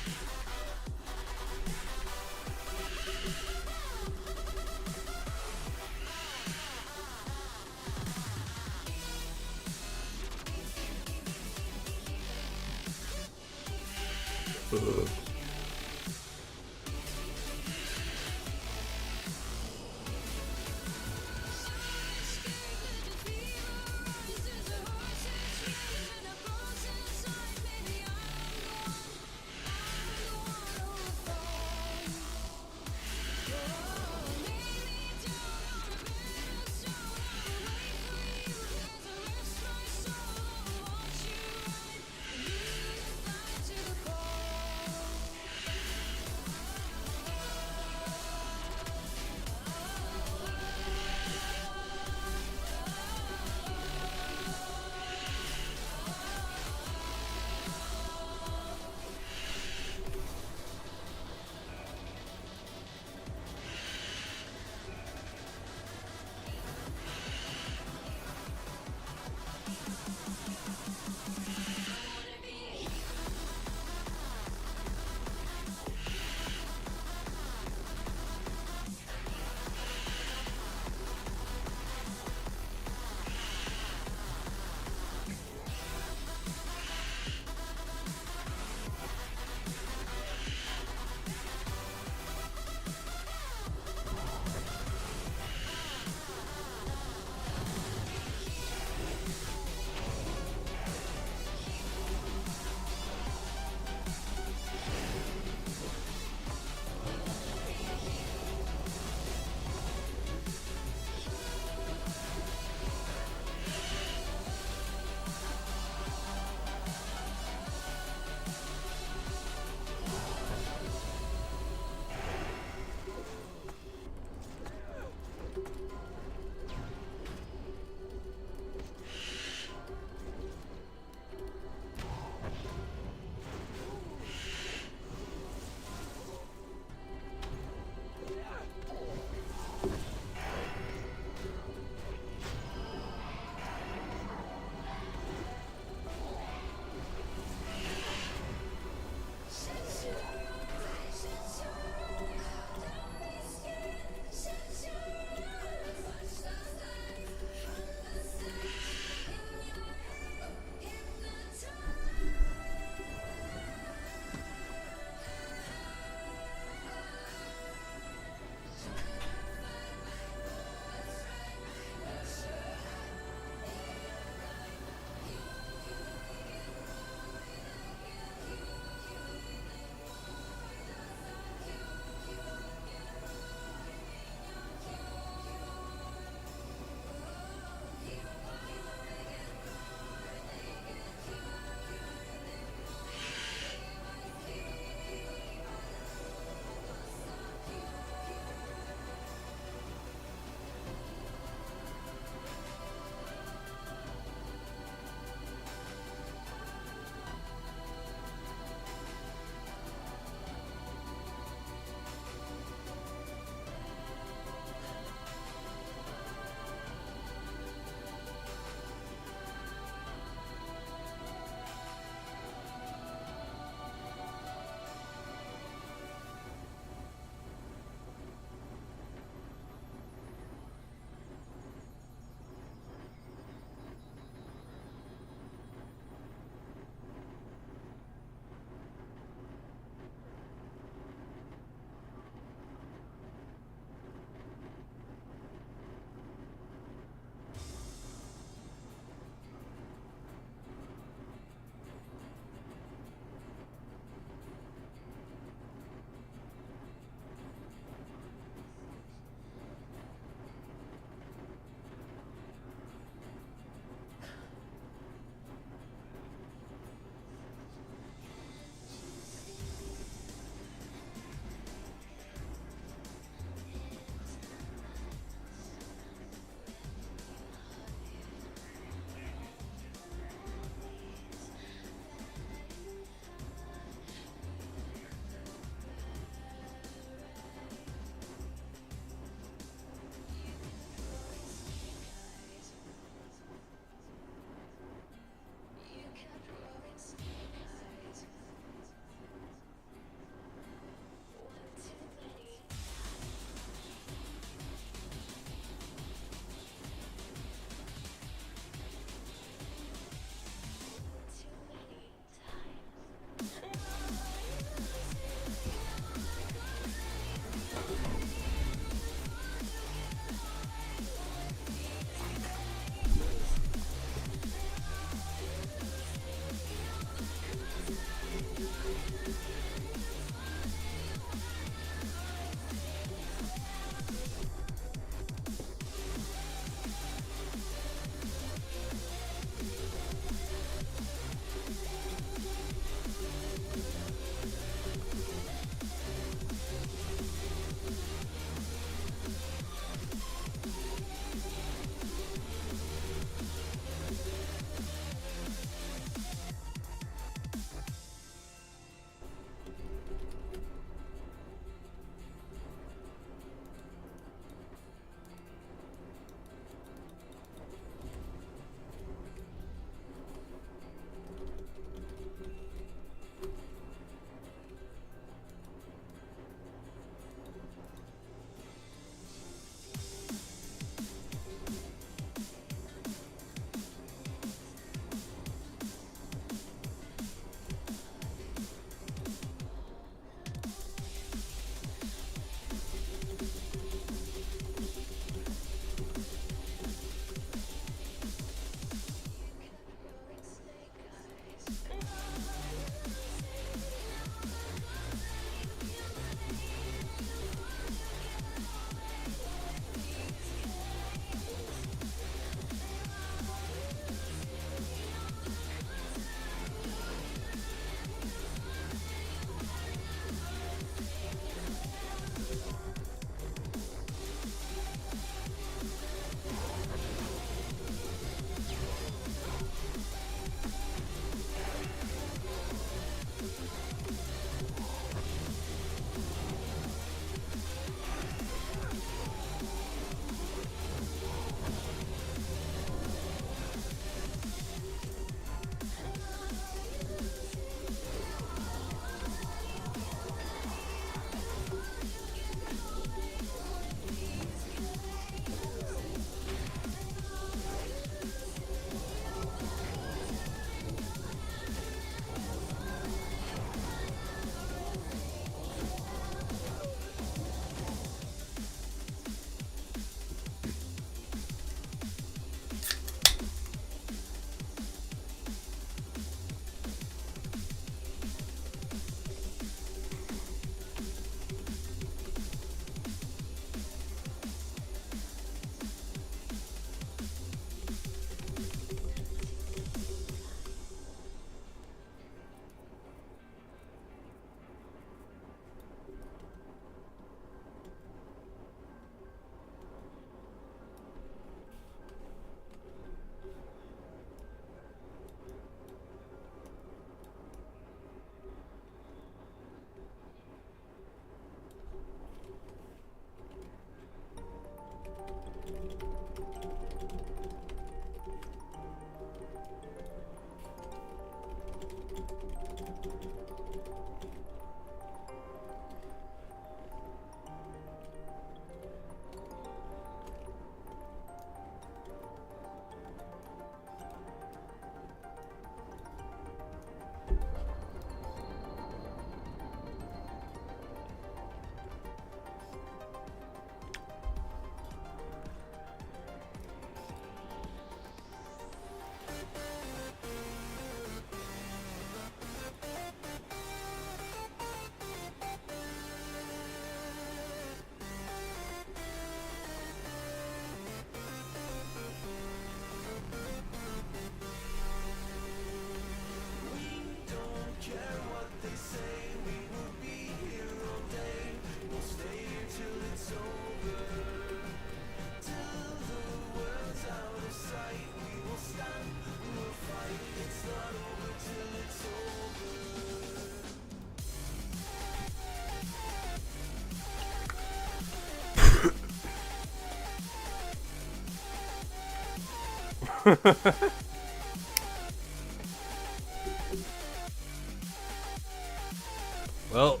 Well,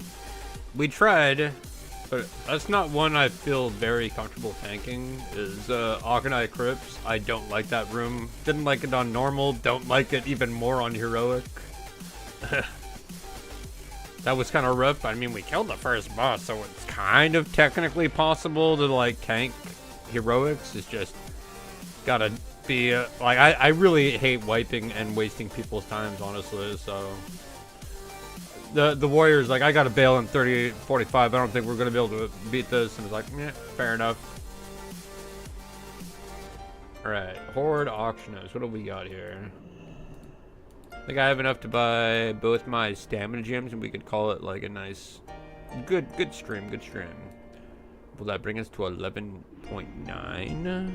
we tried, but that's not one I feel very comfortable tanking, is Ocarina Crypts. I don't like that room. Didn't like it on normal, don't like it even more on heroic. That was kind of rough. I mean, we killed the first boss, so it's kind of technically possible to, like, tank heroics. It's just gotta be, like, I really hate wiping and wasting people's times, honestly, so... The Warriors, like, I gotta bail in 38-45. I don't think we're gonna be able to beat this. And it's like, yeah, fair enough. Alright, Horde Auctioners. What do we got here? I think I have enough to buy both my stamina gems, and we could call it like a nice, good stream, Will that bring us to 11.9?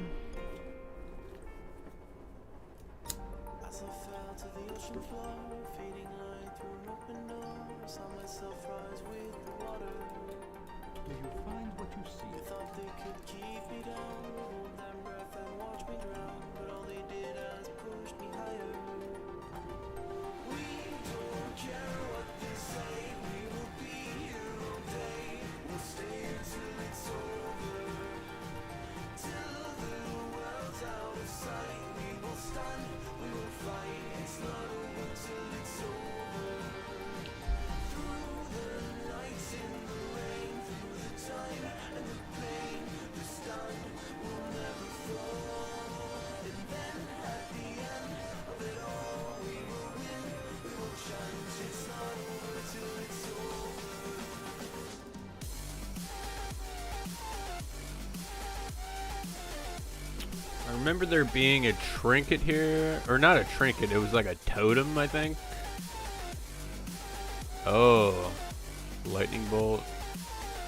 I remember there being a trinket here, or not a trinket, it was like a totem, I think. Oh, lightning bolt.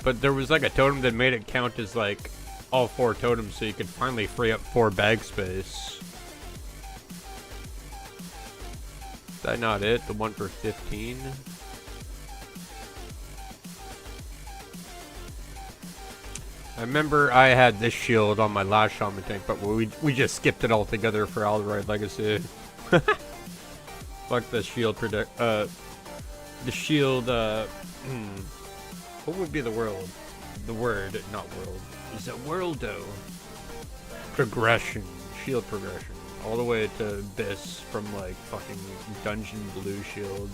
But there was like a totem that made it count as like all 4 totems, so you could finally free up 4 bag space. Is that not it? The one for 15? I remember I had this shield on my last shaman tank, but we just skipped it altogether for Alderite Legacy. Fuck the shield the shield, what would be the world? The word, not world. Is it worldo? Progression. Shield progression. All the way to Abyss from like fucking Dungeon Blue Shield.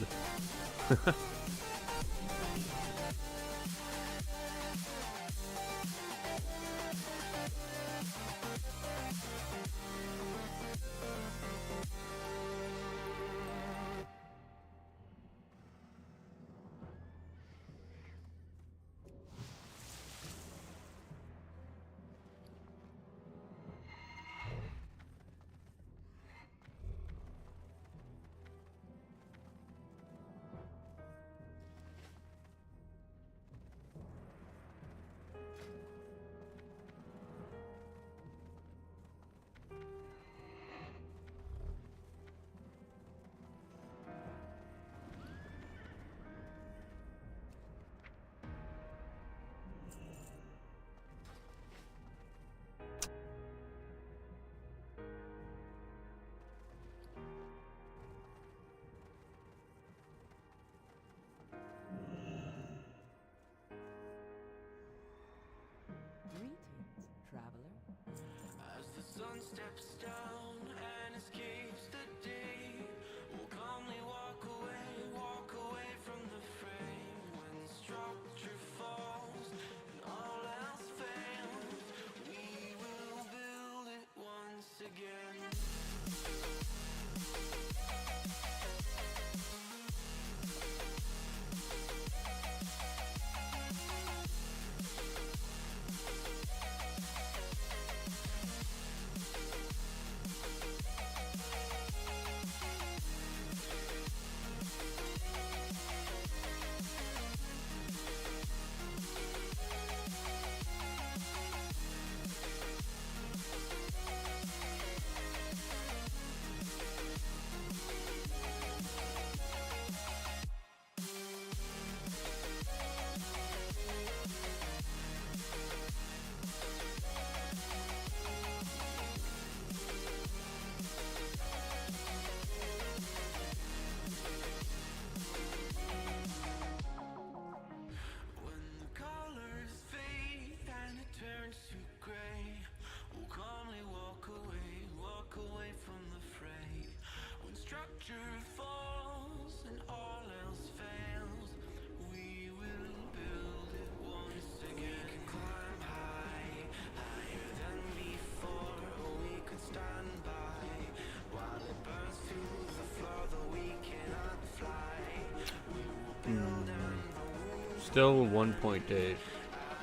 still 1.8.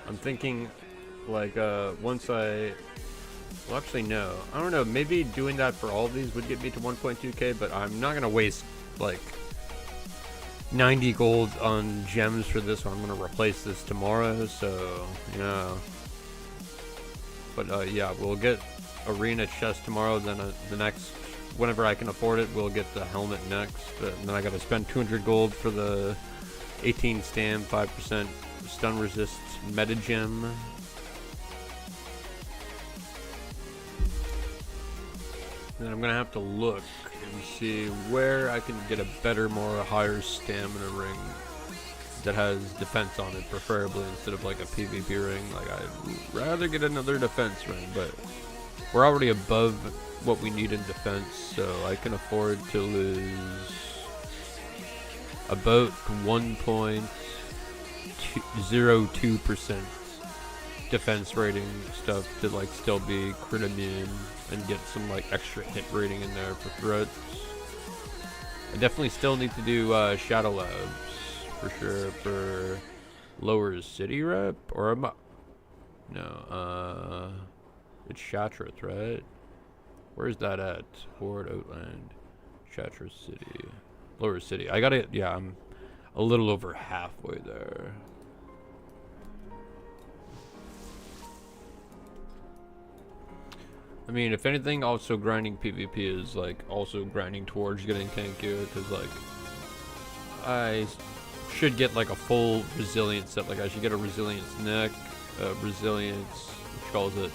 I'm thinking, like, once I... Well, actually, no. I don't know. Maybe doing that for all of these would get me to 1.2k, but I'm not going to waste, like, 90 gold on gems for this one. I'm going to replace this tomorrow, so, yeah. But, yeah, we'll get arena chest tomorrow, then the next, whenever I can afford it, we'll get the helmet next. And then I got to spend 200 gold for the 18 stam, 5% stun resist meta gem. And I'm gonna have to look and see where I can get a better, more higher stamina ring that has defense on it, preferably instead of like a PvP ring. Like, I'd rather get another defense ring, but we're already above what we need in defense, so I can afford to lose about 1.02% defense rating stuff to like still be crit immune and get some like extra hit rating in there for threats. I definitely still need to do Shadow Labs for sure for lower city rep, or am I? No, it's Shatrath, right? Where's that at? Horde Outland, Shatrath City, lower city. I got it. Yeah, I'm a little over halfway there. I mean, if anything, also grinding PvP is like also grinding towards getting tankier, because like I should get like a full resilience set. Like I should get a resilience neck, resilience, which calls it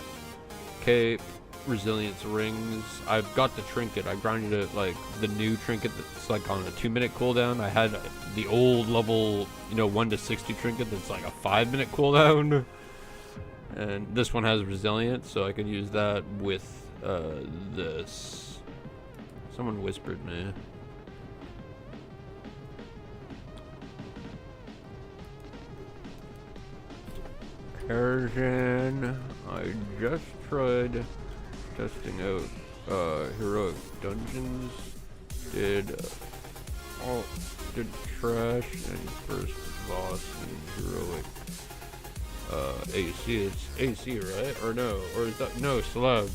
cape, resilience rings. I've got the trinket. I grinded it like the new trinket that's like on a 2-minute cooldown. I had the old level, you know, 1 to 60 trinket that's like a 5-minute cooldown. And this one has resilience, so I could use that with this. Someone whispered me. Persian. I just tried testing out heroic dungeons. Did trash and first boss and heroic. AC, it's AC, right? Or no? Or is that, no, slabs.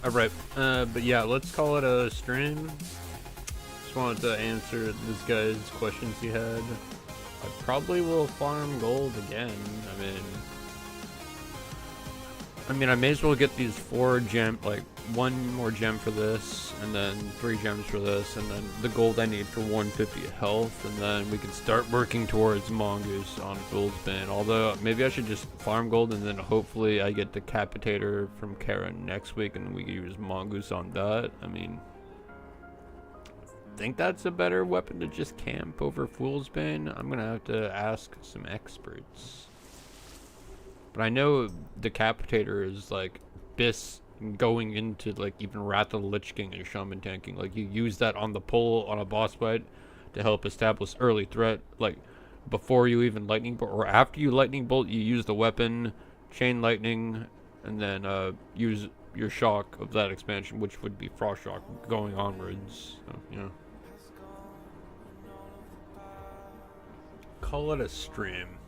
Alright, but yeah, let's call it a stream. Just wanted to answer this guy's questions he had. I probably will farm gold again. I mean, I may as well get these 4 gem, like 1 more gem for this, and then 3 gems for this, and then the gold I need for 150 health, and then we can start working towards Mongoose on Fool's Bane. Although, maybe I should just farm gold, and then hopefully I get Decapitator from Kara next week, and we can use Mongoose on that. I mean, I think that's a better weapon to just camp over Fool's Bane. I'm gonna have to ask some experts. But I know Decapitator is like BIS going into like even Wrath of the Lich King and Shaman tanking. Like you use that on the pull on a boss fight to help establish early threat. Like before you even lightning bolt, or after you lightning bolt, you use the weapon, chain lightning, and then use your shock of that expansion, which would be frost shock going onwards. So, yeah. Call it a stream.